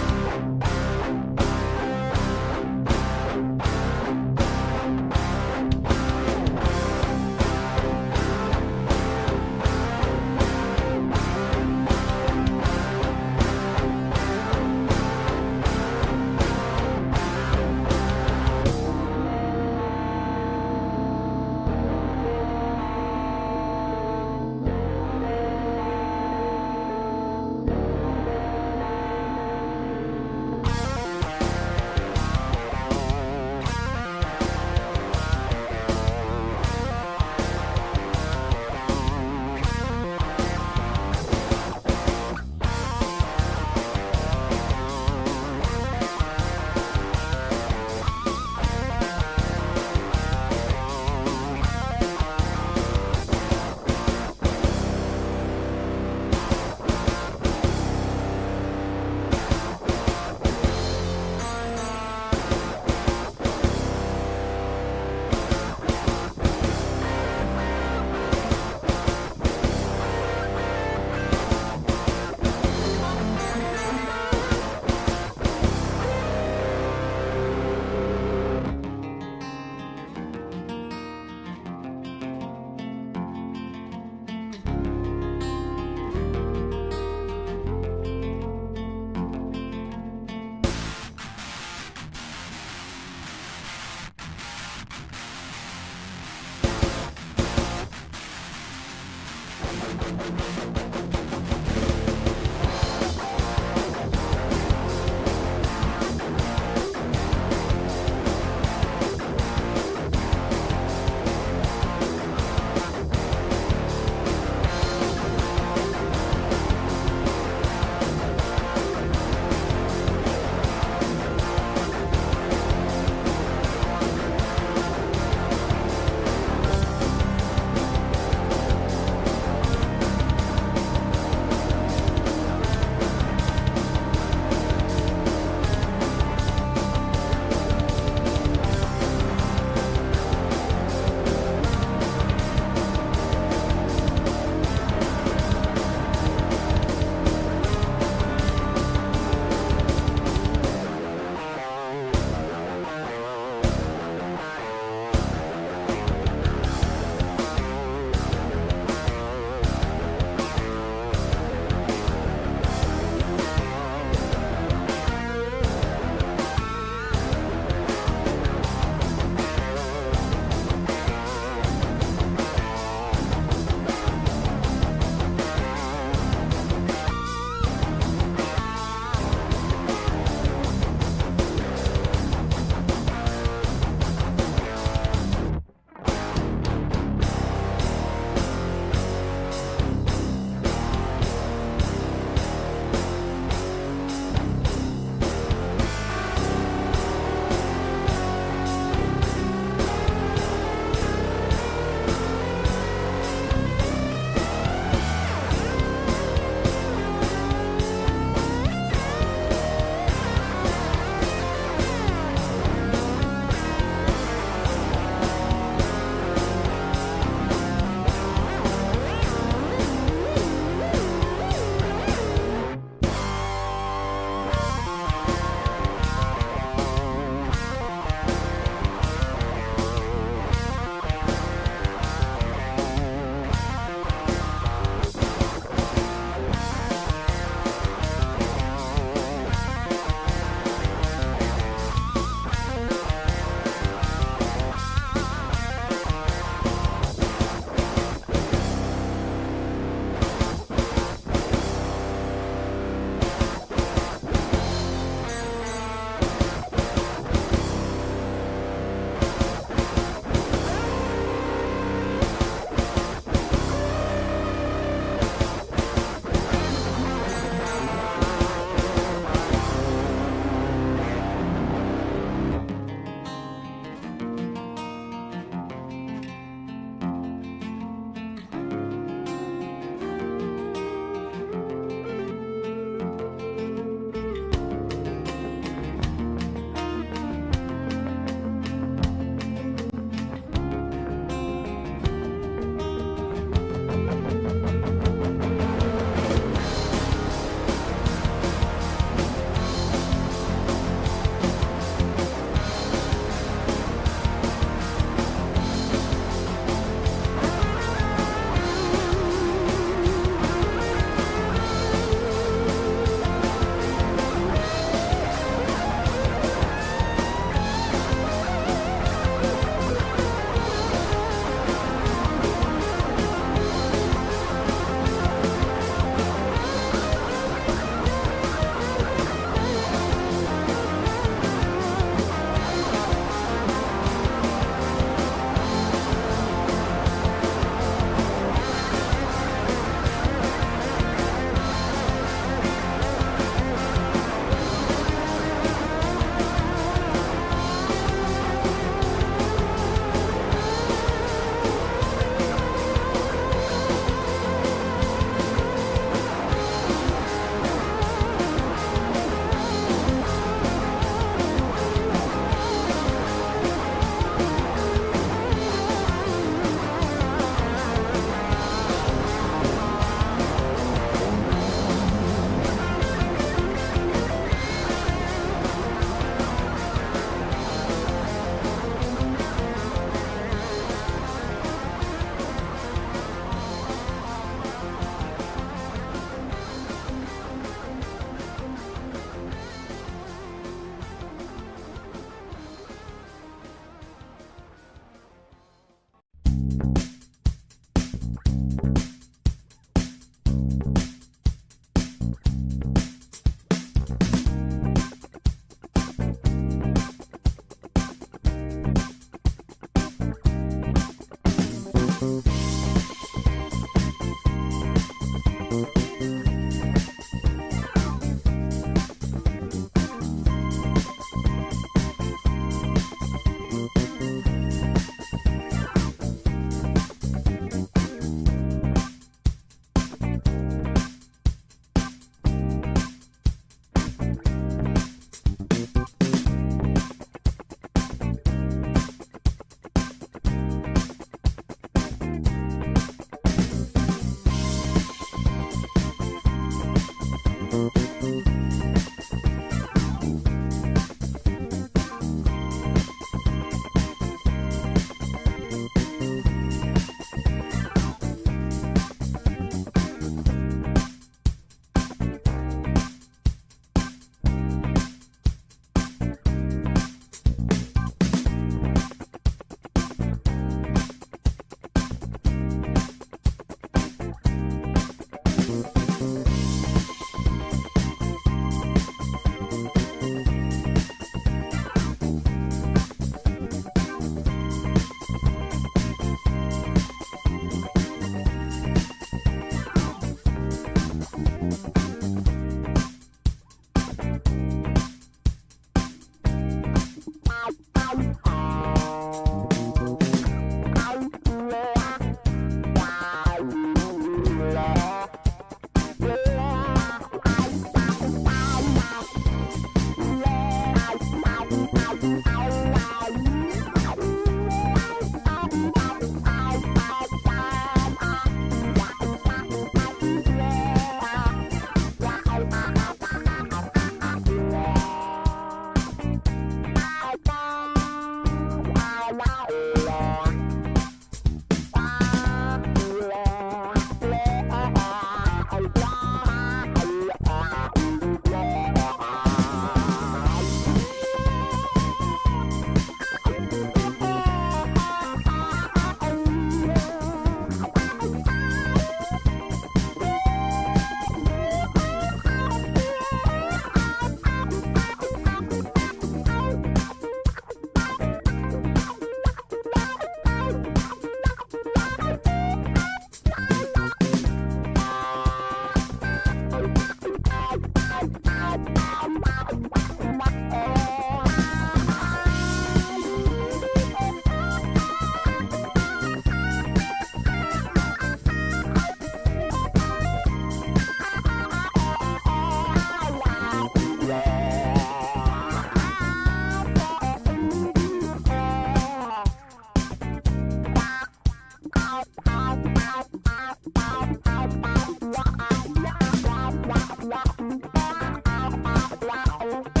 Wow.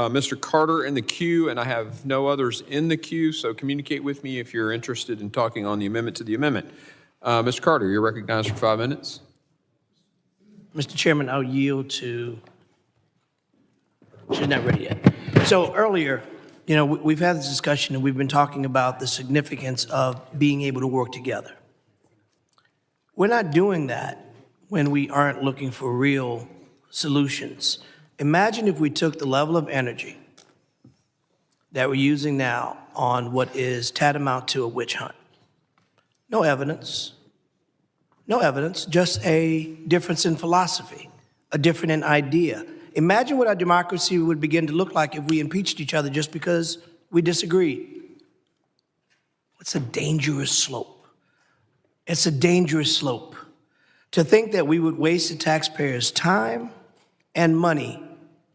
Mr. Carter in the queue, and I have no others in the queue, so communicate with me if you're interested in talking on the amendment to the amendment. Mr. Carter, you're recognized for 5 minutes. Mr. Chairman, I'll yield to, she's not ready yet. So earlier, you know, we've had this discussion and we've been talking about the significance of being able to work together. We're not doing that when we aren't looking for real solutions. Imagine if we took the level of energy that we're using now on what is tantamount to a witch hunt. No evidence, just a difference in philosophy, a difference in idea. Imagine what our democracy would begin to look like if we impeached each other just because we disagreed. It's a dangerous slope. It's a dangerous slope. To think that we would waste the taxpayers' time and money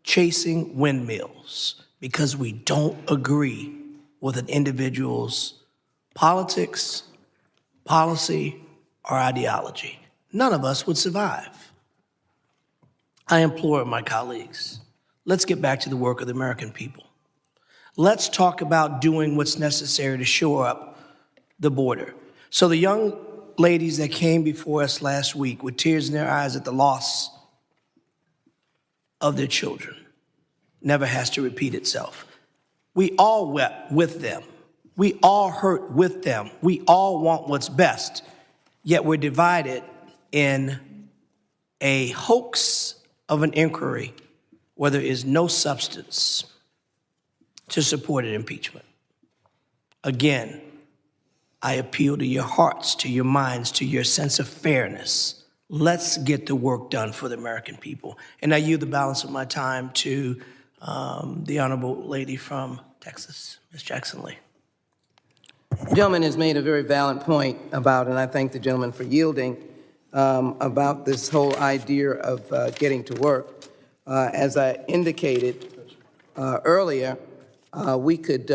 chasing windmills because we don't agree with an individual's politics, policy, or ideology. None of us would survive. I implore my colleagues, let's get back to the work of the American people. Let's talk about doing what's necessary to shore up the border. So the young ladies that came before us last week with tears in their eyes at the loss of their children never has to repeat itself. We all wept with them. We all hurt with them. We all want what's best, yet we're divided in a hoax of an inquiry where there is no substance to support an impeachment. Again, I appeal to your hearts, to your minds, to your sense of fairness. Let's get the work done for the American people. And I yield the balance of my time to the honorable lady from Texas, Ms. Jackson Lee. The gentleman has made a very valid point about, and I thank the gentleman for yielding, about this whole idea of getting to work. As I indicated earlier, we could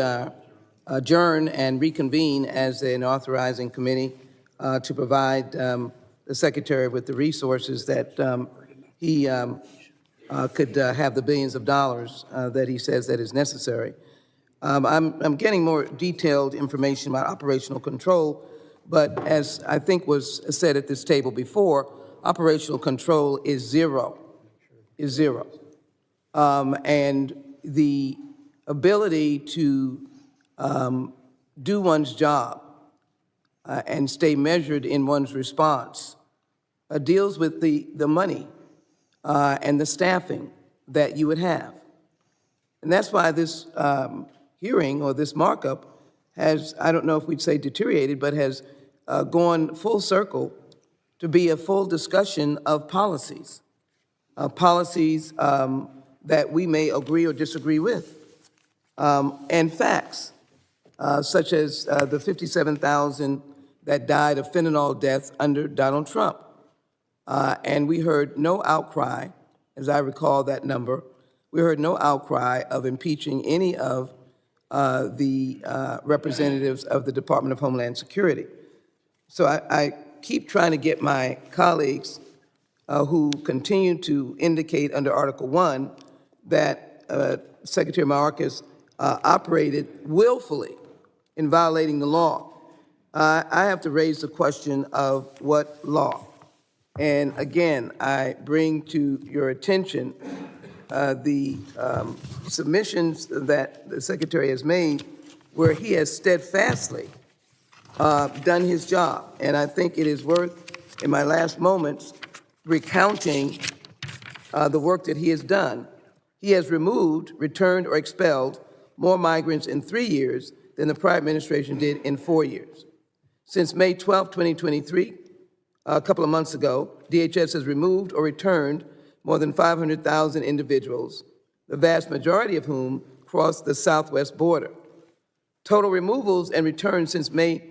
adjourn and reconvene as an authorizing committee to provide the Secretary with the resources that he could have the billions of dollars that he says that is necessary. I'm getting more detailed information about operational control, but as I think was said at this table before, operational control is zero. And the ability to do one's job and stay measured in one's response deals with the money and the staffing that you would have. And that's why this hearing or this markup has, I don't know if we'd say deteriorated, but has gone full circle to be a full discussion of policies, that we may agree or disagree with, and facts, such as the 57,000 that died of fentanyl deaths under Donald Trump. And we heard no outcry, as I recall that number, we heard no outcry of impeaching any of the representatives of the Department of Homeland Security. So I keep trying to get my colleagues who continue to indicate under Article 1 that Secretary Mayorkas operated willfully in violating the law. I have to raise the question of what law. And again, I bring to your attention the submissions that the Secretary has made where he has steadfastly done his job. And I think it is worth, in my last moments, recounting the work that he has done. He has removed, returned, or expelled more migrants in 3 years than the prior administration did in 4 years. Since May 12, 2023, a couple of months ago, DHS has removed or returned more than 500,000 individuals, the vast majority of whom crossed the southwest border. Total removals and returns since mid-May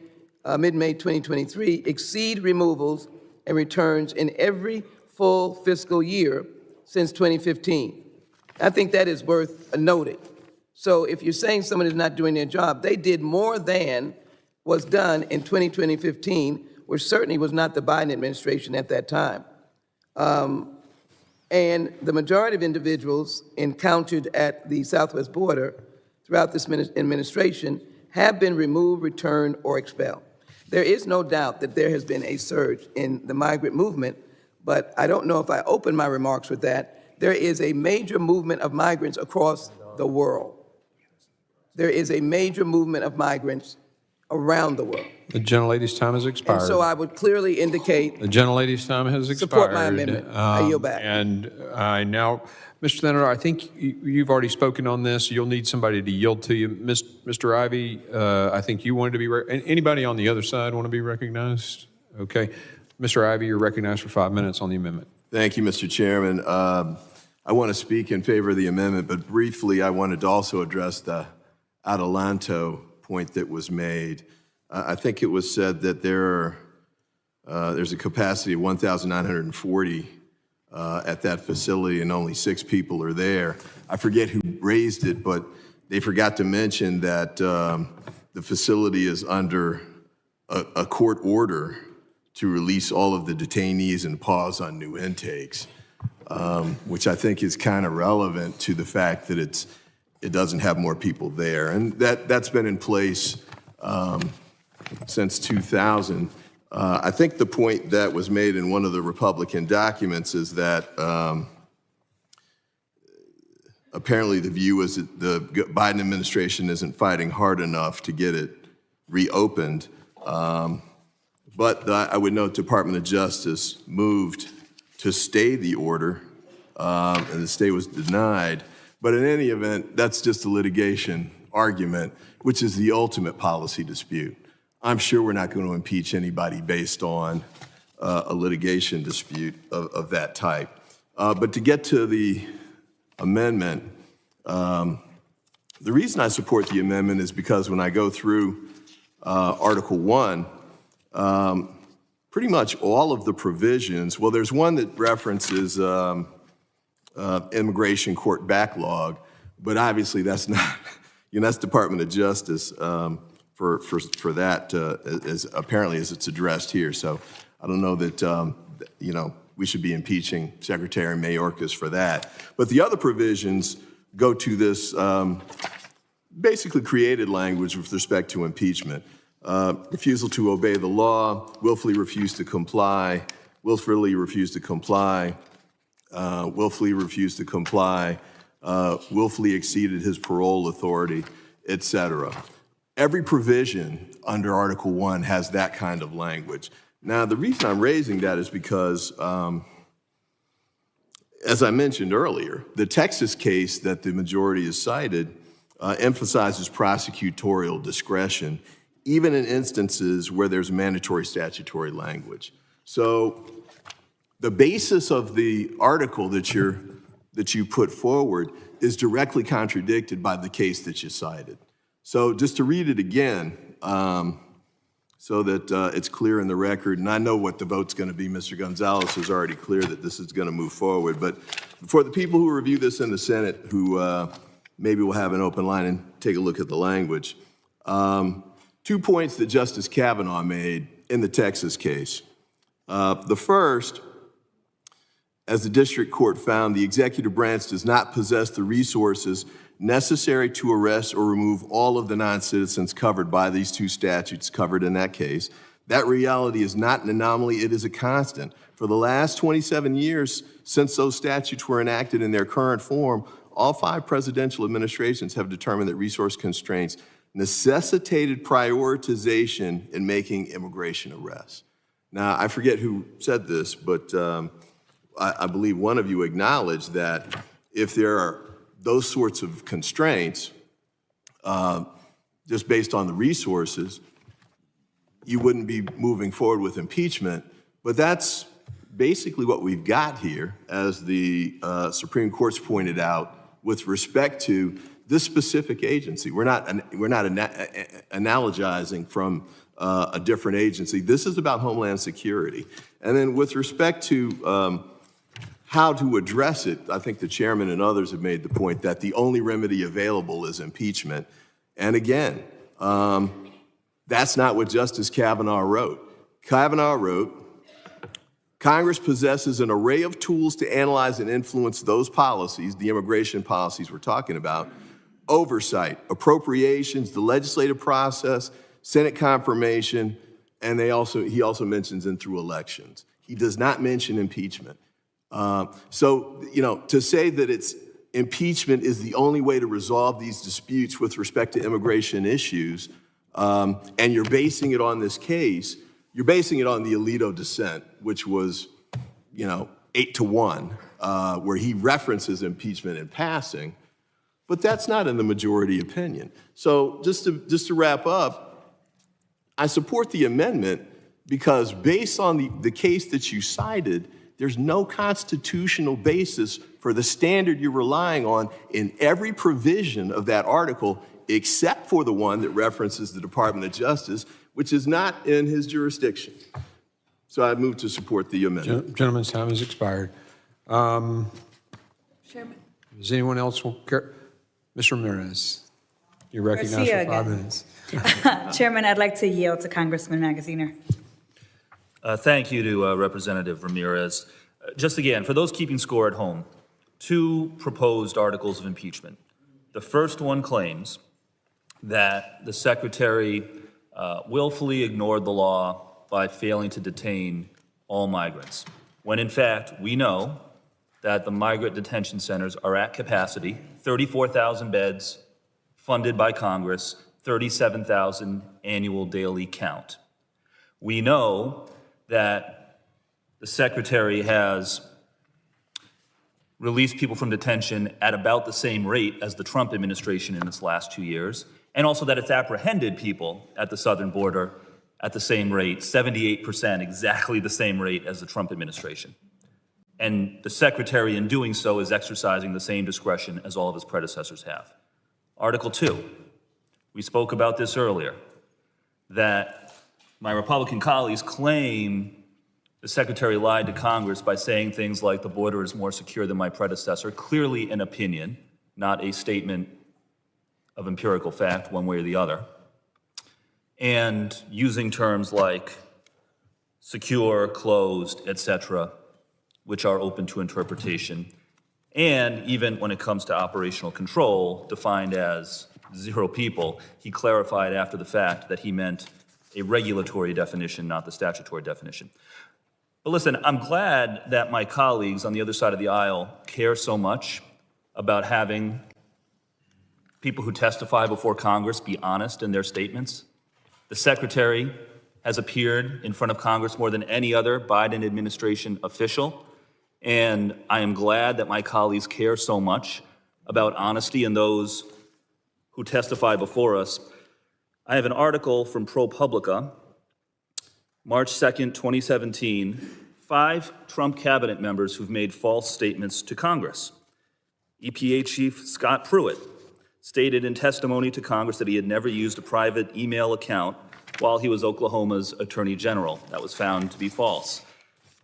2023 exceed removals and returns in every full fiscal year since 2015. I think that is worth noting. So if you're saying someone is not doing their job, they did more than was done in 2015, which certainly was not the Biden administration at that time. and the majority of individuals encountered at the southwest border throughout this administration have been removed, returned, or expelled. There is no doubt that there has been a surge in the migrant movement, but I don't know if I open my remarks with that. There is a major movement of migrants across the world. There is a major movement of migrants around the world. The gentlelady's time has expired. And so I would clearly indicate The gentlelady's time has expired. support my amendment. I yield back. And I now, Mr. Senator, I think you've already spoken on this. You'll need somebody to yield to you. Mr. Ivey, I think you wanted to be, anybody on the other side want to be recognized? Okay. Mr. Ivey, you're recognized for 5 minutes on the amendment. Thank you, Mr. Chairman. I want to speak in favor of the amendment, but briefly, I wanted to also address the Adelanto point that was made. I think it was said that there's a capacity of 1,940 at that facility and only 6 people are there. I forget who raised it, but they forgot to mention that the facility is under a court order to release all of the detainees and pause on new intakes, which I think is kind of relevant to the fact that it doesn't have more people there. And that's been in place since 2000. I think the point that was made in one of the Republican documents is that apparently the view is that the Biden administration isn't fighting hard enough to get it reopened. But I would note Department of Justice moved to stay the order, and the stay was denied. But in any event, that's just a litigation argument, which is the ultimate policy dispute. I'm sure we're not going to impeach anybody based on a litigation dispute of that type. But to get to the amendment, the reason I support the amendment is because when I go through Article 1, pretty much all of the provisions, well, there's one that references immigration court backlog, but obviously that's not, that's Department of Justice for that, as apparently as it's addressed here. So I don't know that, we should be impeaching Secretary Mayorkas for that. But the other provisions go to this basically created language with respect to impeachment. Refusal to obey the law, willfully refuse to comply, willfully refuse to comply, willfully refused to comply, willfully exceeded his parole authority, et cetera. Every provision under Article 1 has that kind of language. Now, the reason I'm raising that is because, as I mentioned earlier, the Texas case that the majority has cited emphasizes prosecutorial discretion, even in instances where there's mandatory statutory language. So the basis of the article that you put forward is directly contradicted by the case that you cited. So just to read it again, so that it's clear in the record, and I know what the vote's going to be. Mr. Gonzalez is already clear that this is going to move forward. But for the people who review this in the Senate, who maybe will have an open line and take a look at the language, 2 points that Justice Kavanaugh made in the Texas case. The first, as the district court found, the executive branch does not possess the resources necessary to arrest or remove all of the non-citizens covered by these 2 statutes covered in that case. That reality is not an anomaly, it is a constant. For the last 27 years since those statutes were enacted in their current form, all 5 presidential administrations have determined that resource constraints necessitated prioritization in making immigration arrests. Now, I forget who said this, but I believe one of you acknowledged that if there are those sorts of constraints, just based on the resources, you wouldn't be moving forward with impeachment. But that's basically what we've got here, as the Supreme Court's pointed out, with respect to this specific agency. We're not analogizing from a different agency. This is about Homeland Security. And then with respect to how to address it, I think the chairman and others have made the point that the only remedy available is impeachment. And again, that's not what Justice Kavanaugh wrote. Kavanaugh wrote, Congress possesses an array of tools to analyze and influence those policies, the immigration policies we're talking about, oversight, appropriations, the legislative process, Senate confirmation, and he also mentions and through elections. He does not mention impeachment. So, to say that impeachment is the only way to resolve these disputes with respect to immigration issues, and you're basing it on this case, you're basing it on the Alito dissent, which was, 8-1, where he references impeachment in passing, but that's not in the majority opinion. So just to wrap up, I support the amendment because based on the case that you cited, there's no constitutional basis for the standard you're relying on in every provision of that article, except for the one that references the Department of Justice, which is not in his jurisdiction. So I move to support the amendment. Gentleman's time has expired. Chairman. Does anyone else want care? Mr. Ramirez, you're recognized Garcia for 5 again. minutes. Chairman, I'd like to yield to Congressman Magaziner. Thank you to Representative Ramirez. Just again, for those keeping score at home, 2 proposed articles of impeachment. The first one claims that the Secretary willfully ignored the law by failing to detain all migrants, when in fact we know that the migrant detention centers are at capacity, 34,000 beds, funded by Congress, 37,000 annual daily count. We know that the Secretary has released people from detention at about the same rate as the Trump administration in its last 2 years, and also that it's apprehended people at the southern border at the same rate, 78%, exactly the same rate as the Trump administration. And the Secretary, in doing so, is exercising the same discretion as all of his predecessors have. Article 2, we spoke about this earlier, that my Republican colleagues claim the Secretary lied to Congress by saying things like the border is more secure than my predecessor, clearly an opinion, not a statement of empirical fact one way or the other, and using terms like secure, closed, etc., which are open to interpretation, and even when it comes to operational control, defined as 0 people, he clarified after the fact that he meant a regulatory definition, not the statutory definition. But listen, I'm glad that my colleagues on the other side of the aisle care so much about having people who testify before Congress be honest in their statements. The Secretary has appeared in front of Congress more than any other Biden administration official, and I am glad that my colleagues care so much about honesty in those who testify before us. I have an article from ProPublica, March 2nd, 2017, 5 Trump cabinet members who've made false statements to Congress. EPA Chief Scott Pruitt stated in testimony to Congress that he had never used a private email account while he was Oklahoma's Attorney General. That was found to be false.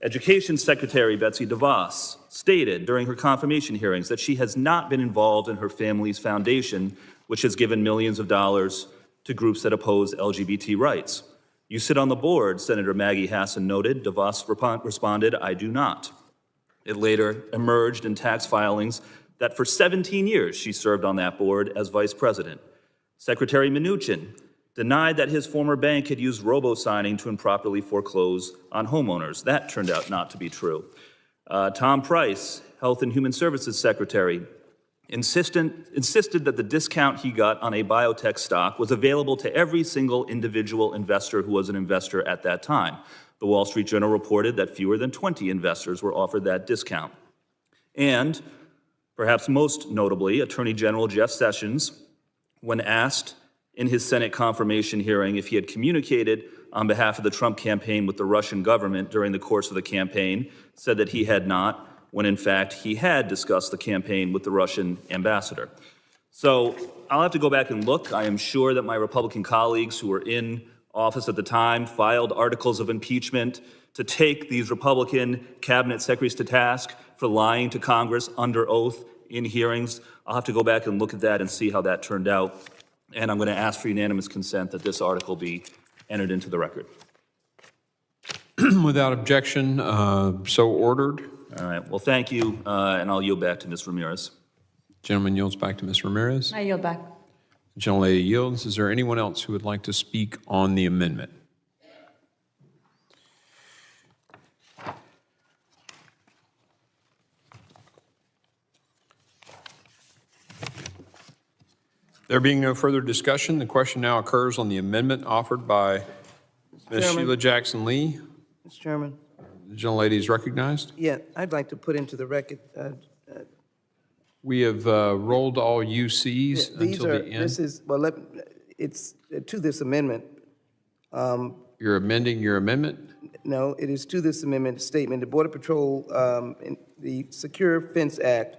Education Secretary Betsy DeVos stated during her confirmation hearings that she has not been involved in her family's foundation, which has given millions of dollars to groups that oppose LGBT rights. You sit on the board, Senator Maggie Hassan noted. DeVos responded, I do not. It later emerged in tax filings that for 17 years she served on that board as vice president. Secretary Mnuchin denied that his former bank had used robo-signing to improperly foreclose on homeowners. That turned out not to be true. Tom Price, Health and Human Services Secretary, insisted that the discount he got on a biotech stock was available to every single individual investor who was an investor at that time. The Wall Street Journal reported that fewer than 20 investors were offered that discount. And perhaps most notably, Attorney General Jeff Sessions, when asked in his Senate confirmation hearing if he had communicated on behalf of the Trump campaign with the Russian government during the course of the campaign, said that he had not, when in fact he had discussed the campaign with the Russian ambassador. So I'll have to go back and look. I am sure that my Republican colleagues who were in office at the time filed articles of impeachment to take these Republican cabinet secretaries to task for lying to Congress under oath in hearings. I'll have to go back and look at that and see how that turned out. And I'm going to ask for unanimous consent that this article be entered into the record. Without objection, so ordered. All right, well, thank you, and I'll yield back to Ms. Ramirez. Gentleman yields back to Ms. Ramirez. I yield back. The gentlelady yields. Is there anyone else who would like to speak on the amendment? There being no further discussion, the question now occurs on the amendment offered by Ms. Chairman. Sheila Jackson Lee. Mr. Chairman, The gentlelady is recognized. yeah, I'd like to put into the record, We have rolled all UCs these until are, the end. this is, well, it's to this amendment. You're amending your amendment? No, it is to this amendment statement. The Border Patrol, in the Secure Fence Act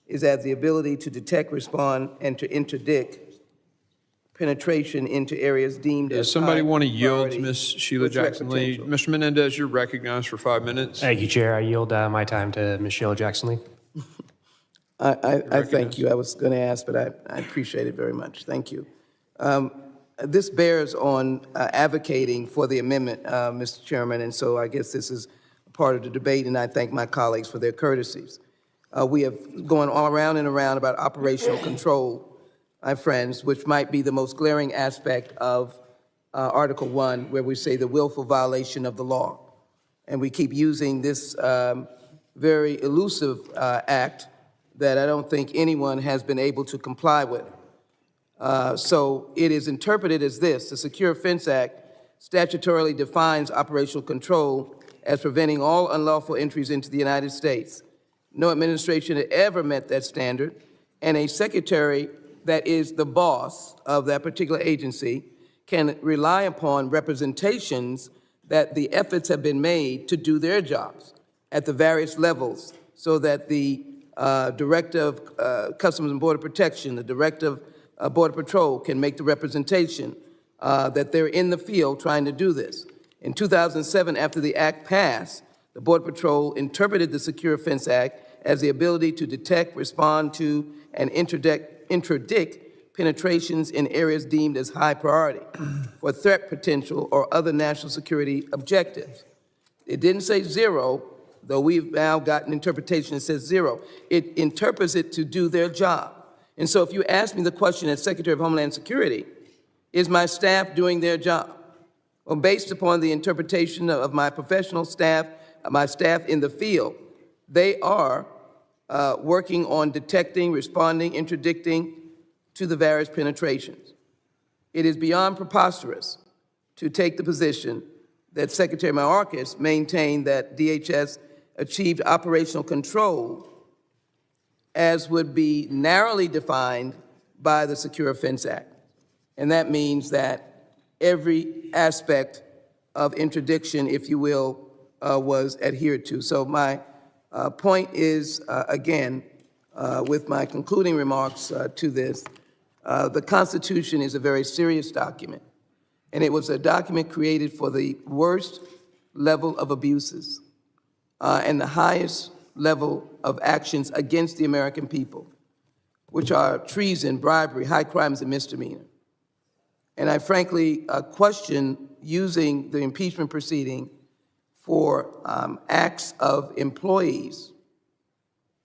is as the ability to detect, respond, and to interdict penetration into areas deemed as Does somebody high want to yield priority to Ms. Sheila with threat Jackson Lee? potential. Mr. Menendez, you're recognized for 5 minutes. Thank you, Chair. I yield my time to Ms. Sheila Jackson Lee. I thank you. I was going to ask, but I appreciate it very much. Thank you. This bears on advocating for the amendment, Mr. Chairman, and so I guess this is part of the debate, and I thank my colleagues for their courtesies. We have gone all around and around about operational control, my friends, which might be the most glaring aspect of Article 1, where we say the willful violation of the law. And we keep using this very elusive act that I don't think anyone has been able to comply with. So it is interpreted as this: the Secure Fence Act statutorily defines operational control as preventing all unlawful entries into the United States. No administration had ever met that standard, and a secretary that is the boss of that particular agency can rely upon representations that the efforts have been made to do their jobs at the various levels, so that the Director of Customs and Border Protection, the Director of Border Patrol can make the representation that they're in the field trying to do this. In 2007, after the act passed, the Border Patrol interpreted the Secure Fence Act as the ability to detect, respond to, and interdict penetrations in areas deemed as high priority for threat potential or other national security objectives. It didn't say zero, though we've now got an interpretation that says zero. It interprets it to do their job. And so if you ask me the question as Secretary of Homeland Security, is my staff doing their job? Well, based upon the interpretation of my professional staff, my staff in the field, they are working on detecting, responding, interdicting to the various penetrations. It is beyond preposterous to take the position that Secretary Mayorkas maintained that DHS achieved operational control as would be narrowly defined by the Secure Fence Act. And that means that every aspect of interdiction, if you will, was adhered to. So my point is, again, with my concluding remarks to this, the Constitution is a very serious document, and it was a document created for the worst level of abuses and the highest level of actions against the American people, which are treason, bribery, high crimes, and misdemeanor. And I frankly question using the impeachment proceeding for acts of employees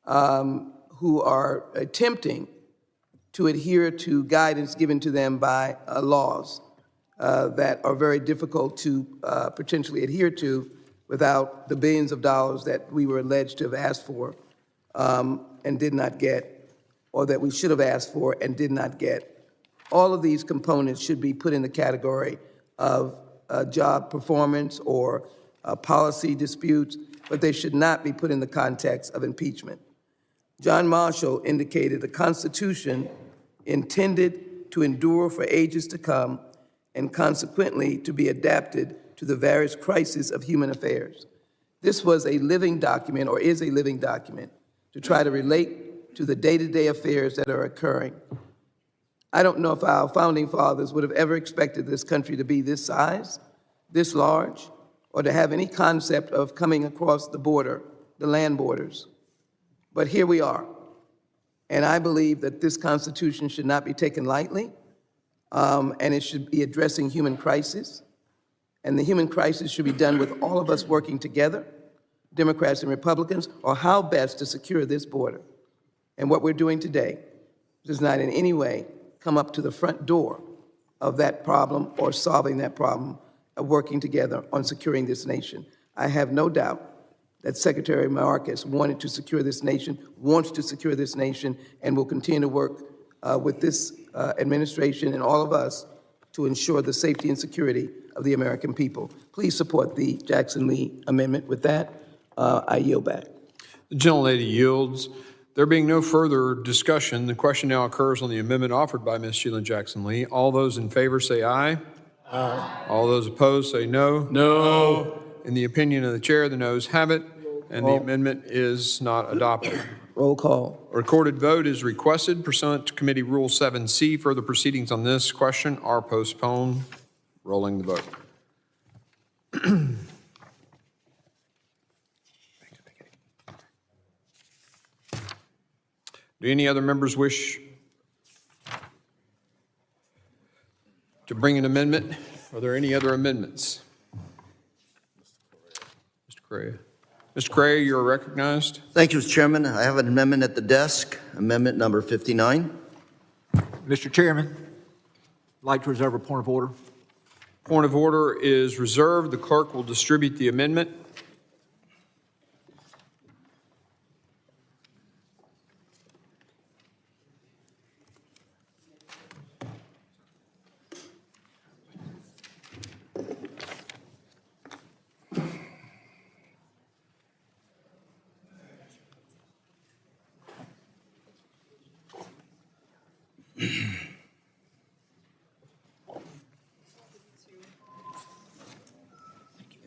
who are attempting to adhere to guidance given to them by laws that are very difficult to potentially adhere to without the billions of dollars that we were alleged to have asked for and did not get, or that we should have asked for and did not get. All of these components should be put in the category of job performance or policy disputes, but they should not be put in the context of impeachment. John Marshall indicated the Constitution intended to endure for ages to come and consequently to be adapted to the various crises of human affairs. This was a living document, or is a living document, to try to relate to the day-to-day affairs that are occurring. I don't know if our founding fathers would have ever expected this country to be this size, this large, or to have any concept of coming across the border, the land borders. But here we are. And I believe that this Constitution should not be taken lightly, and it should be addressing human crisis. and the human crisis should be done with all of us working together, Democrats and Republicans, or how best to secure this border. And what we're doing today does not in any way come up to the front door of that problem or solving that problem of working together on securing this nation. I have no doubt that Secretary Mayorkas wanted to secure this nation, wants to secure this nation, and will continue to work with this administration and all of us to ensure the safety and security of the American people. Please support the Jackson Lee amendment. With that, I yield back. The gentlelady yields. There being no further discussion, the question now occurs on the amendment offered by Ms. Sheila Jackson Lee. All those in favor say aye. Aye. All those opposed say no. No. In the opinion of the chair, the noes have it, and the amendment is not adopted. Roll call. A recorded vote is requested pursuant to Committee Rule 7C. Further proceedings on this question are postponed. Rolling the vote. Do any other members wish to bring an amendment? Are there any other amendments? Mr. Correa. Mr. Correa, you are recognized. Thank you, Mr. Chairman. I have an amendment at the desk, amendment number 59. Mr. Chairman, I'd like to reserve a point of order. Point of order is reserved. The clerk will distribute the amendment.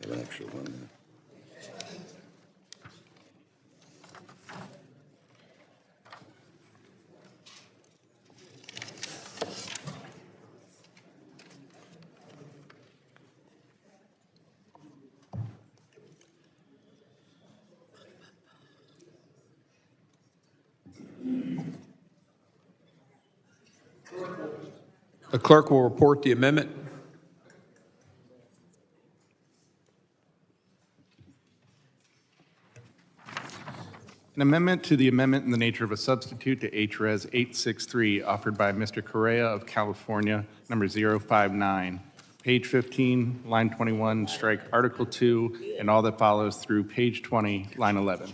An extra one there. The clerk will report the amendment. An amendment to the amendment in the nature of a substitute to HRES 863 offered by Mr. Correa of California, number 059. Page 15, line 21, strike Article 2 and all that follows through page 20, line 11.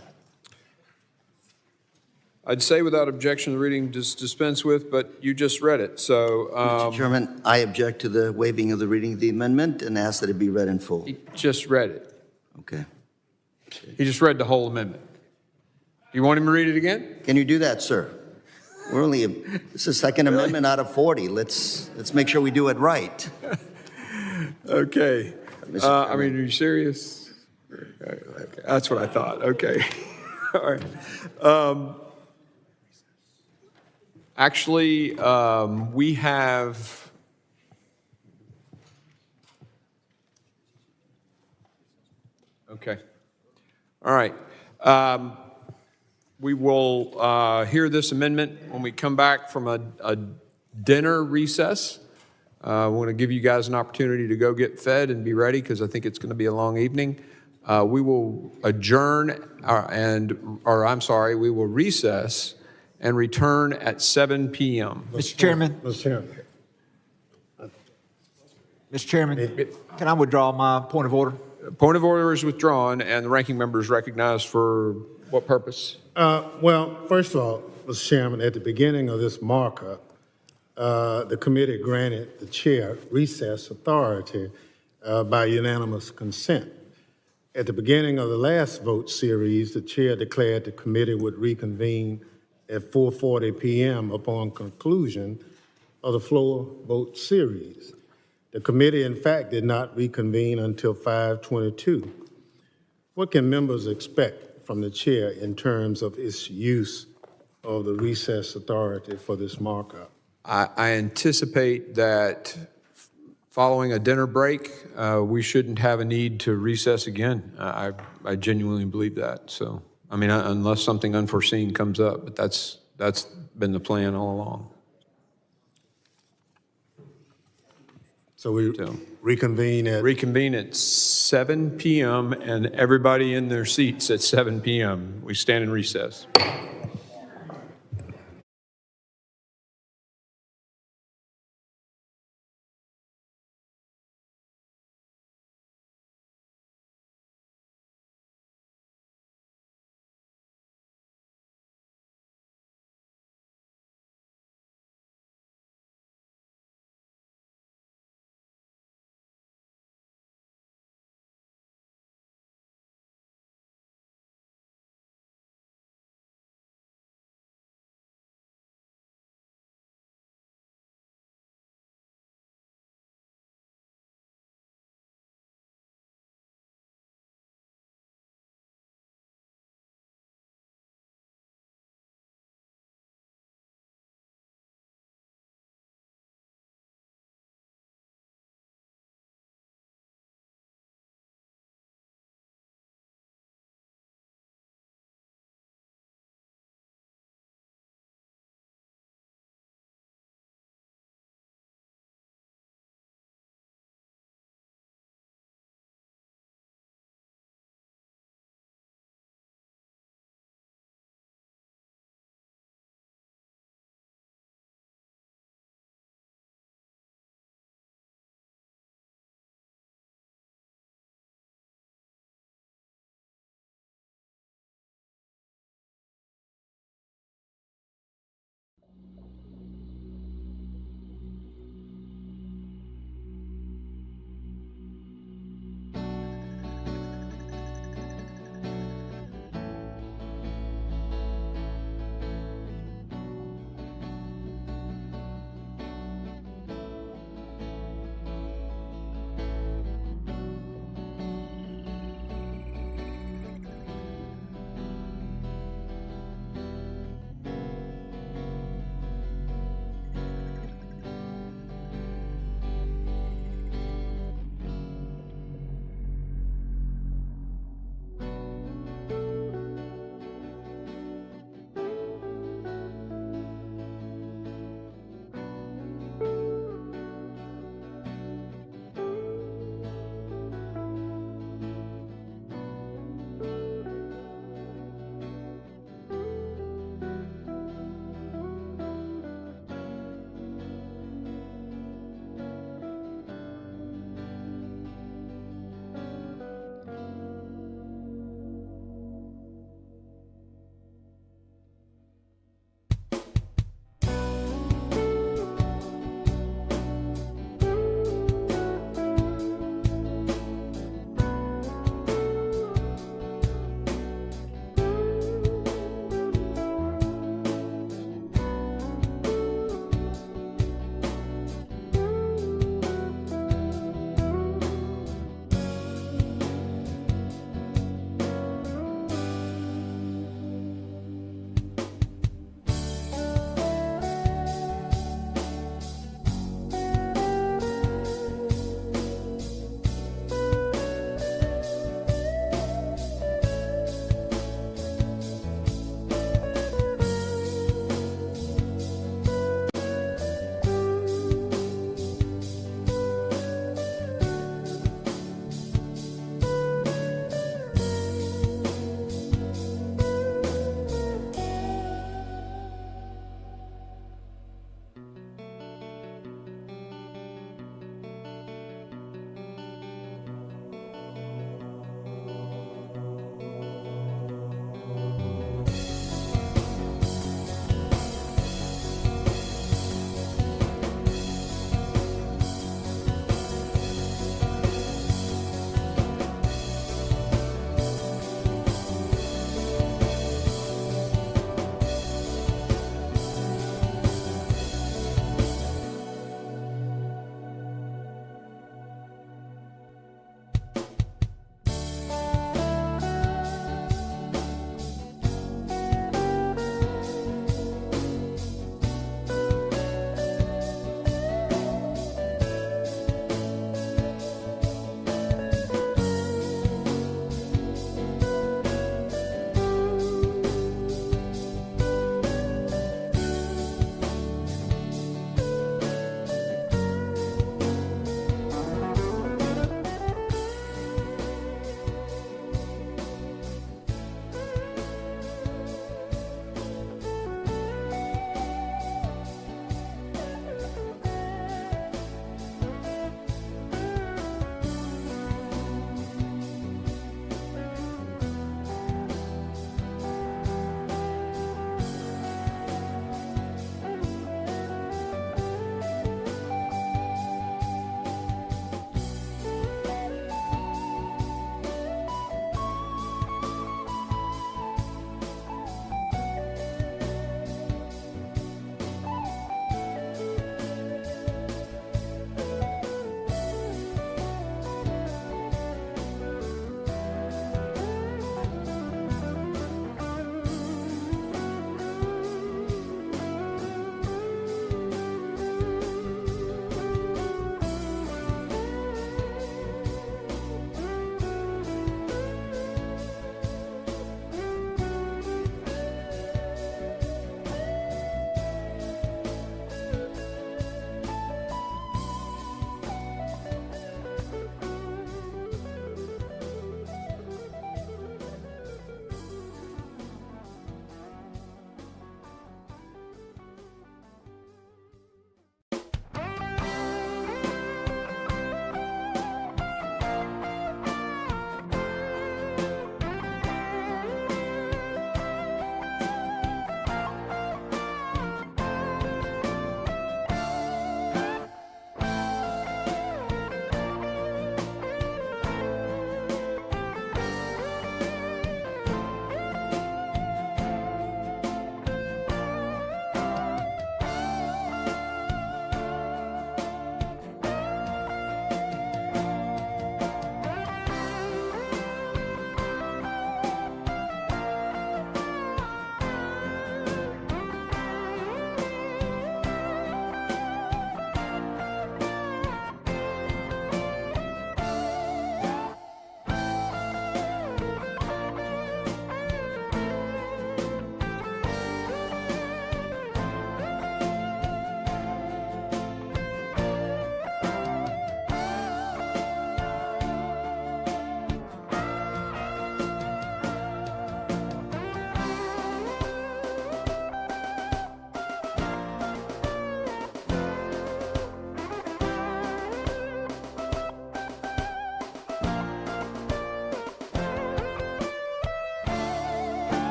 I'd say without objection, the reading is dispensed with, but you just read it, so. Mr. Chairman, I object to the waiving of the reading of the amendment and ask that it be read in full. He just read it. Okay. He just read the whole amendment. You want him to read it again? Can you do that, sir? We're only, this is second amendment out of 40. Let's make sure we do it right. Okay. I mean, are you serious? Okay. That's what I thought. Okay. All right. Actually, we have okay. All right. We will hear this amendment when we come back from a dinner recess. I want to give you guys an opportunity to go get fed and be ready because I think it's going to be a long evening. We will adjourn we will recess and return at 7 p.m. Mr. Chairman. Mr. Chairman, can I withdraw my point of order? Point of order is withdrawn, and the ranking member is recognized for what purpose? Well, first of all, Mr. Chairman, at the beginning of this markup, the committee granted the chair recess authority by unanimous consent. At the beginning of the last vote series, the chair declared the committee would reconvene at 4:40 p.m. upon conclusion of the floor vote series. The committee, in fact, did not reconvene until 5:22. What can members expect from the chair in terms of its use of the recess authority for this markup? I anticipate that following a dinner break, we shouldn't have a need to recess again. I genuinely believe that. So, I mean, unless something unforeseen comes up, but that's been the plan all along. So we reconvene at Reconvene at 7 PM, and everybody in their seats at 7 PM. We stand in recess.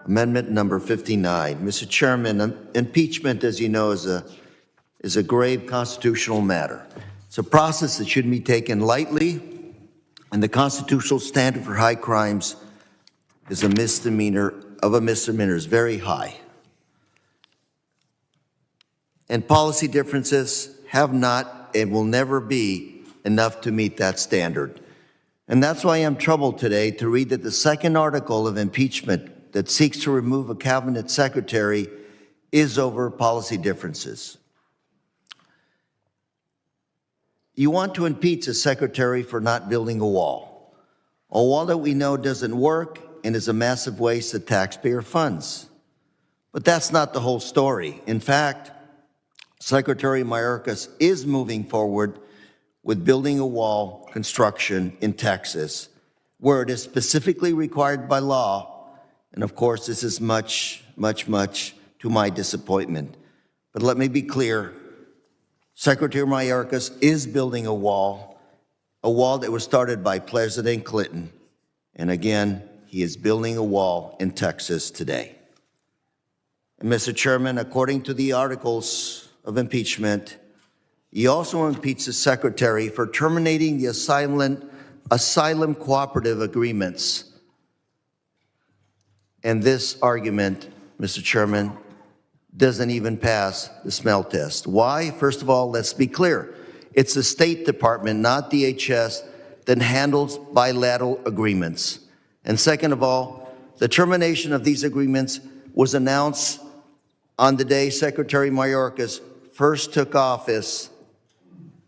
Amendment number 59. Mr. Chairman, impeachment, as you know, is a grave constitutional matter. It's a process that shouldn't be taken lightly, and the constitutional standard for high crimes is a misdemeanor is very high. And policy differences have not and will never be enough to meet that standard. And that's why I'm troubled today to read that the second article of impeachment that seeks to remove a cabinet secretary is over policy differences. You want to impeach a secretary for not building a wall that we know doesn't work and is a massive waste of taxpayer funds. But that's not the whole story. In fact, Secretary Mayorkas is moving forward with building a wall construction in Texas, where it is specifically required by law. And of course, this is much to my disappointment. But let me be clear, Secretary Mayorkas is building a wall that was started by President Clinton. And again, he is building a wall in Texas today. And Mr. Chairman, according to the articles of impeachment, he also impeached the secretary for terminating the asylum cooperative agreements. And this argument, Mr. Chairman, doesn't even pass the smell test. Why? First of all, let's be clear. It's the State Department, not DHS, that handles bilateral agreements. And second of all, the termination of these agreements was announced on the day Secretary Mayorkas first took office.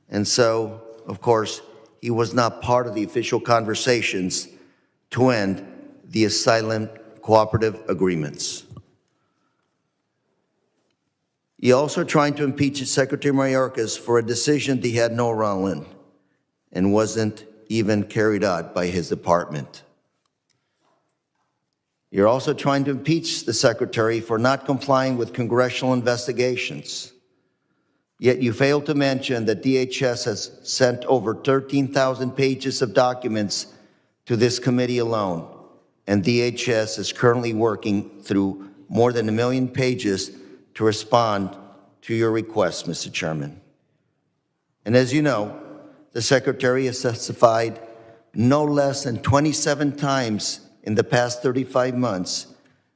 And so, of course, he was not part of the official conversations to end the asylum cooperative agreements. He also tried to impeach Secretary Mayorkas for a decision that he had no role in and wasn't even carried out by his department. You're also trying to impeach the secretary for not complying with congressional investigations. Yet you fail to mention that DHS has sent over 13,000 pages of documents to this committee alone, and DHS is currently working through more than 1 million pages to respond to your request, Mr. Chairman. And as you know, the Secretary has testified no less than 27 times in the past 35 months,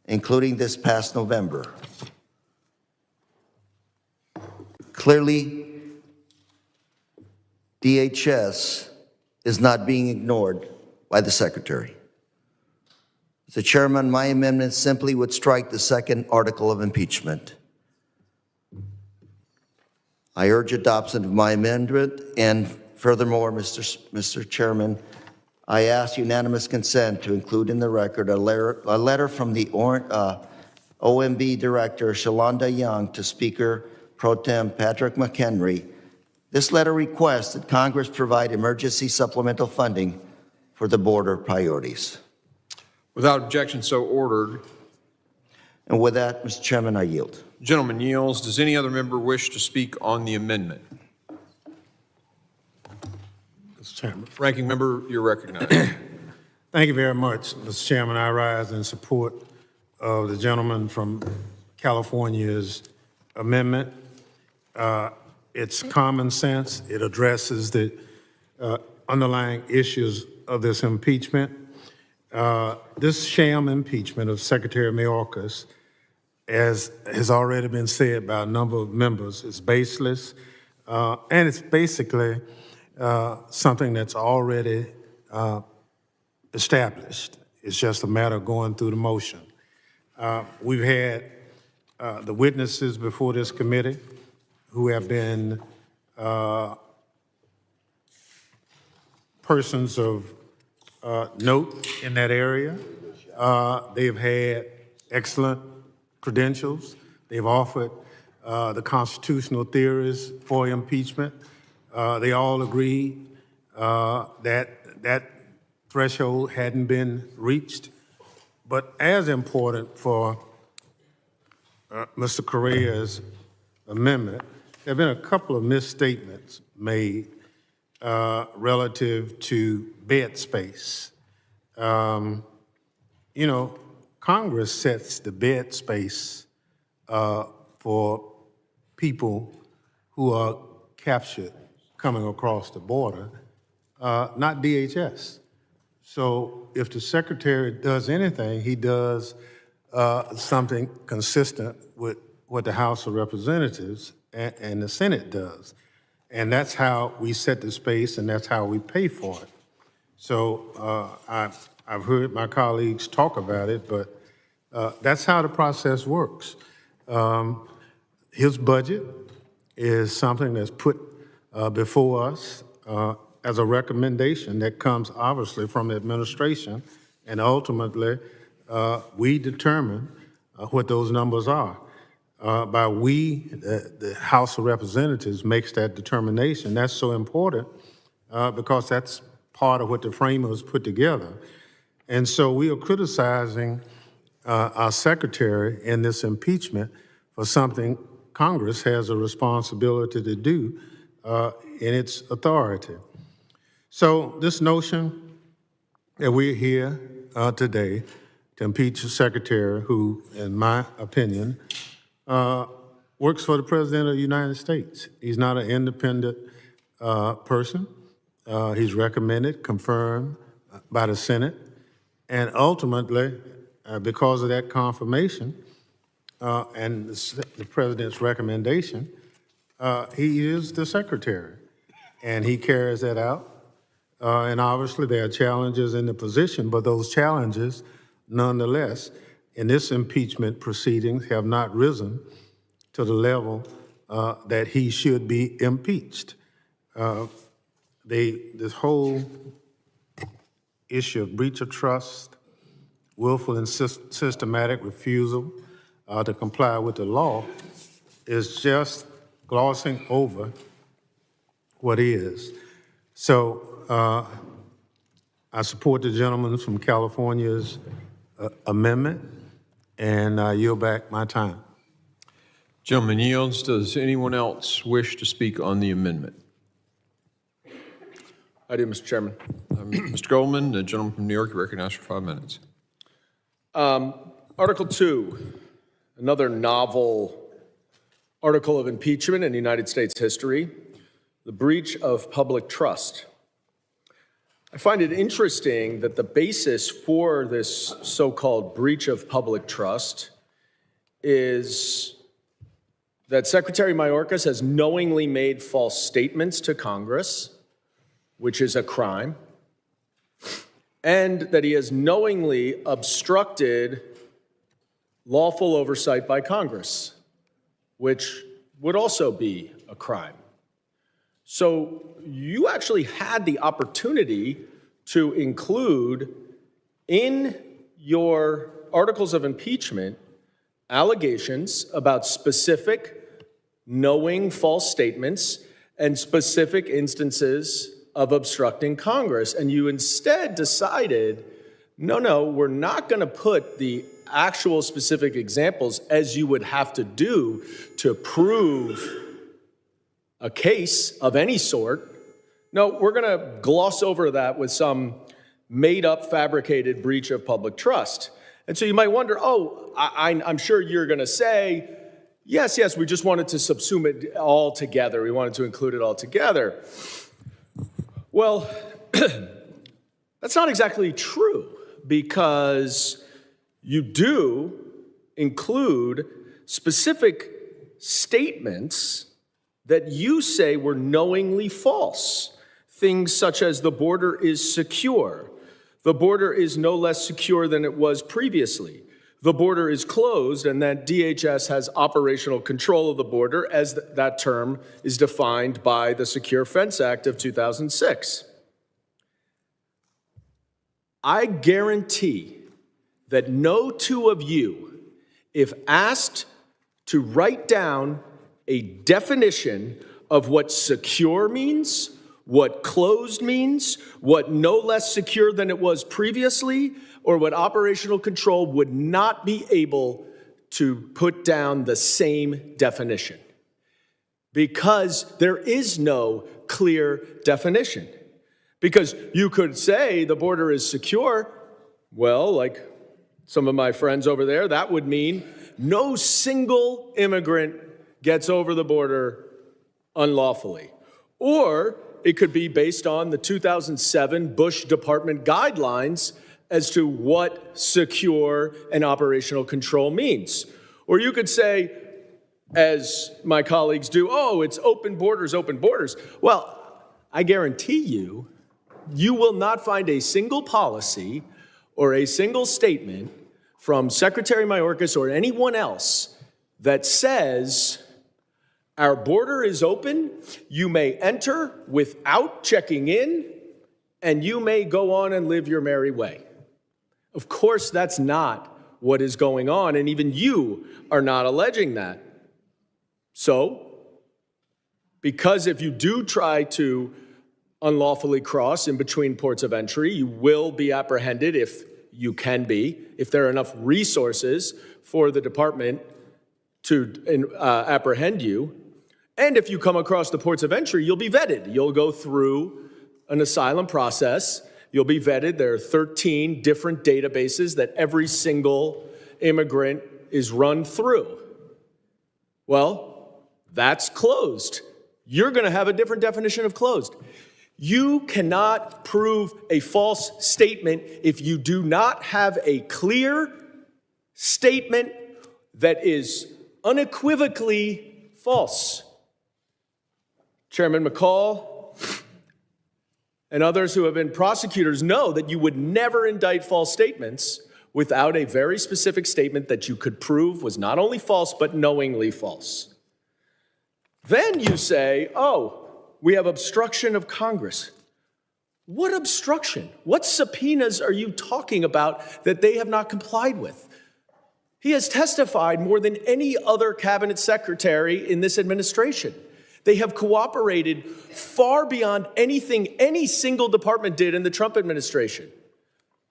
including this past November. Clearly, DHS is not being ignored by the Secretary. Mr. Chairman, my amendment simply would strike the second article of impeachment. I urge adoption of my amendment, and furthermore, Mr. Chairman, I ask unanimous consent to include in the record a letter from the OMB Director, Shalonda Young, to Speaker Pro Tem Patrick McHenry. This letter requests that Congress provide emergency supplemental funding for the border priorities. Without objection, so ordered. And with that, Mr. Chairman, I yield. Gentleman yields. Does any other member wish to speak on the amendment? Mr. Chairman. Ranking member, you're recognized. Thank you very much, Mr. Chairman. I rise in support of the gentleman from California's amendment. It's common sense. It addresses the underlying issues of this impeachment. This sham impeachment of Secretary Mayorkas, as has already been said by a number of members, is baseless, and it's basically something that's already established. It's just a matter of going through the motion. We've had the witnesses before this committee who have been persons of note in that area. They've had excellent credentials. They've offered the constitutional theories for impeachment. They all agree that threshold hadn't been reached. But as important for Mr. Correa's amendment, there have been a couple of misstatements made relative to bed space. You know, Congress sets the bed space for people who are captured coming across the border, not DHS. So if the secretary does anything, he does something consistent with what the House of Representatives and the Senate does. And that's how we set the space, and that's how we pay for it. So I've heard my colleagues talk about it, but that's how the process works. His budget is something that's put before us as a recommendation that comes obviously from the administration, and ultimately we determine what those numbers are. By we, the House of Representatives makes that determination. That's so important because that's part of what the framers put together. And so we are criticizing our secretary in this impeachment for something Congress has a responsibility to do in its authority. So this notion that we're here today to impeach a secretary who, in my opinion, works for the President of the United States. He's not an independent person. He's recommended, confirmed by the Senate, and ultimately, because of that confirmation and the President's recommendation, he is the secretary, and he carries that out. And obviously, there are challenges in the position, but those challenges, nonetheless, in this impeachment proceedings have not risen to the level that he should be impeached. This whole issue of breach of trust, willful and systematic refusal to comply with the law is just glossing over what is. So I support the gentleman from California's amendment, and I yield back my time. Gentleman yields. Does anyone else wish to speak on the amendment? I do, Mr. Chairman. Mr. Goldman, the gentleman from New York, you're recognized for 5 minutes. Article 2, another novel article of impeachment in United States history, the breach of public trust. I find it interesting that the basis for this so-called breach of public trust is that Secretary Mayorkas has knowingly made false statements to Congress, which is a crime, and that he has knowingly obstructed lawful oversight by Congress, which would also be a crime. So you actually had the opportunity to include in your articles of impeachment allegations about specific knowing false statements and specific instances of obstructing Congress. And you instead decided, no, we're not going to put the actual specific examples as you would have to do to prove a case of any sort. No, we're going to gloss over that with some made-up, fabricated breach of public trust. And so you might wonder, I'm sure you're going to say, yes, we just wanted to subsume it all together. We wanted to include it all together. Well, that's not exactly true, because you do include specific statements that you say were knowingly false. Things such as the border is secure. The border is no less secure than it was previously. The border is closed, and that DHS has operational control of the border, as that term is defined by the Secure Fence Act of 2006. I guarantee that no two of you, if asked to write down a definition of what secure means, what closed means, what no less secure than it was previously, or what operational control, would not be able to put down the same definition, because there is no clear definition. Because you could say the border is secure, well, like some of my friends over there, that would mean no single immigrant gets over the border unlawfully. Or it could be based on the 2007 Bush Department guidelines as to what secure and operational control means. Or you could say, as my colleagues do, oh, it's open borders, open borders. Well, I guarantee you, you will not find a single policy or a single statement from Secretary Mayorkas or anyone else that says our border is open, you may enter without checking in, and you may go on and live your merry way. Of course, that's not what is going on, and even you are not alleging that. So, because if you do try to unlawfully cross in between ports of entry, you will be apprehended if you can be, if there are enough resources for the department to apprehend you. And if you come across the ports of entry, you'll be vetted. You'll go through an asylum process. You'll be vetted. There are 13 different databases that every single immigrant is run through. Well, that's closed. You're going to have a different definition of closed. You cannot prove a false statement if you do not have a clear statement that is unequivocally false. Chairman McCall and others who have been prosecutors know that you would never indict false statements without a very specific statement that you could prove was not only false, but knowingly false. Then you say, oh, we have obstruction of Congress. What obstruction? What subpoenas are you talking about that they have not complied with? He has testified more than any other cabinet secretary in this administration. They have cooperated far beyond anything any single department did in the Trump administration.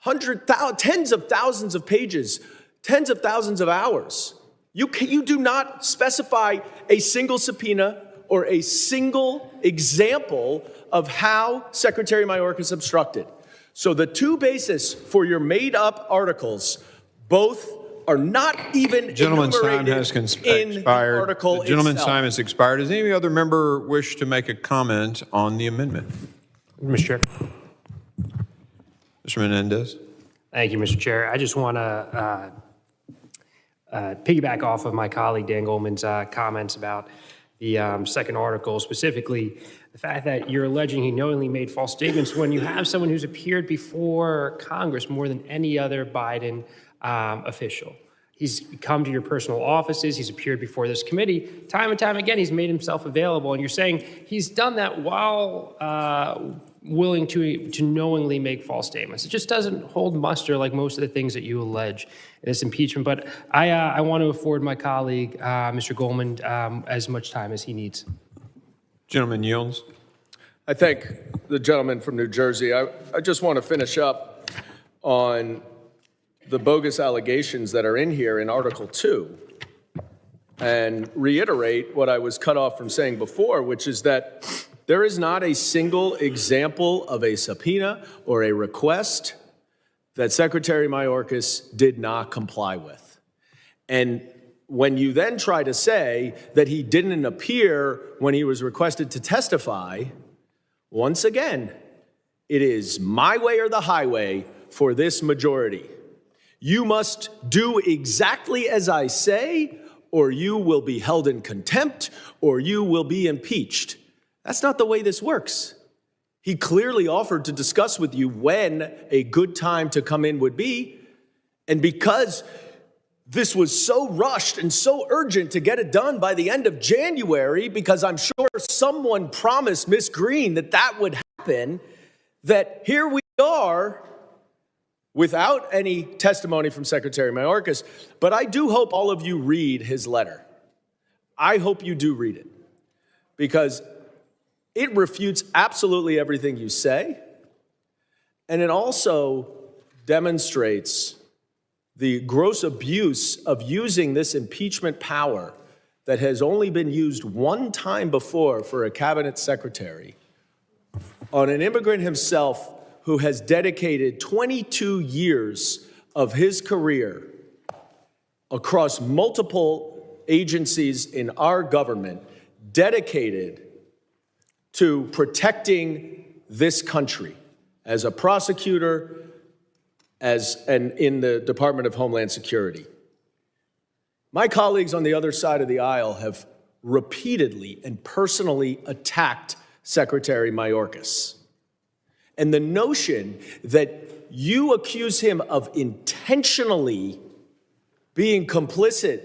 Tens of thousands of pages, tens of thousands of hours. You do not specify a single subpoena or a single example of how Secretary Mayorkas obstructed. So the two bases for your made-up articles both are not even Gentleman's time enumerated has in the expired. article The gentleman's itself. time has expired. Does any other member wish to make a comment on the amendment? Mr. Chair. Mr. Menendez. Thank you, Mr. Chair. I just want to piggyback off of my colleague Dan Goldman's comments about the second article, specifically the fact that you're alleging he knowingly made false statements when you have someone who's appeared before Congress more than any other Biden official. He's come to your personal offices. He's appeared before this committee. Time and time again, he's made himself available. And you're saying he's done that while willing to knowingly make false statements. It just doesn't hold muster like most of the things that you allege in this impeachment. But I want to afford my colleague, Mr. Goldman, as much time as he needs. Gentleman yields. I thank the gentleman from New Jersey. I just want to finish up on the bogus allegations that are in here in Article 2 and reiterate what I was cut off from saying before, which is that there is not a single example of a subpoena or a request that Secretary Mayorkas did not comply with. And when you then try to say that he didn't appear when he was requested to testify, once again, it is my way or the highway for this majority. You must do exactly as I say, or you will be held in contempt, or you will be impeached. That's not the way this works. He clearly offered to discuss with you when a good time to come in would be, and because this was so rushed and so urgent to get it done by the end of January, because I'm sure someone promised Ms. Green that that would happen, that here we are without any testimony from Secretary Mayorkas. But I do hope all of you read his letter. I hope you do read it, because it refutes absolutely everything you say, and it also demonstrates the gross abuse of using this impeachment power that has only been used one time before for a cabinet secretary on an immigrant himself who has dedicated 22 years of his career across multiple agencies in our government dedicated to protecting this country as a prosecutor, and in the Department of Homeland Security. My colleagues on the other side of the aisle have repeatedly and personally attacked Secretary Mayorkas. And the notion that you accuse him of intentionally being complicit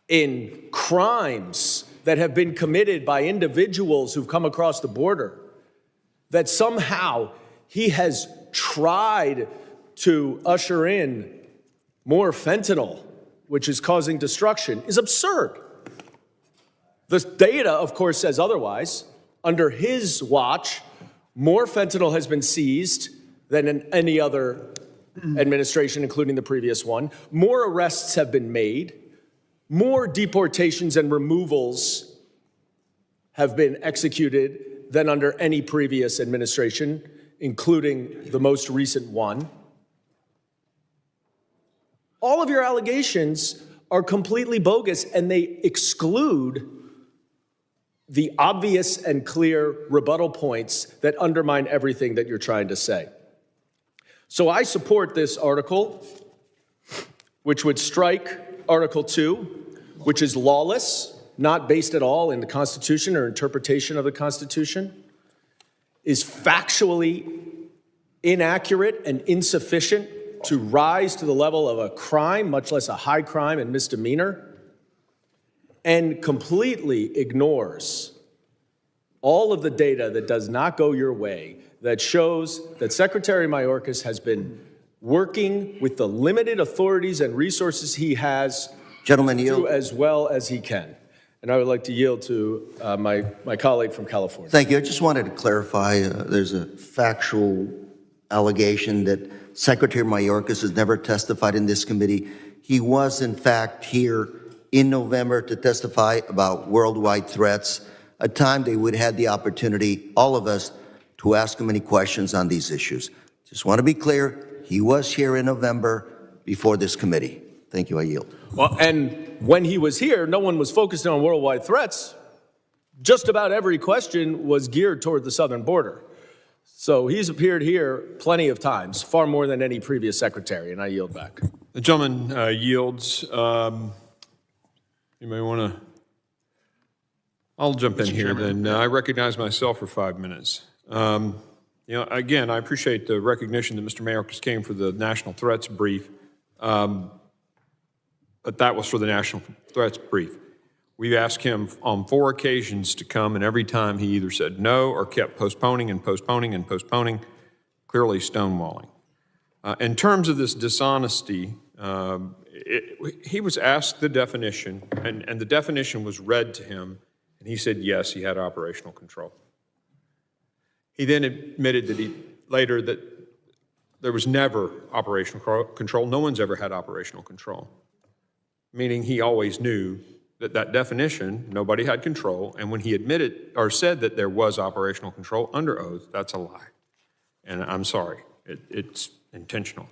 in crimes that have been committed by individuals who've come across the border, that somehow he has tried to usher in more fentanyl, which is causing destruction, is absurd. The data, of course, says otherwise. Under his watch, more fentanyl has been seized than in any other administration, including the previous one. More arrests have been made. More deportations and removals have been executed than under any previous administration, including the most recent one. All of your allegations are completely bogus, and they exclude the obvious and clear rebuttal points that undermine everything that you're trying to say. So I support this article, which would strike Article 2, which is lawless, not based at all in the Constitution or interpretation of the Constitution, is factually inaccurate and insufficient to rise to the level of a crime, much less a high crime and misdemeanor, and completely ignores all of the data that does not go your way, that shows that Secretary Mayorkas has been working with the limited authorities and resources he has Gentlemen, to yield. as well as he can. And I would like to yield to my colleague from California. Thank you. I just wanted to clarify, there's a factual allegation that Secretary Mayorkas has never testified in this committee. He was, in fact, here in November to testify about worldwide threats, a time they would have had the opportunity, all of us, to ask him any questions on these issues. Just want to be clear, he was here in November before this committee. Thank you. I yield. Well, and when he was here, no one was focused on worldwide threats. Just about every question was geared toward the southern border. So he's appeared here plenty of times, far more than any previous secretary, and I yield back. The gentleman yields. You may want to, I'll jump in here then. I recognize myself for 5 minutes. You know, again, I appreciate the recognition that Mr. Mayorkas came for the national threats brief. But that was for the national threats brief. We asked him on 4 occasions to come, and every time he either said no or kept postponing and postponing and postponing, clearly stonewalling. In terms of this dishonesty, he was asked the definition, and the definition was read to him, and he said yes, he had operational control. He then admitted that later that there was never operational control. No one's ever had operational control. Meaning he always knew that that definition, nobody had control, and when he admitted or said that there was operational control under oath, that's a lie. And I'm sorry, it's intentional.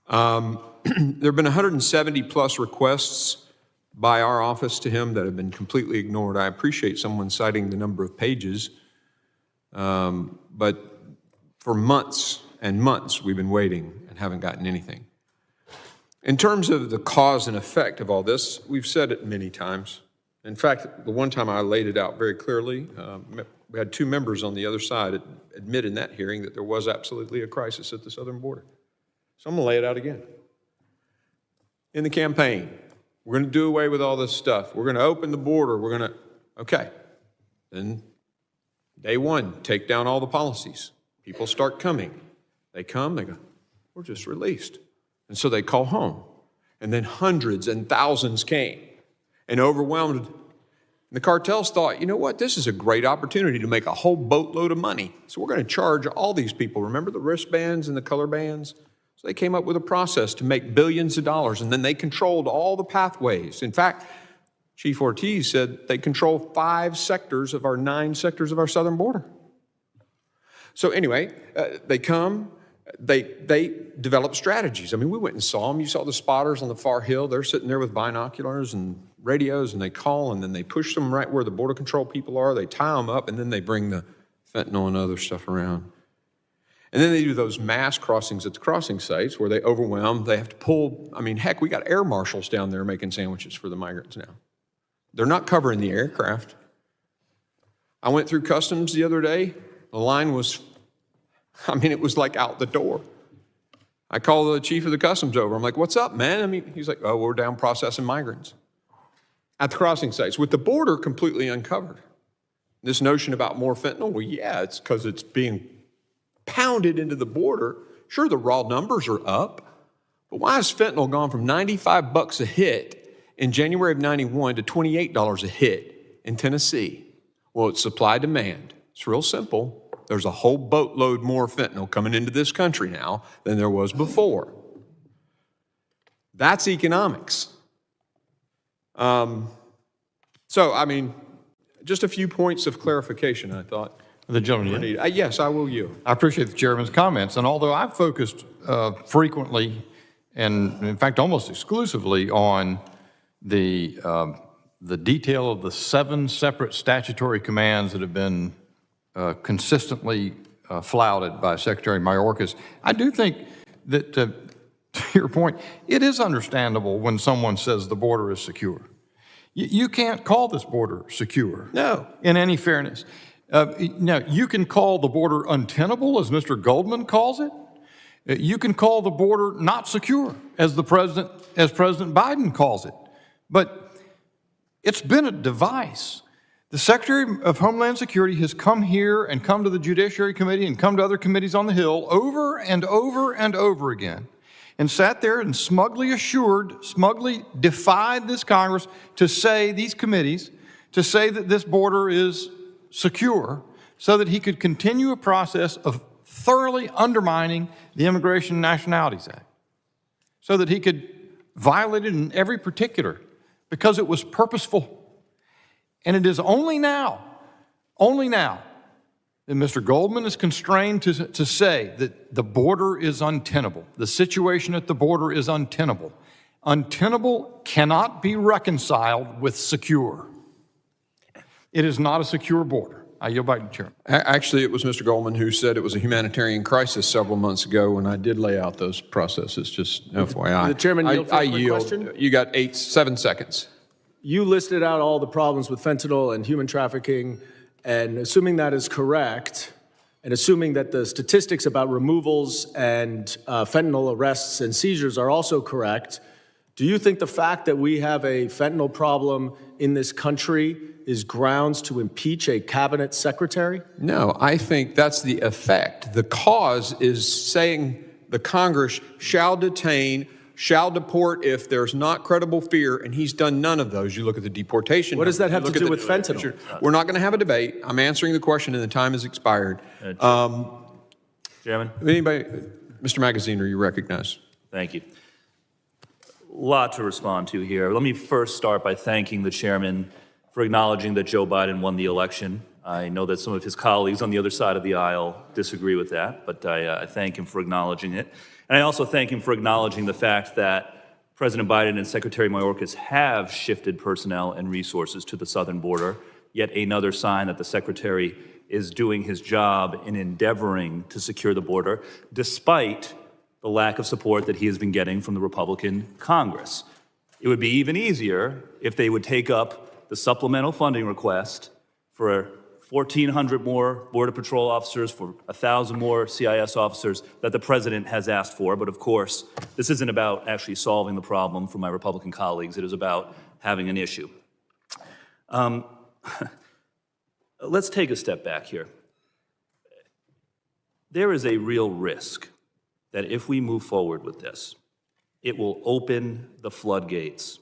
There have been 170 plus requests by our office to him that have been completely ignored. I appreciate someone citing the number of pages, but for months and months we've been waiting and haven't gotten anything. In terms of the cause and effect of all this, we've said it many times. In fact, the one time I laid it out very clearly, we had 2 members on the other side admit in that hearing that there was absolutely a crisis at the southern border. So I'm going to lay it out again. In the campaign, we're going to do away with all this stuff. We're going to open the border. We're going to, okay. Then day 1, take down all the policies. People start coming. They come, they go, we're just released. And so they call home. And then hundreds and thousands came and overwhelmed. And the cartels thought, you know what, this is a great opportunity to make a whole boatload of money. So we're going to charge all these people. Remember the wristbands and the color bands? So they came up with a process to make billions of dollars, and then they controlled all the pathways. In fact, Chief Ortiz said they control 5 sectors of our 9 sectors of our southern border. So anyway, they come, They develop strategies. I mean, we went and saw them. You saw the spotters on the far hill. They're sitting there with binoculars and radios, and they call, and then they push them right where the border control people are. They tie them up, and then they bring the fentanyl and other stuff around. And then they do those mass crossings at the crossing sites where they overwhelm. They have to pull. I mean, heck, we got air marshals down there making sandwiches for the migrants now. They're not covering the aircraft. I went through customs the other day. The line was, I mean, it was like out the door. I called the chief of the customs over. I'm like, what's up, man? I mean, he's like, oh, we're down processing migrants at the crossing sites with the border completely uncovered. This notion about more fentanyl, well, yeah, it's because it's being pounded into the border. Sure, the raw numbers are up, but why has fentanyl gone from 95 bucks a hit in January of 91 to $28 a hit in Tennessee? Well, it's supply demand. It's real simple. There's a whole boatload more fentanyl coming into this country now than there was before. That's economics. So, I mean, just a few points of clarification, I thought. The gentleman, yes, I will yield. I appreciate the chairman's comments, and although I've focused frequently, and in fact almost exclusively, on the detail of the 7 separate statutory commands that have been consistently flouted by Secretary Mayorkas, I do think that, to your point, it is understandable when someone says the border is secure. You can't call this border secure. No. In any fairness. Now, you can call the border untenable, as Mr. Goldman calls it. You can call the border not secure, as President Biden calls it. But it's been a device. The Secretary of Homeland Security has come here and come to the Judiciary Committee and come to other committees on the Hill over and over and over again, and sat there and smugly defied this Congress to say, these committees, to say that this border is secure, so that he could continue a process of thoroughly undermining the Immigration and Nationalities Act, so that he could violate it in every particular, because it was purposeful. And it is only now that Mr. Goldman is constrained to say that the border is untenable. The situation at the border is untenable. Untenable cannot be reconciled with secure. It is not a secure border. I yield back to the chairman. Actually, it was Mr. Goldman who said it was a humanitarian crisis several months ago when I did lay out those processes, just FYI. The chairman yield for a I quick yield. question? You got 7 seconds. You listed out all the problems with fentanyl and human trafficking, and assuming that is correct, and assuming that the statistics about removals and fentanyl arrests and seizures are also correct, do you think the fact that we have a fentanyl problem in this country is grounds to impeach a cabinet secretary? No, I think that's the effect. The cause is saying the Congress shall detain, shall deport if there's not credible fear, and he's done none of those. You look at the deportation. What does that numbers, have to do with fentanyl? We're not going to have a debate. I'm answering the question, and the time has expired. Chairman? Anybody? Mr. Magaziner, you recognize. Thank you. A lot to respond to here. Let me first start by thanking the chairman for acknowledging that Joe Biden won the election. I know that some of his colleagues on the other side of the aisle disagree with that, but I thank him for acknowledging it. And I also thank him for acknowledging the fact that President Biden and Secretary Mayorkas have shifted personnel and resources to the southern border, yet another sign that the Secretary is doing his job in endeavoring to secure the border, despite the lack of support that he has been getting from the Republican Congress. It would be even easier if they would take up the supplemental funding request for 1,400 more Border Patrol officers, for 1,000 more CIS officers that the president has asked for. But of course, this isn't about actually solving the problem for my Republican colleagues. It is about having an issue. Let's take a step back here. There is a real risk that if we move forward with this, it will open the floodgates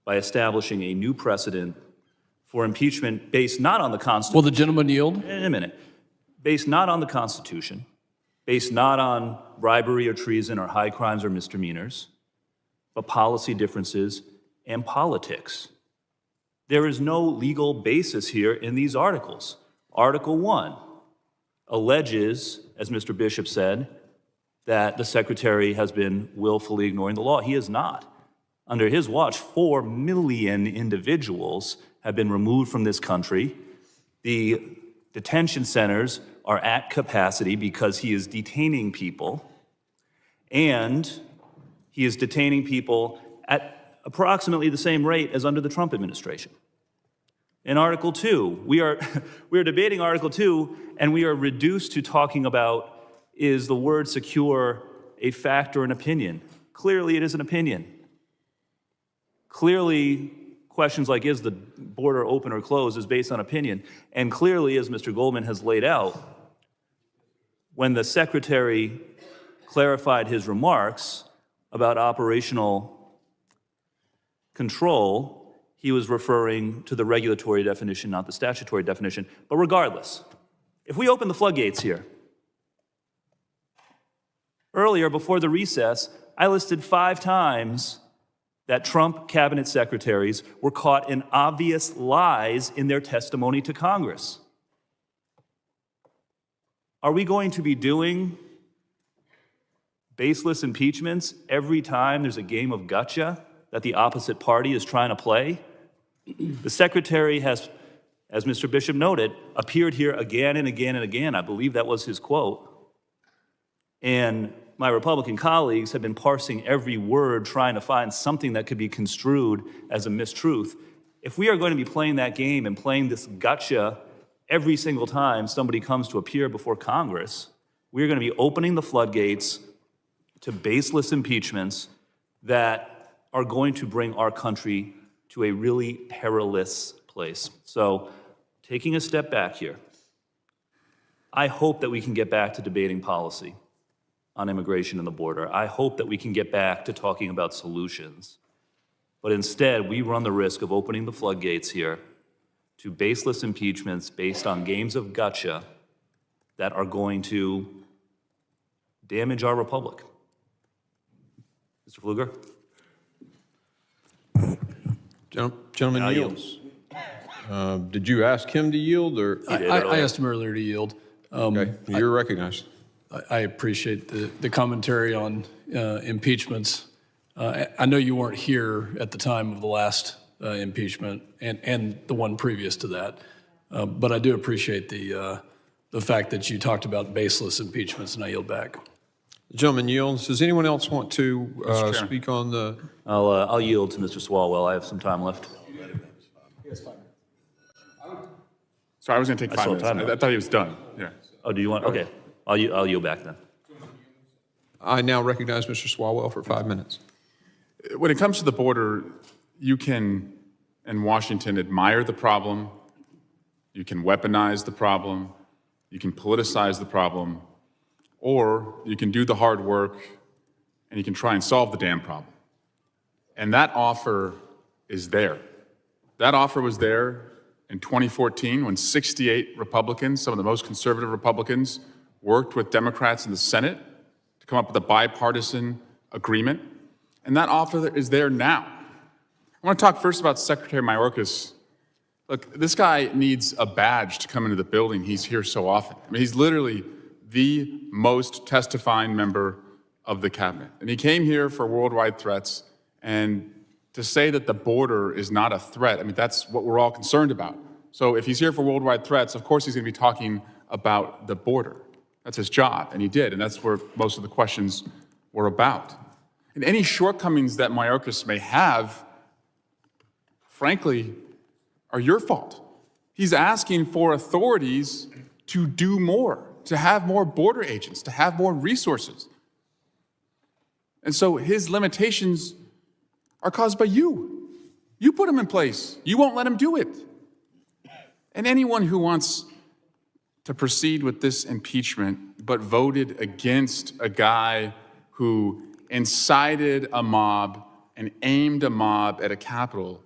by establishing a new precedent for impeachment based not on the Constitution. Will the gentleman yield? In a minute. Based not on the Constitution, based not on bribery or treason or high crimes or misdemeanors, but policy differences and politics. There is no legal basis here in these articles. Article 1 alleges, as Mr. Bishop said, that the Secretary has been willfully ignoring the law. He is not. Under his watch, 4 million individuals have been removed from this country. The detention centers are at capacity because he is detaining people, and he is detaining people at approximately the same rate as under the Trump administration. In Article 2, we are debating Article 2, and we are reduced to talking about, is the word secure a fact or an opinion? Clearly, it is an opinion. Clearly, questions like, is the border open or closed, is based on opinion. And clearly, as Mr. Goldman has laid out, when the Secretary clarified his remarks about operational control, he was referring to the regulatory definition, not the statutory definition. But regardless, if we open the floodgates here, earlier, before the recess, I listed 5 times that Trump cabinet secretaries were caught in obvious lies in their testimony to Congress. Are we going to be doing baseless impeachments every time there's a game of gotcha that the opposite party is trying to play? The Secretary has, as Mr. Bishop noted, appeared here again and again and again. I believe that was his quote. And my Republican colleagues have been parsing every word, trying to find something that could be construed as a mistruth. If we are going to be playing that game and playing this gotcha every single time somebody comes to appear before Congress, we're going to be opening the floodgates to baseless impeachments that are going to bring our country to a really perilous place. So, taking a step back here, I hope that we can get back to debating policy on immigration and the border. I hope that we can get back to talking about solutions. But instead, we run the risk of opening the floodgates here to baseless impeachments based on games of gotcha that are going to damage our republic. Mr. Pfluger? Gentleman yields. Did you ask him to yield, or? I asked him earlier to yield. Okay, you're recognized. I appreciate the commentary on impeachments. I know you weren't here at the time of the last impeachment and the one previous to that, but I do appreciate the fact that you talked about baseless impeachments, and I yield back. The gentleman yields. Does anyone else want to speak on the? I'll yield to Mr. Swalwell. I have some time left. Sorry, I was going to take 5 minutes. I thought he was done. Yeah. Oh, do you want? Okay. I'll yield back then. I now recognize Mr. Swalwell for 5 minutes. When it comes to the border, you can, in Washington, admire the problem, you can weaponize the problem, you can politicize the problem, or you can do the hard work and you can try and solve the damn problem. And that offer is there. That offer was there in 2014 when 68 Republicans, some of the most conservative Republicans, worked with Democrats in the Senate to come up with a bipartisan agreement. And that offer is there now. I want to talk first about Secretary Mayorkas. Look, this guy needs a badge to come into the building. He's here so often. I mean, he's literally the most testifying member of the cabinet. And he came here for worldwide threats, and to say that the border is not a threat, I mean, that's what we're all concerned about. So if he's here for worldwide threats, of course he's going to be talking about the border. That's his job, and he did, and that's where most of the questions were about. And any shortcomings that Mayorkas may have, frankly, are your fault. He's asking for authorities to do more, to have more border agents, to have more resources. And so his limitations are caused by you. You put him in place. You won't let him do it. And anyone who wants to proceed with this impeachment but voted against a guy who incited a mob and aimed a mob at a Capitol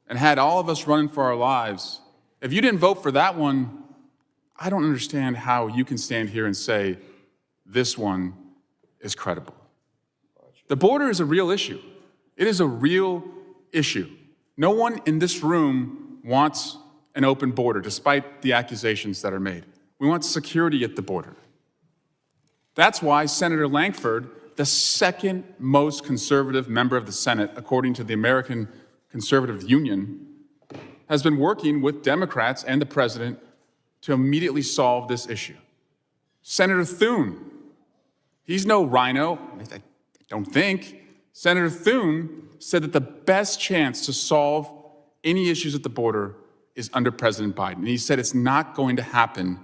and had all of us running for our lives, if you didn't vote for that one, I don't understand how you can stand here and say this one is credible. The border is a real issue. It is a real issue. No one in this room wants an open border, despite the accusations that are made. We want security at the border. That's why Senator Lankford, the second most conservative member of the Senate, according to the American Conservative Union, has been working with Democrats and the president to immediately solve this issue. Senator Thune, he's no rhino, I don't think. Senator Thune said that the best chance to solve any issues at the border is under President Biden. And he said it's not going to happen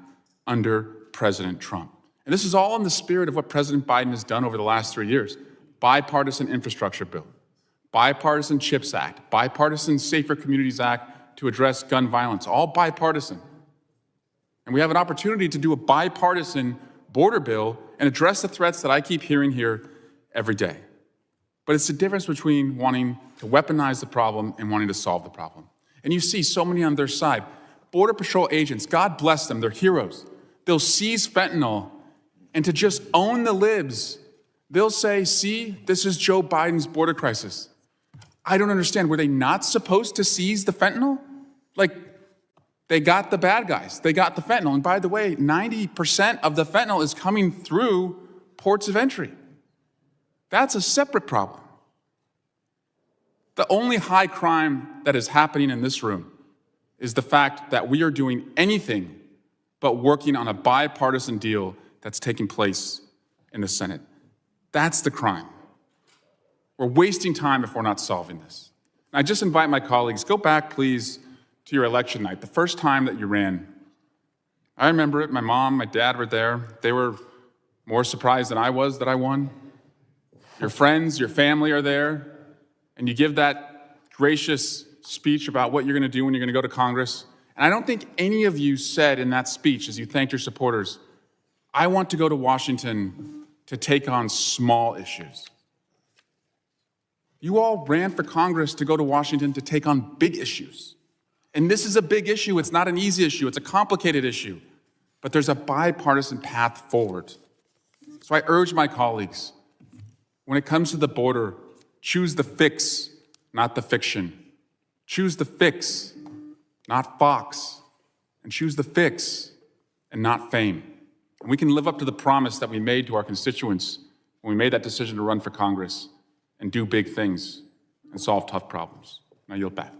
under President Trump. And this is all in the spirit of what President Biden has done over the last 3 years. Bipartisan infrastructure bill, bipartisan CHIPS Act, bipartisan Safer Communities Act to address gun violence, all bipartisan. And we have an opportunity to do a bipartisan border bill and address the threats that I keep hearing here every day. But it's the difference between wanting to weaponize the problem and wanting to solve the problem. And you see so many on their side. Border Patrol agents, God bless them, they're heroes. They'll seize fentanyl, and to just own the libs, they'll say, see, this is Joe Biden's border crisis. I don't understand. Were they not supposed to seize the fentanyl? Like, they got the bad guys. They got the fentanyl. And by the way, 90% of the fentanyl is coming through ports of entry. That's a separate problem. The only high crime that is happening in this room is the fact that we are doing anything but working on a bipartisan deal that's taking place in the Senate. That's the crime. We're wasting time if we're not solving this. And I just invite my colleagues, go back, please, to your election night, the first time that you ran. I remember it. My mom, my dad were there. They were more surprised than I was that I won. Your friends, your family are there, and you give that gracious speech about what you're going to do when you're going to go to Congress. And I don't think any of you said in that speech, as you thanked your supporters, I want to go to Washington to take on small issues. You all ran for Congress to go to Washington to take on big issues. And this is a big issue. It's not an easy issue. It's a complicated issue. But there's a bipartisan path forward. So I urge my colleagues, when it comes to the border, choose the fix, not the fiction. Choose the fix, not Fox. And choose the fix and not fame. And we can live up to the promise that we made to our constituents when we made that decision to run for Congress and do big things and solve tough problems. And I yield back.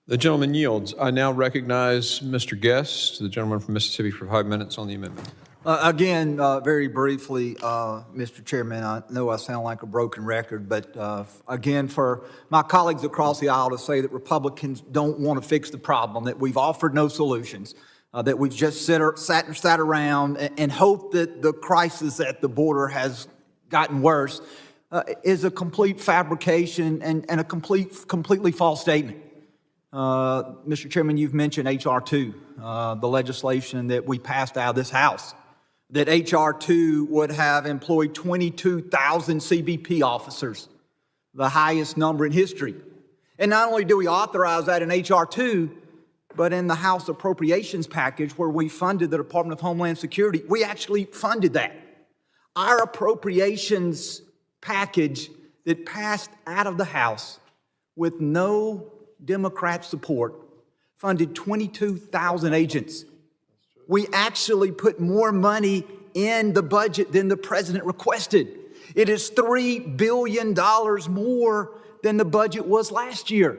The gentleman yields. I now recognize Mr. Guest, the gentleman from Mississippi, for 5 minutes on the amendment. Again, very briefly, Mr. Chairman, I know I sound like a broken record, but again, for my colleagues across the aisle to say that Republicans don't want to fix the problem, that we've offered no solutions, that we've just sat around and hoped that the crisis at the border has gotten worse, is a complete fabrication and a completely false statement. Mr. Chairman, you've mentioned H.R. 2, the legislation that we passed out of this House, that H.R. 2 would have employed 22,000 CBP officers, the highest number in history. And not only do we authorize that in H.R. 2, but in the House Appropriations package where we funded the Department of Homeland Security, we actually funded that. Our appropriations package that passed out of the House with no Democrat support funded 22,000 agents. We actually put more money in the budget than the president requested. It is $3 billion more than the budget was last year.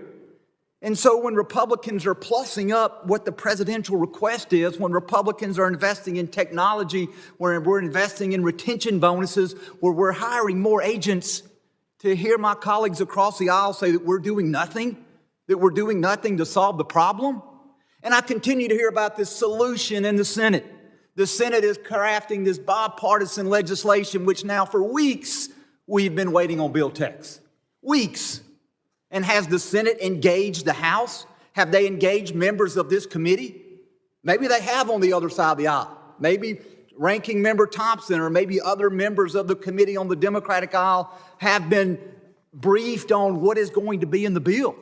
And so when Republicans are plussing up what the presidential request is, when Republicans are investing in technology, where we're investing in retention bonuses, where we're hiring more agents, to hear my colleagues across the aisle say that we're doing nothing to solve the problem. And I continue to hear about this solution in the Senate. The Senate is crafting this bipartisan legislation, which now for weeks we've been waiting on bill text. Weeks. And has the Senate engaged the House? Have they engaged members of this committee? Maybe they have on the other side of the aisle. Maybe Ranking Member Thompson or maybe other members of the committee on the Democratic aisle have been briefed on what is going to be in the bill.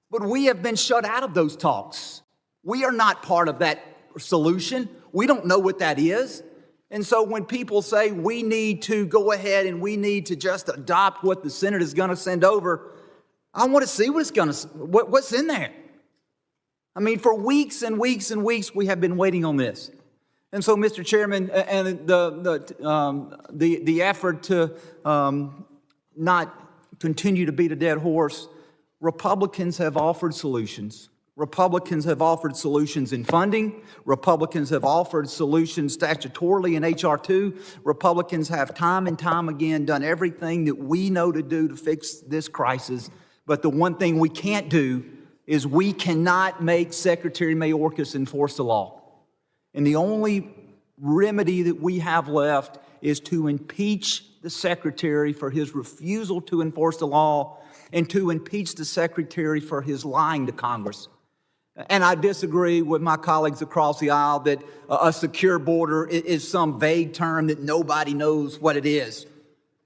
But we have been shut out of those talks. We are not part of that solution. We don't know what that is. And so when people say we need to go ahead and we need to just adopt what the Senate is going to send over, I want to see what's in there. I mean, for weeks and weeks and weeks, we have been waiting on this. And so, Mr. Chairman, and the effort to not continue to beat a dead horse, Republicans have offered solutions. Republicans have offered solutions in funding. Republicans have offered solutions statutorily in H.R. 2. Republicans have time and time again done everything that we know to do to fix this crisis. But the one thing we can't do is we cannot make Secretary Mayorkas enforce the law. And the only remedy that we have left is to impeach the Secretary for his refusal to enforce the law and to impeach the Secretary for his lying to Congress. And I disagree with my colleagues across the aisle that a secure border is some vague term that nobody knows what it is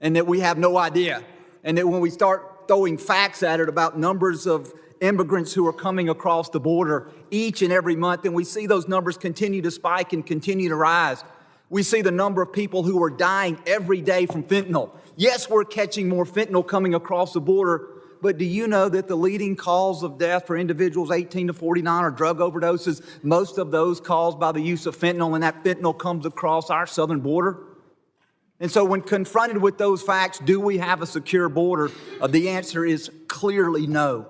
and that we have no idea. And that when we start throwing facts at it about numbers of immigrants who are coming across the border each and every month, and we see those numbers continue to spike and continue to rise. We see the number of people who are dying every day from fentanyl. Yes, we're catching more fentanyl coming across the border, but do you know that the leading cause of death for individuals 18 to 49 are drug overdoses? Most of those caused by the use of fentanyl, and that fentanyl comes across our southern border. And so when confronted with those facts, do we have a secure border? The answer is clearly no.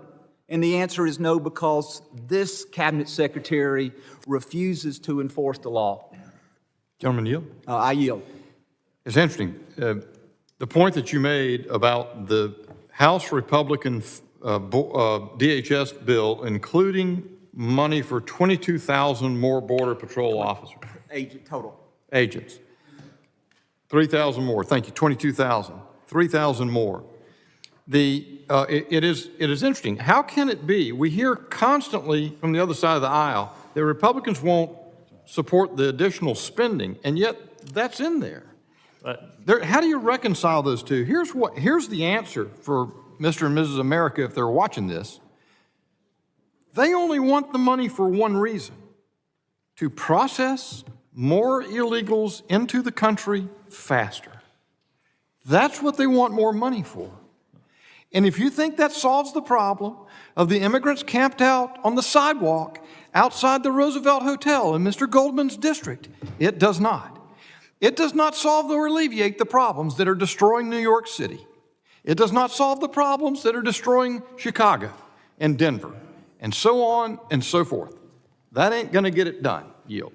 And the answer is no because this cabinet secretary refuses to enforce the law. Gentleman yield? I yield. It's interesting. The point that you made about the House Republican DHS bill, including money for 22,000 more Border Patrol officers. Agents. 3,000 more. Thank you. 22,000. 3,000 more. It is interesting. How can it be? We hear constantly from the other side of the aisle that Republicans won't support the additional spending, and yet that's in there. How do you reconcile those two? Here's the answer for Mr. and Mrs. America if they're watching this. They only want the money for one reason: to process more illegals into the country faster. That's what they want more money for. And if you think that solves the problem of the immigrants camped out on the sidewalk outside the Roosevelt Hotel in Mr. Goldman's district, it does not. It does not solve or alleviate the problems that are destroying New York City. It does not solve the problems that are destroying Chicago and Denver, and so on and so forth. That ain't going to get it done. Yield.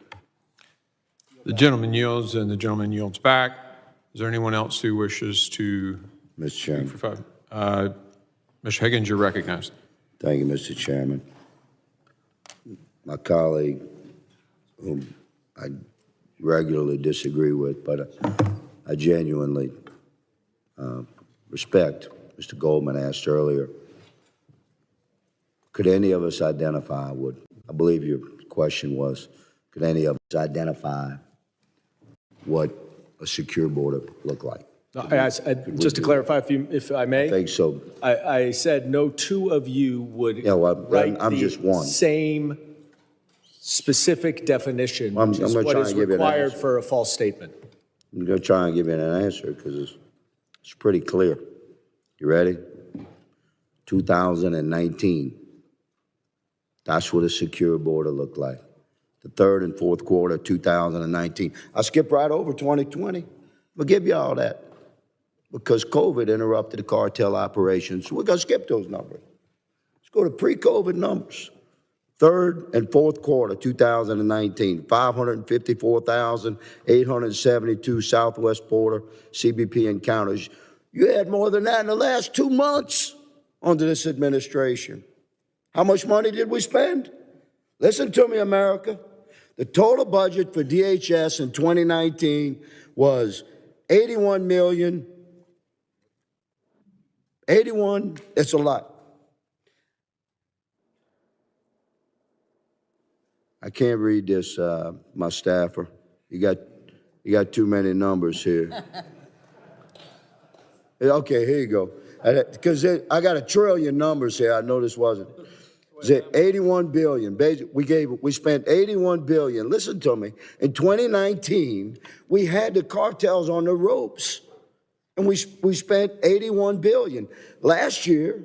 The gentleman yields, and the gentleman yields back. Is there anyone else who wishes to? Mr. Chairman. Mr. Higgins, you're recognized. Thank you, Mr. Chairman. My colleague, whom I regularly disagree with, but I genuinely respect, Mr. Goldman asked earlier, could any of us identify what, I believe your question was, could any of us identify what a secure border look like? Just to clarify, if I may. I think so. I said no two of you would write I'm the just one. Same specific definition, I'm which is gonna what try is and give you an required answer. for a false statement. I'm going to try and give you an answer because it's pretty clear. You ready? 2019. That's what a secure border looked like. The third and fourth quarter of 2019. I skip right over 2020. We'll give you all that because COVID interrupted the cartel operations. So we're going to skip those numbers. Let's go to pre-COVID numbers. Third and fourth quarter 2019, 554,872 southwest border CBP encounters. You had more than that in the last 2 months under this administration. How much money did we spend? Listen to me, America. The total budget for DHS in 2019 was $81 million. It's a lot. I can't read this, my staffer. You got too many numbers here. Okay, here you go. Because I got a trillion numbers here. I know this wasn't. Is it 81 billion? We spent 81 billion. Listen to me. In 2019, we had the cartels on the ropes, and we spent 81 billion. Last year,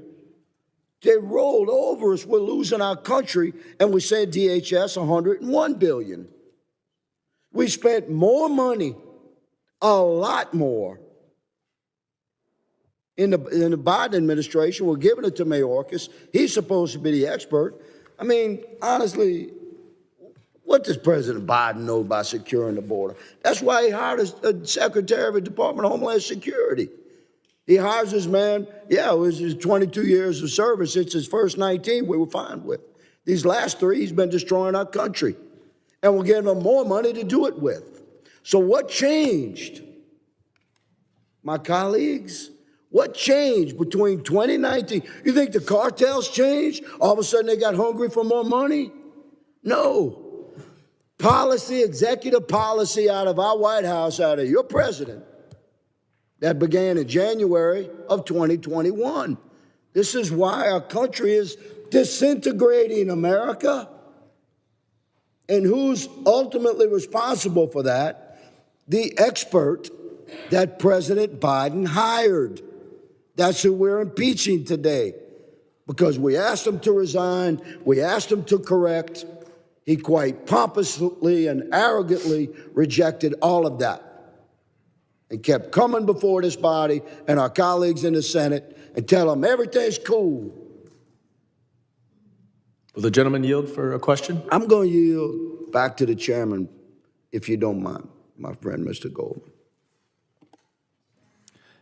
they rolled over us. We're losing our country, and we said DHS 101 billion. We spent more money, a lot more, in the Biden administration. We're giving it to Mayorkas. He's supposed to be the expert. I mean, honestly, what does President Biden know about securing the border? That's why he hired a Secretary of the Department of Homeland Security. He hires this man, yeah, it was his 22 years of service. It's his first 19 we were fine with. These last 3, he's been destroying our country. And we're giving him more money to do it with. So what changed? My colleagues, what changed between 2019? You think the cartels changed? All of a sudden they got hungry for more money? No. Policy, executive policy out of our White House, out of your president, that began in January of 2021. This is why our country is disintegrating, America. And who's ultimately responsible for that? The expert that President Biden hired. That's who we're impeaching today. Because we asked him to resign, we asked him to correct. He quite pompously and arrogantly rejected all of that and kept coming before this body and our colleagues in the Senate and tell them everything's cool. Will the gentleman yield for a question? I'm going to yield back to the chairman, if you don't mind, my friend, Mr. Goldman.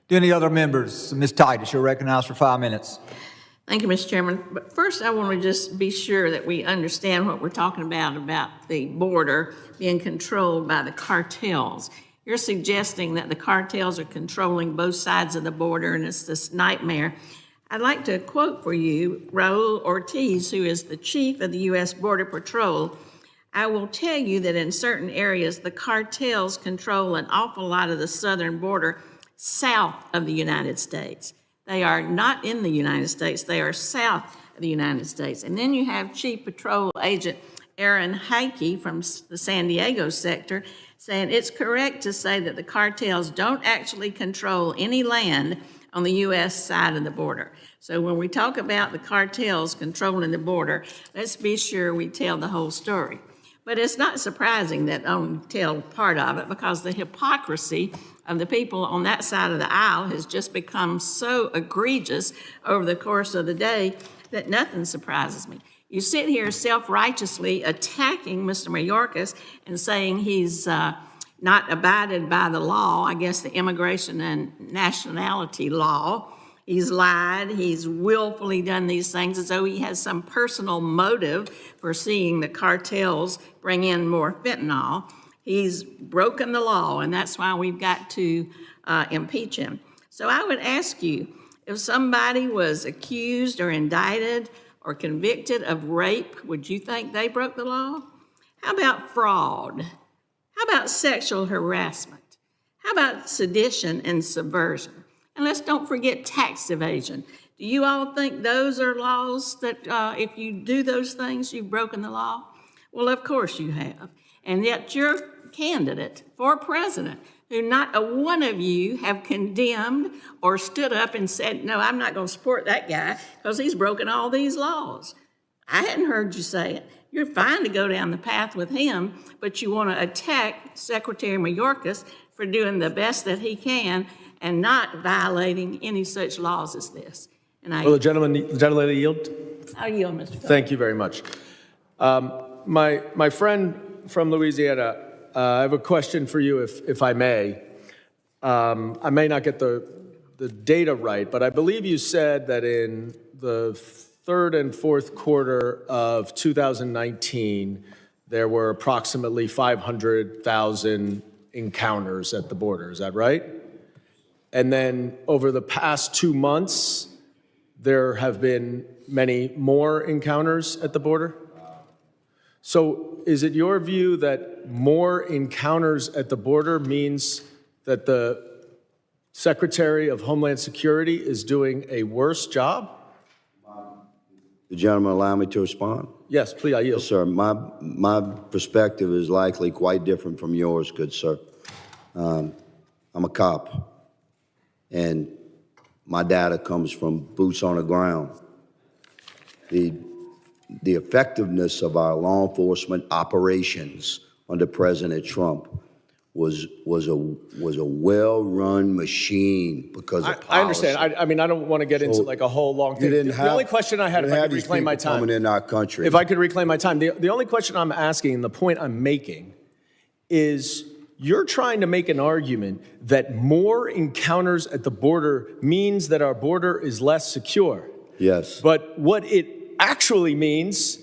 Do any other members? Ms. Titus, you're recognized for 5 minutes. Thank you, Mr. Chairman. But first, I want to just be sure that we understand what we're talking about the border being controlled by the cartels. You're suggesting that the cartels are controlling both sides of the border, and it's this nightmare. I'd like to quote for you Raul Ortiz, who is the chief of the U.S. Border Patrol. I will tell you that in certain areas, the cartels control an awful lot of the southern border south of the United States. They are not in the United States. They are south of the United States. And then you have Chief Patrol Agent Aaron Heike from the San Diego sector saying it's correct to say that the cartels don't actually control any land on the U.S. side of the border. So when we talk about the cartels controlling the border, let's be sure we tell the whole story. But it's not surprising that only tell part of it, because the hypocrisy of the people on that side of the aisle has just become so egregious over the course of the day that nothing surprises me. You sit here self-righteously attacking Mr. Mayorkas and saying he's not abided by the law, I guess the immigration and nationality law. He's lied, he's willfully done these things as though he has some personal motive for seeing the cartels bring in more fentanyl. He's broken the law, and that's why we've got to impeach him. So I would ask you, if somebody was accused or indicted or convicted of rape, would you think they broke the law? How about fraud? How about sexual harassment? How about sedition and subversion? And let's don't forget tax evasion. Do you all think those are laws that if you do those things, you've broken the law? Well, of course you have. And yet your candidate for president, who not a one of you have condemned or stood up and said, no, I'm not going to support that guy because he's broken all these laws. I hadn't heard you say it. You're fine to go down the path with him, but you want to attack Secretary Mayorkas for doing the best that he can and not violating any such laws as this. And Will the gentleman yield? I'll yield, Mr. Cole. Thank you very much. My friend from Louisiana, I have a question for you, if I may. I may not get the data right, but I believe you said that in the third and fourth quarter of 2019, there were approximately 500,000 encounters at the border. Is that right? And then over the past 2 months, there have been many more encounters at the border? So is it your view that more encounters at the border means that the Secretary of Homeland Security is doing a worse job? The gentleman allow me to respond? Yes, please, I yield. Yes, sir. My perspective is likely quite different from yours, good sir. I'm a cop, and my data comes from boots on the ground. The effectiveness of our law enforcement operations under President Trump was a well-run machine because of policy. I understand. I mean, I don't want to get into like a whole long thing. The only question I had, if I could reclaim my time. Coming in our country. If I could reclaim my time. The only question I'm asking, and the point I'm making, is you're trying to make an argument that more encounters at the border means that our border is less secure. Yes. But what it actually means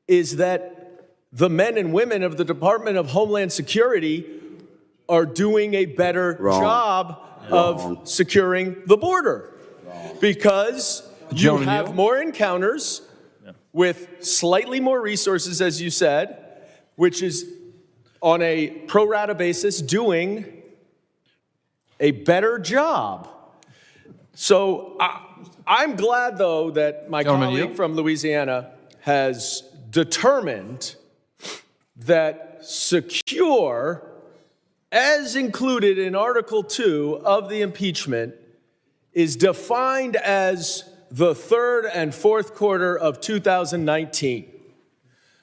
is that the men and women of the Department of Homeland Security are doing a better job of securing the border. Because you have more encounters with slightly more resources, as you said, which is on a pro rata basis doing a better job. So I'm glad, though, that my colleague from Louisiana has determined that secure, as included in Article 2 of the impeachment, is defined as the third and fourth quarter of 2019.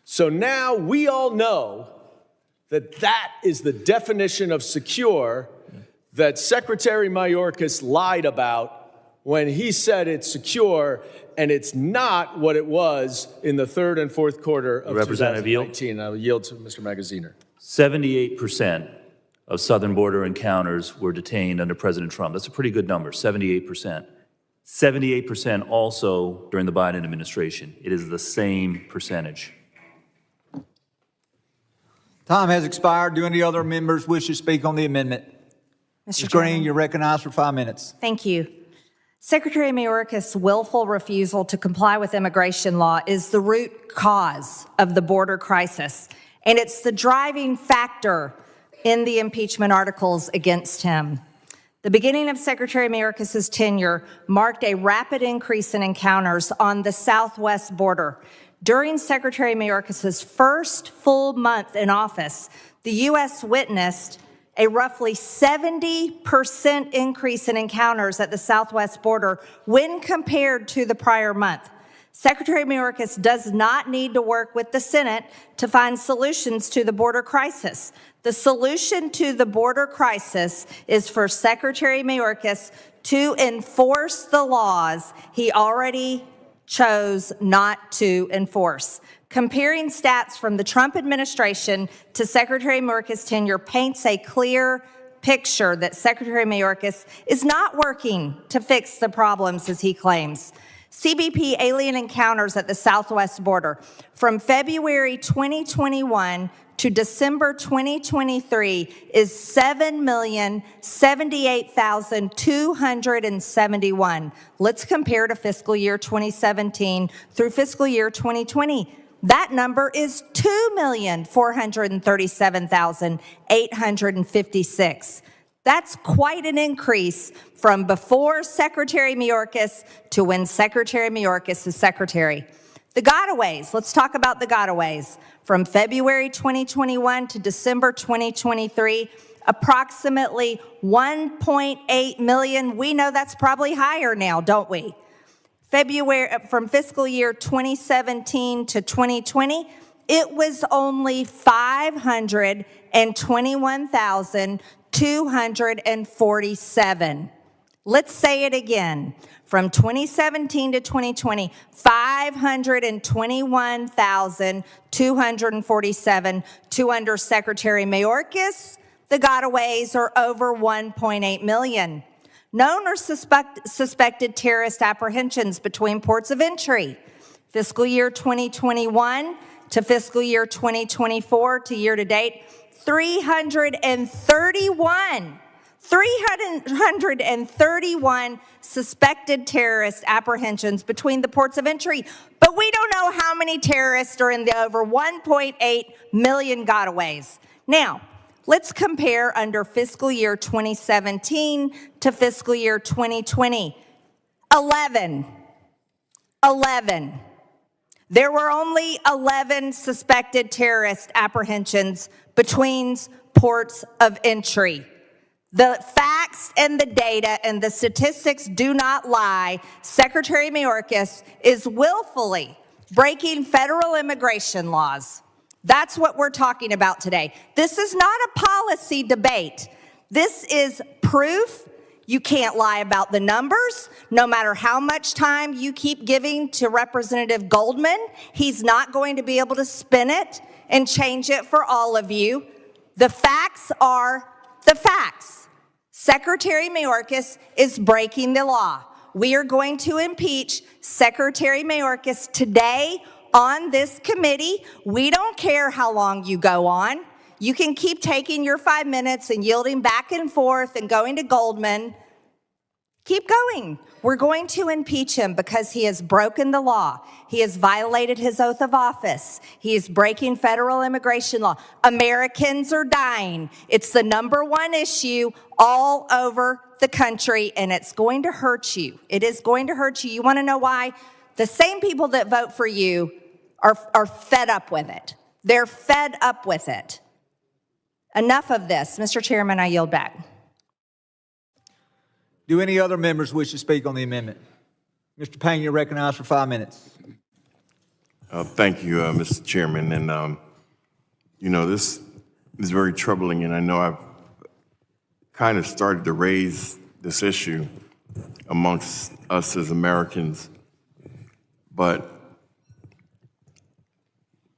So now we all know that that is the definition of secure that Secretary Mayorkas lied about when he said it's secure, and it's not what it was in the third and fourth quarter of 2019. I'll yield to Mr. Magaziner. 78% of southern border encounters were detained under President Trump. That's a pretty good number, 78%. 78% also during the Biden administration. It is the same percentage. Time has expired. Do any other members wish to speak on the amendment? Ms. Green, you're recognized for 5 minutes. Thank you. Secretary Mayorkas' willful refusal to comply with immigration law is the root cause of the border crisis, and it's the driving factor in the impeachment articles against him. The beginning of Secretary Mayorkas' tenure marked a rapid increase in encounters on the southwest border. During Secretary Mayorkas' first full month in office, the U.S. witnessed a roughly 70% increase in encounters at the southwest border when compared to the prior month. Secretary Mayorkas does not need to work with the Senate to find solutions to the border crisis. The solution to the border crisis is for Secretary Mayorkas to enforce the laws he already chose not to enforce. Comparing stats from the Trump administration to Secretary Mayorkas' tenure paints a clear picture that Secretary Mayorkas is not working to fix the problems as he claims. CBP alien encounters at the southwest border from February 2021 to December 2023 is 7,078,271. Let's compare to fiscal year 2017 through fiscal year 2020. That number is 2,437,856. That's quite an increase from before Secretary Mayorkas to when Secretary Mayorkas is secretary. The gotaways, let's talk about the gotaways. From February 2021 to December 2023, approximately 1.8 million. We know that's probably higher now, don't we? From fiscal year 2017 to 2020, it was only 521,247. Let's say it again. From 2017 to 2020, 521,247 to under Secretary Mayorkas. The gotaways are over 1.8 million. Known or suspected terrorist apprehensions between ports of entry. Fiscal year 2021 to fiscal year 2024 to year to date, 331 suspected terrorist apprehensions between the ports of entry. But we don't know how many terrorists are in the over 1.8 million gotaways. Now, let's compare under fiscal year 2017 to fiscal year 2020. 11. There were only 11 suspected terrorist apprehensions between ports of entry. The facts and the data and the statistics do not lie. Secretary Mayorkas is willfully breaking federal immigration laws. That's what we're talking about today. This is not a policy debate. This is proof. You can't lie about the numbers. No matter how much time you keep giving to Representative Goldman, he's not going to be able to spin it and change it for all of you. The facts are the facts. Secretary Mayorkas is breaking the law. We are going to impeach Secretary Mayorkas today on this committee. We don't care how long you go on. You can keep taking your 5 minutes and yielding back and forth and going to Goldman. Keep going. We're going to impeach him because he has broken the law. He has violated his oath of office. He is breaking federal immigration law. Americans are dying. It's the #1 issue all over the country, and it's going to hurt you. It is going to hurt you. You want to know why? The same people that vote for you are fed up with it. They're fed up with it. Enough of this. Mr. Chairman, I yield back. Do any other members wish to speak on the amendment? Mr. Payne, you're recognized for 5 minutes. Thank you, Mr. Chairman. And, this is very troubling, and I know I've kind of started to raise this issue amongst us as Americans, but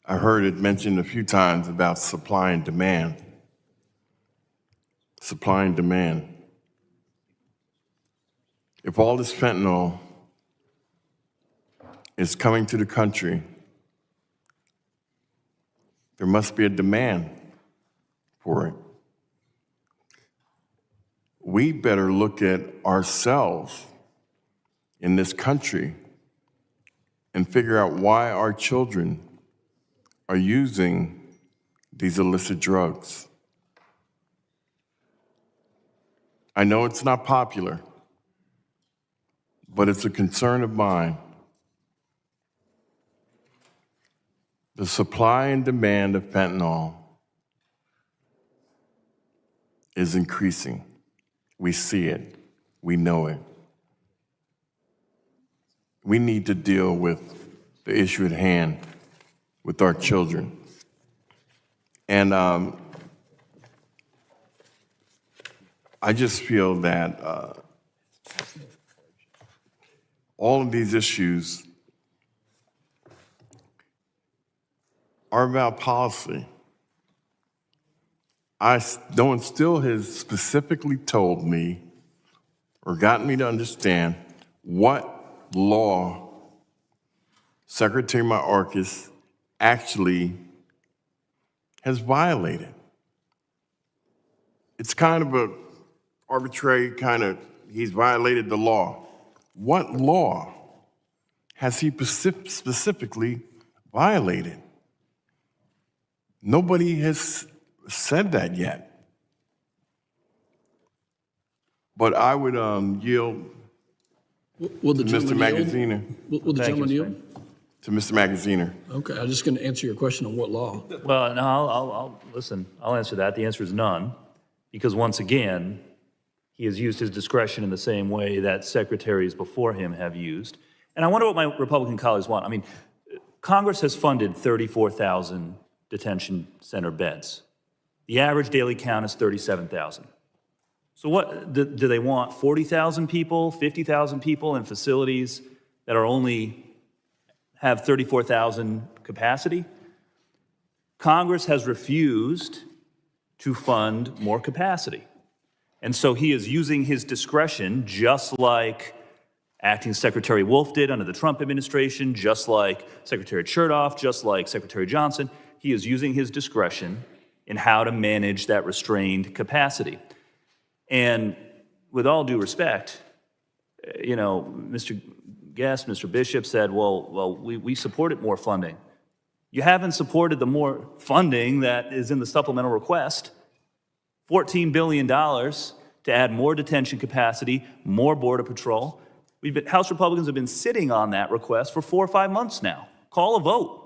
I heard it mentioned a few times about supply and demand. Supply and demand. If all this fentanyl is coming to the country, there must be a demand for it. We better look at ourselves in this country and figure out why our children are using these illicit drugs. I know it's not popular, but it's a concern of mine. The supply and demand of fentanyl is increasing. We see it. We know it. We need to deal with the issue at hand with our children. And I just feel that all of these issues are about policy. No one still has specifically told me or gotten me to understand what law Secretary Mayorkas actually has violated. It's kind of an arbitrary he's violated the law. What law has he specifically violated? Nobody has said that yet. But I would yield to Mr. Magaziner. Will the gentleman yield? To Mr. Magaziner. Okay, I'm just going to answer your question on what law. Well, no, I'll listen. I'll answer that. The answer is none, because once again, he has used his discretion in the same way that secretaries before him have used. And I wonder what my Republican colleagues want. I mean, Congress has funded 34,000 detention center beds. The average daily count is 37,000. So what, do they want 40,000 people, 50,000 people in facilities that are only have 34,000 capacity? Congress has refused to fund more capacity. And so he is using his discretion, just like Acting Secretary Wolf did under the Trump administration, just like Secretary Chertoff, just like Secretary Johnson. He is using his discretion in how to manage that restrained capacity. And with all due respect, Mr. Guest, Mr. Bishop said, well, we supported more funding. You haven't supported the more funding that is in the supplemental request. $14 billion to add more detention capacity, more Border Patrol. House Republicans have been sitting on that request for 4 or 5 months now. Call a vote.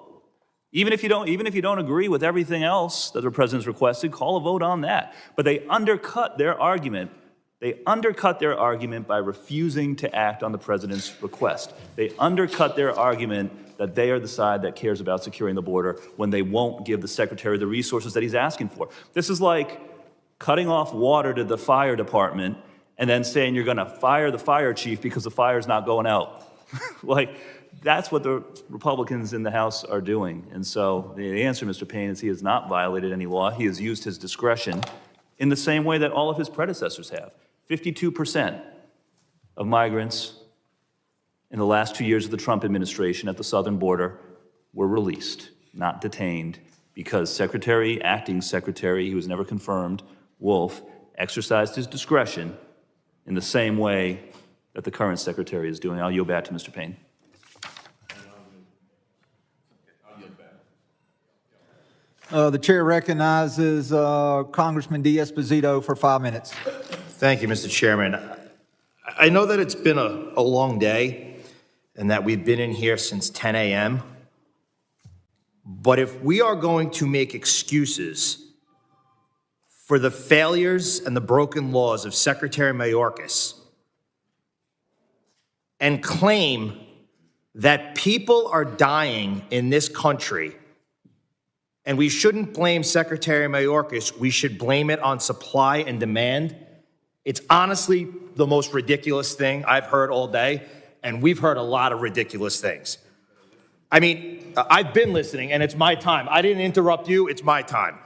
Even if you don't agree with everything else that the president's requested, call a vote on that. But they undercut their argument They undercut their argument by refusing to act on the president's request. They undercut their argument that they are the side that cares about securing the border when they won't give the secretary the resources that he's asking for. This is like cutting off water to the fire department and then saying you're going to fire the fire chief because the fire's not going out. Like, that's what the Republicans in the House are doing. And so the answer, Mr. Payne, is he has not violated any law. He has used his discretion in the same way that all of his predecessors have. 52% of migrants in the last 2 years of the Trump administration at the southern border were released, not detained, because acting secretary, he was never confirmed, Wolf, exercised his discretion in the same way that the current secretary is doing. I'll yield back to Mr. Payne. The chair recognizes Congressman D'Esposito for 5 minutes. Thank you, Mr. Chairman. I know that it's been a long day and that we've been in here since 10 a.m., but if we are going to make excuses for the failures and the broken laws of Secretary Mayorkas and claim that people are dying in this country, and we shouldn't blame Secretary Mayorkas, we should blame it on supply and demand, it's honestly the most ridiculous thing I've heard all day, and we've heard a lot of ridiculous things. I mean, I've been listening, and it's my time. I didn't interrupt you, it's my time.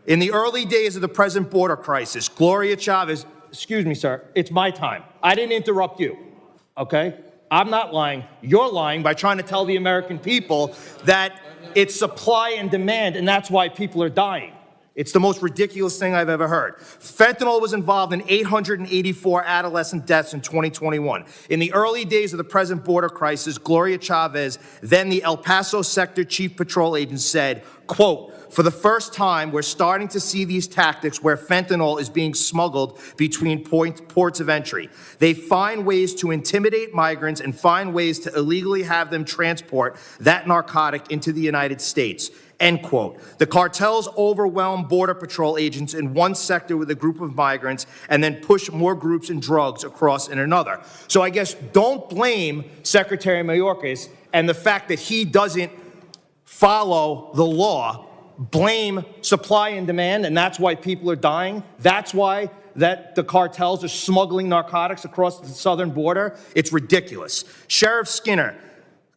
In the early days of the present border crisis, Gloria Chavez, excuse me, sir, it's my time. I didn't interrupt you, okay? I'm not lying. You're lying by trying to tell the American people that it's supply and demand, and that's why people are dying. It's the most ridiculous thing I've ever heard. Fentanyl was involved in 884 adolescent deaths in 2021. In the early days of the present border crisis, Gloria Chavez, then the El Paso Sector Chief Patrol Agent, said, quote, "For the first time, we're starting to see these tactics where fentanyl is being smuggled between ports of entry. They find ways to intimidate migrants and find ways to illegally have them transport that narcotic into the United States." End quote. The cartels overwhelm Border Patrol agents in one sector with a group of migrants and then push more groups and drugs across in another. So I guess don't blame Secretary Mayorkas and the fact that he doesn't follow the law. Blame supply and demand, and that's why people are dying. That's why that the cartels are smuggling narcotics across the southern border. It's ridiculous. Sheriff Skinner,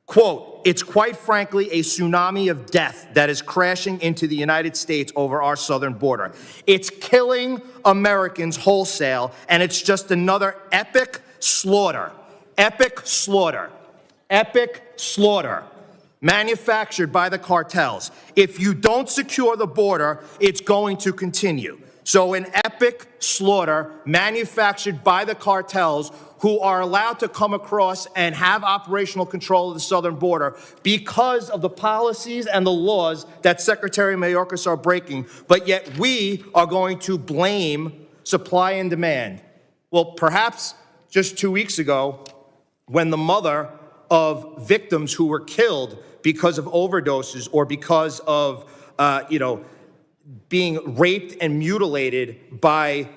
quote, "It's quite frankly a tsunami of death that is crashing into the United States over our southern border. It's killing Americans wholesale, and it's just another epic slaughter. Epic slaughter. Epic slaughter. Manufactured by the cartels. If you don't secure the border, it's going to continue." So an epic slaughter manufactured by the cartels who are allowed to come across and have operational control of the southern border because of the policies and the laws that Secretary Mayorkas are breaking, but yet we are going to blame supply and demand. Well, perhaps just 2 weeks ago, when the mother of victims who were killed because of overdoses or because of, being raped and mutilated by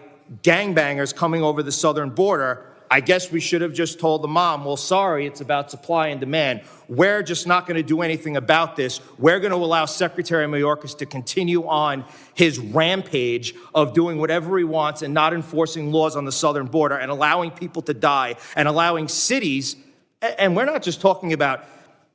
gangbangers coming over the southern border, I guess we should have just told the mom, well, sorry, it's about supply and demand. We're just not going to do anything about this. We're going to allow Secretary Mayorkas to continue on his rampage of doing whatever he wants and not enforcing laws on the southern border and allowing people to die and allowing cities, and we're not just talking about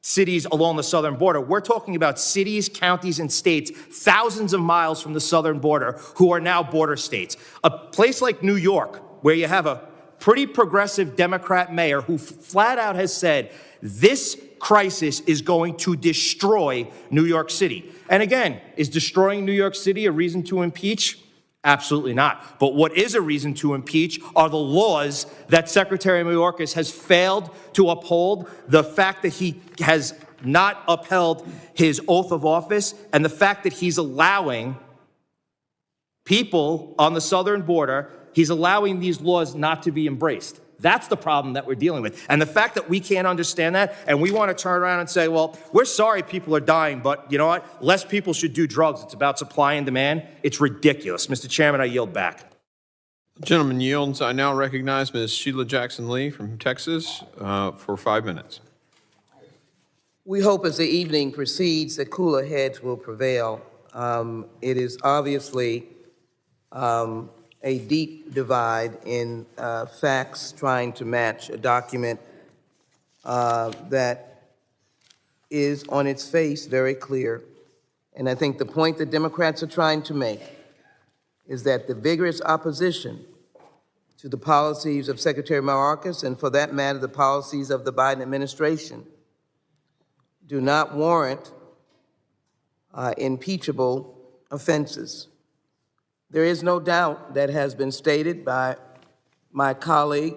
cities along the southern border. We're talking about cities, counties, and states thousands of miles from the southern border who are now border states. A place like New York, where you have a pretty progressive Democrat mayor who flat out has said this crisis is going to destroy New York City. And again, is destroying New York City a reason to impeach? Absolutely not. But what is a reason to impeach are the laws that Secretary Mayorkas has failed to uphold, the fact that he has not upheld his oath of office, and the fact that he's allowing people on the southern border, he's allowing these laws not to be embraced. That's the problem that we're dealing with. And the fact that we can't understand that and we want to turn around and say, well, we're sorry people are dying, but you know what? Less people should do drugs. It's about supply and demand. It's ridiculous. Mr. Chairman, I yield back. Gentleman yields. I now recognize Ms. Sheila Jackson Lee from Texas for 5 minutes. We hope as the evening proceeds that cooler heads will prevail. It is obviously a deep divide in facts trying to match a document that is on its face very clear. And I think the point that Democrats are trying to make is that the vigorous opposition to the policies of Secretary Mayorkas, and for that matter, the policies of the Biden administration, do not warrant impeachable offenses. There is no doubt that has been stated by my colleague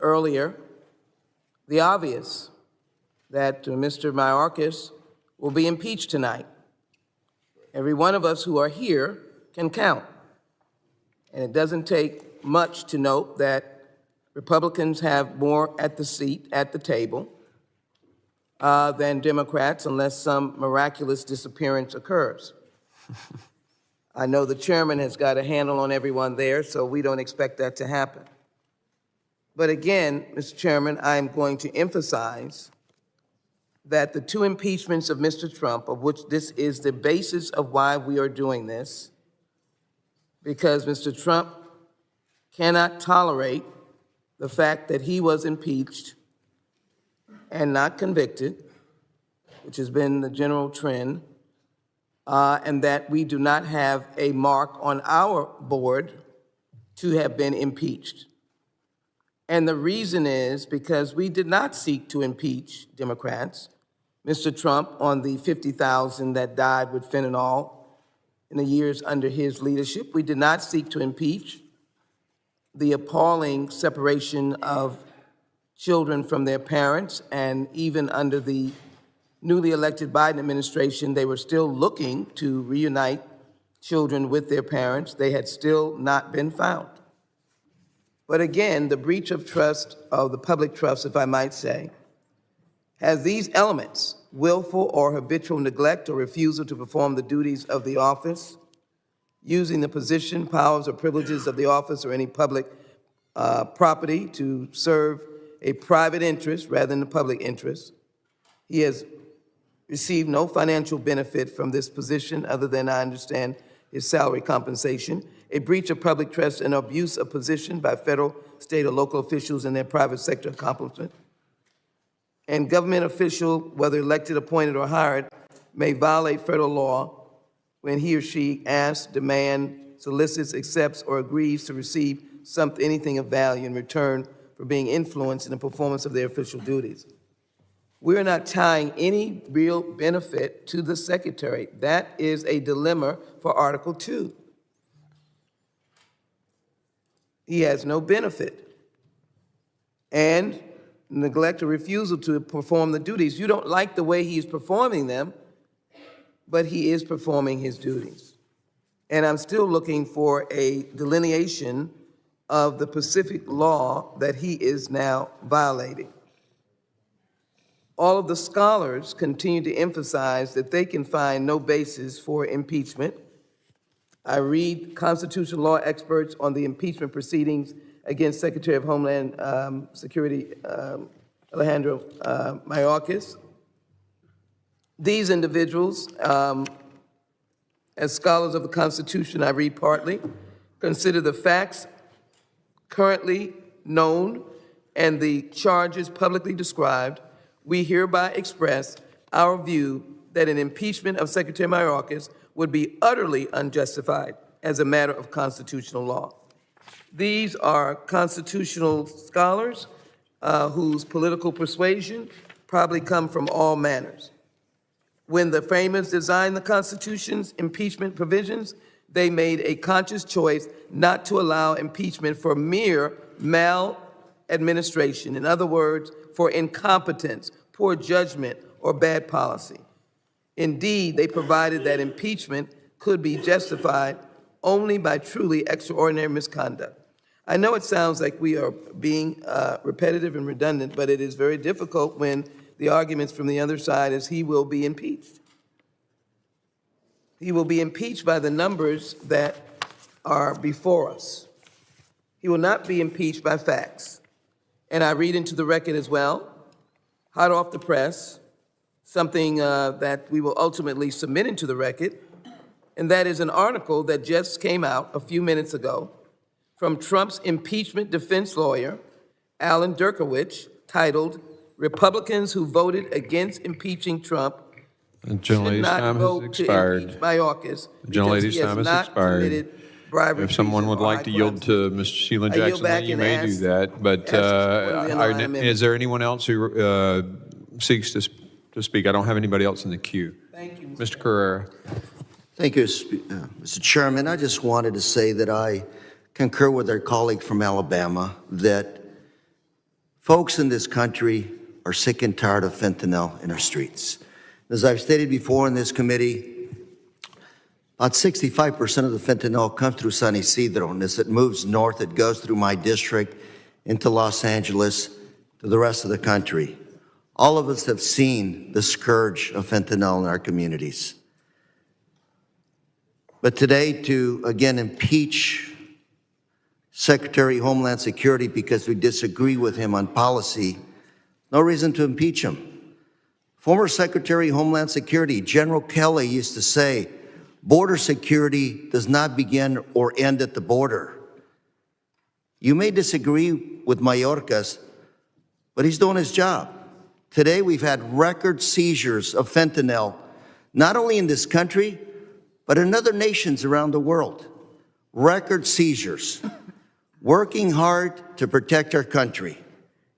earlier, the obvious, that Mr. Mayorkas will be impeached tonight. Every one of us who are here can count. And it doesn't take much to note that Republicans have more at the seat, at the table, than Democrats, unless some miraculous disappearance occurs. I know the chairman has got a handle on everyone there, so we don't expect that to happen. But again, Mr. Chairman, I'm going to emphasize that the two impeachments of Mr. Trump, of which this is the basis of why we are doing this, because Mr. Trump cannot tolerate the fact that he was impeached and not convicted, which has been the general trend, and that we do not have a mark on our board to have been impeached. And the reason is because we did not seek to impeach Democrats. Mr. Trump, on the 50,000 that died with fentanyl in the years under his leadership, we did not seek to impeach the appalling separation of children from their parents, and even under the newly elected Biden administration, they were still looking to reunite children with their parents. They had still not been found. But again, the breach of trust, of the public trust, if I might say, has these elements: willful or habitual neglect or refusal to perform the duties of the office, using the position, powers, or privileges of the office or any public property to serve a private interest rather than the public interest. He has received no financial benefit from this position other than, I understand, his salary compensation. A breach of public trust and abuse of position by federal, state, or local officials in their private sector accomplishment. And government official, whether elected, appointed, or hired, may violate federal law when he or she asks, demands, solicits, accepts, or agrees to receive anything of value in return for being influenced in the performance of their official duties. We're not tying any real benefit to the secretary. That is a dilemma for Article 2. He has no benefit. And neglect or refusal to perform the duties. You don't like the way he's performing them, but he is performing his duties. And I'm still looking for a delineation of the specific law that he is now violating. All of the scholars continue to emphasize that they can find no basis for impeachment. I read constitutional law experts on the impeachment proceedings against Secretary of Homeland Security Alejandro Mayorkas. These individuals, as scholars of the Constitution, I read partly, consider the facts currently known and the charges publicly described. We hereby express our view that an impeachment of Secretary Mayorkas would be utterly unjustified as a matter of constitutional law. These are constitutional scholars whose political persuasion probably come from all manners. When the framers designed the Constitution's impeachment provisions, they made a conscious choice not to allow impeachment for mere maladministration. In other words, for incompetence, poor judgment, or bad policy. Indeed, they provided that impeachment could be justified only by truly extraordinary misconduct. I know it sounds like we are being repetitive and redundant, but it is very difficult when the arguments from the other side is he will be impeached. He will be impeached by the numbers that are before us. He will not be impeached by facts. And I read into the record as well, hot off the press, something that we will ultimately submit into the record, and that is an article that just came out a few minutes ago from Trump's impeachment defense lawyer, Alan Dershowitz, titled, "Republicans Who Voted Against Impeaching Trump The Should gentlelady's Not time has Vote to expired. Impeach Mayorkas The because gentlelady's he has time has not expired. committed bribery, If someone treason, would or like high to yield crimes." to Ms. Sheila I yield Jackson back Lee, you and may do ask- that. But ask for the underlying amendment. is there anyone else who seeks to speak? I don't have anybody else in the queue. Thank you, Mr. Carrera. Thank you, Mr. Chairman. I just wanted to say that I concur with our colleague from Alabama that folks in this country are sick and tired of fentanyl in our streets. As I've stated before in this committee, about 65% of the fentanyl comes through San Isidro, and as it moves north, it goes through my district into Los Angeles to the rest of the country. All of us have seen the scourge of fentanyl in our communities. But today, to again impeach Secretary of Homeland Security because we disagree with him on policy, no reason to impeach him. Former Secretary of Homeland Security, General Kelly, used to say, border security does not begin or end at the border. You may disagree with Mayorkas, but he's doing his job. Today, we've had record seizures of fentanyl, not only in this country, but in other nations around the world. Record seizures. Working hard to protect our country.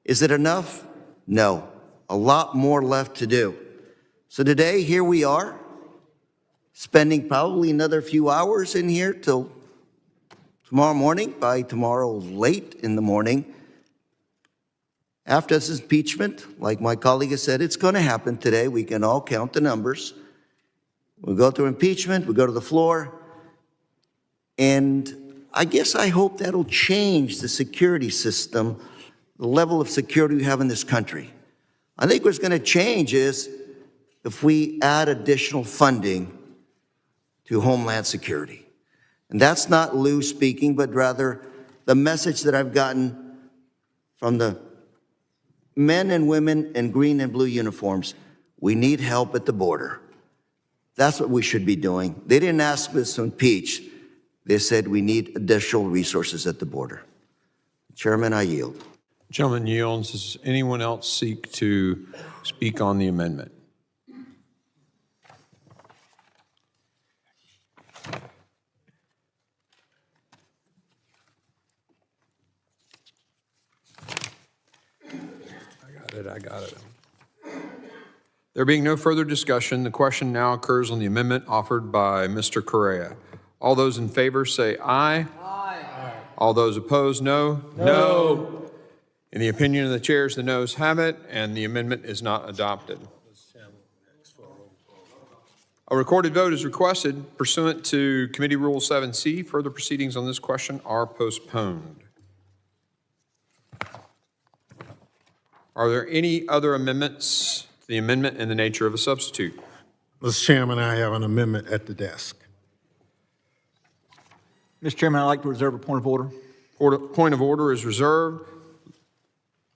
Is it enough? No. A lot more left to do. So today, here we are, spending probably another few hours in here till tomorrow morning, by tomorrow late in the morning. After this impeachment, like my colleague has said, it's going to happen today. We can all count the numbers. We'll go through impeachment, we'll go to the floor, and I guess I hope that'll change the security system, the level of security we have in this country. I think what's going to change is if we add additional funding to Homeland Security. And that's not Lou speaking, but rather the message that I've gotten from the men and women in green and blue uniforms. We need help at the border. That's what we should be doing. They didn't ask us to impeach. They said we need additional resources at the border. Chairman, I yield. Gentleman yields. Does anyone else seek to speak on the amendment? I got it. There being no further discussion, the question now occurs on the amendment offered by Mr. Correa. All those in favor say aye. Aye. All those opposed, no. No. In the opinion of the chairs, the noes have it, and the amendment is not adopted. A recorded vote is requested pursuant to Committee Rule 7C. Further proceedings on this question are postponed. Are there any other amendments to the amendment in the nature of a substitute? Mr. Chairman, I have an amendment at the desk. Mr. Chairman, I'd like to reserve a point of order. Point of order is reserved.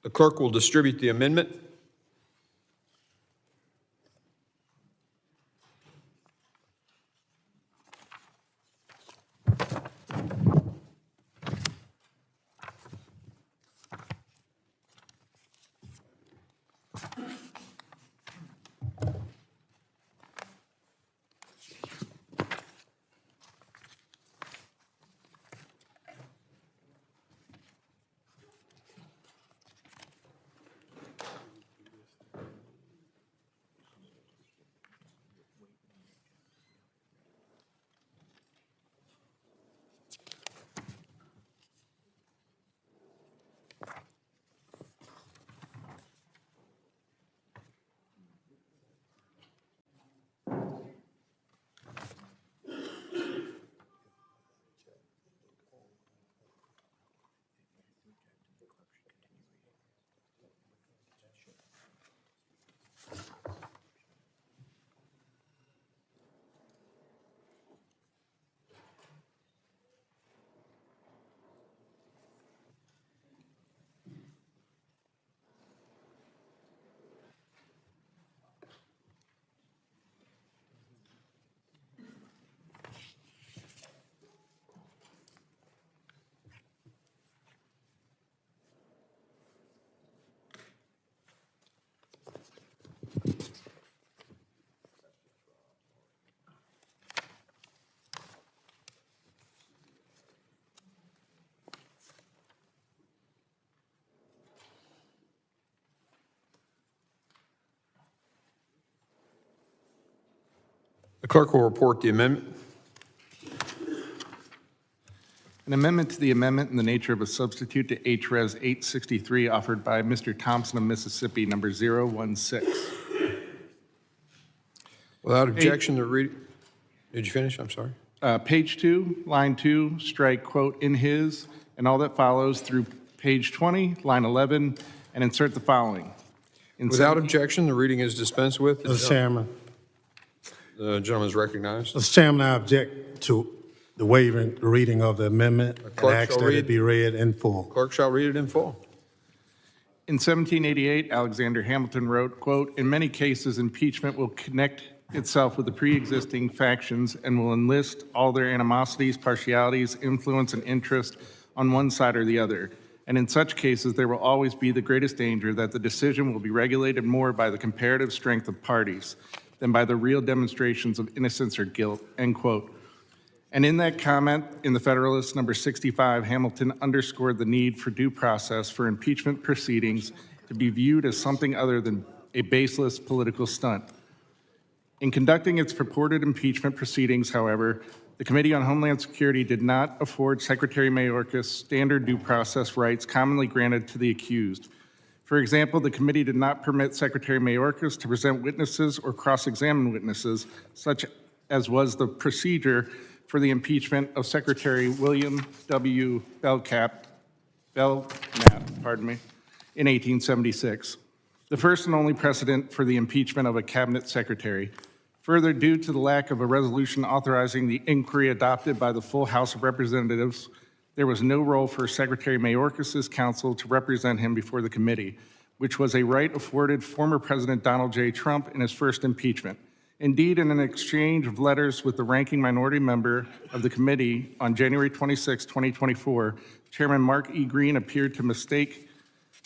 The clerk will distribute the amendment. Clerk will report the amendment. An amendment to the amendment in the nature of a substitute to HRes 863 offered by Mr. Thompson of Mississippi, number 016. Without objection, the read. Did you finish? I'm sorry. Page 2, line 2, strike quote "in his" and all that follows through page 20, line 11, and insert the following. Without objection, the reading is dispensed with. Mr. Chairman. The gentleman is recognized. Mr. Chairman, I object to the waiving the reading of the amendment and clerk ask shall that read. it be read in full. Clerk shall read it in full. In 1788, Alexander Hamilton wrote, quote, "In many cases, impeachment will connect itself with the pre-existing factions and will enlist all their animosities, partialities, influence, and interest on one side or the other. And in such cases, there will always be the greatest danger that the decision will be regulated more by the comparative strength of parties than by the real demonstrations of innocence or guilt," end quote. And in that comment in the Federalist number 65, Hamilton underscored the need for due process for impeachment proceedings to be viewed as something other than a baseless political stunt. In conducting its purported impeachment proceedings, however, the Committee on Homeland Security did not afford Secretary Mayorkas standard due process rights commonly granted to the accused. For example, the committee did not permit Secretary Mayorkas to present witnesses or cross-examine witnesses, such as was the procedure for the impeachment of Secretary William W. Belknap, in 1876, the first and only precedent for the impeachment of a cabinet secretary. Further, due to the lack of a resolution authorizing the inquiry adopted by the full House of Representatives, there was no role for Secretary Mayorkas' counsel to represent him before the committee, which was a right afforded former President Donald J. Trump in his first impeachment. Indeed, in an exchange of letters with the ranking minority member of the committee on January 26, 2024, Chairman Mark E. Green appeared to mistake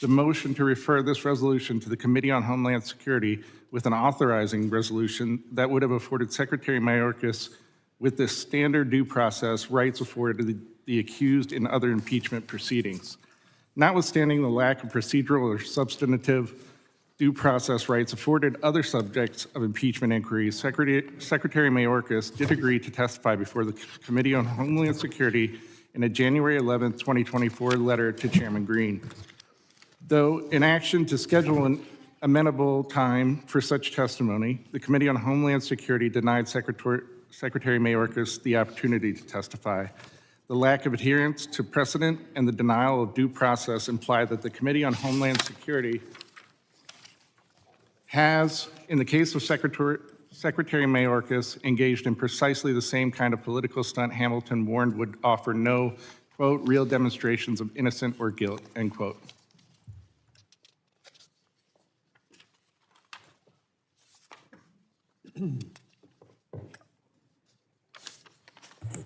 the motion to refer this resolution to the Committee on Homeland Security with an authorizing resolution that would have afforded Secretary Mayorkas with the standard due process rights afforded to the accused in other impeachment proceedings. Notwithstanding the lack of procedural or substantive due process rights afforded other subjects of impeachment inquiries, Secretary Mayorkas did agree to testify before the Committee on Homeland Security in a January 11, 2024 letter to Chairman Green. Though in action to schedule an amenable time for such testimony, the Committee on Homeland Security denied Secretary Mayorkas the opportunity to testify. The lack of adherence to precedent and the denial of due process imply that the Committee on Homeland Security has, in the case of Secretary Mayorkas, engaged in precisely the same kind of political stunt Hamilton warned would offer no, quote, real demonstrations of innocence or guilt, end quote.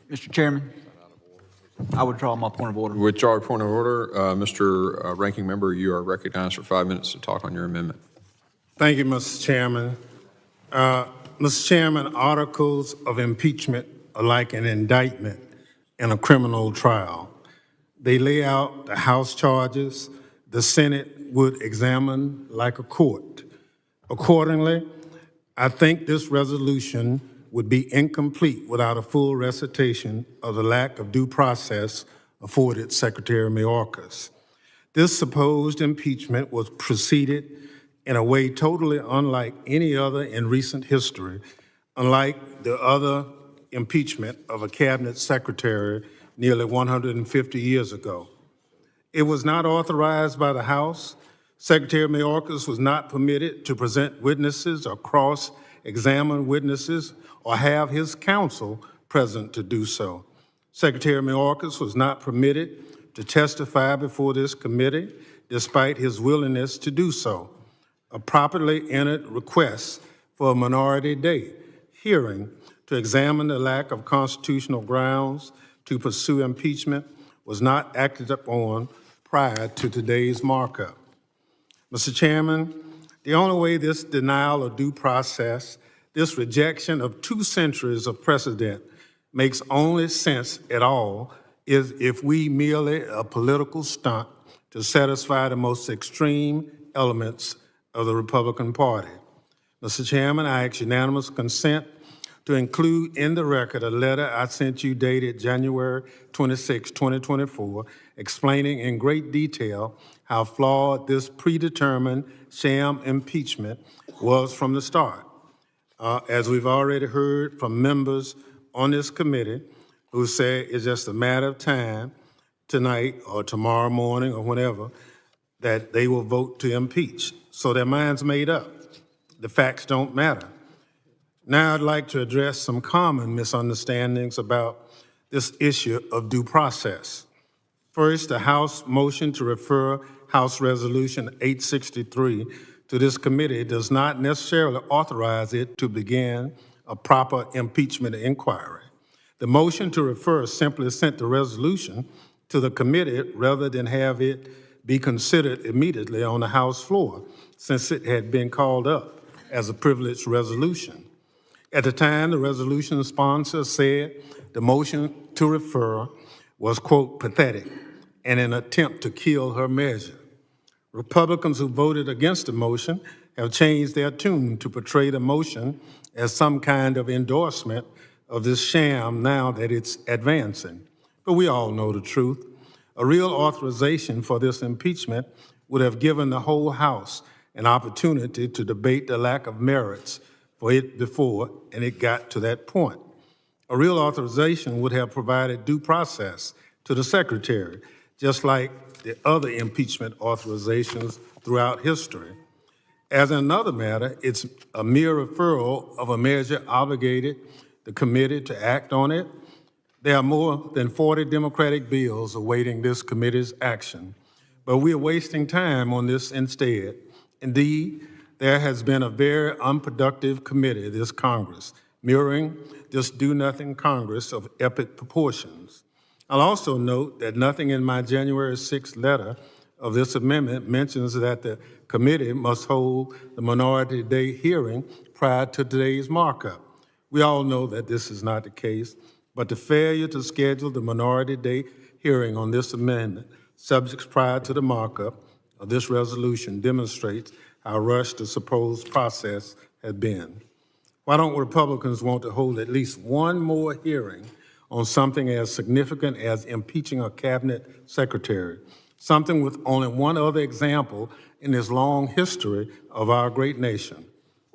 Mr. Chairman, I withdraw my point of order. Withdraw your point of order. Mr. Ranking Member, you are recognized for 5 minutes to talk on your amendment. Thank you, Mr. Chairman. Mr. Chairman, articles of impeachment are like an indictment in a criminal trial. They lay out the House charges the Senate would examine like a court. Accordingly, I think this resolution would be incomplete without a full recitation of the lack of due process afforded Secretary Mayorkas. This supposed impeachment was preceded in a way totally unlike any other in recent history, unlike the other impeachment of a cabinet secretary nearly 150 years ago. It was not authorized by the House. Secretary Mayorkas was not permitted to present witnesses or cross-examine witnesses or have his counsel present to do so. Secretary Mayorkas was not permitted to testify before this committee despite his willingness to do so. A properly entered request for a minority day hearing to examine the lack of constitutional grounds to pursue impeachment was not acted upon prior to today's markup. Mr. Chairman, the only way this denial of due process, this rejection of 2 centuries of precedent makes only sense at all is if we merely a political stunt to satisfy the most extreme elements of the Republican Party. Mr. Chairman, I ask unanimous consent to include in the record a letter I sent you dated January 26, 2024, explaining in great detail how flawed this predetermined sham impeachment was from the start. As we've already heard from members on this committee who say it's just a matter of time tonight or tomorrow morning or whenever that they will vote to impeach. So their mind's made up. The facts don't matter. Now I'd like to address some common misunderstandings about this issue of due process. First, the House motion to refer House Resolution 863 to this committee does not necessarily authorize it to begin a proper impeachment inquiry. The motion to refer simply sent the resolution to the committee rather than have it be considered immediately on the House floor, since it had been called up as a privileged resolution. At the time, the resolution sponsor said the motion to refer was, quote, pathetic and an attempt to kill her measure. Republicans who voted against the motion have changed their tune to portray the motion as some kind of endorsement of this sham now that it's advancing. But we all know the truth. A real authorization for this impeachment would have given the whole House an opportunity to debate the lack of merits for it before, and it got to that point. A real authorization would have provided due process to the Secretary, just like the other impeachment authorizations throughout history. As in another matter, it's a mere referral of a measure obligated the committee to act on it. There are more than 40 Democratic bills awaiting this committee's action, but we are wasting time on this instead. Indeed, there has been a very unproductive committee this Congress, mirroring this do-nothing Congress of epic proportions. I'll also note that nothing in my January 6th letter of this amendment mentions that the committee must hold the Minority Day hearing prior to today's markup. We all know that this is not the case, but the failure to schedule the Minority Day hearing on this amendment, subjects prior to the markup of this resolution, demonstrates how rushed the supposed process had been. Why don't Republicans want to hold at least one more hearing on something as significant as impeaching a cabinet secretary, something with only one other example in this long history of our great nation?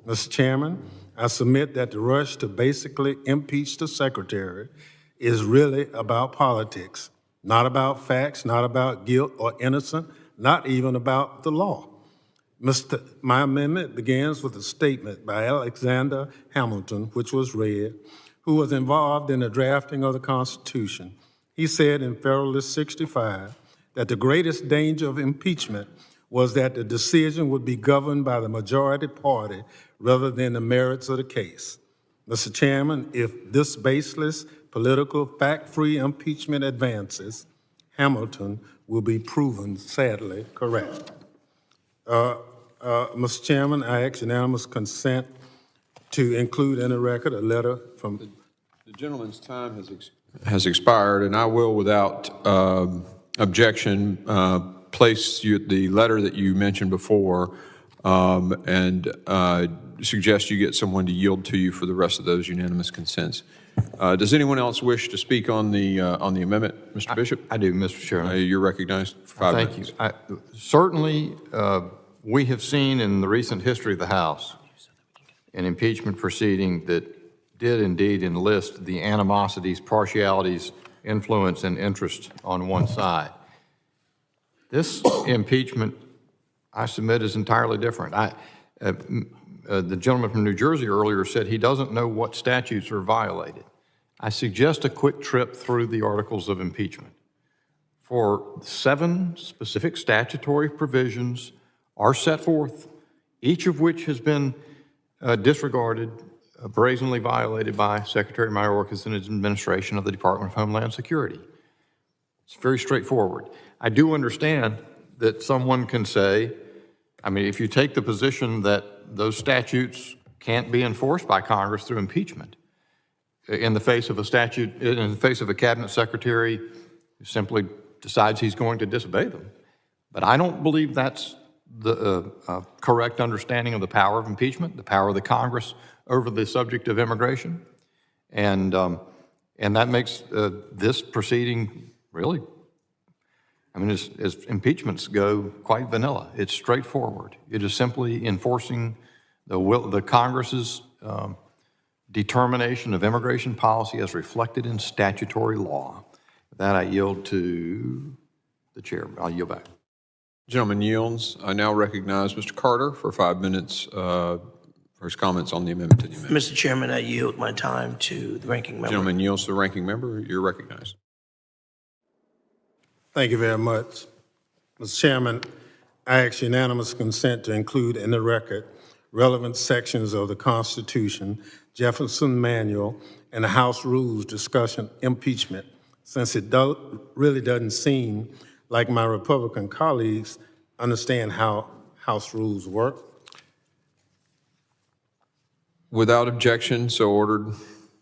Mr. Chairman, I submit that the rush to basically impeach the secretary is really about politics, not about facts, not about guilt or innocence, not even about the law. My amendment begins with a statement by Alexander Hamilton, which was read, who was involved in the drafting of the Constitution. He said in Federalist 65 that the greatest danger of impeachment was that the decision would be governed by the majority party rather than the merits of the case. Mr. Chairman, if this baseless, political, fact-free impeachment advances, Hamilton will be proven sadly correct. Mr. Chairman, I ask unanimous consent to include in the record a letter from... The gentleman's time has expired, and I will, without objection, place the letter that you mentioned before and suggest you get someone to yield to you for the rest of those unanimous consents. Does anyone else wish to speak on the amendment, Mr. Bishop? I do, Mr. Chairman. You're recognized for 5 minutes. Thank you. Certainly, we have seen in the recent history of the House an impeachment proceeding that did indeed enlist the animosities, partialities, influence, and interest on one side. This impeachment, I submit, is entirely different. The gentleman from New Jersey earlier said he doesn't know what statutes are violated. I suggest a quick trip through the articles of impeachment. For 7 specific statutory provisions are set forth, each of which has been disregarded, brazenly violated by Secretary Mayorkas and his administration of the Department of Homeland Security. It's very straightforward. I do understand that someone can say, I mean, if you take the position that those statutes can't be enforced by Congress through impeachment, in the face of a statute, in the face of a cabinet secretary who simply decides he's going to disobey them. But I don't believe that's the correct understanding of the power of impeachment, the power of the Congress over the subject of immigration. And that makes this proceeding really, I mean, as impeachments go, quite vanilla. It's straightforward. It is simply enforcing the Congress's determination of immigration policy as reflected in statutory law. With that, I yield to the chair. I'll yield back. Gentleman yields. I now recognize Mr. Carter for 5 minutes for his comments on the amendment to the amendment. Mr. Chairman, I yield my time to the ranking member. Gentleman yields to the ranking member. You're recognized. Thank you very much. Mr. Chairman, I ask unanimous consent to include in the record relevant sections of the Constitution, Jefferson Manual, and the House Rules discussion impeachment, since it really doesn't seem like my Republican colleagues understand how House rules work. Without objection, so ordered.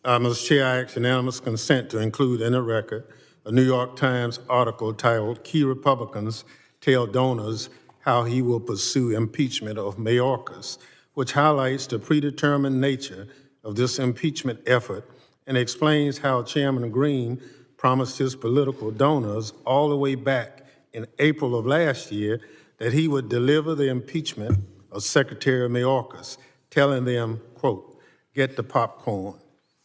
Mr. Chair, I ask unanimous consent to include in the record a New York Times article titled "Key Republicans Tell Donors How He Will Pursue Impeachment of Mayorkas," which highlights the predetermined nature of this impeachment effort and explains how Chairman Green promised his political donors all the way back in April of last year that he would deliver the impeachment of Secretary Mayorkas, telling them, quote, "Get the popcorn,"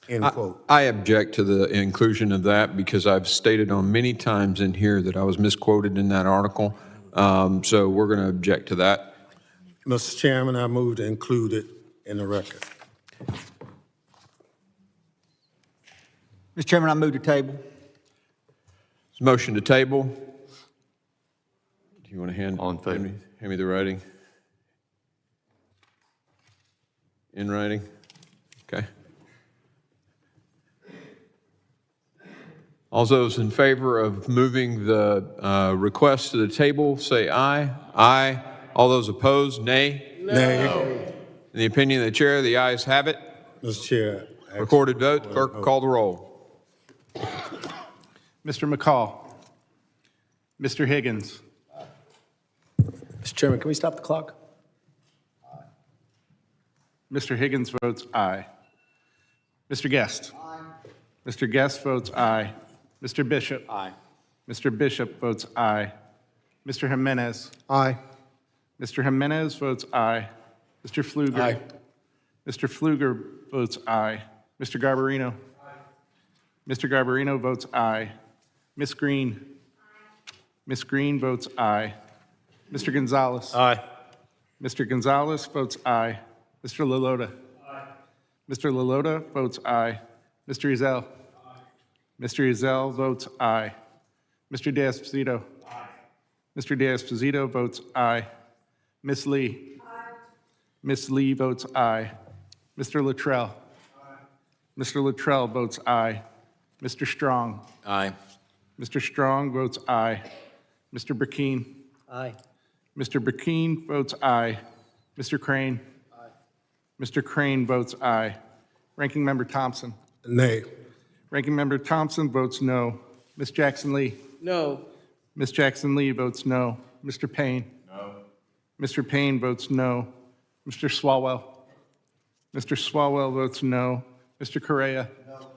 end quote. I object to the inclusion of that because I've stated on many times in here that I was misquoted in that article. So we're going to object to that. Mr. Chairman, I move to include it in the record. Mr. Chairman, I move to table. Motion to table. Do you want to hand me the writing? In writing? Okay. All those in favor of moving the request to the table, say aye. Aye. All those opposed, nay. Nay. In the opinion of the chair, the ayes have it. Mr. Chair. Recorded vote. Clerk, call the roll. Mr. McCall. Mr. Higgins. Mr. Chairman, can we stop the clock? Mr. Higgins votes aye. Mr. Guest. Aye. Mr. Guest votes aye. Mr. Bishop. Aye. Mr. Bishop votes aye. Mr. Jimenez. Aye. Mr. Jimenez votes aye. Mr. Pfluger. Aye. Mr. Pfluger votes aye. Mr. Garbarino. Aye. Mr. Garbarino votes aye. Ms. Green. Ms. Green votes aye. Mr. Gonzalez. Aye. Mr. Gonzalez votes aye. Mr. Lalota. Aye. Mr. Lalota votes aye. Mr. Ezell. Aye. Mr. Ezell votes aye. Mr. D'Esposito. Aye. Mr. D'Esposito votes aye. Ms. Lee. Aye. Ms. Lee votes aye. Mr. Luttrell. Aye. Mr. Luttrell votes aye. Mr. Strong. Aye. Mr. Strong votes aye. Mr. Burkeen. Aye. Mr. Burkeen votes aye. Mr. Crane. Aye. Mr. Crane votes aye. Ranking Member Thompson. Nay. Ranking Member Thompson votes no. Ms. Jackson Lee. No. Ms. Jackson Lee votes no. Mr. Payne. No. Mr. Payne votes no. Mr. Swalwell. Mr. Swalwell votes no. Mr. Correa. No.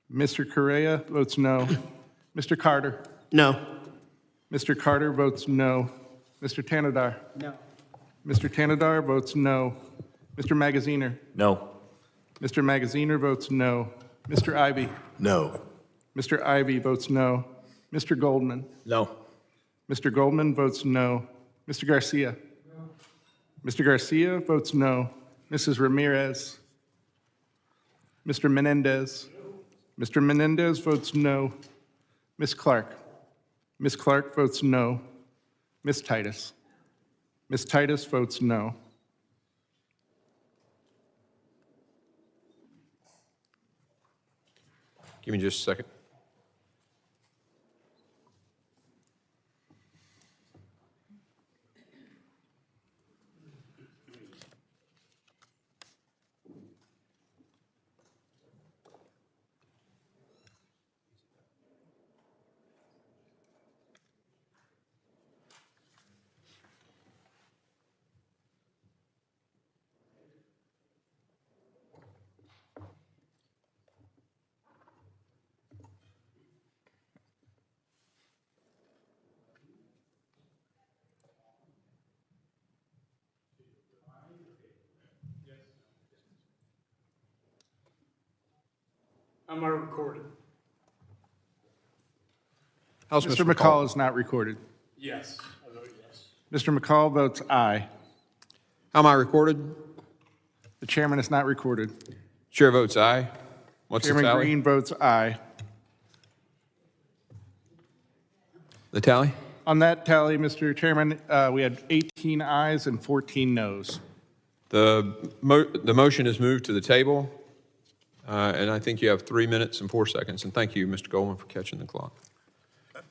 Mr. Correa votes no. Mr. Carter. No. Mr. Carter votes no. Mr. Tanadar. No. Mr. Tanadar votes no. Mr. Magaziner. No. Mr. Magaziner votes no. Mr. Ivy. No. Mr. Ivy votes no. Mr. Goldman. No. Mr. Goldman votes no. Mr. Garcia. No. Mr. Garcia votes no. Mrs. Ramirez. Mr. Menendez. No. Mr. Menendez votes no. Ms. Clark. Ms. Clark votes no. Ms. Titus. Ms. Titus votes no. Give me just a second. Am I recorded? How's Mr. McCall is not recorded. Yes. I vote yes. Mr. McCall votes aye. How am I recorded? The chairman is not recorded. Chair votes aye. What's the Chairman tally? Green votes aye. The tally? On that tally, Mr. Chairman, we had 18 ayes and 14 noes. The motion is moved to the table, and I think you have 3 minutes and 4 seconds. And thank you, Mr. Goldman, for catching the clock.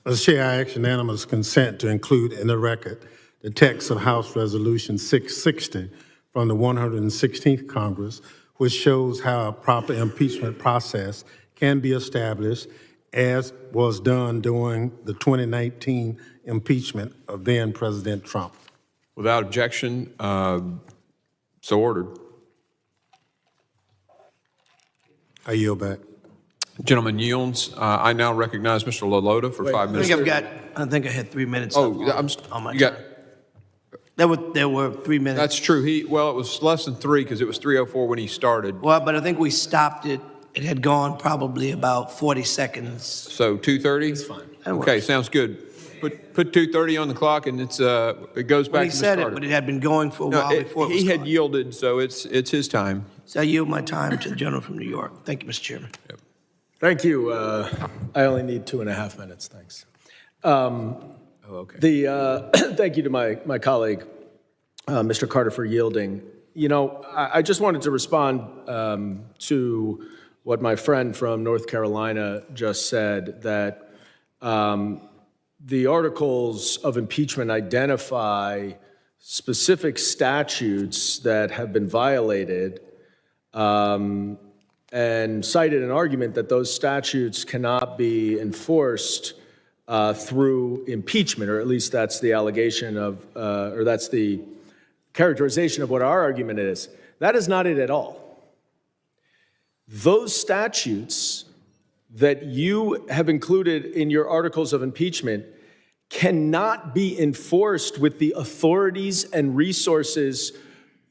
Mr. Chair, I ask unanimous consent to include in the record the text of House Resolution 660 from the 116th Congress, which shows how a proper impeachment process can be established as was done during the 2019 impeachment of then President Trump. Without objection, so ordered. I yield back. Gentleman yields. I now recognize Mr. LaLota for 5 minutes. I think I had 3 minutes Oh, on my you got. time. There were 3 minutes. That's true. It was less than 3 because it was 3:04 when he started. Well, but I think we stopped it. It had gone probably about 40 seconds. So 2:30. It's fine. Okay, sounds good. Put 2:30 on the clock, and it goes back. When he to the said starter. it, but it had been going for a while before it was he had gone. yielded, so it's his time. So I yield my time to the gentleman from New York. Thank you, Mr. Chairman. Yep. Thank you. I only need 2.5 minutes, thanks. Okay. Thank you to my colleague, Mr. Carter, for yielding. You know, I just wanted to respond to what my friend from North Carolina just said, that the articles of impeachment identify specific statutes that have been violated, and cited an argument that those statutes cannot be enforced through impeachment, or at least that's the allegation of, or that's the characterization of what our argument is. That is not it at all. Those statutes that you have included in your articles of impeachment cannot be enforced with the authorities and resources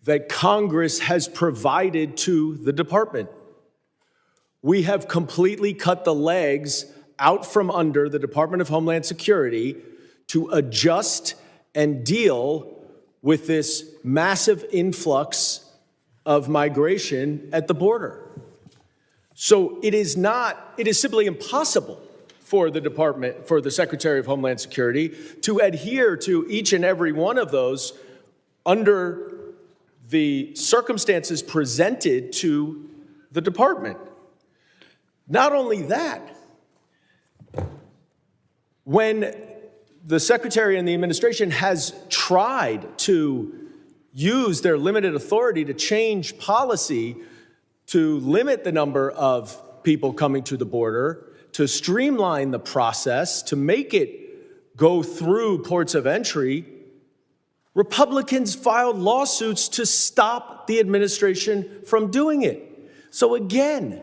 that Congress has provided to the department. We have completely cut the legs out from under the Department of Homeland Security to adjust and deal with this massive influx of migration at the border. So it is simply impossible for the department, for the Secretary of Homeland Security to adhere to each and every one of those under the circumstances presented to the department. Not only that, when the Secretary and the administration has tried to use their limited authority to change policy to limit the number of people coming to the border, to streamline the process, to make it go through ports of entry, Republicans filed lawsuits to stop the administration from doing it. So again,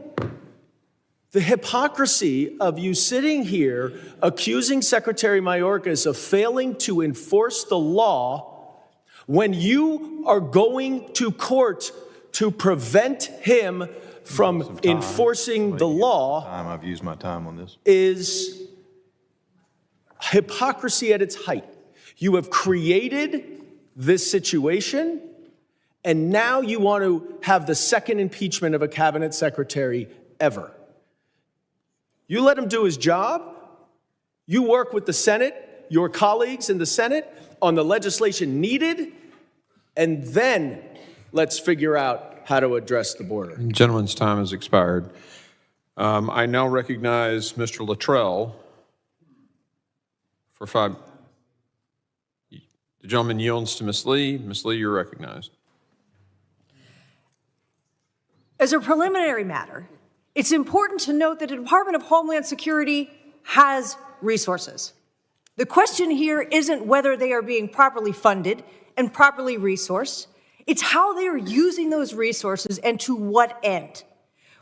the hypocrisy of you sitting here accusing Secretary Mayorkas of failing to enforce the law when you are going to court to prevent him from enforcing the law I've used my time on this. is hypocrisy at its height. You have created this situation, and now you want to have the second impeachment of a cabinet secretary ever. You let him do his job. You work with the Senate, your colleagues in the Senate, on the legislation needed, and then let's figure out how to address the border. Gentleman's time has expired. I now recognize Mr. Luttrell for 5. The gentleman yields to Ms. Lee. Ms. Lee, you're recognized. As a preliminary matter, it's important to note that the Department of Homeland Security has resources. The question here isn't whether they are being properly funded and properly resourced. It's how they are using those resources and to what end.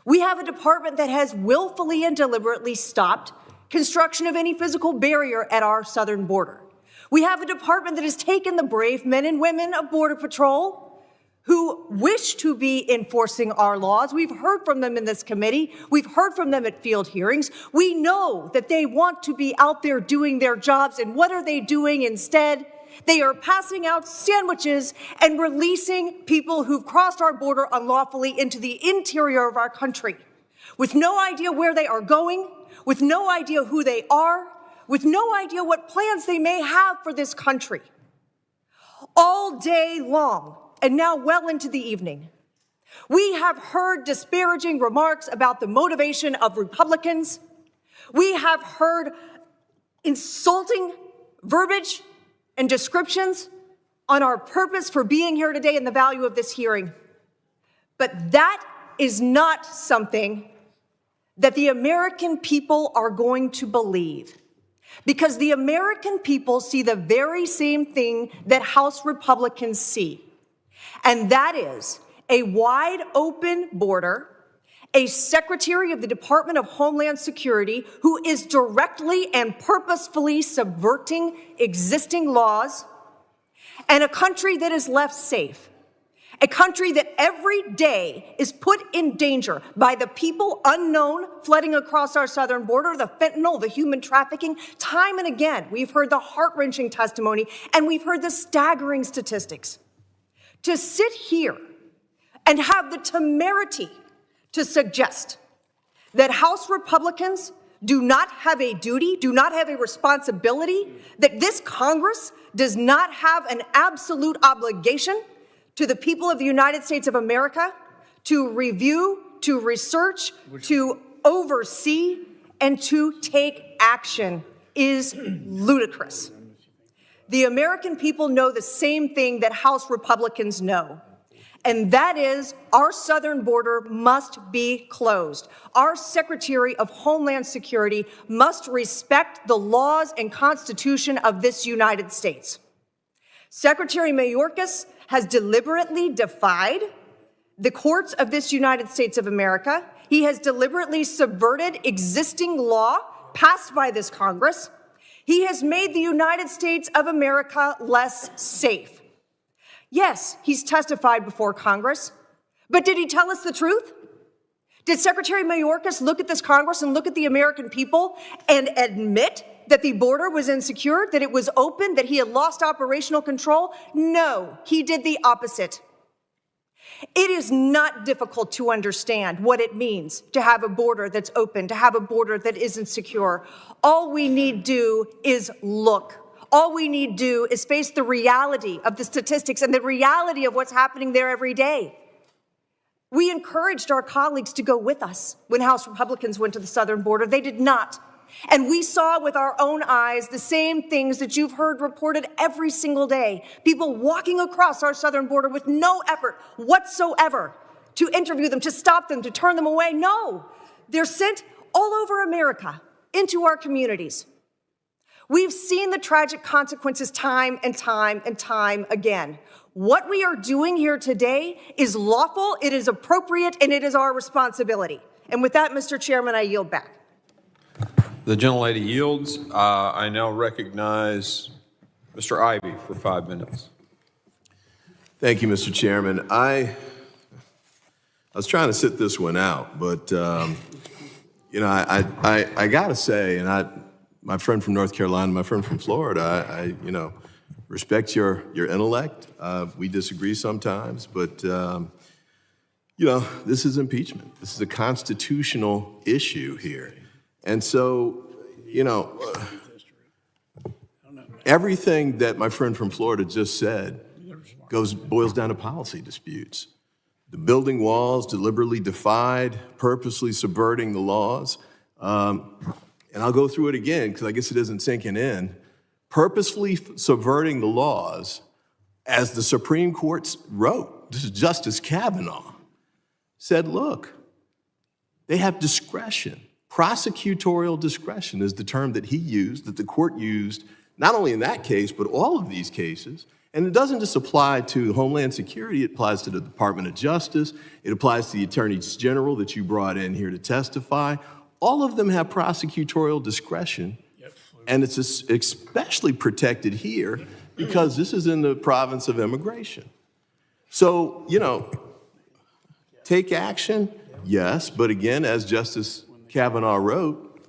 We have a department that has willfully and deliberately stopped construction of any physical barrier at our southern border. We have a department that has taken the brave men and women of Border Patrol who wish to be enforcing our laws. We've heard from them in this committee. We've heard from them at field hearings. We know that they want to be out there doing their jobs. And what are they doing instead? They are passing out sandwiches and releasing people who've crossed our border unlawfully into the interior of our country with no idea where they are going, with no idea who they are, with no idea what plans they may have for this country. All day long, and now well into the evening, we have heard disparaging remarks about the motivation of Republicans. We have heard insulting verbiage and descriptions on our purpose for being here today and the value of this hearing. But that is not something that the American people are going to believe, because the American people see the very same thing that House Republicans see. And that is a wide open border, a Secretary of the Department of Homeland Security who is directly and purposefully subverting existing laws, and a country that is left safe, a country that every day is put in danger by the people unknown flooding across our southern border, the fentanyl, the human trafficking. Time and again, we've heard the heart-wrenching testimony and we've heard the staggering statistics. To sit here and have the temerity to suggest that House Republicans do not have a duty, do not have a responsibility, that this Congress does not have an absolute obligation to the people of the United States of America to review, to research, to oversee, and to take action is ludicrous. The American people know the same thing that House Republicans know, and that is our southern border must be closed. Our Secretary of Homeland Security must respect the laws and Constitution of this United States. Secretary Mayorkas has deliberately defied the courts of this United States of America. He has deliberately subverted existing law passed by this Congress. He has made the United States of America less safe. Yes, he's testified before Congress, but did he tell us the truth? Did Secretary Mayorkas look at this Congress and look at the American people and admit that the border was insecure, that it was open, that he had lost operational control? No, he did the opposite. It is not difficult to understand what it means to have a border that's open, to have a border that isn't secure. All we need do is look. All we need do is face the reality of the statistics and the reality of what's happening there every day. We encouraged our colleagues to go with us when House Republicans went to the southern border. They did not. And we saw with our own eyes the same things that you've heard reported every single day. People walking across our southern border with no effort whatsoever to interview them, to stop them, to turn them away. No, they're sent all over America into our communities. We've seen the tragic consequences time and time and time again. What we are doing here today is lawful, it is appropriate, and it is our responsibility. And with that, Mr. Chairman, I yield back. The gentlelady yields. I now recognize Mr. Ivey for 5 minutes. Thank you, Mr. Chairman. I was trying to sit this one out, but you know, I got to say, and my friend from North Carolina, my friend from Florida, I you know, respect your intellect. We disagree sometimes, but you know, this is impeachment. This is a constitutional issue here. And so, you know, everything that my friend from Florida just said boils down to policy disputes. The building walls deliberately defied, purposely subverting the laws. And I'll go through it again because I guess it isn't sinking in. Purposefully subverting the laws, as the Supreme Court wrote, this is Justice Kavanaugh, said, look, they have discretion. Prosecutorial discretion is the term that he used, that the court used, not only in that case, but all of these cases. And it doesn't just apply to Homeland Security, it applies to the Department of Justice, it applies to the Attorneys General that you brought in here to testify. All of them have prosecutorial discretion, and it's especially protected here because this is in the province of immigration. So, take action, yes, but again, as Justice Kavanaugh wrote,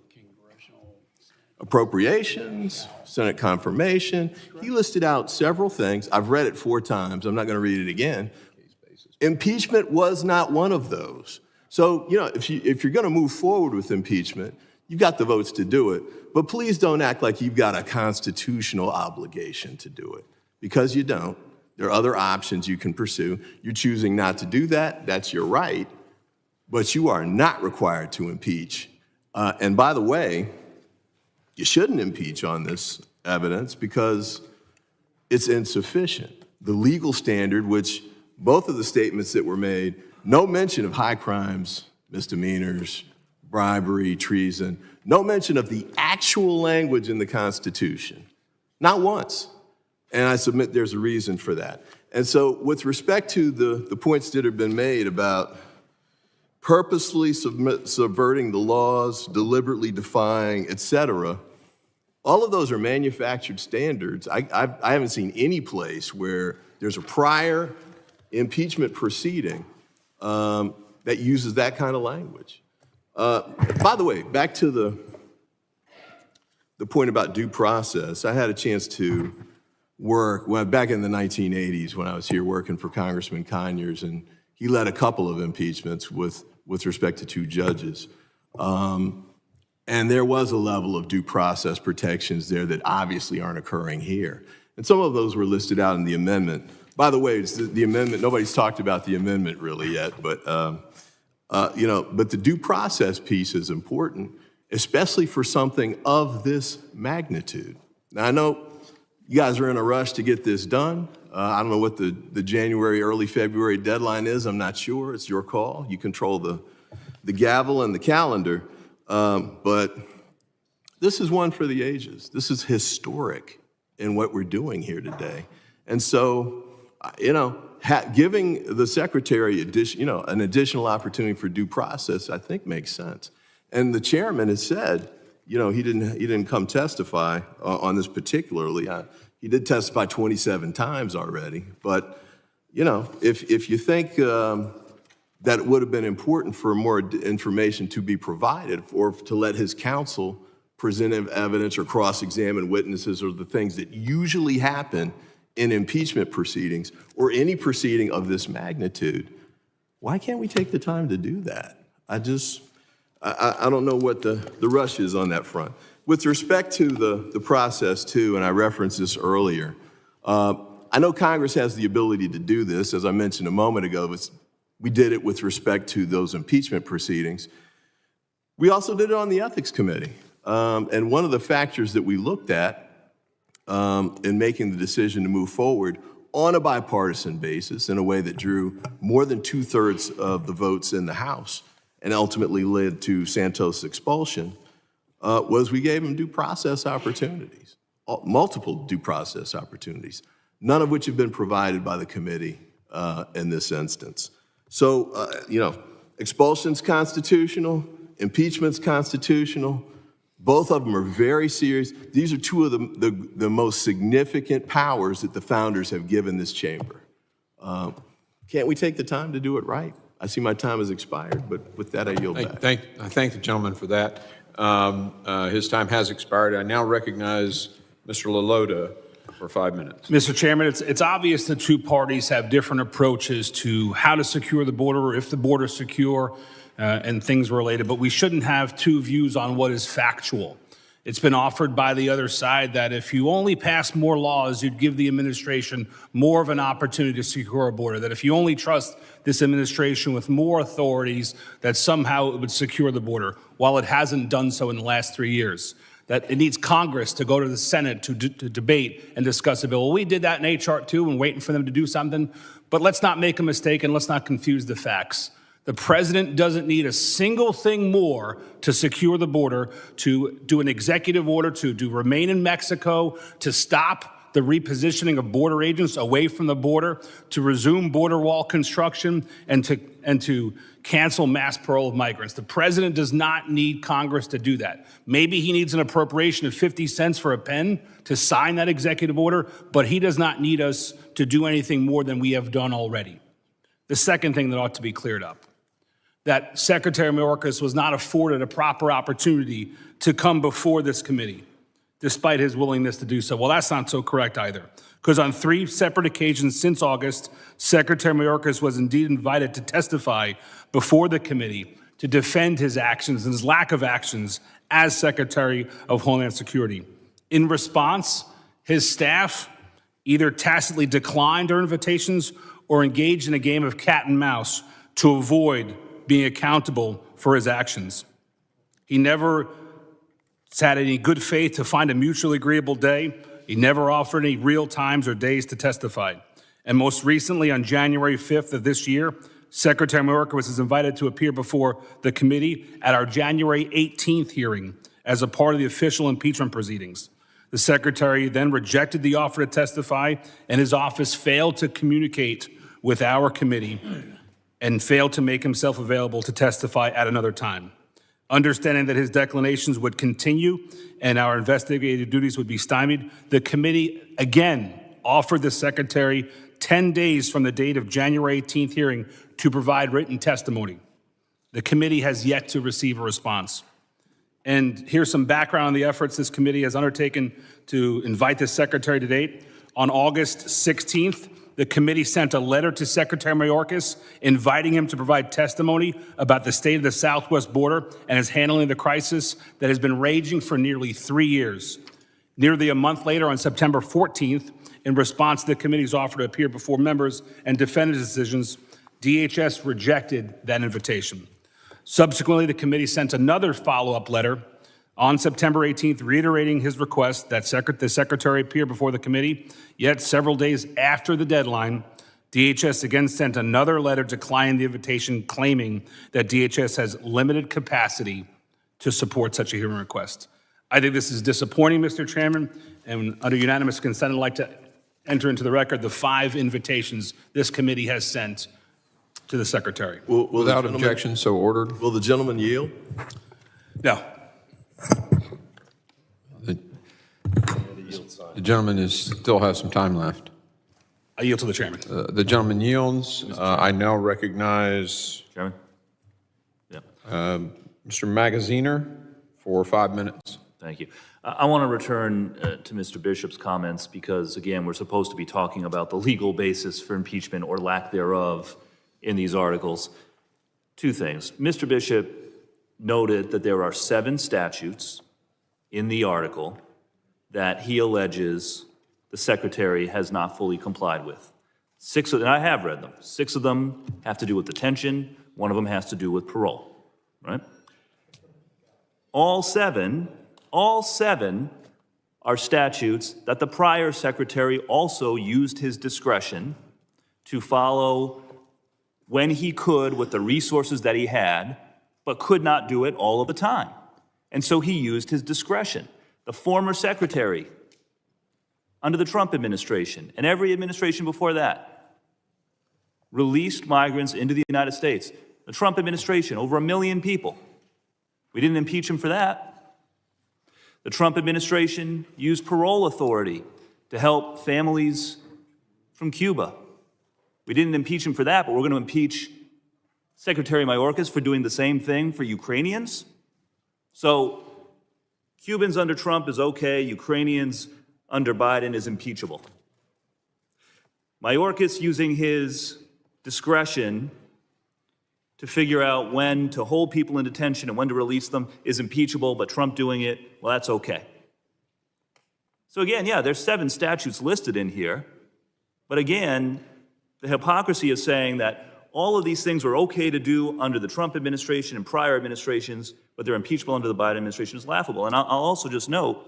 appropriations, Senate confirmation, he listed out several things. I've read it 4 times. I'm not going to read it again. Impeachment was not one of those. So, if you're going to move forward with impeachment, you've got the votes to do it. But please don't act like you've got a constitutional obligation to do it, because you don't. There are other options you can pursue. You're choosing not to do that. That's your right. But you are not required to impeach. And by the way, you shouldn't impeach on this evidence because it's insufficient. The legal standard, which both of the statements that were made, no mention of high crimes, misdemeanors, bribery, treason, no mention of the actual language in the Constitution. Not once. And I submit there's a reason for that. And so with respect to the points that have been made about purposely subverting the laws, deliberately defying, et cetera, all of those are manufactured standards. I haven't seen any place where there's a prior impeachment proceeding that uses that kind of language. By the way, back to the point about due process, I had a chance to work back in the 1980s when I was here working for Congressman Conyers, and he led a couple of impeachments with respect to 2 judges. And there was a level of due process protections there that obviously aren't occurring here. And some of those were listed out in the amendment. By the way, it's the amendment, nobody's talked about the amendment really yet, but but the due process piece is important, especially for something of this magnitude. Now, I know you guys are in a rush to get this done. I don't know what the January, early February deadline is. I'm not sure. It's your call. You control the gavel and the calendar. But this is one for the ages. This is historic in what we're doing here today. And so, giving the secretary an additional opportunity for due process, I think makes sense. And the chairman has said, he didn't come testify on this particularly. He did testify 27 times already. But, if you think that it would have been important for more information to be provided or to let his counsel present evidence or cross-examine witnesses or the things that usually happen in impeachment proceedings or any proceeding of this magnitude, why can't we take the time to do that? I don't know what the rush is on that front. With respect to the process too, and I referenced this earlier, I know Congress has the ability to do this, as I mentioned a moment ago, but we did it with respect to those impeachment proceedings. We also did it on the Ethics Committee. And one of the factors that we looked at in making the decision to move forward on a bipartisan basis in a way that drew more than 2/3 of the votes in the House and ultimately led to Santos' expulsion, was we gave him due process opportunities, multiple due process opportunities, none of which have been provided by the committee in this instance. So, expulsion's constitutional, impeachment's constitutional. Both of them are very serious. These are 2 of the most significant powers that the founders have given this chamber. Can't we take the time to do it right? I see my time has expired, but with that, I yield back. I thank the gentleman for that. His time has expired. I now recognize Mr. LaLota for 5 minutes. Mr. Chairman, it's obvious the 2 parties have different approaches to how to secure the border, or if the border is secure, and things related, but we shouldn't have 2 views on what is factual. It's been offered by the other side that if you only pass more laws, you'd give the administration more of an opportunity to secure a border, that if you only trust this administration with more authorities, that somehow it would secure the border, while it hasn't done so in the last 3 years. That it needs Congress to go to the Senate to debate and discuss a bill. Well, we did that in H.R. 2 and waiting for them to do something, but let's not make a mistake and let's not confuse the facts. The president doesn't need a single thing more to secure the border, to do an executive order, to remain in Mexico, to stop the repositioning of border agents away from the border, to resume border wall construction, and to cancel mass parole of migrants. The president does not need Congress to do that. Maybe he needs an appropriation of 50 cents for a pen to sign that executive order, but he does not need us to do anything more than we have done already. The second thing that ought to be cleared up, that Secretary Mayorkas was not afforded a proper opportunity to come before this committee, despite his willingness to do so. Well, that's not so correct either, because on 3 separate occasions since August, Secretary Mayorkas was indeed invited to testify before the committee to defend his actions and his lack of actions as Secretary of Homeland Security. In response, his staff either tacitly declined our invitations or engaged in a game of cat and mouse to avoid being accountable for his actions. He never had any good faith to find a mutually agreeable day. He never offered any real times or days to testify. And most recently, on January 5th of this year, Secretary Mayorkas was invited to appear before the committee at our January 18th hearing as a part of the official impeachment proceedings. The Secretary then rejected the offer to testify, and his office failed to communicate with our committee and failed to make himself available to testify at another time. Understanding that his declinations would continue and our investigative duties would be stymied, the committee again offered the Secretary 10 days from the date of January 18th hearing to provide written testimony. The committee has yet to receive a response. And here's some background on the efforts this committee has undertaken to invite the Secretary to date. On August 16th, the committee sent a letter to Secretary Mayorkas inviting him to provide testimony about the state of the southwest border and his handling of the crisis that has been raging for nearly 3 years. Nearly a month later, on September 14th, in response to the committee's offer to appear before members and defend his decisions, DHS rejected that invitation. Subsequently, the committee sent another follow-up letter on September 18th, reiterating his request that the Secretary appear before the committee. Yet several days after the deadline, DHS again sent another letter declining the invitation, claiming that DHS has limited capacity to support such a hearing request. I think this is disappointing, Mr. Chairman, and under unanimous consent, I'd like to enter into the record the 5 invitations this committee has sent to the Secretary. Without objection, so ordered. Will the gentleman yield? No. The gentleman still has some time left. I yield to the chairman. The gentleman yields. I now recognize Chairman? Yeah. Mr. Magaziner for 5 minutes. Thank you. I want to return to Mr. Bishop's comments because, again, we're supposed to be talking about the legal basis for impeachment or lack thereof in these articles. 2 things. Mr. Bishop noted that there are 7 statutes in the article that he alleges the Secretary has not fully complied with. 6 of them, and I have read them, 6 of them have to do with detention, 1 of them has to do with parole, right? All seven are statutes that the prior Secretary also used his discretion to follow when he could with the resources that he had, but could not do it all of the time. And so he used his discretion. The former Secretary, under the Trump administration and every administration before that, released migrants into the United States. The Trump administration, over 1 million people. We didn't impeach him for that. The Trump administration used parole authority to help families from Cuba. We didn't impeach him for that, but we're going to impeach Secretary Mayorkas for doing the same thing for Ukrainians. So Cubans under Trump is okay, Ukrainians under Biden is impeachable. Mayorkas using his discretion to figure out when to hold people in detention and when to release them is impeachable, but Trump doing it, well, that's okay. So again, yeah, there's 7 statutes listed in here, but again, the hypocrisy of saying that all of these things were okay to do under the Trump administration and prior administrations, but they're impeachable under the Biden administration is laughable. And I'll also just note,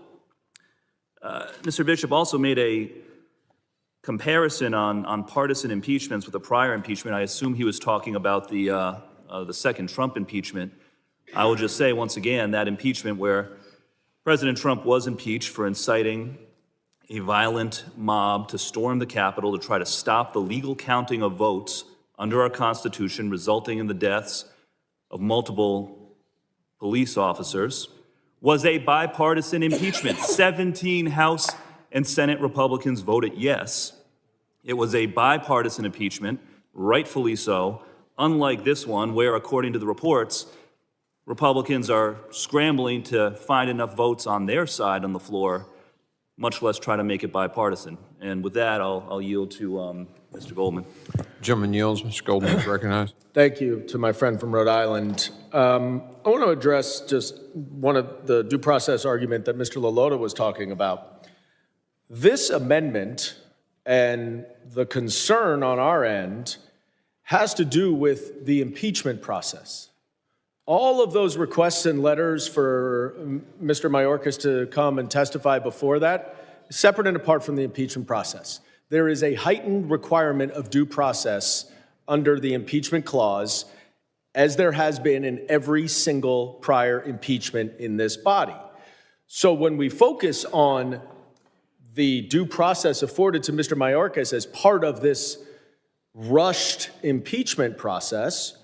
Mr. Bishop also made a comparison on partisan impeachments with the prior impeachment. I assume he was talking about the second Trump impeachment. I will just say once again that impeachment where President Trump was impeached for inciting a violent mob to storm the Capitol to try to stop the legal counting of votes under our Constitution, resulting in the deaths of multiple police officers, was a bipartisan impeachment. 17 House and Senate Republicans voted yes. It was a bipartisan impeachment, rightfully so, unlike this one, where, according to the reports, Republicans are scrambling to find enough votes on their side on the floor, much less try to make it bipartisan. And with that, I'll yield to Mr. Goldman. Gentleman yields. Mr. Goldman is recognized. Thank you to my friend from Rhode Island. I want to address just one of the due process argument that Mr. LaLota was talking about. This amendment and the concern on our end has to do with the impeachment process. All of those requests and letters for Mr. Mayorkas to come and testify before that, separate and apart from the impeachment process. There is a heightened requirement of due process under the impeachment clause, as there has been in every single prior impeachment in this body. So when we focus on the due process afforded to Mr. Mayorkas as part of this rushed impeachment process,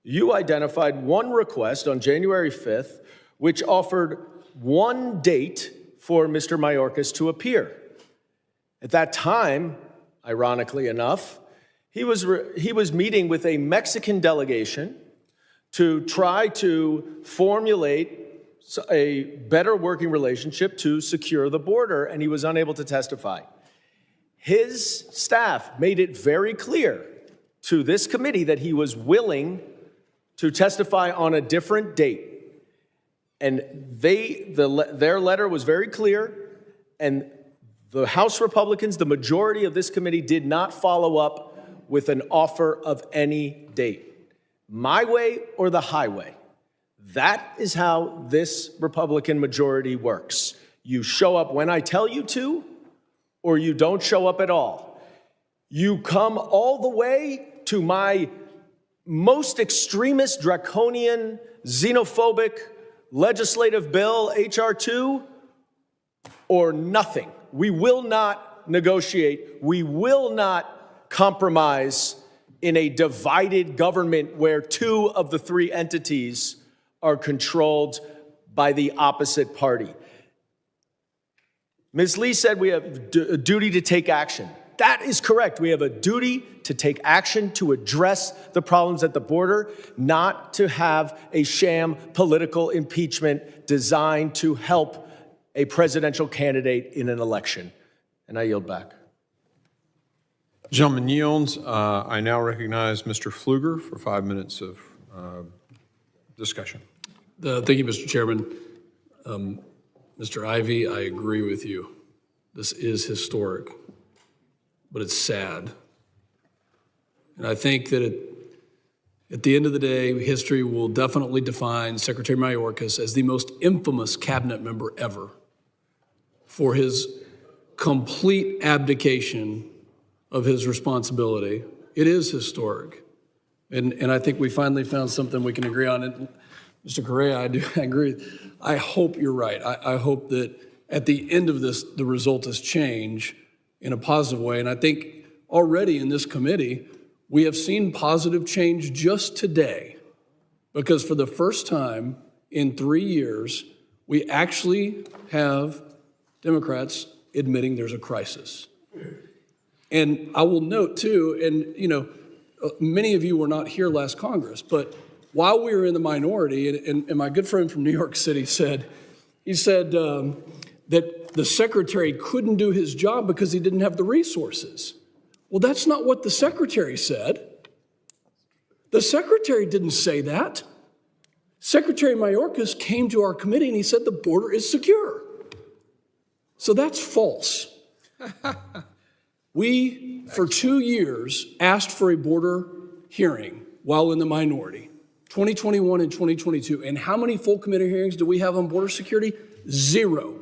you identified one request on January 5th, which offered one date for Mr. Mayorkas to appear. At that time, ironically enough, he was meeting with a Mexican delegation to try to formulate a better working relationship to secure the border, and he was unable to testify. His staff made it very clear to this committee that he was willing to testify on a different date. And their letter was very clear, and the House Republicans, the majority of this committee, did not follow up with an offer of any date. My way or the highway. That is how this Republican majority works. You show up when I tell you to, or you don't show up at all. You come all the way to my most extremist, draconian, xenophobic legislative bill, H.R. 2, or nothing. We will not negotiate. We will not compromise in a divided government where two of the three entities are controlled by the opposite party. Ms. Lee said we have a duty to take action. That is correct. We have a duty to take action to address the problems at the border, not to have a sham political impeachment designed to help a presidential candidate in an election. And I yield back. Gentleman yields. I now recognize Mr. Pfluger for 5 minutes of discussion. Thank you, Mr. Chairman. Mr. Ivey, I agree with you. This is historic, but it's sad. And I think that at the end of the day, history will definitely define Secretary Mayorkas as the most infamous cabinet member ever for his complete abdication of his responsibility. It is historic. And I think we finally found something we can agree on. And Mr. Correa, I agree. I hope you're right. I hope that at the end of this, the result is change in a positive way. And I think already in this committee, we have seen positive change just today, because for the first time in 3 years, we actually have Democrats admitting there's a crisis. And I will note too, and many of you were not here last Congress, but while we were in the minority, and my good friend from New York City said that the secretary couldn't do his job because he didn't have the resources. Well, that's not what the secretary said. The secretary didn't say that. Secretary Mayorkas came to our committee and he said the border is secure. So that's false. We, for 2 years, asked for a border hearing while in the minority, 2021 and 2022. And how many full committee hearings do we have on border security? 0.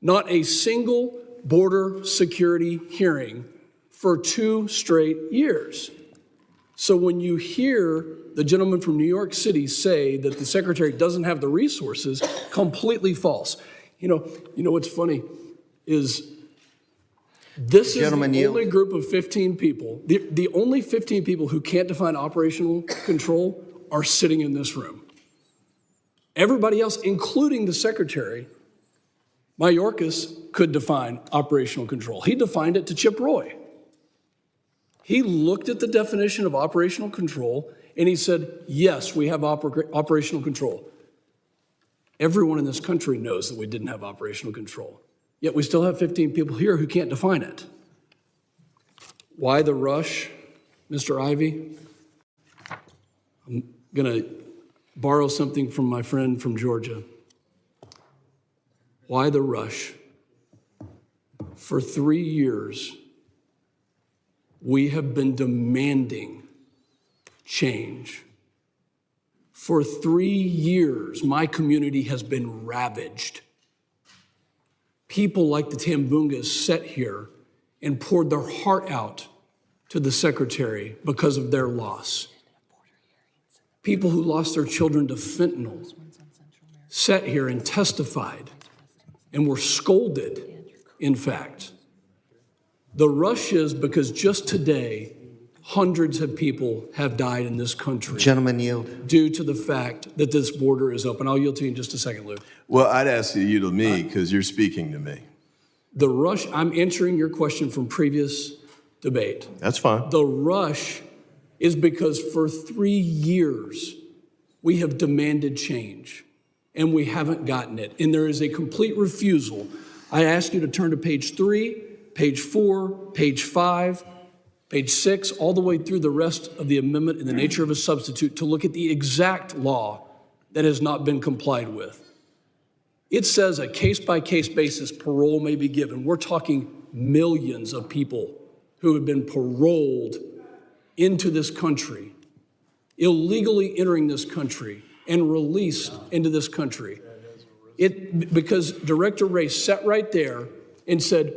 Not a single border security hearing for 2 straight years. So when you hear the gentleman from New York City say that the secretary doesn't have the resources, completely false. You know what's funny is This is the Gentleman yield. only group of 15 people, the only 15 people who can't define operational control are sitting in this room. Everybody else, including the Secretary, Mayorkas, could define operational control. He defined it to Chip Roy. He looked at the definition of operational control and he said, yes, we have operational control. Everyone in this country knows that we didn't have operational control. Yet we still have 15 people here who can't define it. Why the rush, Mr. Ivey? I'm going to borrow something from my friend from Georgia. Why the rush? For 3 years, we have been demanding change. For 3 years, my community has been ravaged. People like the Tambungas sat here and poured their heart out to the Secretary because of their loss. People who lost their children to fentanyl sat here and testified and were scolded, in fact. The rush is because just today, hundreds of people have died in this country. Gentleman yield. Due to the fact that this border is open. I'll yield to you in just a second, Lou. Well, I'd ask you to yield to me because you're speaking to me. The rush, I'm answering your question from previous debate. That's fine. The rush is because for 3 years, we have demanded change and we haven't gotten it. And there is a complete refusal. I ask you to turn to page 3, page 4, page 5, page 6, all the way through the rest of the amendment in the nature of a substitute to look at the exact law that has not been complied with. It says a case-by-case basis parole may be given. We're talking millions of people who have been paroled into this country, illegally entering this country and released into this country. Because Director Ray sat right there and said,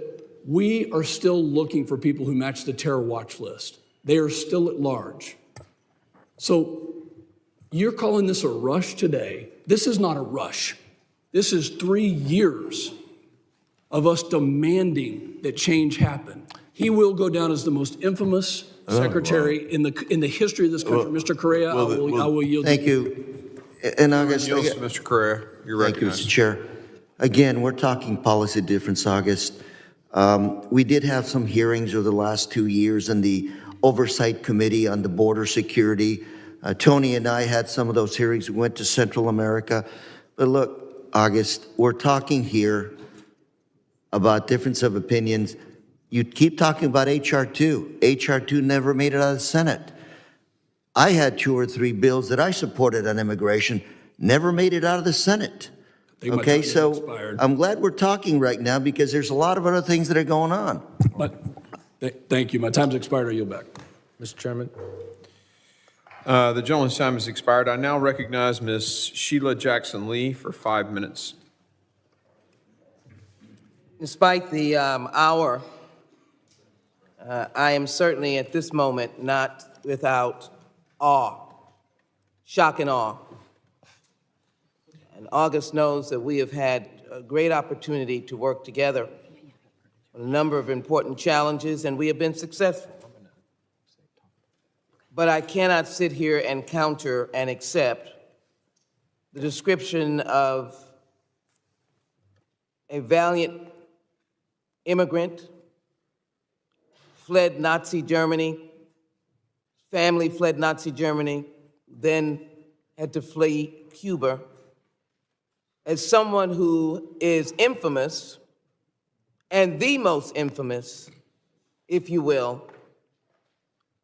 we are still looking for people who match the terror watch list. They are still at large. So you're calling this a rush today. This is not a rush. This is 3 years of us demanding that change happen. He will go down as the most infamous secretary in the history of this country. Mr. Correa, I will yield. Thank you. In August, Yields to Mr. Correa. You're thank you, recognized. Mr. Chair. Again, we're talking policy difference, August. We did have some hearings over the last 2 years in the Oversight Committee on the Border Security. Tony and I had some of those hearings. We went to Central America. But look, August, we're talking here about difference of opinions. You keep talking about H.R. 2. H.R. 2 never made it out of the Senate. I had 2 or 3 bills that I supported on immigration, never made it out of the Senate. Okay, so I'm glad we're talking right now because there's a lot of other things that are going on. But thank you. My time's expired. I yield back. Mr. Chairman. The gentleman's time has expired. I now recognize Ms. Sheila Jackson-Lee for 5 minutes. Despite the hour, I am certainly at this moment not without awe, shock and awe. And August knows that we have had a great opportunity to work together on a number of important challenges, and we have been successful. But I cannot sit here and counter and accept the description of a valiant immigrant, fled Nazi Germany, family fled Nazi Germany, then had to flee Cuba, as someone who is infamous, and the most infamous, if you will,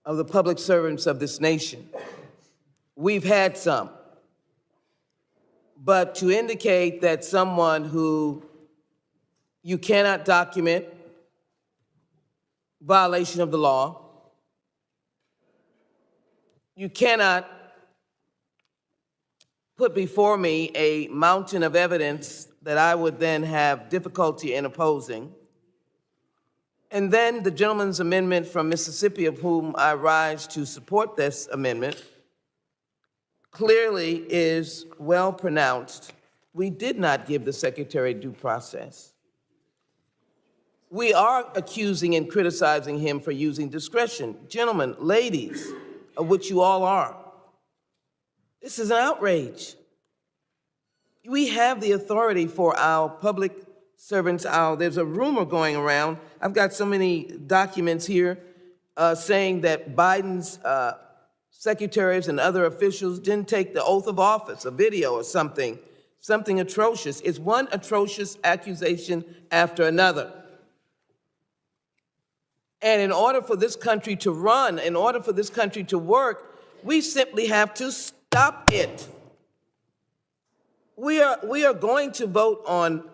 of the public servants of this nation. We've had some. But to indicate that someone who you cannot document violation of the law, you cannot put before me a mountain of evidence that I would then have difficulty in opposing. And then the gentleman's amendment from Mississippi, of whom I rise to support this amendment, clearly is well pronounced. We did not give the Secretary due process. We are accusing and criticizing him for using discretion. Gentlemen, ladies, of which you all are, this is an outrage. We have the authority for our public servants. There's a rumor going around. I've got so many documents here saying that Biden's secretaries and other officials didn't take the oath of office, a video or something atrocious. It's one atrocious accusation after another. And in order for this country to run, in order for this country to work, we simply have to stop it. We are going to vote on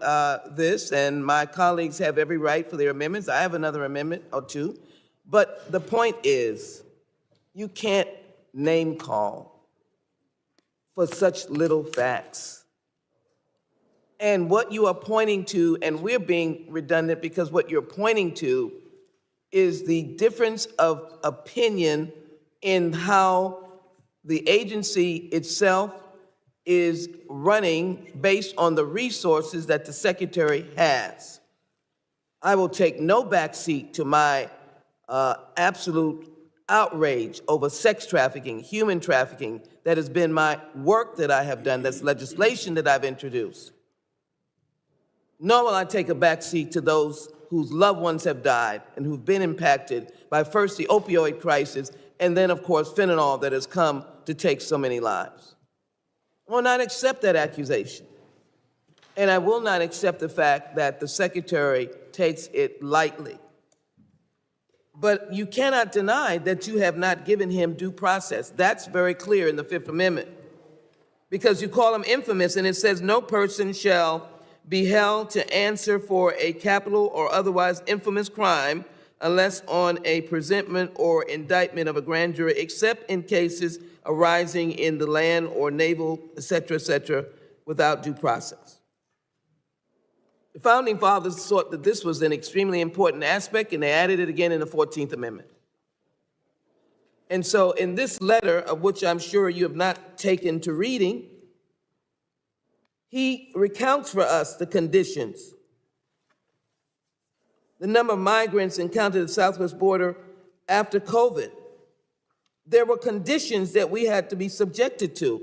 this, and my colleagues have every right for their amendments. I have another amendment or two. But the point is, you can't name call for such little facts. And what you are pointing to, and we're being redundant because what you're pointing to is the difference of opinion in how the agency itself is running based on the resources that the secretary has. I will take no backseat to my absolute outrage over sex trafficking, human trafficking. That has been my work that I have done. That's legislation that I've introduced. Nor will I take a backseat to those whose loved ones have died and who've been impacted by first the opioid crisis and then, of course, fentanyl that has come to take so many lives. I will not accept that accusation. And I will not accept the fact that the secretary takes it lightly. But you cannot deny that you have not given him due process. That's very clear in the Fifth Amendment. Because you call him infamous, and it says no person shall be held to answer for a capital or otherwise infamous crime unless on a presentment or indictment of a grand jury, except in cases arising in the land or naval, et cetera, without due process. The Founding Fathers thought that this was an extremely important aspect, and they added it again in the 14th Amendment. And so in this letter, of which I'm sure you have not taken to reading, he recounts for us the conditions. The number of migrants encountered at the southwest border after COVID. There were conditions that we had to be subjected to.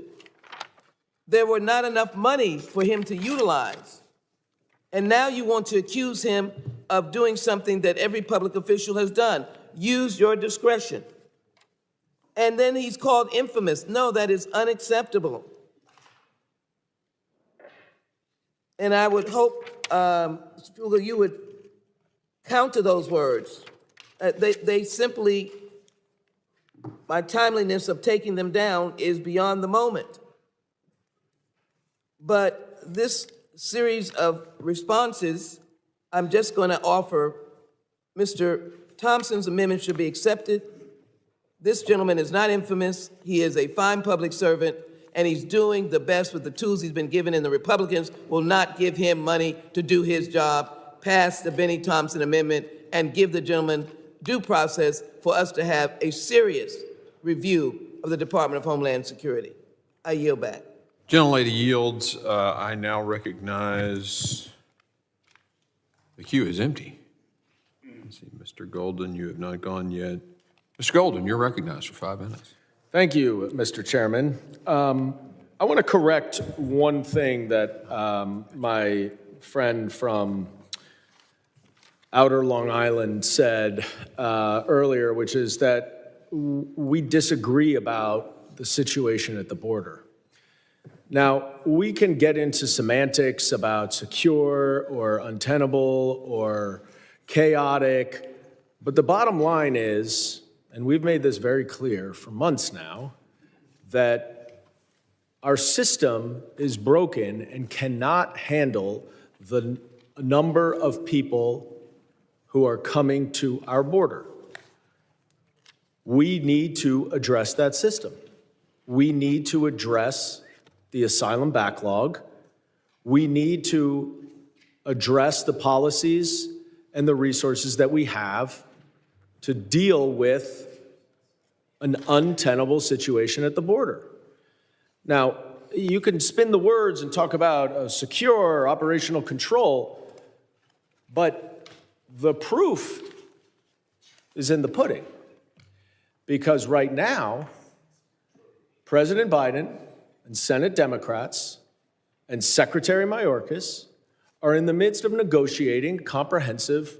There were not enough money for him to utilize. And now you want to accuse him of doing something that every public official has done. Use your discretion. And then he's called infamous. No, that is unacceptable. And I would hope, Spuga, you would counter those words. They simply, my timeliness of taking them down is beyond the moment. But this series of responses, I'm just going to offer, Mr. Thompson's amendment should be accepted. This gentleman is not infamous. He is a fine public servant, and he's doing the best with the tools he's been given, and the Republicans will not give him money to do his job. Pass the Benny Thompson amendment and give the gentleman due process for us to have a serious review of the Department of Homeland Security. I yield back. Gentlelady yields. I now recognize the queue is empty. Let's see, Mr. Golden, you have not gone yet. Mr. Golden, you're recognized for 5 minutes. Thank you, Mr. Chairman. I want to correct one thing that my friend from Outer Long Island said earlier, which is that we disagree about the situation at the border. Now, we can get into semantics about secure or untenable or chaotic, but the bottom line is, and we've made this very clear for months now, that our system is broken and cannot handle the number of people who are coming to our border. We need to address that system. We need to address the asylum backlog. We need to address the policies and the resources that we have to deal with an untenable situation at the border. Now, you can spin the words and talk about secure operational control, but The proof is in the pudding. Because right now, President Biden and Senate Democrats and Secretary Mayorkas are in the midst of negotiating a comprehensive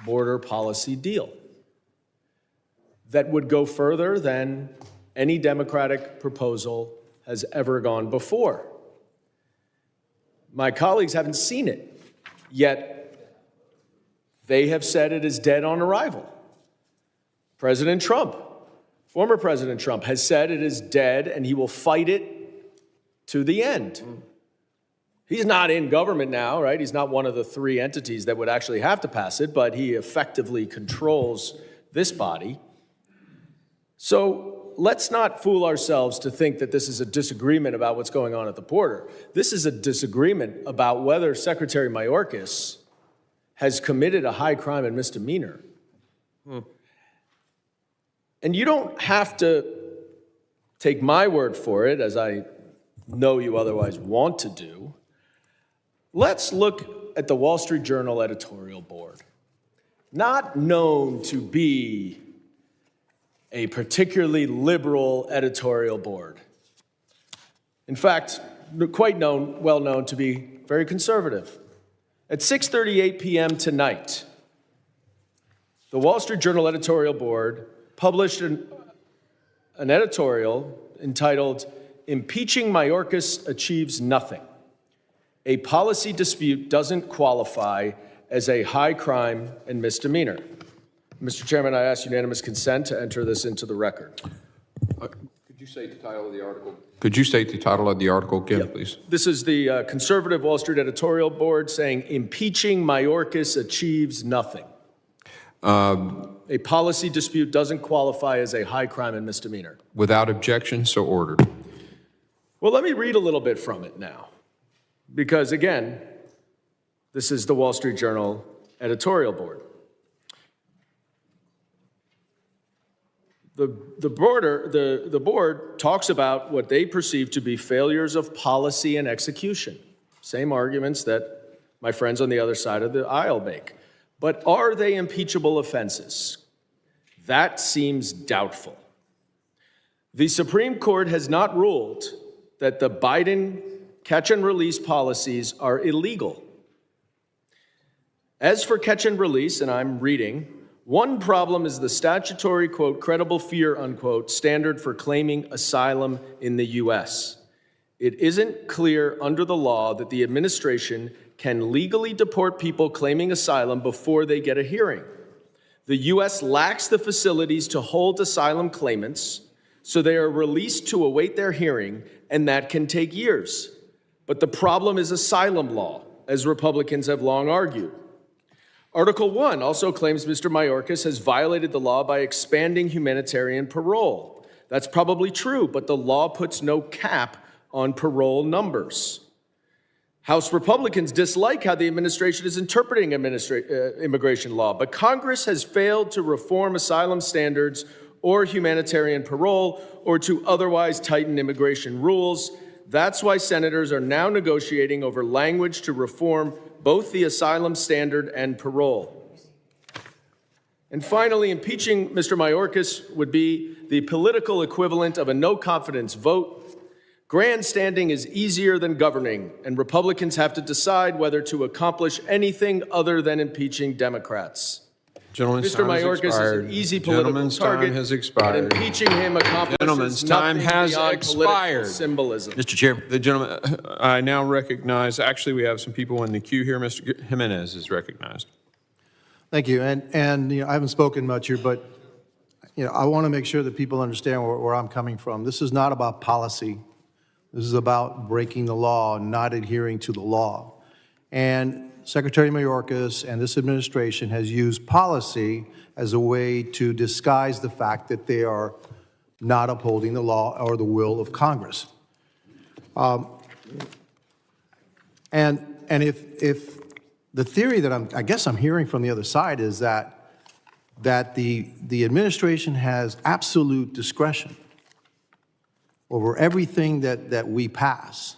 border policy deal that would go further than any Democratic proposal has ever gone before. My colleagues haven't seen it, yet they have said it is dead on arrival. President Trump, former President Trump, has said it is dead and he will fight it to the end. He's not in government now, right? He's not one of the three entities that would actually have to pass it, but he effectively controls this body. So let's not fool ourselves to think that this is a disagreement about what's going on at the border. This is a disagreement about whether Secretary Mayorkas has committed a high crime and misdemeanor. And you don't have to take my word for it, as I know you otherwise want to do. Let's look at the Wall Street Journal editorial board. Not known to be a particularly liberal editorial board. In fact, well known to be very conservative. At 6:38 p.m. tonight, the Wall Street Journal editorial board published an editorial entitled, "Impeaching Mayorkas Achieves Nothing. A policy dispute doesn't qualify as a high crime and misdemeanor." Mr. Chairman, I ask unanimous consent to enter this into the record. Could you state the title of the article? Could you state the title of the article again, please? This is the conservative Wall Street editorial board saying, "Impeaching Mayorkas achieves nothing. A policy dispute doesn't qualify as a high crime and misdemeanor." Without objection, so ordered. Well, let me read a little bit from it now. Because again, this is the Wall Street Journal editorial board. The board talks about what they perceive to be failures of policy and execution. Same arguments that my friends on the other side of the aisle make. But are they impeachable offenses? That seems doubtful. The Supreme Court has not ruled that the Biden catch and release policies are illegal. As for catch and release, and I'm reading, one problem is the statutory, quote, credible fear, unquote, standard for claiming asylum in the U.S. It isn't clear under the law that the administration can legally deport people claiming asylum before they get a hearing. The U.S. lacks the facilities to hold asylum claimants, so they are released to await their hearing, and that can take years. But the problem is asylum law, as Republicans have long argued. Article 1 also claims Mr. Mayorkas has violated the law by expanding humanitarian parole. That's probably true, but the law puts no cap on parole numbers. House Republicans dislike how the administration is interpreting immigration law, but Congress has failed to reform asylum standards or humanitarian parole or to otherwise tighten immigration rules. That's why senators are now negotiating over language to reform both the asylum standard and parole. And finally, impeaching Mr. Mayorkas would be the political equivalent of a no-confidence vote. Grandstanding is easier than governing, and Republicans have to decide whether to accomplish anything other than impeaching Democrats. Gentleman's Mr. time has Mayorkas expired. is an easy political Gentleman's target. time has expired. But impeaching him accomplishes Gentleman's time nothing has beyond political expired. symbolism. Mr. Chairman. The gentleman, I now recognize, actually, we have some people in the queue here. Mr. Jimenez is recognized. Thank you. And you know, I haven't spoken much here, but you know, I want to make sure that people understand where I'm coming from. This is not about policy. This is about breaking the law and not adhering to the law. And Secretary Mayorkas and this administration has used policy as a way to disguise the fact that they are not upholding the law or the will of Congress. And if the theory that I guess I'm hearing from the other side is that the administration has absolute discretion over everything that we pass.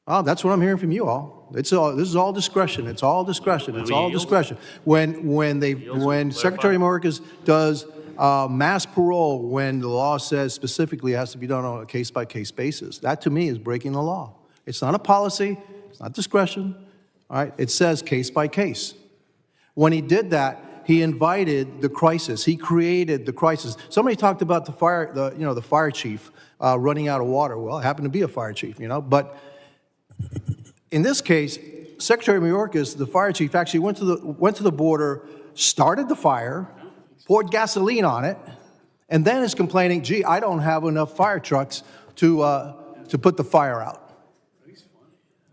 Well, that's what I'm hearing from you all. This is all discretion. It's all discretion. It's all discretion. When Secretary Mayorkas does mass parole, when the law says specifically it has to be done on a case-by-case basis, that to me is breaking the law. It's not a policy. It's not discretion. All right. It says case by case. When he did that, he invited the crisis. He created the crisis. Somebody talked about the fire chief running out of water. Well, it happened to be a fire chief, but in this case, Secretary Mayorkas, the fire chief, actually went to the border, started the fire, poured gasoline on it, and then is complaining, gee, I don't have enough fire trucks to put the fire out.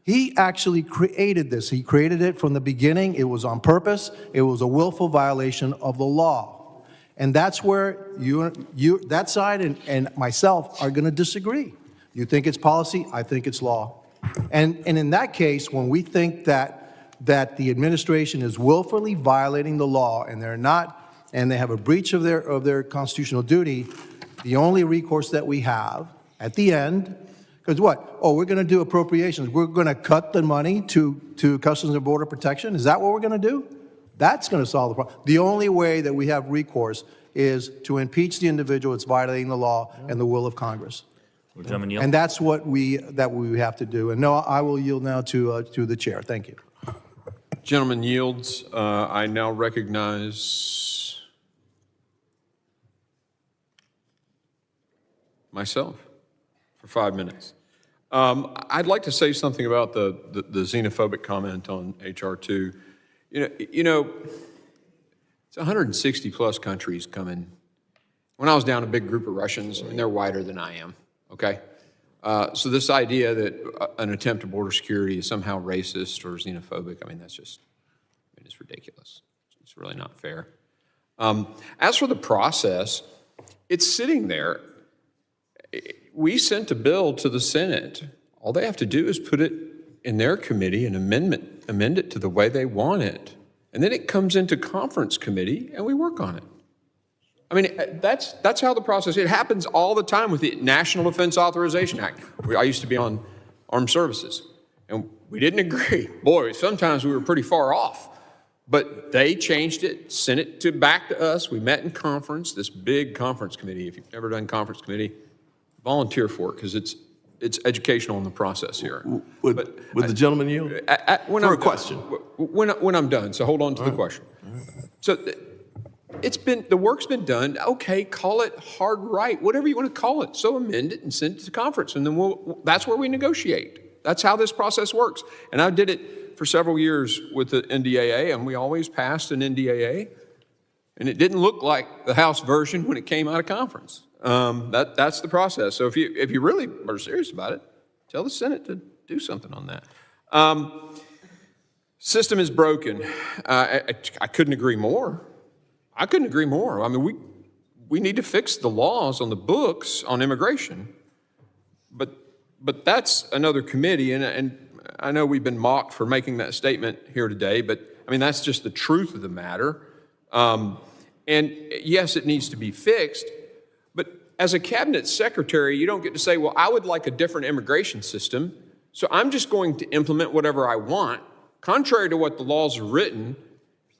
He actually created this. He created it from the beginning. It was on purpose. It was a willful violation of the law. And that's where that side and myself are going to disagree. You think it's policy, I think it's law. And in that case, when we think that the administration is willfully violating the law and they're not, and they have a breach of their constitutional duty, the only recourse that we have at the end, because what? Oh, we're going to do appropriations. We're going to cut the money to Customs and Border Protection. Is that what we're going to do? That's going to solve the problem. The only way that we have recourse is to impeach the individual that's violating the law and the will of Congress. And that's what we have to do. And no, I will yield now to the chair. Thank you. Gentleman yields. I now recognize myself for 5 minutes. I'd like to say something about the xenophobic comment on H.R. 2. It's 160 plus countries coming. When I was down, a big group of Russians, they're whiter than I am, okay? So this idea that an attempt at border security is somehow racist or xenophobic, it's ridiculous. It's really not fair. As for the process, it's sitting there. We sent a bill to the Senate. All they have to do is put it in their committee and amend it to the way they want it. And then it comes into conference committee and we work on it. That's how the process, it happens all the time with the National Defense Authorization Act. I used to be on armed services and we didn't agree. Boy, sometimes we were pretty far off, but they changed it, sent it back to us. We met in conference, this big conference committee. If you've never done conference committee, volunteer for it because it's educational in the process here. Would the gentleman yield? For a question. When I'm done, so hold on to the question. So the work's been done. Okay, call it hard right, whatever you want to call it. So amend it and send it to conference, and then that's where we negotiate. That's how this process works. And I did it for several years with the NDAA, and we always passed an NDAA, and it didn't look like the House version when it came out of conference. That's the process. So if you really are serious about it, tell the Senate to do something on that. System is broken. I couldn't agree more. We need to fix the laws on the books on immigration, but that's another committee, and I know we've been mocked for making that statement here today, but that's just the truth of the matter. And yes, it needs to be fixed. As a cabinet secretary, you don't get to say, well, I would like a different immigration system, so I'm just going to implement whatever I want, contrary to what the laws are written.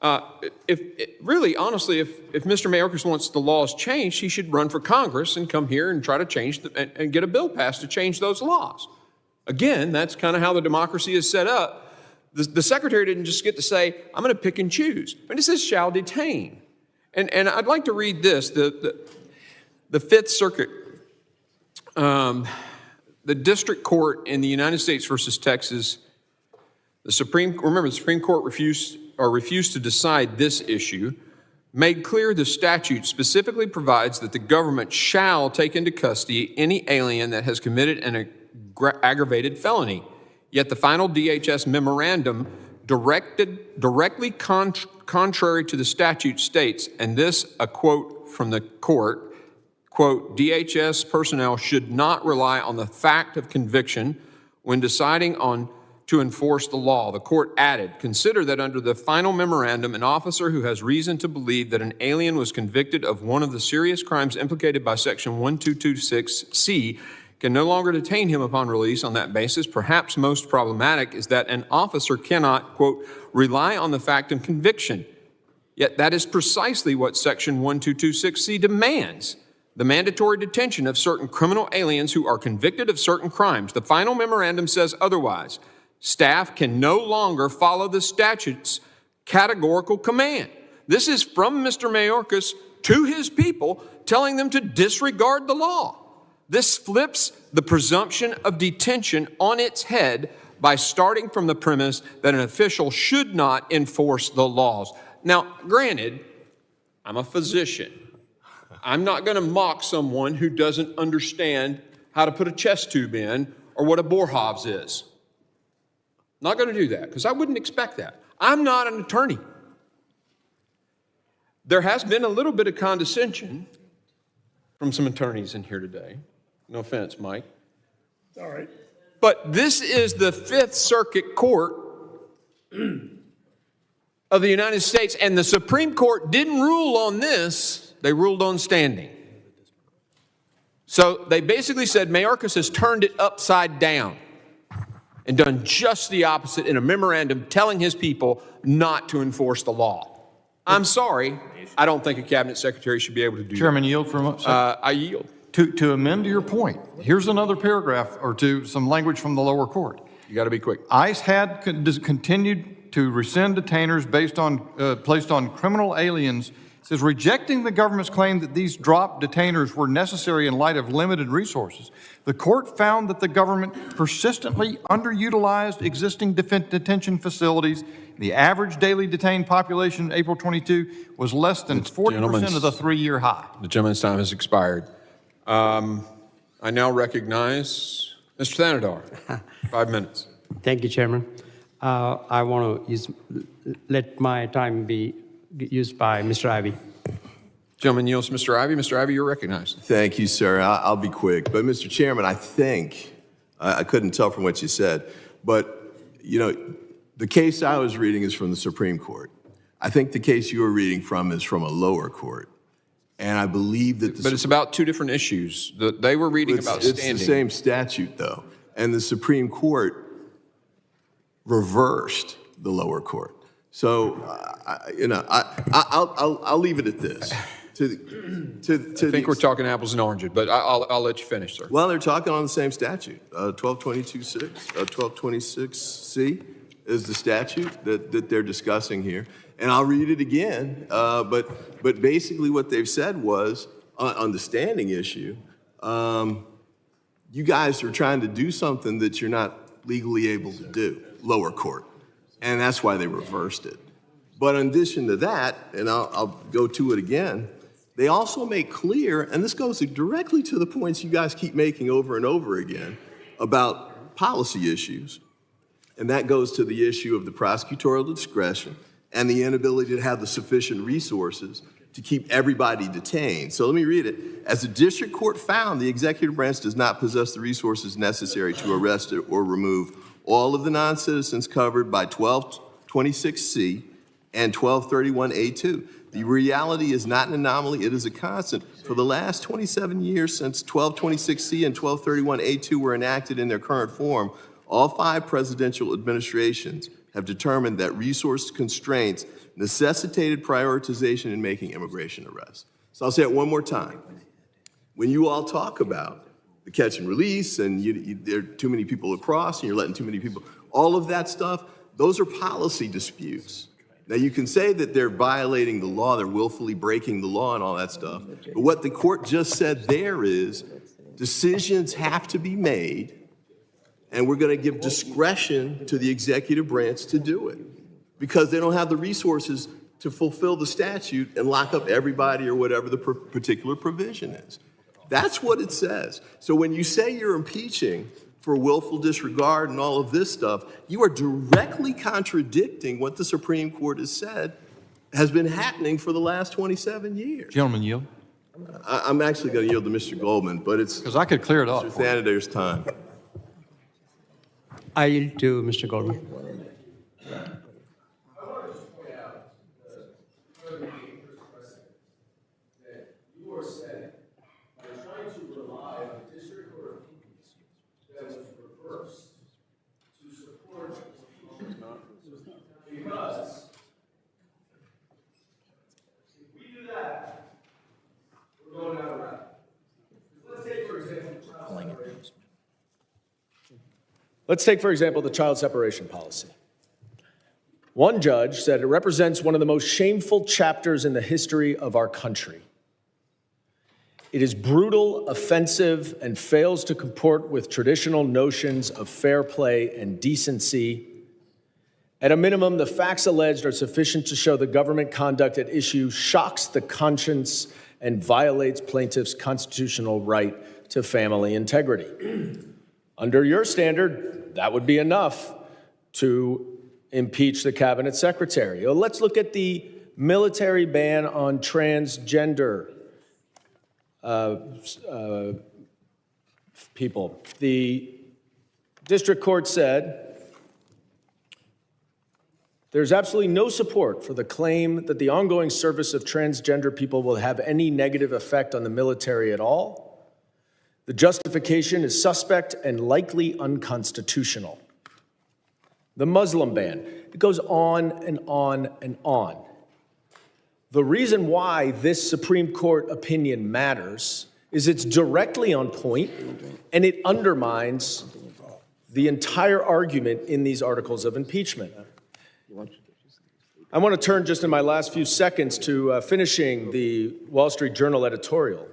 If Mr. Mayorkas wants the laws changed, he should run for Congress and come here and try to change and get a bill passed to change those laws. Again, that's kind of how the democracy is set up. The secretary didn't just get to say, I'm going to pick and choose. It says shall detain. And I'd like to read this. The Fifth Circuit, the district court in the United States versus Texas, the Supreme Court refused to decide this issue, made clear the statute specifically provides that the government shall take into custody any alien that has committed an aggravated felony. Yet the final DHS memorandum directly contrary to the statute states, and this a quote from the court, quote, DHS personnel should not rely on the fact of conviction when deciding on to enforce the law. The court added, consider that under the final memorandum, an officer who has reason to believe that an alien was convicted of one of the serious crimes implicated by section 1226C can no longer detain him upon release on that basis. Perhaps most problematic is that an officer cannot, quote, rely on the fact of conviction. Yet that is precisely what Section 1226C demands, the mandatory detention of certain criminal aliens who are convicted of certain crimes. The final memorandum says otherwise. Staff can no longer follow the statute's categorical command. This is from Mr. Mayorkas to his people, telling them to disregard the law. This flips the presumption of detention on its head by starting from the premise that an official should not enforce the laws. Now, granted, I'm a physician. I'm not going to mock someone who doesn't understand how to put a chest tube in or what a Boerhaave is. Not going to do that, because I wouldn't expect that. I'm not an attorney. There has been a little bit of condescension from some attorneys in here today. No offense, Mike. All right. But this is the Fifth Circuit Court of the United States, and the Supreme Court didn't rule on this. They ruled on standing. So they basically said Mayorkas has turned it upside down and done just the opposite in a memorandum telling his people not to enforce the law. I'm sorry. I don't think a cabinet secretary should be able to do Chairman, that. yield for a moment. I yield. To amend to your point, here's another paragraph or two, some language from the lower court. You got to be quick. ICE had continued to rescind detainers based on placed on criminal aliens. It says, rejecting the government's claim that these dropped detainers were necessary in light of limited resources. The court found that the government persistently underutilized existing detention facilities. The average daily detained population in April 22 was less than 40% of the 3-year high. The gentleman's time has expired. I now recognize Mr. Thanadar. 5 minutes. Thank you, Chairman. I want to let my time be used by Mr. Ivey. Gentleman yields to Mr. Ivey. Mr. Ivey, you're recognized. Thank you, sir. I'll be quick. But, Mr. Chairman, I think, I couldn't tell from what you said, but, you know, the case I was reading is from the Supreme Court. I think the case you were reading from is from a lower court. And I believe that But it's about two different issues. They were reading about standing. It's the same statute, though. And the Supreme Court reversed the lower court. So, I'll leave it at this. I think we're talking apples and oranges, but I'll let you finish, sir. Well, they're talking on the same statute. 1226C is the statute that they're discussing here. And I'll read it again. But basically what they've said was, on the standing issue, you guys are trying to do something that you're not legally able to do, lower court. And that's why they reversed it. But in addition to that, and I'll go to it again, they also make clear, and this goes directly to the points you guys keep making over and over again about policy issues. And that goes to the issue of the prosecutorial discretion and the inability to have the sufficient resources to keep everybody detained. So let me read it. As the district court found, the executive branch does not possess the resources necessary to arrest or remove all of the non-citizens covered by 1226C and 1231A2. The reality is not an anomaly, it is a constant. For the last 27 years since 1226C and 1231A2 were enacted in their current form, all 5 presidential administrations have determined that resource constraints necessitated prioritization in making immigration arrests. So I'll say it one more time. When you all talk about the catch and release and there are too many people across and you're letting too many people, all of that stuff, those are policy disputes. Now you can say that they're violating the law, they're willfully breaking the law and all that stuff, but what the court just said there is decisions have to be made and we're going to give discretion to the executive branch to do it because they don't have the resources to fulfill the statute and lock up everybody or whatever the particular provision is. That's what it says. So when you say you're impeaching for willful disregard and all of this stuff, you are directly contradicting what the Supreme Court has said has been happening for the last 27 years. Gentlemen, yield. I'm actually going to yield to Mr. Goldman, but it's because I could clear it up. Mr. Thanader's time. I yield to Mr. Goldman. Let's take, for example, the child separation policy. One judge said it represents one of the most shameful chapters in the history of our country. It is brutal, offensive, and fails to comport with traditional notions of fair play and decency. At a minimum, the facts alleged are sufficient to show the government conduct at issue shocks the conscience and violates plaintiffs' constitutional right to family integrity. Under your standard, that would be enough to impeach the cabinet secretary. Let's look at the military ban on transgender people. The district court said there's absolutely no support for the claim that the ongoing service of transgender people will have any negative effect on the military at all. The justification is suspect and likely unconstitutional. The Muslim ban, it goes on and on and on. The reason why this Supreme Court opinion matters is it's directly on point and it undermines the entire argument in these articles of impeachment. I want to turn just in my last few seconds to finishing the Wall Street Journal editorial.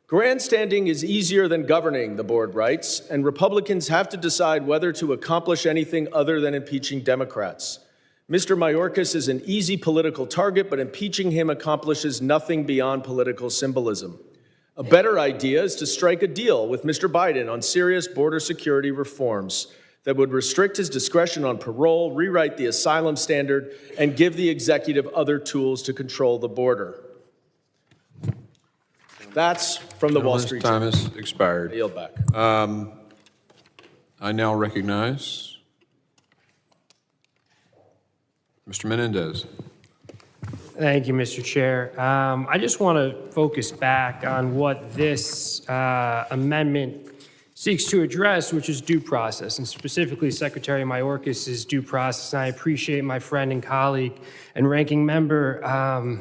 Grandstanding is easier than governing, the board writes, and Republicans have to decide whether to accomplish anything other than impeaching Democrats. Mr. Mayorkas is an easy political target, but impeaching him accomplishes nothing beyond political symbolism. A better idea is to strike a deal with Mr. Biden on serious border security reforms that would restrict his discretion on parole, rewrite the asylum standard, and give the executive other tools to control the border. That's from the Wall Street Journal. Time has expired. I yield back. I now recognize Mr. Menendez. Thank you, Mr. Chair. I just want to focus back on what this amendment seeks to address, which is due process, and specifically Secretary Mayorkas' due process. And I appreciate my friend and colleague and ranking member,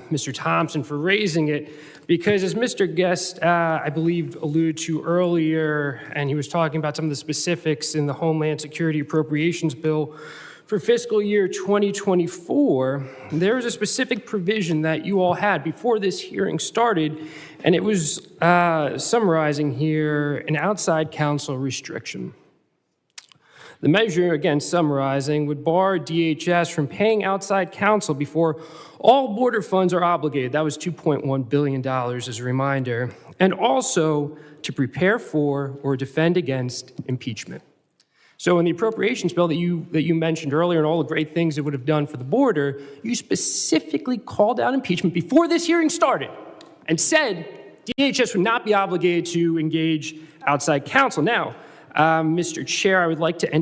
Mr. Thompson, for raising it, because as Mr. Guest, I believe, alluded to earlier, and he was talking about some of the specifics in the Homeland Security Appropriations Bill for fiscal year 2024, there is a specific provision that you all had before this hearing started, and it was summarizing here an outside counsel restriction. The measure, again summarizing, would bar DHS from paying outside counsel before all border funds are obligated. That was $2.1 billion as a reminder, and also to prepare for or defend against impeachment. So in the appropriations bill that you mentioned earlier and all the great things it would have done for the border, you specifically called out impeachment before this hearing started and said DHS would not be obligated to engage outside counsel. Now, Mr. Chair, I would like to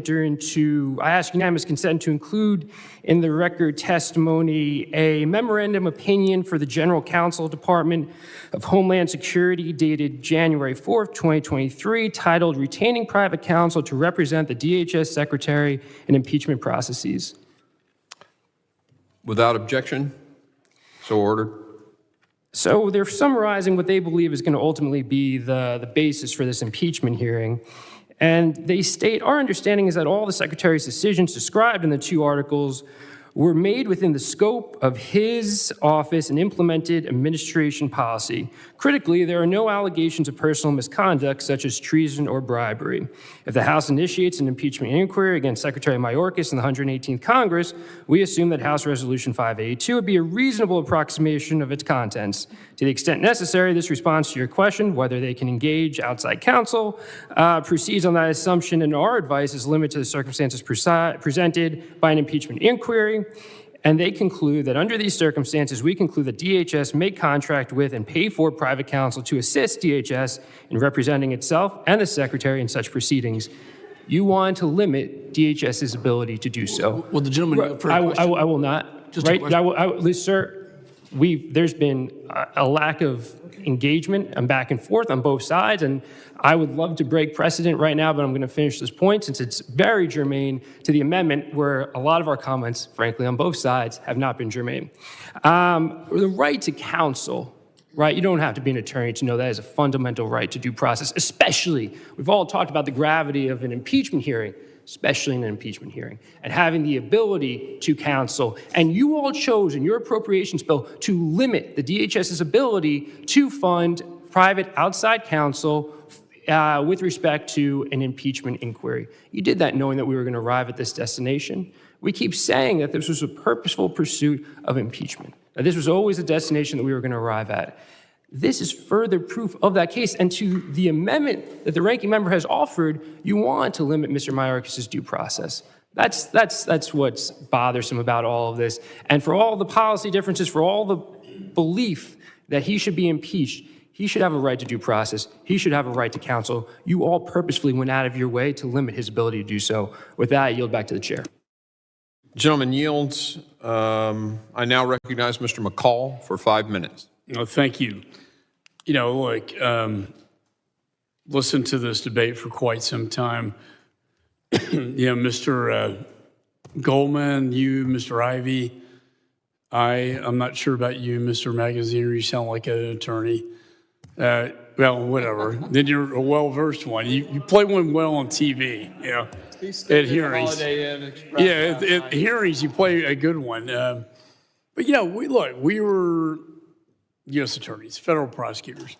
I ask unanimous consent to include in the record testimony a memorandum opinion for the General Counsel Department of Homeland Security dated January 4th, 2023, titled Retaining Private Counsel to Represent the DHS Secretary in Impeachment Processes. Without objection, so ordered. So they're summarizing what they believe is going to ultimately be the basis for this impeachment hearing. And they state, our understanding is that all the Secretary's decisions described in the two articles were made within the scope of his office and implemented administration policy. Critically, there are no allegations of personal misconduct, such as treason or bribery. If the House initiates an impeachment inquiry against Secretary Mayorkas in the 118th Congress, we assume that House Resolution 582 would be a reasonable approximation of its contents. To the extent necessary, this response to your question, whether they can engage outside counsel, proceeds on that assumption, and our advice is limited to the circumstances presented by an impeachment inquiry. And they conclude that under these circumstances, we conclude that DHS may contract with and pay for private counsel to assist DHS in representing itself and the Secretary in such proceedings. You want to limit DHS's ability to do so. Will the gentleman for a question? I will not. Just a question. Sir, there's been a lack of engagement and back and forth on both sides, and I would love to break precedent right now, but I'm going to finish this point since it's very germane to the amendment where a lot of our comments, frankly, on both sides have not been germane. The right to counsel right? You don't have to be an attorney to know that is a fundamental right to due process, especially, we've all talked about the gravity of an impeachment hearing, especially in an impeachment hearing, and having the ability to counsel. And you all chose in your appropriations bill to limit the DHS's ability to fund private outside counsel with respect to an impeachment inquiry. You did that knowing that we were going to arrive at this destination. We keep saying that this was a purposeful pursuit of impeachment, that this was always a destination that we were going to arrive at. This is further proof of that case. And to the amendment that the ranking member has offered, you want to limit Mr. Mayorkas' due process. That's what's bothersome about all of this. And for all the policy differences, for all the belief that he should be impeached, he should have a right to due process. He should have a right to counsel. You all purposefully went out of your way to limit his ability to do so. With that, I yield back to the chair. Gentleman yields. I now recognize Mr. McCall for 5 minutes. No, thank you. You know, look, listened to this debate for quite some time. You know, Mr. Goldman, you, Mr. Ivey, I'm not sure about you, Mr. Magaziner. You sound like an attorney. Well, whatever. Then you're a well-versed one. You play one well on TV, you know, at hearings. Yeah, at hearings, you play a good one. But, you know, we were U.S. attorneys, federal prosecutors.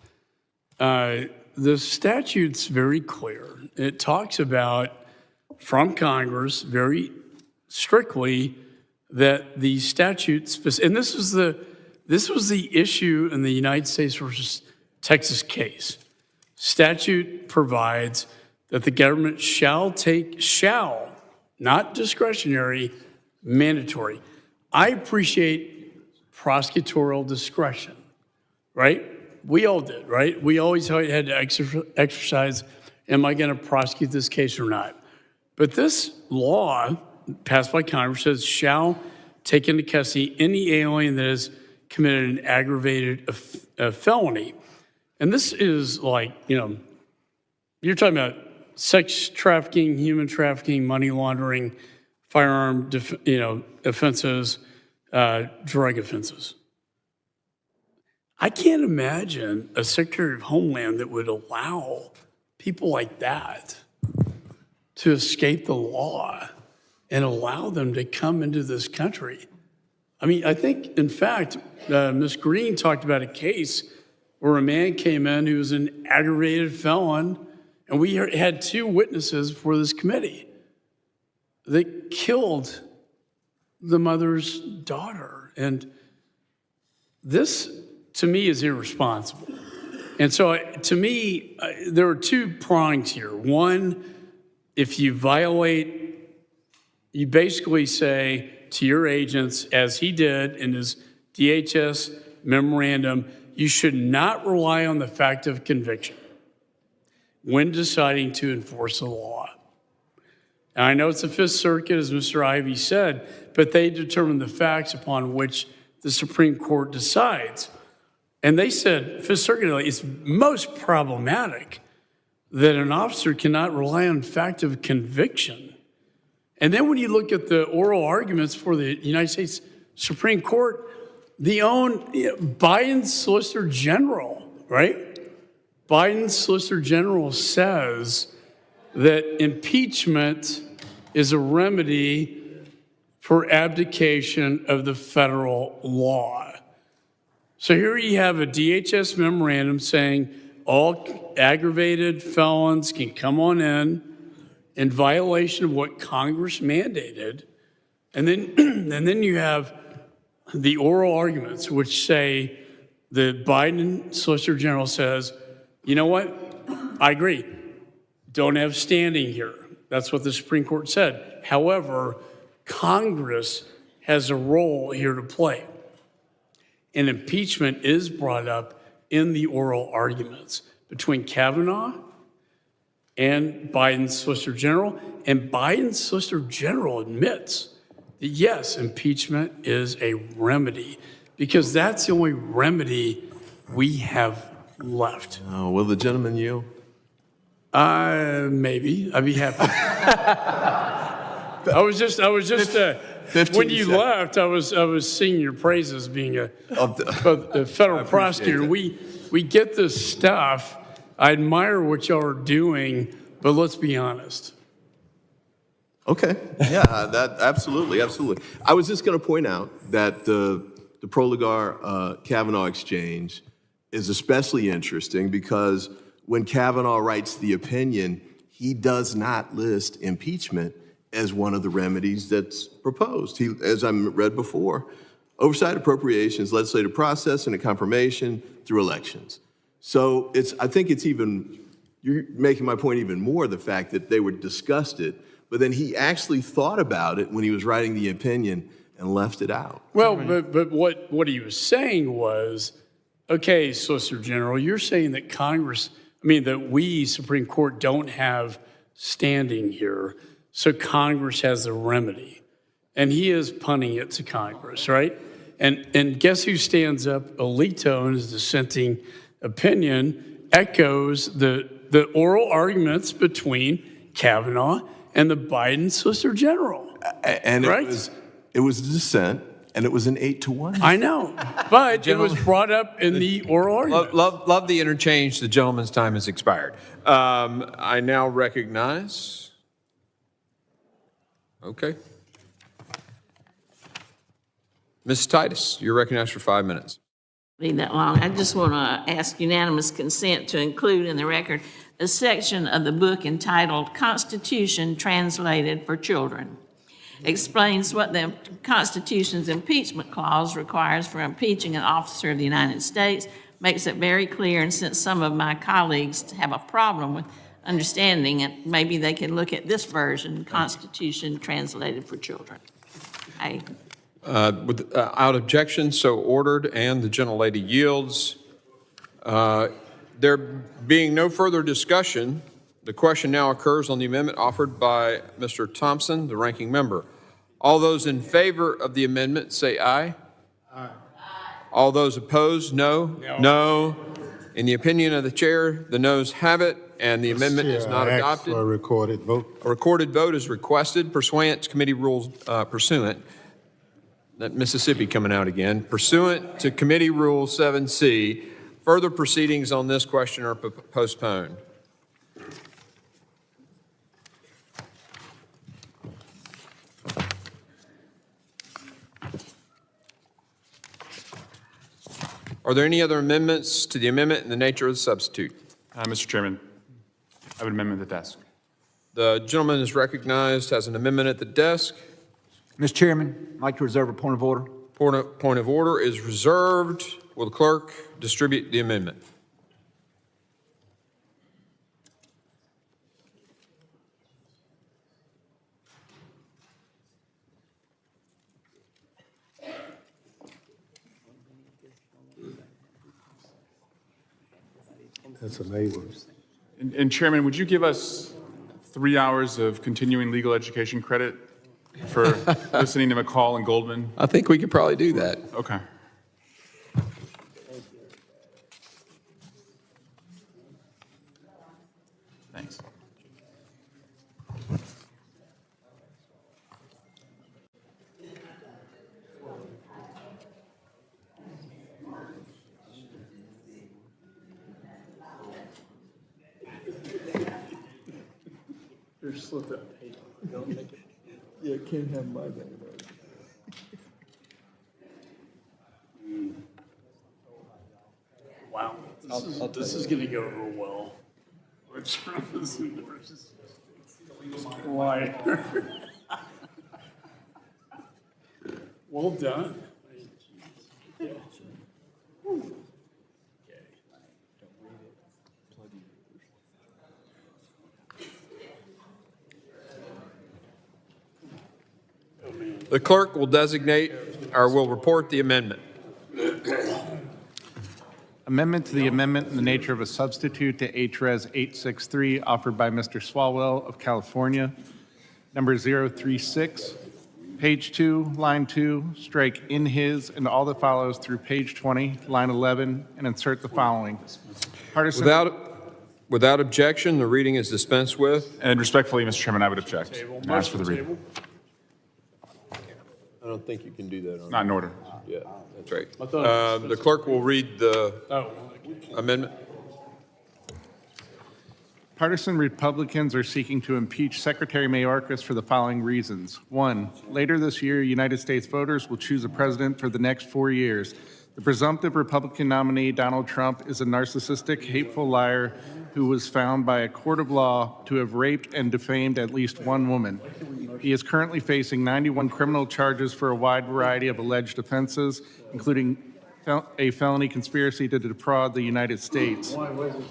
The statute's very clear. It talks about, from Congress, very strictly, that the statute, and this was the issue in the United States versus Texas case. Statute provides that the government shall, not discretionary, mandatory. I appreciate prosecutorial discretion, right? We all did, right? We always had to exercise, am I going to prosecute this case or not? But this law passed by Congress says shall take into custody any alien that has committed an aggravated felony. And this is like, you know, you're talking about sex trafficking, human trafficking, money laundering, firearm, offenses, drug offenses. I can't imagine a Secretary of Homeland that would allow people like that to escape the law and allow them to come into this country. I mean, I think, in fact, Ms. Green talked about a case where a man came in who was an aggravated felon, and we had 2 witnesses for this committee that killed the mother's daughter. And this, to me, is irresponsible. And so, to me, there are 2 prongs here. One, if you violate, you basically say to your agents, as he did in his DHS memorandum, you should not rely on the fact of conviction when deciding to enforce the law. And I know it's the Fifth Circuit, as Mr. Ivey said, but they determine the facts upon which the Supreme Court decides. And they said, Fifth Circuit, it's most problematic that an officer cannot rely on fact of conviction. And then when you look at the oral arguments for the United States Supreme Court, Biden's Solicitor General, right? Biden's Solicitor General says that impeachment is a remedy for abdication of the federal law. So here you have a DHS memorandum saying all aggravated felons can come on in violation of what Congress mandated. And then you have the oral arguments, which say the Biden Solicitor General says, you know what? I agree. Don't have standing here. That's what the Supreme Court said. However, Congress has a role here to play. And impeachment is brought up in the oral arguments between Kavanaugh and Biden's Solicitor General. And Biden's Solicitor General admits that, yes, impeachment is a remedy, because that's the only remedy we have left. Will the gentleman yield? Maybe. I'd be happy. I was just when you left, I was singing your praises being a federal prosecutor. We get this stuff. I admire what y'all are doing, but let's be honest. Okay, yeah, that absolutely. I was just going to point out that the Proligar Kavanaugh exchange is especially interesting because when Kavanaugh writes the opinion, he does not list impeachment as one of the remedies that's proposed. He, as I read before, oversight, appropriations, legislative process, and a confirmation through elections. So I think it's even, you're making my point even more, the fact that they discussed it, but then he actually thought about it when he was writing the opinion and left it out. Well, but what he was saying was, okay, Solicitor General, you're saying that that we, Supreme Court, don't have standing here, so Congress has the remedy. And he is punning it to Congress, right? And guess who stands up? Alito, in his dissenting opinion, echoes the oral arguments between Kavanaugh and the Biden Solicitor General. And right? it was a dissent, and it was an 8-1. I know, but it was brought up in the oral argument. Love the interchange. The gentleman's time has expired. I now recognize. Okay. Ms. Titus, you're recognized for 5 minutes. Be that long. I just want to ask unanimous consent to include in the record a section of the book entitled Constitution Translated for Children. Explains what the Constitution's impeachment clause requires for impeaching an officer of the United States, makes it very clear, and since some of my colleagues have a problem with understanding it, maybe they can look at this version, Constitution Translated for Children. Without objection, so ordered, and the gentlelady yields. There being no further discussion, the question now occurs on the amendment offered by Mr. Thompson, the ranking member. All those in favor of the amendment say aye. Aye. All those opposed, no. No. In the opinion of the chair, the noes have it, and the amendment is not adopted. For a recorded vote. A recorded vote is requested pursuant to committee rules, that Mississippi coming out again, pursuant to Committee Rule 7C. Further proceedings on this question are postponed. Are there any other amendments to the amendment in the nature of the substitute? Mr. Chairman, I would amendment the desk. The gentleman is recognized as an amendment at the desk. Mr. Chairman, I'd like to reserve a point of order. Point of order is reserved. Will the clerk distribute the amendment? That's amazing. And Chairman, would you give us 3 hours of continuing legal education credit for listening to McCall and Goldman? I think we could probably do that. Okay. Thanks. There's slip up paper. Don't make it. Yeah, can't have my name. Wow, this is going to go real well. Which versus liar. Well done. Yeah. The clerk will designate or will report the amendment. Amendment to the amendment in the nature of a substitute to HRES 863 offered by Mr. Swalwell of California, number 036, page 2, line 2, strike in his and all that follows through page 20, line 11, and insert the following. Without objection, the reading is dispensed with. And respectfully, Mr. Chairman, I would object. Table. And ask for the reading. I don't think you can do that on. Not in order. Yeah, that's right. The clerk will read the amendment. Partisan Republicans are seeking to impeach Secretary Mayorkas for the following reasons. 1, later this year, United States voters will choose a president for the next 4 years. The presumptive Republican nominee, Donald Trump, is a narcissistic, hateful liar who was found by a court of law to have raped and defamed at least one woman. He is currently facing 91 criminal charges for a wide variety of alleged offenses, including a felony conspiracy to defraud the United States.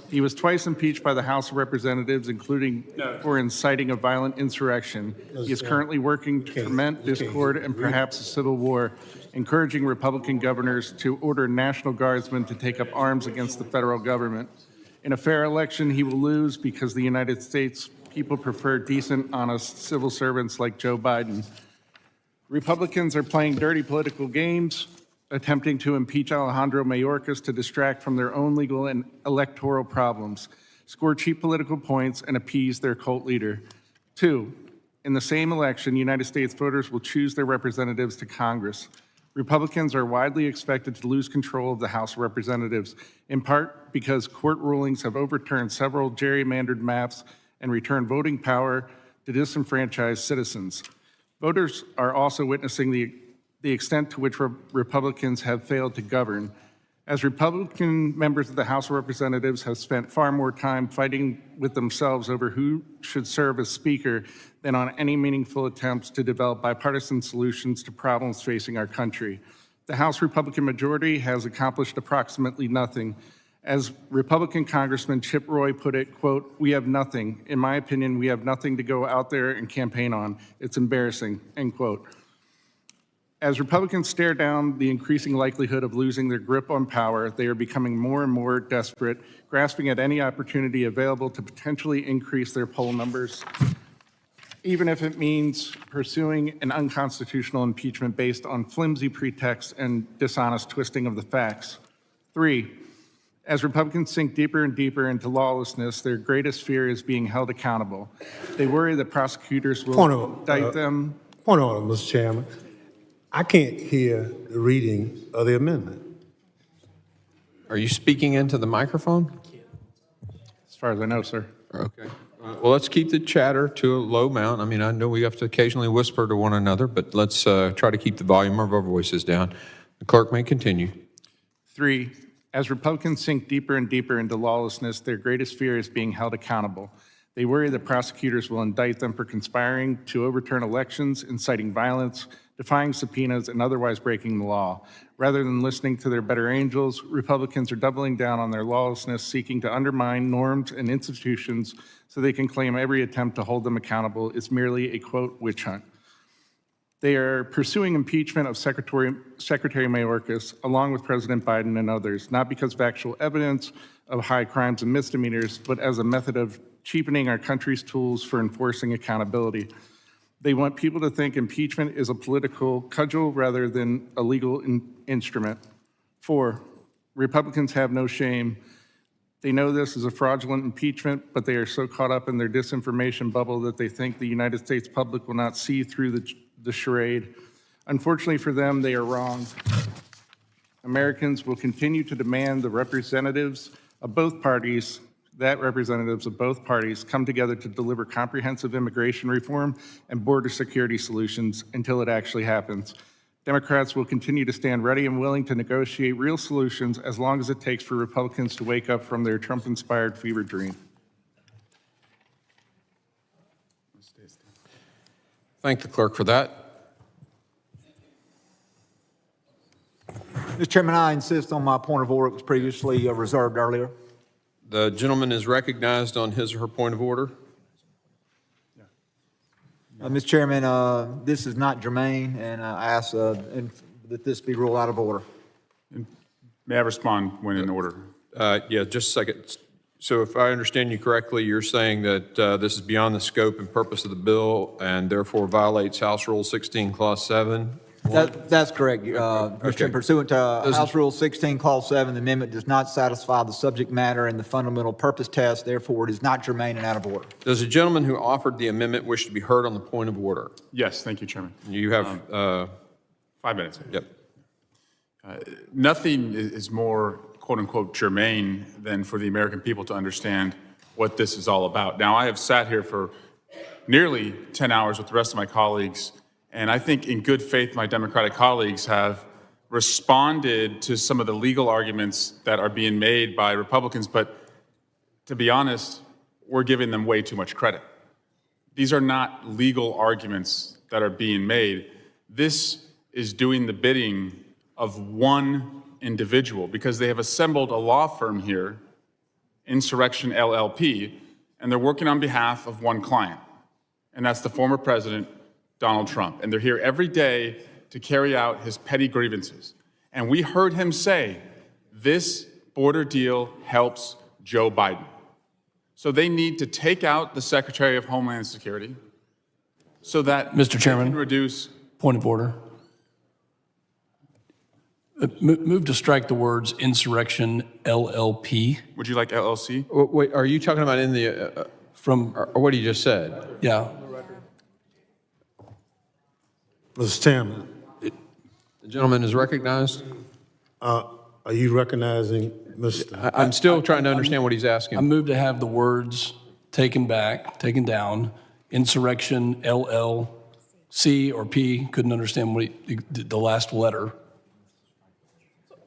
He was twice impeached by the House of Representatives, including for inciting a violent insurrection. He is currently working to foment discord and perhaps a civil war, encouraging Republican governors to order National Guardsmen to take up arms against the federal government. In a fair election, he will lose because the United States people prefer decent, honest civil servants like Joe Biden. Republicans are playing dirty political games, attempting to impeach Alejandro Mayorkas to distract from their own legal and electoral problems, score cheap political points, and appease their cult leader. 2, in the same election, United States voters will choose their representatives to Congress. Republicans are widely expected to lose control of the House of Representatives, in part because court rulings have overturned several gerrymandered maps and returned voting power to disenfranchised citizens. Voters are also witnessing the extent to which Republicans have failed to govern. As Republican members of the House of Representatives have spent far more time fighting with themselves over who should serve as Speaker than on any meaningful attempts to develop bipartisan solutions to problems facing our country. The House Republican majority has accomplished approximately nothing. As Republican Congressman Chip Roy put it, quote, "We have nothing. In my opinion, we have nothing to go out there and campaign on. It's embarrassing," end quote. As Republicans stare down the increasing likelihood of losing their grip on power, they are becoming more and more desperate, grasping at any opportunity available to potentially increase their poll numbers, even if it means pursuing an unconstitutional impeachment based on flimsy pretexts and dishonest twisting of the facts. 3, as Republicans sink deeper and deeper into lawlessness, their greatest fear is being held accountable. They worry that prosecutors will indict them. Point on it, Mr. Chairman. I can't hear the reading of the amendment. Are you speaking into the microphone? As far as I know, sir. Okay. Well, let's keep the chatter to a low amount. I mean, I know we have to occasionally whisper to one another, but let's try to keep the volume of our voices down. The clerk may continue. 3, as Republicans sink deeper and deeper into lawlessness, their greatest fear is being held accountable. They worry that prosecutors will indict them for conspiring to overturn elections, inciting violence, defying subpoenas, and otherwise breaking the law. Rather than listening to their better angels, Republicans are doubling down on their lawlessness, seeking to undermine norms and institutions so they can claim every attempt to hold them accountable is merely a, quote, witch hunt. They are pursuing impeachment of Secretary Mayorkas, along with President Biden and others, not because of actual evidence of high crimes and misdemeanors, but as a method of cheapening our country's tools for enforcing accountability. They want people to think impeachment is a political cudgel rather than a legal instrument. 4, Republicans have no shame. They know this is a fraudulent impeachment, but they are so caught up in their disinformation bubble that they think the United States public will not see through the charade. Unfortunately for them, they are wrong. Americans will continue to demand the representatives of both parties come together to deliver comprehensive immigration reform and border security solutions until it actually happens. Democrats will continue to stand ready and willing to negotiate real solutions as long as it takes for Republicans to wake up from their Trump-inspired fever dream. Thank the clerk for that. Mr. Chairman, I insist on my point of order that was previously reserved earlier. The gentleman is recognized on his or her point of order. Mr. Chairman, this is not germane, and I ask that this be ruled out of order. May I respond when in order? Yeah, just a second. So if I understand you correctly, you're saying that this is beyond the scope and purpose of the bill and therefore violates House Rule 16, Clause 7? That's correct, Mr. Chairman. Pursuant to House Rule 16, Clause 7, the amendment does not satisfy the subject matter and the fundamental purpose test. Therefore, it is not germane and out of order. Does the gentleman who offered the amendment wish to be heard on the point of order? Yes, thank you, Chairman. You have 5 minutes. Yep. Nothing is more, quote unquote, germane than for the American people to understand what this is all about. Now, I have sat here for nearly 10 hours with the rest of my colleagues, and I think in good faith, my Democratic colleagues have responded to some of the legal arguments that are being made by Republicans, but to be honest, we're giving them way too much credit. These are not legal arguments that are being made. This is doing the bidding of one individual because they have assembled a law firm here, Insurrection LLP, and they're working on behalf of one client, and that's the former president, Donald Trump. And they're here every day to carry out his petty grievances. And we heard him say, this border deal helps Joe Biden. So they need to take out the Secretary of Homeland Security so that Mr. Chairman, they can reduce. Point of order. Move to strike the words Insurrection LLP. Would you like LLC? Wait, are you talking about in the, or what he just said? Yeah. Mr. Chairman. The gentleman is recognized. Are you recognizing Mr.? I'm still trying to understand what he's asking. I move to have the words taken down, Insurrection LLC or P, couldn't understand the last letter.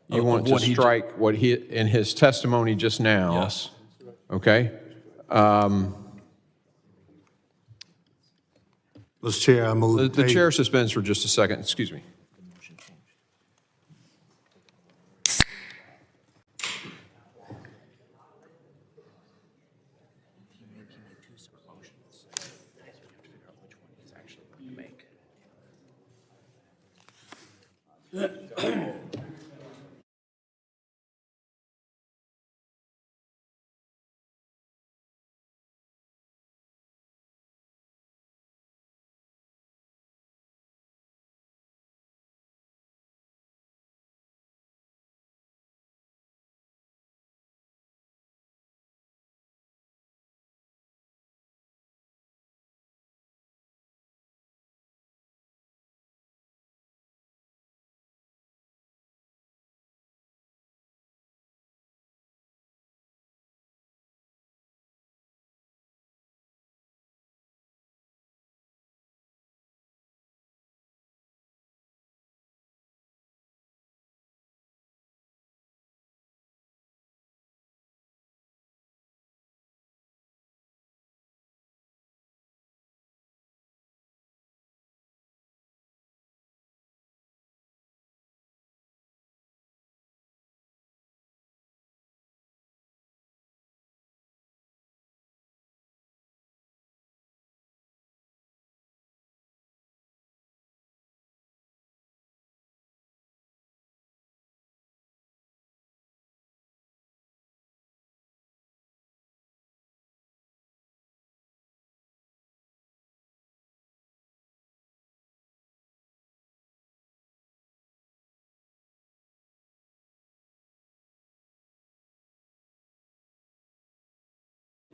You want to strike what he, in his testimony just now? Yes. Okay. Mr. Chair, I move. The chair suspends for just a second. Excuse me.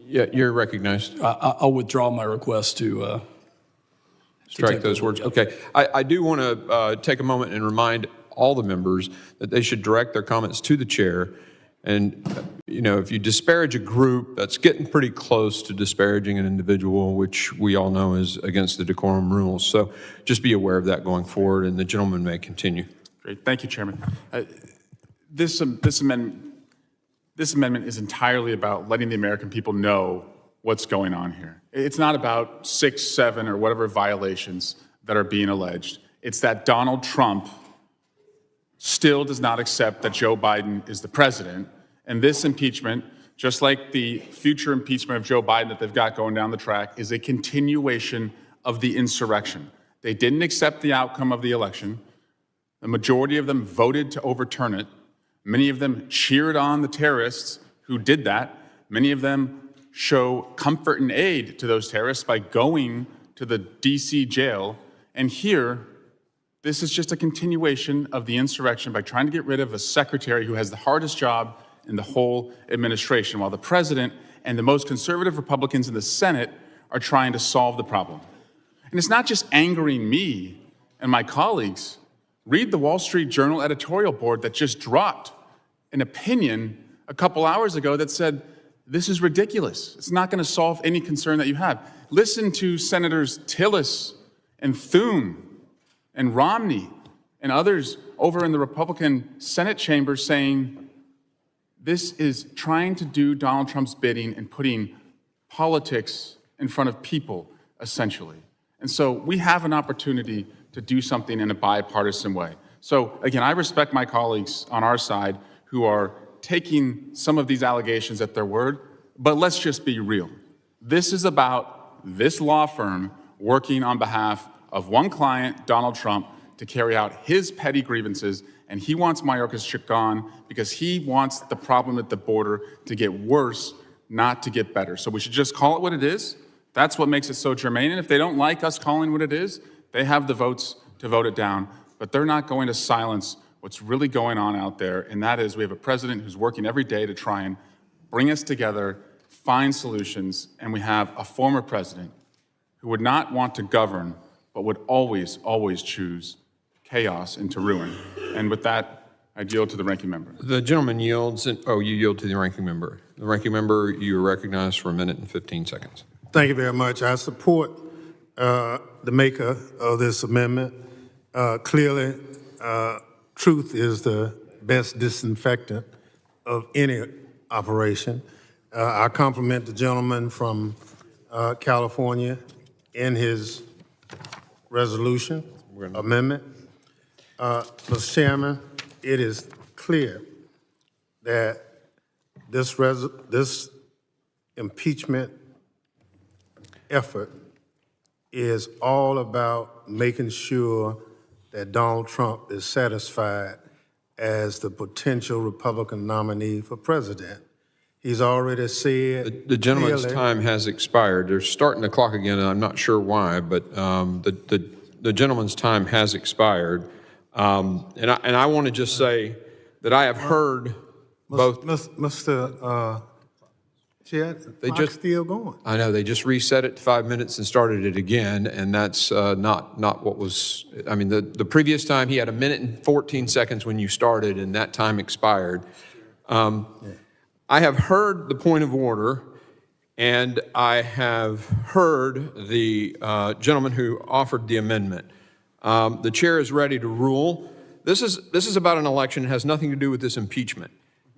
Yeah, you're recognized. I'll withdraw my request to Strike those words. Okay. I do want to take a moment and remind all the members that they should direct their comments to the chair. And, you know, if you disparage a group, that's getting pretty close to disparaging an individual, which we all know is against the decorum rules. So just be aware of that going forward, and the gentleman may continue. Great. Thank you, Chairman. This amendment is entirely about letting the American people know what's going on here. It's not about 6, 7, or whatever violations that are being alleged. It's that Donald Trump still does not accept that Joe Biden is the president. And this impeachment, just like the future impeachment of Joe Biden that they've got going down the track, is a continuation of the insurrection. They didn't accept the outcome of the election. The majority of them voted to overturn it. Many of them cheered on the terrorists who did that. Many of them show comfort and aid to those terrorists by going to the DC jail. And here, this is just a continuation of the insurrection by trying to get rid of a secretary who has the hardest job in the whole administration, while the president and the most conservative Republicans in the Senate are trying to solve the problem. And it's not just angering me and my colleagues. Read the Wall Street Journal editorial board that just dropped an opinion a couple hours ago that said, this is ridiculous. It's not going to solve any concern that you have. Listen to Senators Tillis and Thune and Romney and others over in the Republican Senate chamber saying this is trying to do Donald Trump's bidding and putting politics in front of people, essentially. And so we have an opportunity to do something in a bipartisan way. So again, I respect my colleagues on our side who are taking some of these allegations at their word, but let's just be real. This is about this law firm working on behalf of one client, Donald Trump, to carry out his petty grievances, and he wants Mayorkas gone because he wants the problem at the border to get worse, not to get better. So we should just call it what it is. That's what makes it so germane, and if they don't like us calling what it is, they have the votes to vote it down, but they're not going to silence what's really going on out there, and that is we have a president who's working every day to try and bring us together, find solutions, and we have a former president who would not want to govern, but would always, always choose chaos into ruin. And with that, I yield to the ranking member. The gentleman yields, you yield to the ranking member. The ranking member, you are recognized for 1 minute and 15 seconds. Thank you very much. I support the maker of this amendment. Clearly, truth is the best disinfectant of any operation. I compliment the gentleman from California in his resolution amendment. Mr. Chairman, it is clear that this impeachment effort is all about making sure that Donald Trump is satisfied as the potential Republican nominee for president. He's already said The gentleman's clearly, time has expired. They're starting the clock again, and I'm not sure why, but the gentleman's time has expired. And I want to just say that I have heard both. Mr. Chair, They clock's just still going. I know they just reset it to 5 minutes and started it again, and that's not what was. I mean, the previous time he had 1 minute and 14 seconds when you started, and that time expired. I have heard the point of order, and I have heard the gentleman who offered the amendment. The chair is ready to rule. This is about an election. It has nothing to do with this impeachment.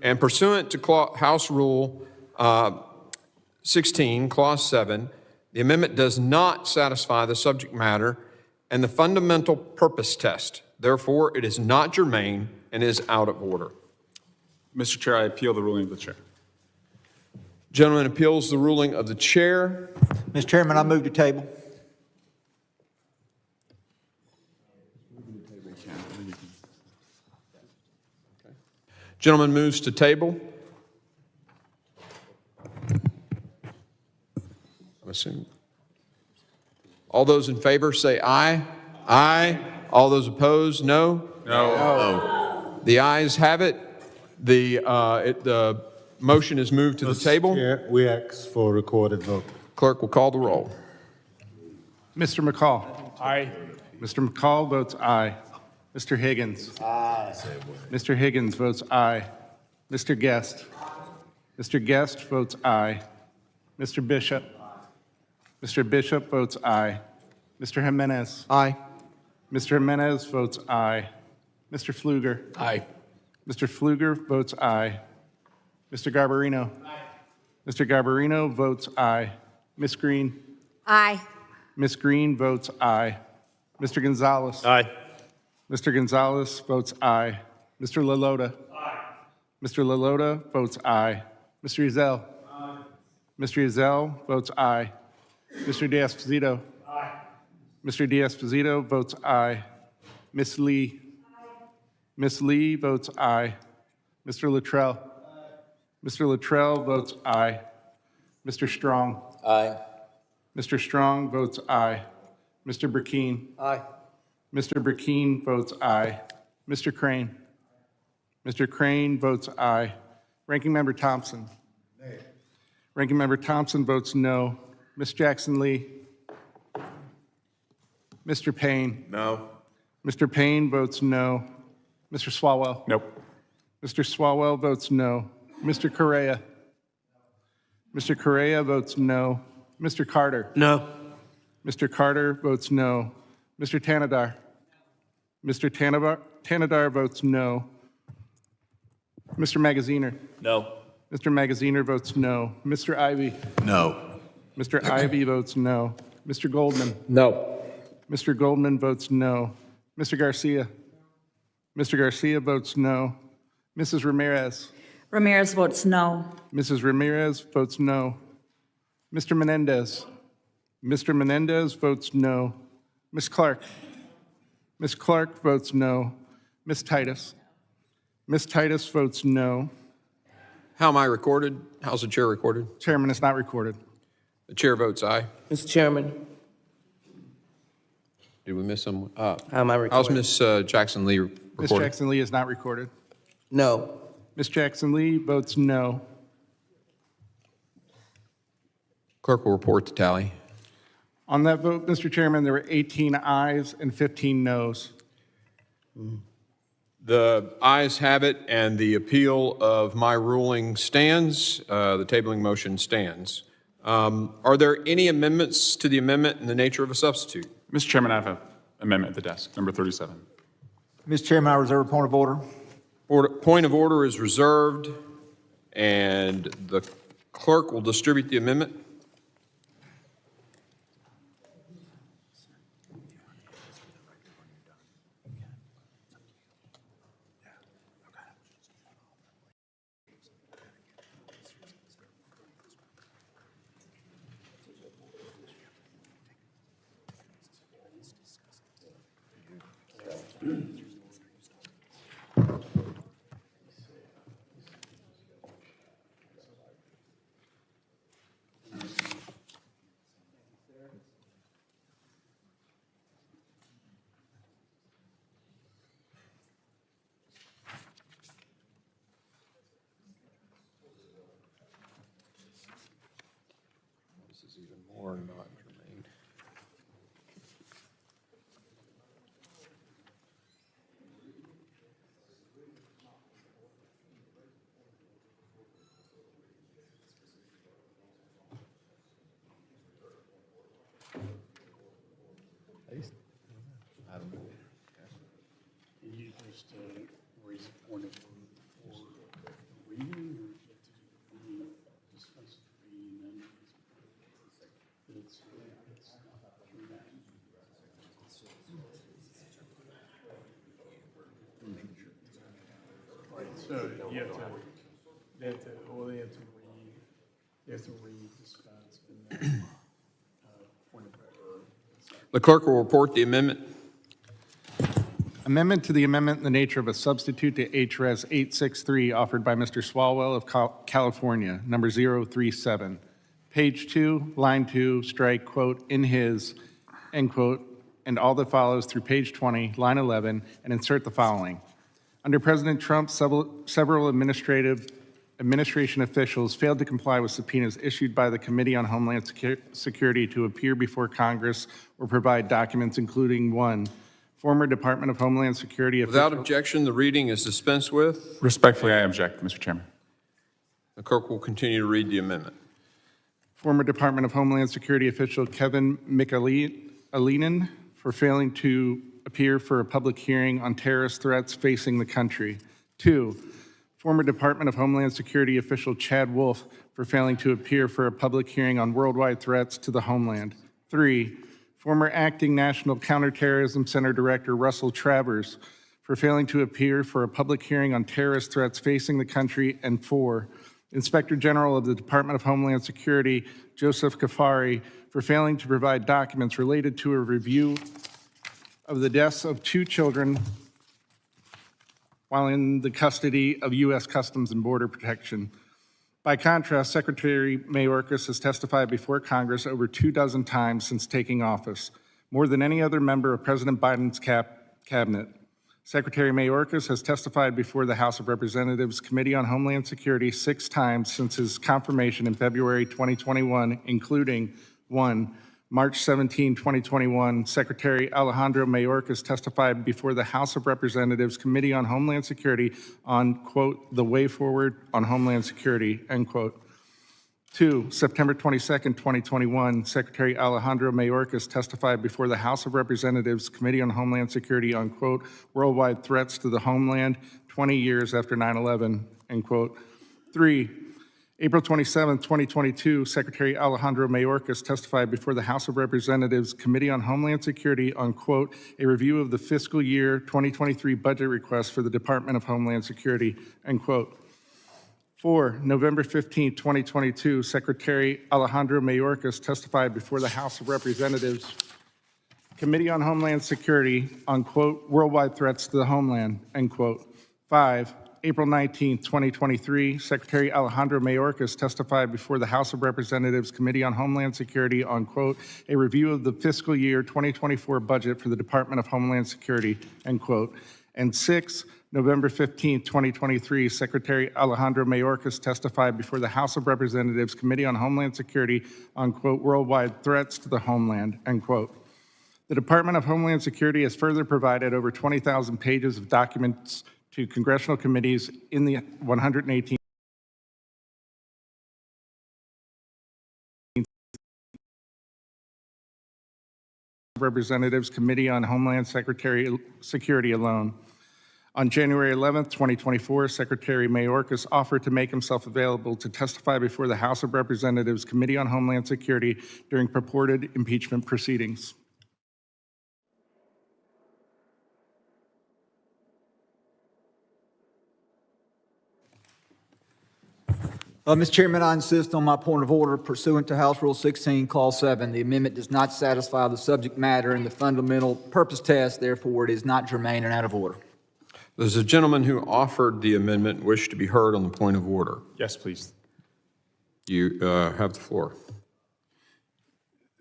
And pursuant to House Rule 16, Clause 7, the amendment does not satisfy the subject matter and the fundamental purpose test. Therefore, it is not germane and is out of order. Mr. Chair, I appeal the ruling of the chair. Gentleman appeals the ruling of the chair. Mr. Chairman, I move to table. Gentleman moves to table. I'm assuming. All those in favor say aye. Aye. All those opposed, no? No. The ayes have it. The motion is moved to the table. Chair, we ask for a recorded vote. Clerk will call the roll. Mr. McCall. Aye. Mr. McCall votes aye. Mr. Higgins. Aye. Mr. Higgins votes aye. Mr. Guest. Mr. Guest votes aye. Mr. Bishop. Mr. Bishop votes aye. Mr. Jimenez. Aye. Mr. Jimenez votes aye. Mr. Pfluger. Aye. Mr. Pfluger votes aye. Mr. Garbarino. Aye. Mr. Garbarino votes aye. Ms. Green. Aye. Ms. Green votes aye. Mr. Gonzalez. Aye. Mr. Gonzalez votes aye. Mr. LaLota. Aye. Mr. LaLota votes aye. Mr. Ezell. Aye. Mr. Ezell votes aye. Mr. D'Esposito. Aye. Mr. D'Esposito votes aye. Ms. Lee. Aye. Ms. Lee votes aye. Mr. Luttrell. Aye. Mr. Luttrell votes aye. Mr. Strong. Aye. Mr. Strong votes aye. Mr. Burkeen. Aye. Mr. Burkeen votes aye. Mr. Crane. Mr. Crane votes aye. Ranking Member Thompson. Nay. Ranking Member Thompson votes no. Ms. Jackson Lee. Mr. Payne. No. Mr. Payne votes no. Mr. Swalwell? Nope. Mr. Swalwell votes no. Mr. Correa? Mr. Correa votes no. Mr. Carter? No. Mr. Carter votes no. Mr. Tanadar? Mr. Tanadar votes no. Mr. Magaziner? No. Mr. Magaziner votes no. Mr. Ivy? No. Mr. Ivy votes no. Mr. Goldman? No. Mr. Goldman votes no. Mr. Garcia? Mr. Garcia votes no. Mrs. Ramirez? Ramirez votes no. Mrs. Ramirez votes no. Mr. Menendez? Mr. Menendez votes no. Ms. Clark? Ms. Clark votes no. Ms. Titus? Ms. Titus votes no. How am I recorded? How's the chair recorded? Chairman, it's not recorded. The chair votes aye. Mr. Chairman, Did we miss someone? how am I How's recording? Miss Jackson Lee Ms. recorded? Jackson Lee is not recorded. No. Ms. Jackson Lee votes no. Clerk will report the tally. On that vote, Mr. Chairman, there were 18 ayes and 15 noes. The ayes have it, and the appeal of my ruling stands. The tabling motion stands. Are there any amendments to the amendment in the nature of a substitute? Mr. Chairman, I have an amendment at the desk, number 37. Mr. Chairman, I reserve a point of order. Point of order is reserved, and the clerk will distribute the amendment. This is even more not germane. You just raise a point of order before reading, or you have to discuss the amendment? It's right, so you have to, they have to read, discuss, and then point of order. The clerk will report the amendment. Amendment to the amendment in the nature of a substitute to HRS 863 offered by Mr. Swalwell of California, number 037. Page 2, line 2, strike, quote, in his, end quote, and all that follows through page 20, line 11, and insert the following. Under President Trump, several administration officials failed to comply with subpoenas issued by the Committee on Homeland Security to appear before Congress or provide documents including 1, former Department of Homeland Security official. Without objection, the reading is dispensed with. Respectfully, I object, Mr. Chairman. The clerk will continue to read the amendment. Former Department of Homeland Security official Kevin McAleenan for failing to appear for a public hearing on terrorist threats facing the country. 2, former Department of Homeland Security official Chad Wolf for failing to appear for a public hearing on worldwide threats to the homeland. 3, former acting National Counterterrorism Center Director Russell Travers for failing to appear for a public hearing on terrorist threats facing the country. And 4, Inspector General of the Department of Homeland Security Joseph Kafari for failing to provide documents related to a review of the deaths of 2 children while in the custody of U.S. Customs and Border Protection. By contrast, Secretary Mayorkas has testified before Congress over 24 times since taking office, more than any other member of President Biden's cabinet. Secretary Mayorkas has testified before the House of Representatives Committee on Homeland Security 6 times since his confirmation in February 2021, including 1, March 17, 2021, Secretary Alejandro Mayorkas testified before the House of Representatives Committee on Homeland Security on, quote, the way forward on Homeland Security, end quote. 2, September 22nd, 2021, Secretary Alejandro Mayorkas testified before the House of Representatives Committee on Homeland Security on, quote, worldwide threats to the homeland 20 years after 9/11, end quote. 3, April 27, 2022, Secretary Alejandro Mayorkas testified before the House of Representatives Committee on Homeland Security on, quote, a review of the fiscal year 2023 budget request for the Department of Homeland Security, end quote. 4, November 15, 2022, Secretary Alejandro Mayorkas testified before the House of Representatives Committee on Homeland Security on, quote, worldwide threats to the homeland, end quote. 5, April 19, 2023, Secretary Alejandro Mayorkas testified before the House of Representatives Committee on Homeland Security on, quote, a review of the fiscal year 2024 budget for the Department of Homeland Security, end quote. And 6, November 15, 2023, Secretary Alejandro Mayorkas testified before the House of Representatives Committee on Homeland Security on, quote, worldwide threats to the homeland, end quote. The Department of Homeland Security has further provided over 20,000 pages of documents to congressional committees in the 118 Representatives Committee on Homeland Security alone. On January 11, 2024, Secretary Mayorkas offered to make himself available to testify before the House of Representatives Committee on Homeland Security during purported impeachment proceedings. Mr. Chairman, I insist on my point of order pursuant to House Rule 16, Clause 7. The amendment does not satisfy the subject matter and the fundamental purpose test, therefore it is not germane and out of order. Does the gentleman who offered the amendment wish to be heard on the point of order? Yes, please. You have the floor.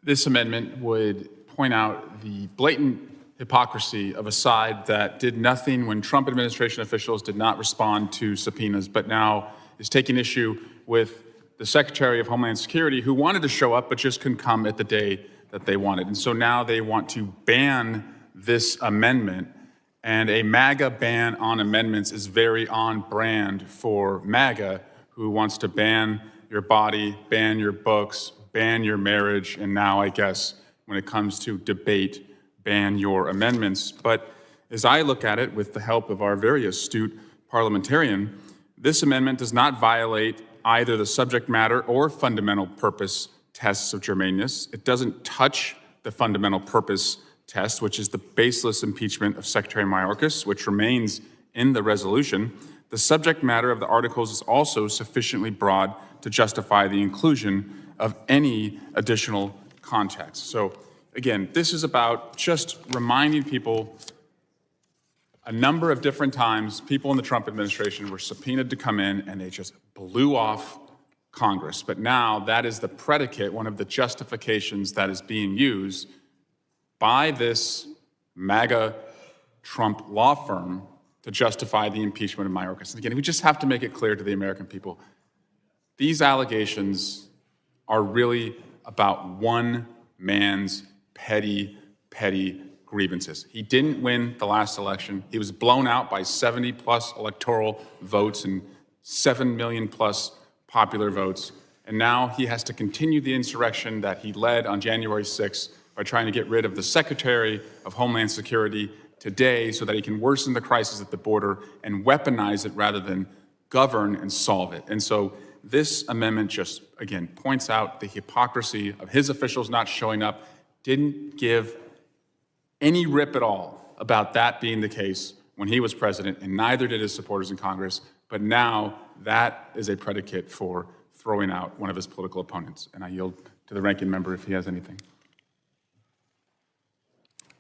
This amendment would point out the blatant hypocrisy of a side that did nothing when Trump administration officials did not respond to subpoenas, but now is taking issue with the Secretary of Homeland Security who wanted to show up but just couldn't come at the day that they wanted. And so now they want to ban this amendment, and a MAGA ban on amendments is very on brand for MAGA, who wants to ban your body, ban your books, ban your marriage, and now I guess when it comes to debate, ban your amendments. But as I look at it with the help of our very astute parliamentarian, this amendment does not violate either the subject matter or fundamental purpose tests of germaneness. It doesn't touch the fundamental purpose test, which is the baseless impeachment of Secretary Mayorkas, which remains in the resolution. The subject matter of the articles is also sufficiently broad to justify the inclusion of any additional context. So again, this is about just reminding people a number of different times, people in the Trump administration were subpoenaed to come in and they just blew off Congress. But now that is the predicate, one of the justifications that is being used by this MAGA Trump law firm to justify the impeachment of Mayorkas. And again, we just have to make it clear to the American people, these allegations are really about one man's petty grievances. He didn't win the last election. He was blown out by 70 plus electoral votes and 7 million plus popular votes. And now he has to continue the insurrection that he led on January 6th by trying to get rid of the Secretary of Homeland Security today so that he can worsen the crisis at the border and weaponize it rather than govern and solve it. And so this amendment just, again, points out the hypocrisy of his officials not showing up, didn't give any rip at all about that being the case when he was president, and neither did his supporters in Congress. But now that is a predicate for throwing out one of his political opponents. And I yield to the ranking member if he has anything.